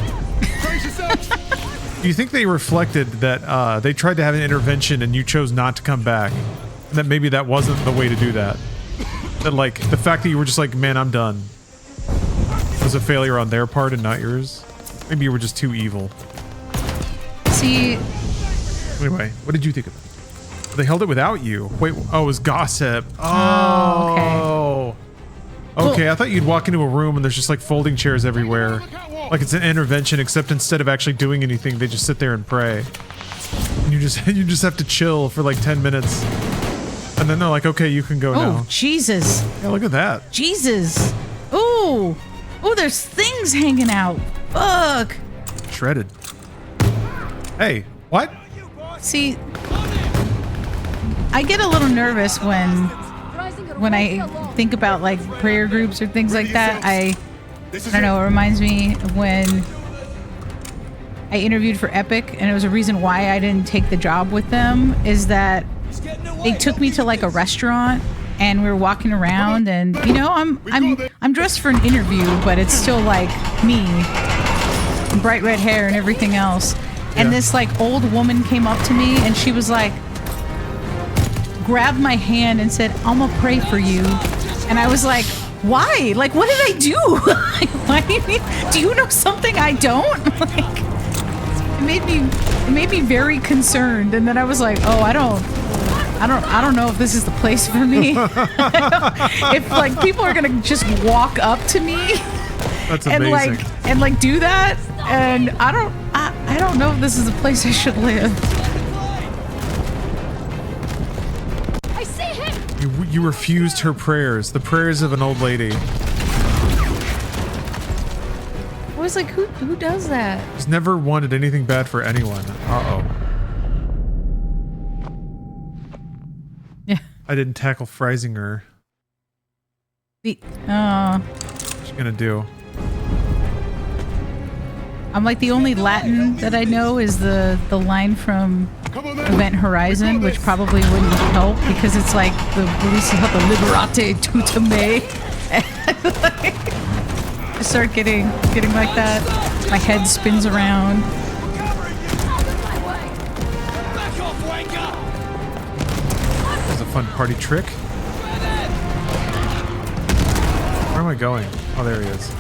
Do you think they reflected that they tried to have an intervention and you chose not to come back? And that maybe that wasn't the way to do that? That like the fact that you were just like, man, I'm done, was a failure on their part and not yours? Maybe you were just too evil. See, Anyway, what did you think of it? They held it without you. Wait, oh, it was gossip. Oh, okay. I thought you'd walk into a room and there's just like folding chairs everywhere. Like it's an intervention, except instead of actually doing anything, they just sit there and pray. And you just have to chill for like 10 minutes. And then they're like, okay, you can go now. Oh, Jesus. Yeah, look at that. Jesus. Ooh. Ooh, there's things hanging out. Fuck. Shredded. Hey, what? See, I get a little nervous when I think about like prayer groups or things like that. I don't know, it reminds me of when I interviewed for Epic, and it was a reason why I didn't take the job with them, is that they took me to like a restaurant and we were walking around, and you know, I'm dressed for an interview, but it's still like me, bright red hair and everything else. And this like old woman came up to me and she was like, grabbed my hand and said, "I'm gonna pray for you." And I was like, why? Like, what did I do? Like, why do you know something I don't? Like, it made me very concerned. And then I was like, oh, I don't know if this is the place for me. If like people are gonna just walk up to me That's and amazing. like do that, and I don't know if this is the place I should live. I see him! You refused her prayers, the prayers of an old lady. I was like, who does that? She's never wanted anything bad for anyone. Uh-oh. Yeah. I didn't tackle Freisinger. What's she gonna do? I'm like, the only Latin that I know is the line from Event Horizon, which probably wouldn't help because it's like the release of the Liberate Tuta Me. I start getting like that. My head spins around. This is a fun party trick. Where am I going? Oh, there he is.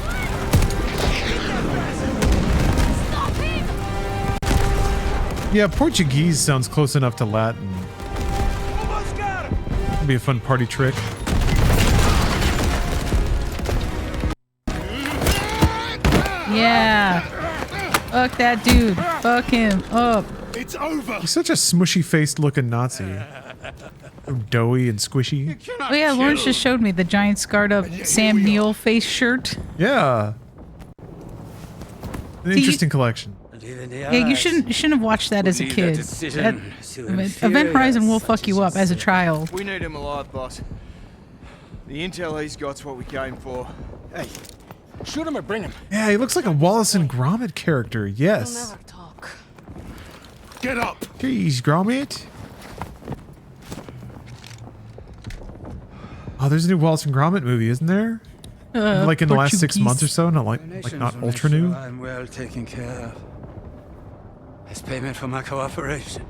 Yeah, Portuguese sounds close enough to Latin. It'd be a fun party trick. Yeah. Fuck that dude. Fuck him up. It's over. He's such a smushy-faced looking Nazi. So doughy and squishy. Oh yeah, Lawrence just showed me the giant scarred up Sam Neill face shirt. Yeah. An interesting collection. Yeah, you shouldn't have watched that as a kid. Event Horizon will fuck you up as a child. We need him alive, boss. The intel he's got's what we came for. Hey, shoot him or bring him. Yeah, he looks like a Wallace and Gromit character. Yes. We'll never talk. Get up. Jeez, Gromit. Oh, there's a new Wallace and Gromit movie, isn't there? Like in the last 6 months or so, not like not ultra new. I'm well taken care of. As payment for my cooperation.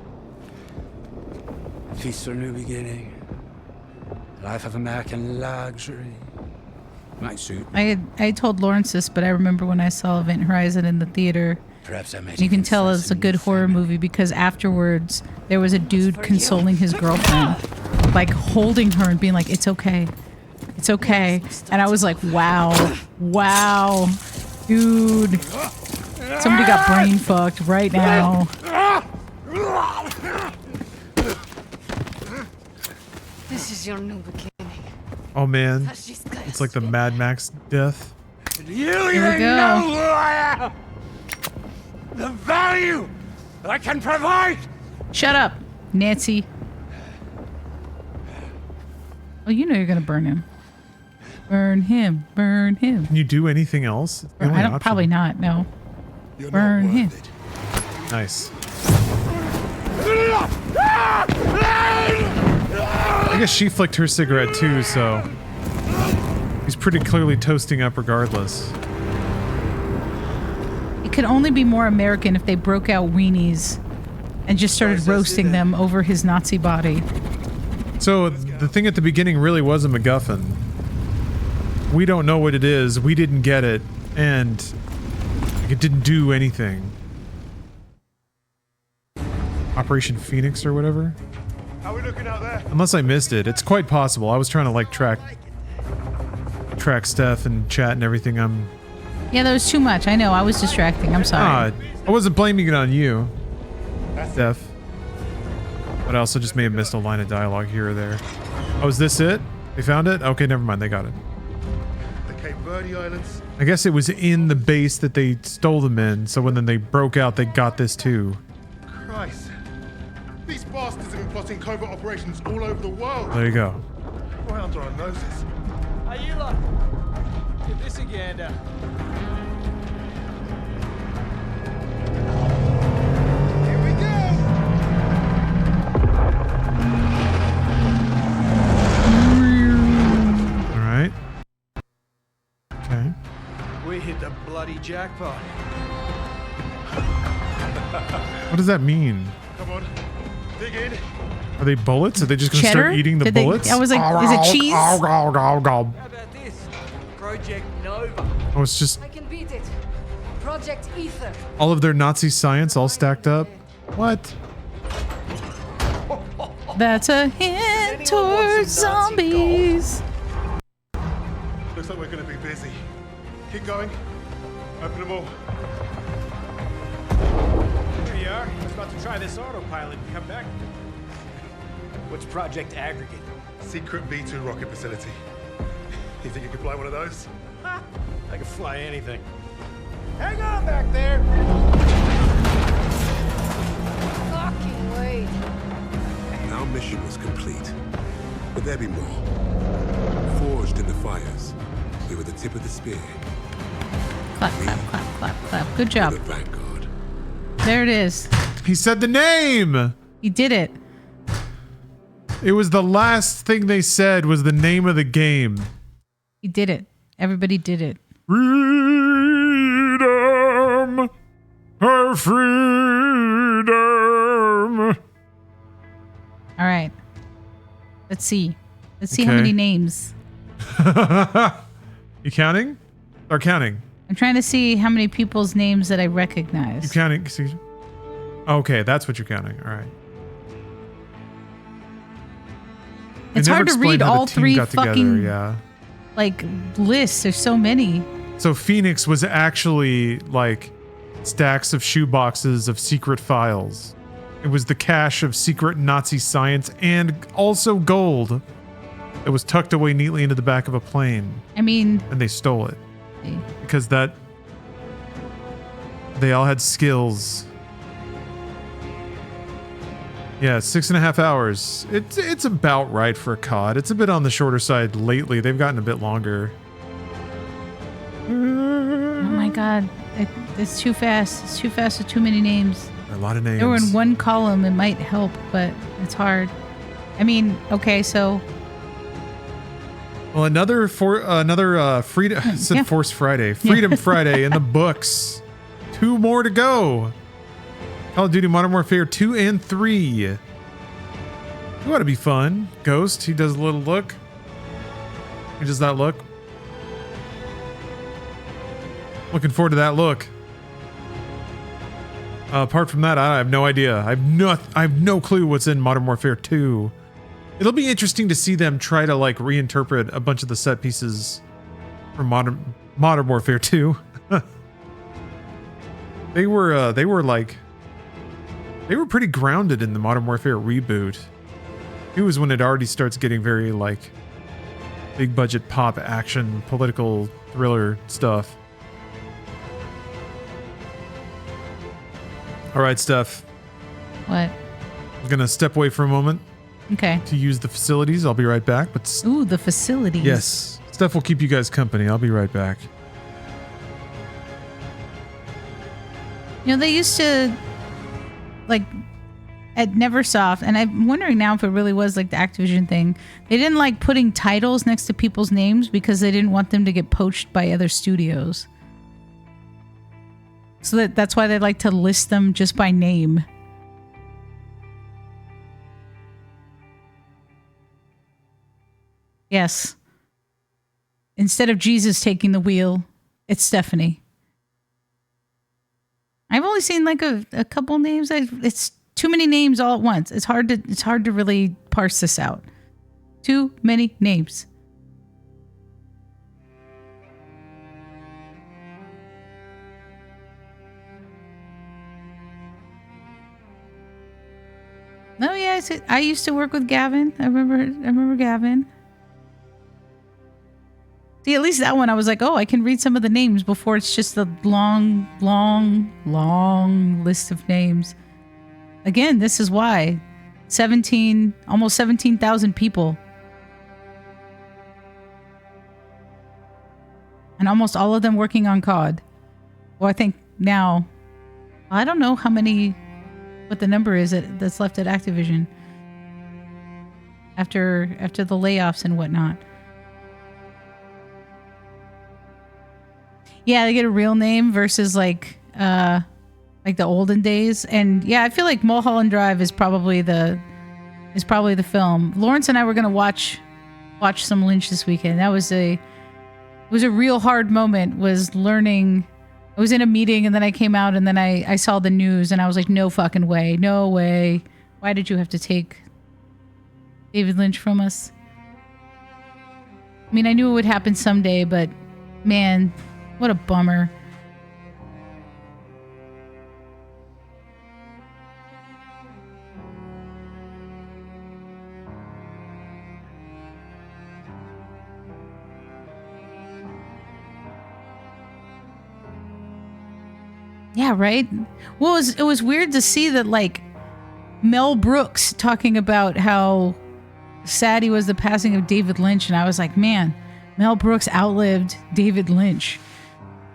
A peaceful new beginning. A life of American luxury. My suit. I had told Lawrence this, but I remember when I saw Event Horizon in the theater. Perhaps I made you can tell it's a good horror movie because afterwards there was a dude consoling his girlfriend, like holding her and being like, "It's okay, it's okay." And I was like, "Wow, wow, dude." Somebody got brain fucked right now. This is your new beginning. Oh man, it's like the Mad Max death. You Here we even go. know who I am! The value I can provide! Shut up, Nancy. Oh, you know you're gonna burn him. Burn him. Burn him. Can you do anything else? It's the only option. Probably not. No. Burn him. Nice. I guess she flicked her cigarette too, so he's pretty clearly toasting up regardless. It could only be more American if they broke out weenies and just started roasting them over his Nazi body. So the thing at the beginning really was a MacGuffin. We don't know what it is. We didn't get it, and it didn't do anything. Operation Phoenix or whatever. How are we looking out there? Unless I missed it. It's quite possible. I was trying to like track stuff and chat and everything. Yeah, that was too much. I know. I was distracting. I'm sorry. I wasn't blaming it on you, Steph. But I also just may have missed a line of dialogue here or there. Oh, is this it? They found it? Okay, never mind. They got it. The Cape Verde Islands. I guess it was in the base that they stole them in, so when then they broke out, they got this too. Christ. These bastards have been plotting covert operations all over the world. There you go. Right under our noses. Ayula, give this a gander. Here we go. All right. Okay. We hit the bloody jackpot. What does that mean? Come on, dig in. Are they bullets? Are they just gonna Cheddar? start eating the Did they- bullets? I was like, is it cheese? How about this? Project Nova. Oh, it's just I can beat it. Project Ether. all of their Nazi science all stacked up. What? That's a hint towards zombies. Looks like we're going to be busy. Keep going. Open them all. Here you are. I was about to try this autopilot and come back. What's Project Aggregate? Secret V2 rocket facility. You think you could fly one of those? I can fly anything. Hang on back there! Fucking wait. Our mission was complete. But there'd be more. Forged in the fires, we were the tip of the spear. Clap, clap, clap, clap, clap. Good job. The Vanguard. There it is. He said the name. He did it. It was the last thing they said was the name of the game. He did it. Everybody did it. Freedom, our freedom. All right. Let's see. Let's see how Okay. many names. You counting? Or counting? I'm trying to see how many people's names that I recognize. You counting? Okay, that's what you're counting. All right. They It's never hard to explained read how the all team three got together, fucking yeah. like lists. There's so many. So Phoenix was actually like stacks of shoeboxes of secret files. It was the cache of secret Nazi science and also gold that was tucked away neatly into the back of a plane. I mean, And they stole it. Because they all had skills. Yeah, 6.5 hours. It's about right for a COD. It's a bit on the shorter side lately. They've gotten a bit longer. oh my god, it's too fast. It's too fast with too many names. A lot of names. They were in one column. It might help, but it's hard. I mean, okay, so Well, another freedom said Yeah. Force Friday, Freedom Friday in the books. 2 more to go. Call of Duty Modern Warfare 2 and 3. It ought to be fun. Ghost, he does a little look. He does that look. Looking forward to that look. Apart from that, I have no idea. I have no clue what's in Modern Warfare 2. It'll be interesting to see them try to like reinterpret a bunch of the set pieces from Modern Warfare 2. They were pretty grounded in the Modern Warfare reboot. 2 is when it already starts getting very like big budget pop action political thriller stuff. All right, Steph. what? I'm gonna step away for a moment Okay. to use the facilities. I'll be right back. But Ooh, the facilities. yes, Steph will keep you guys company. I'll be right back. You know, they used to, like, at Neversoft, and I'm wondering now if it really was like the Activision thing. They didn't like putting titles next to people's names because they didn't want them to get poached by other studios. So that's why they like to list them just by name. Yes. Instead of Jesus taking the wheel, it's Stephanie. I've only seen like a couple names. It's too many names all at once. It's hard to really parse this out. Too many names. No, yeah, I used to work with Gavin. I remember Gavin. See, at least that one I was like, oh, I can read some of the names before it's just a long, long, long list of names. Again, this is why. Almost 17,000 people. And almost all of them working on COD. Well, I think now, I don't know what the number is that's left at Activision. After the layoffs and whatnot. Yeah, they get a real name versus like the olden days. And yeah, I feel like Mulholland Drive is probably the film. Lawrence and I were gonna watch some Lynch this weekend. It was a real hard moment. Was learning. I was in a meeting and then I came out and then I saw the news and I was like, no fucking way, no way. Why did you have to take David Lynch from us? I mean, I knew it would happen someday, but man. What a bummer. Yeah, right? Well, it was weird to see that, like, Mel Brooks talking about how sad he was the passing of David Lynch, and I was like, man, Mel Brooks outlived David Lynch.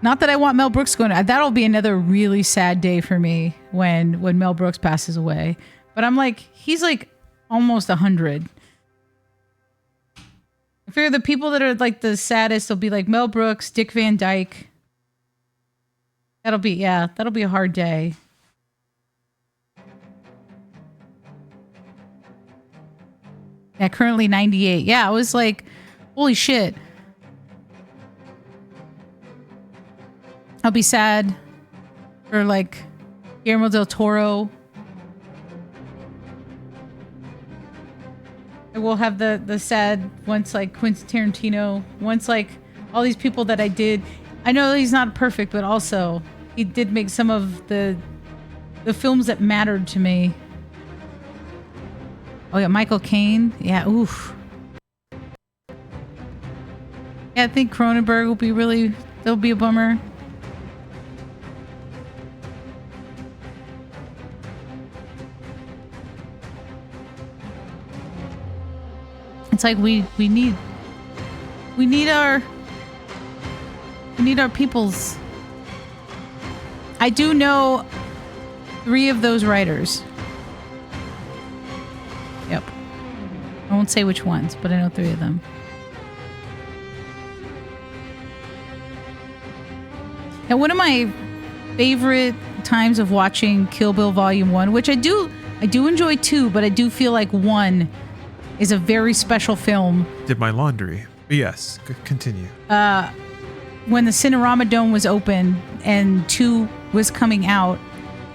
Not that I want Mel Brooks going. That'll be another really sad day for me when Mel Brooks passes away. But I'm like, he's like almost 100. I figure the people that are like the saddest will be like Mel Brooks, Dick Van Dyke. That'll be a hard day. Yeah, currently 98. Yeah, I was like, holy shit. I'll be sad for like Guillermo del Toro. I will have the sad once like Quentin Tarantino, once like all these people that I did. I know he's not perfect, but also he did make some of the films that mattered to me. Oh yeah, Michael Caine. Yeah, oof. Yeah, I think Cronenberg that'll be a bummer. It's like we need our peoples. I do know 3 of those writers. Yep. I won't say which ones, but I know 3 of them. And one of my favorite times of watching Kill Bill Volume 1, which I do enjoy 2, but I do feel like 1 is a very special film. Did my laundry. But yes, continue. When the Cinerama Dome was open and 2 was coming out,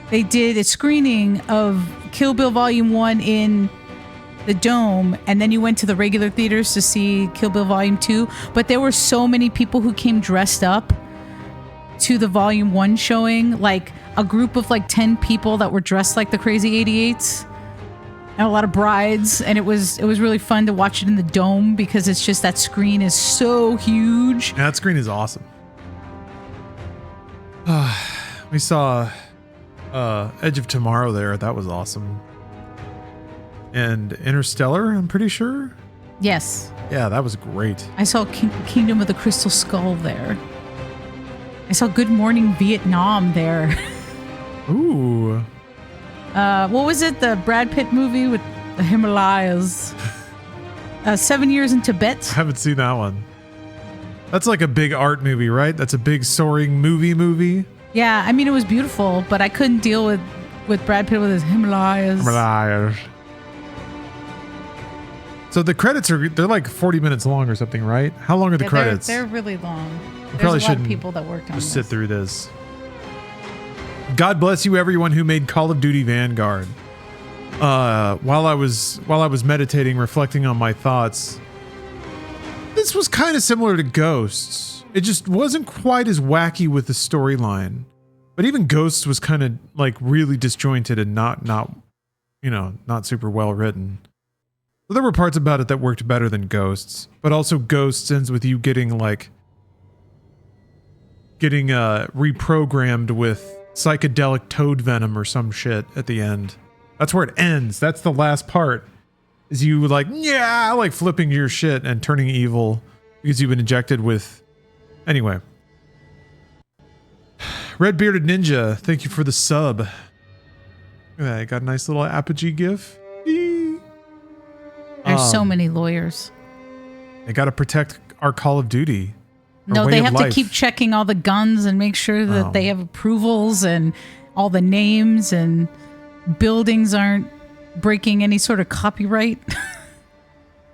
they did a screening of Kill Bill Volume 1 in the Dome, and then you went to the regular theaters to see Kill Bill Volume 2. But there were so many people who came dressed up to the Volume 1 showing, like a group of like 10 people that were dressed like the Crazy 88s. And a lot of brides, and it was really fun to watch it in the Dome because it's just that screen is so huge. Yeah, that screen is awesome. We saw Edge of Tomorrow there. That was awesome. And Interstellar, I'm pretty sure. Yes. Yeah, that was great. I saw Kingdom of the Crystal Skull there. I saw Good Morning Vietnam there. Ooh. What was it? The Brad Pitt movie with the Himalayas. 7 Years in Tibet. I haven't seen that one. That's like a big art movie, right? That's a big soaring movie. Yeah, I mean, it was beautiful, but I couldn't deal with Brad Pitt with his Himalayas. So the credits they're like 40 minutes long or something, right? How long are the credits? They're really long. We There's a lot of people that worked on this. Sit through this. God bless you, everyone who made Call of Duty Vanguard. while I was meditating, reflecting on my thoughts. This was kind of similar to Ghosts. It just wasn't quite as wacky with the storyline. But even Ghosts was kind of like really disjointed and not super well written. So there were parts about it that worked better than Ghosts, but also Ghosts ends with you getting reprogrammed with psychedelic toad venom or some shit at the end. That's where it ends. That's the last part. Is you like flipping your shit and turning evil because you've been injected with. Anyway. Red Bearded Ninja, thank you for the sub. Look at that, I got a nice little apogee gif. There's so many lawyers. They got to protect our Call of Duty. No, they have to keep checking all the guns and make sure that they have approvals and all the names and buildings aren't breaking any sort of copyright.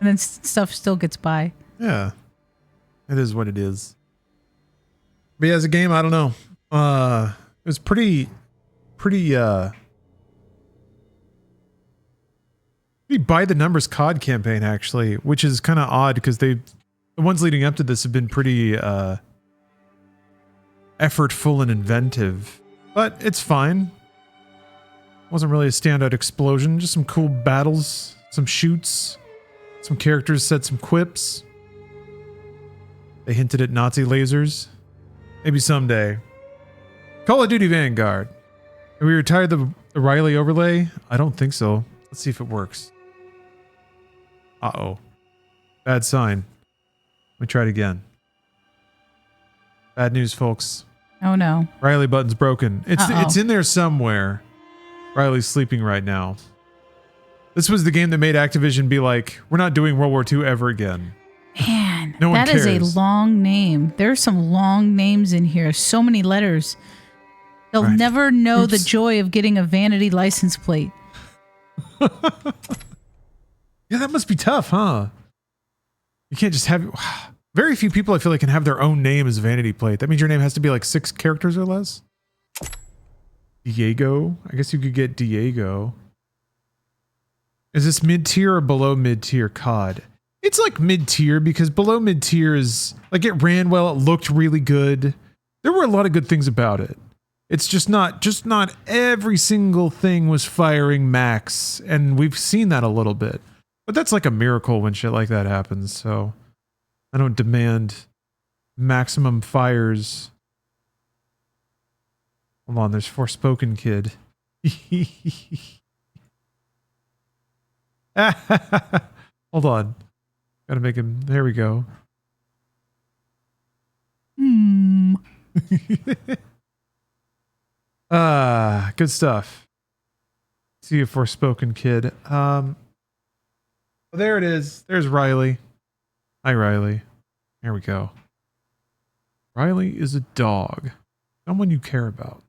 And then stuff still gets by. Yeah. It is what it is. But yeah, as a game, I don't know. It was pretty by the numbers COD campaign, actually, which is kind of odd because the ones leading up to this have been pretty effortful and inventive, but it's fine. Wasn't really a standout explosion, just some cool battles, some shoots, some characters said some quips. They hinted at Nazi lasers. Maybe someday. Call of Duty Vanguard. Have we retired the Riley overlay? I don't think so. Let's see if it works. Uh-oh. Bad sign. Let me try it again. Bad news, folks. Oh no. Riley button's broken. It's in there somewhere. Riley's sleeping right now. This was the game that made Activision be like, we're not doing World War II ever again. Man, no one that cares. is a long name. There's some long names in here. So many letters. They'll never know the joy of getting a vanity license plate. Yeah, that must be tough, huh? You can't just have... Very few people, I feel like, can have their own name as a vanity plate. That means your name has to be like 6 characters or less. Diego? I guess you could get Diego. Is this mid-tier or below mid-tier COD? It's like mid-tier because below mid-tier is... Like, it ran well, it looked really good. There were a lot of good things about it. It's just not every single thing was firing max, and we've seen that a little bit. But that's like a miracle when shit like that happens, so I don't demand maximum fires. Hold on, there's Forspoken Kid. Hold on. Gotta make him... There we go. Good stuff. See a Forspoken Kid. There it is. There's Riley. Hi, Riley. There we go. Riley is a dog. Someone you care about.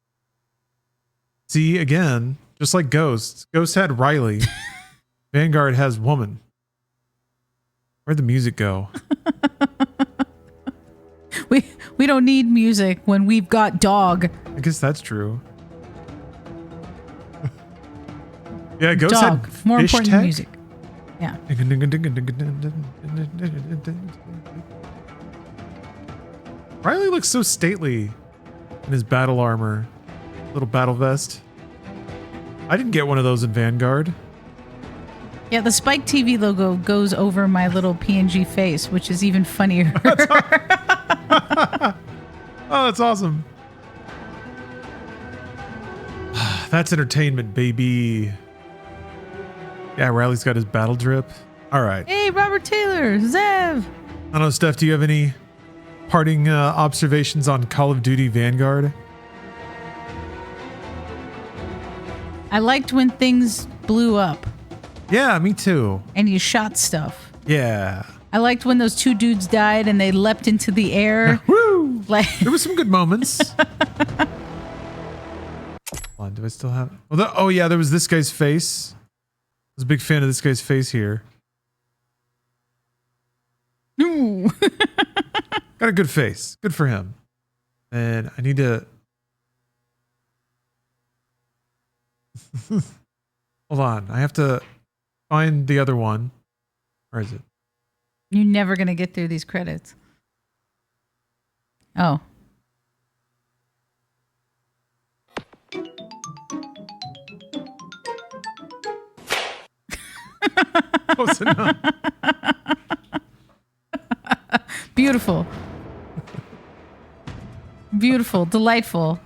See, again, just like Ghosts. Ghost had Riley. Vanguard has woman. Where'd the music go? We don't need music when we've got dog. I guess that's true. Yeah, Ghost dog. had More fish important tech? than music. Yeah. Riley looks so stately in his battle armor. Little battle vest. I didn't get one of those in Vanguard. Yeah, the Spike TV logo goes over my little PNG face, which is even funnier. Oh, that's awesome. That's entertainment, baby. Yeah, Riley's got his battle drip. All right. Hey, Robert Taylor, Zev. I don't know, Steph, do you have any parting observations on Call of Duty Vanguard? I liked when things blew up. Yeah, me too. And you shot stuff. Yeah. I liked when those 2 dudes died and they leapt into the air. Woo! Like there was some good moments. Hold on, do I still have... Oh, yeah, there was this guy's face. I was a big fan of this guy's face here. No. Got a good face. Good for him. And I need to... Hold on. I have to find the other one. Where is it? You're never going to get through these credits. Oh. Close enough. Beautiful. Beautiful. Delightful.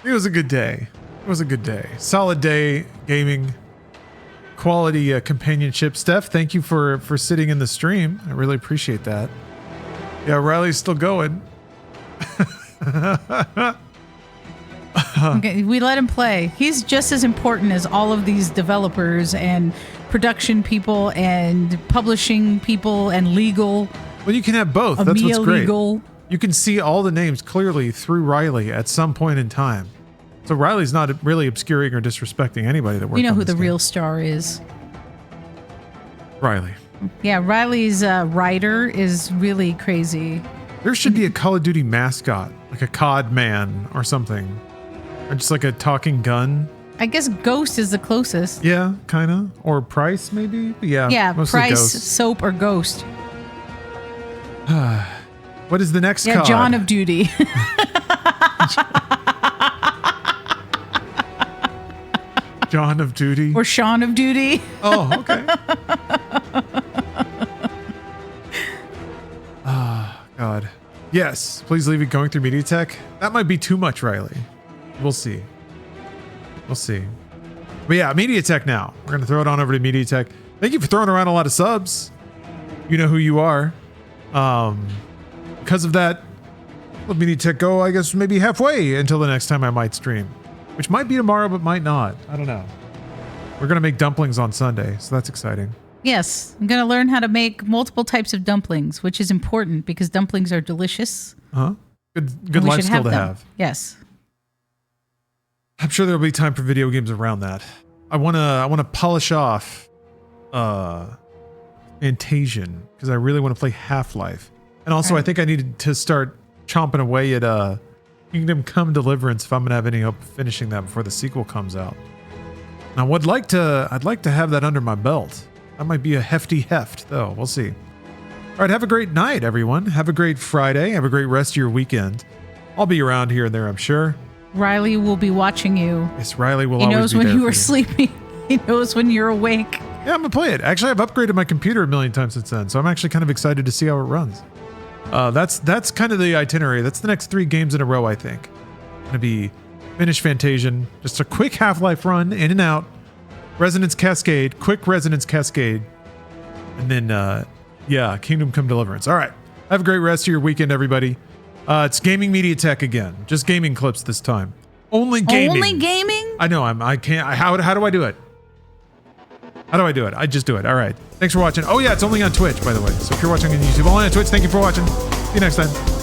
It was a good day. It was a good day. Solid day gaming. Quality companionship. Steph, thank you for sitting in the stream. I really appreciate that. Yeah, Riley's still going. Okay, we let him play. He's just as important as all of these developers and production people and publishing people and legal. Well, you can have both. That's what's great. Legal. You can see all the names clearly through Riley at some point in time. So Riley's not really obscuring or disrespecting anybody that works. You know on who this the game. real star is. Riley. Yeah, Riley's writer is really crazy. There should be a Call of Duty mascot, like a COD man or something. Or just like a talking gun. I guess Ghost is the closest. Yeah, kind of. Or Price, maybe? But yeah, Yeah, mostly Price, Ghost. Soap, or Ghost. What is the next Yeah, COD? John of Duty. John of Duty? Or Sean of Duty. Oh, okay. God. Yes, please leave it going through MediaTek. That might be too much, Riley. We'll see. We'll see. But yeah, MediaTek now. We're going to throw it on over to MediaTek. Thank you for throwing around a lot of subs. You know who you are. Because of that, let MediaTek go, I guess, maybe halfway until the next time I might stream. Which might be tomorrow, but might not. I don't know. We're going to make dumplings on Sunday, so that's exciting. Yes, I'm going to learn how to make multiple types of dumplings, which is important because dumplings are delicious. Huh? Good And we life should skill to them. have. Yes. I'm sure there'll be time for video games around that. I wanna polish off Fantasion because I really want to play Half-Life. And also I think I need to start chomping away at Kingdom Come Deliverance if I'm gonna have any hope of finishing that before the sequel comes out. Now I'd like to have that under my belt. That might be a hefty heft though. We'll see. All right, have a great night, everyone. Have a great Friday. Have a great rest of your weekend. I'll be around here and there, I'm sure. Riley will be watching you. Yes, Riley will He always knows be when there you for are sleeping. He knows when you're awake. Yeah, I'm gonna play it. Actually, I've upgraded my computer a million times since then, so I'm actually kind of excited to see how it runs. That's kind of the itinerary. That's the next 3 games in a row, I think. Gonna be finish Fantasian, just a quick Half-Life run, in and out. Resonance Cascade, quick Resonance Cascade, and then Kingdom Come Deliverance. All right, have a great rest of your weekend, everybody. It's Gaming MediaTek again, just gaming clips this time. Only gaming. Only gaming? I know. I can't. How do I do it? How do I do it? I just do it. All right. Thanks for watching. Oh yeah, it's only on Twitch, by the way. So if you're watching on YouTube, only on Twitch. Thank you for watching. See you next time.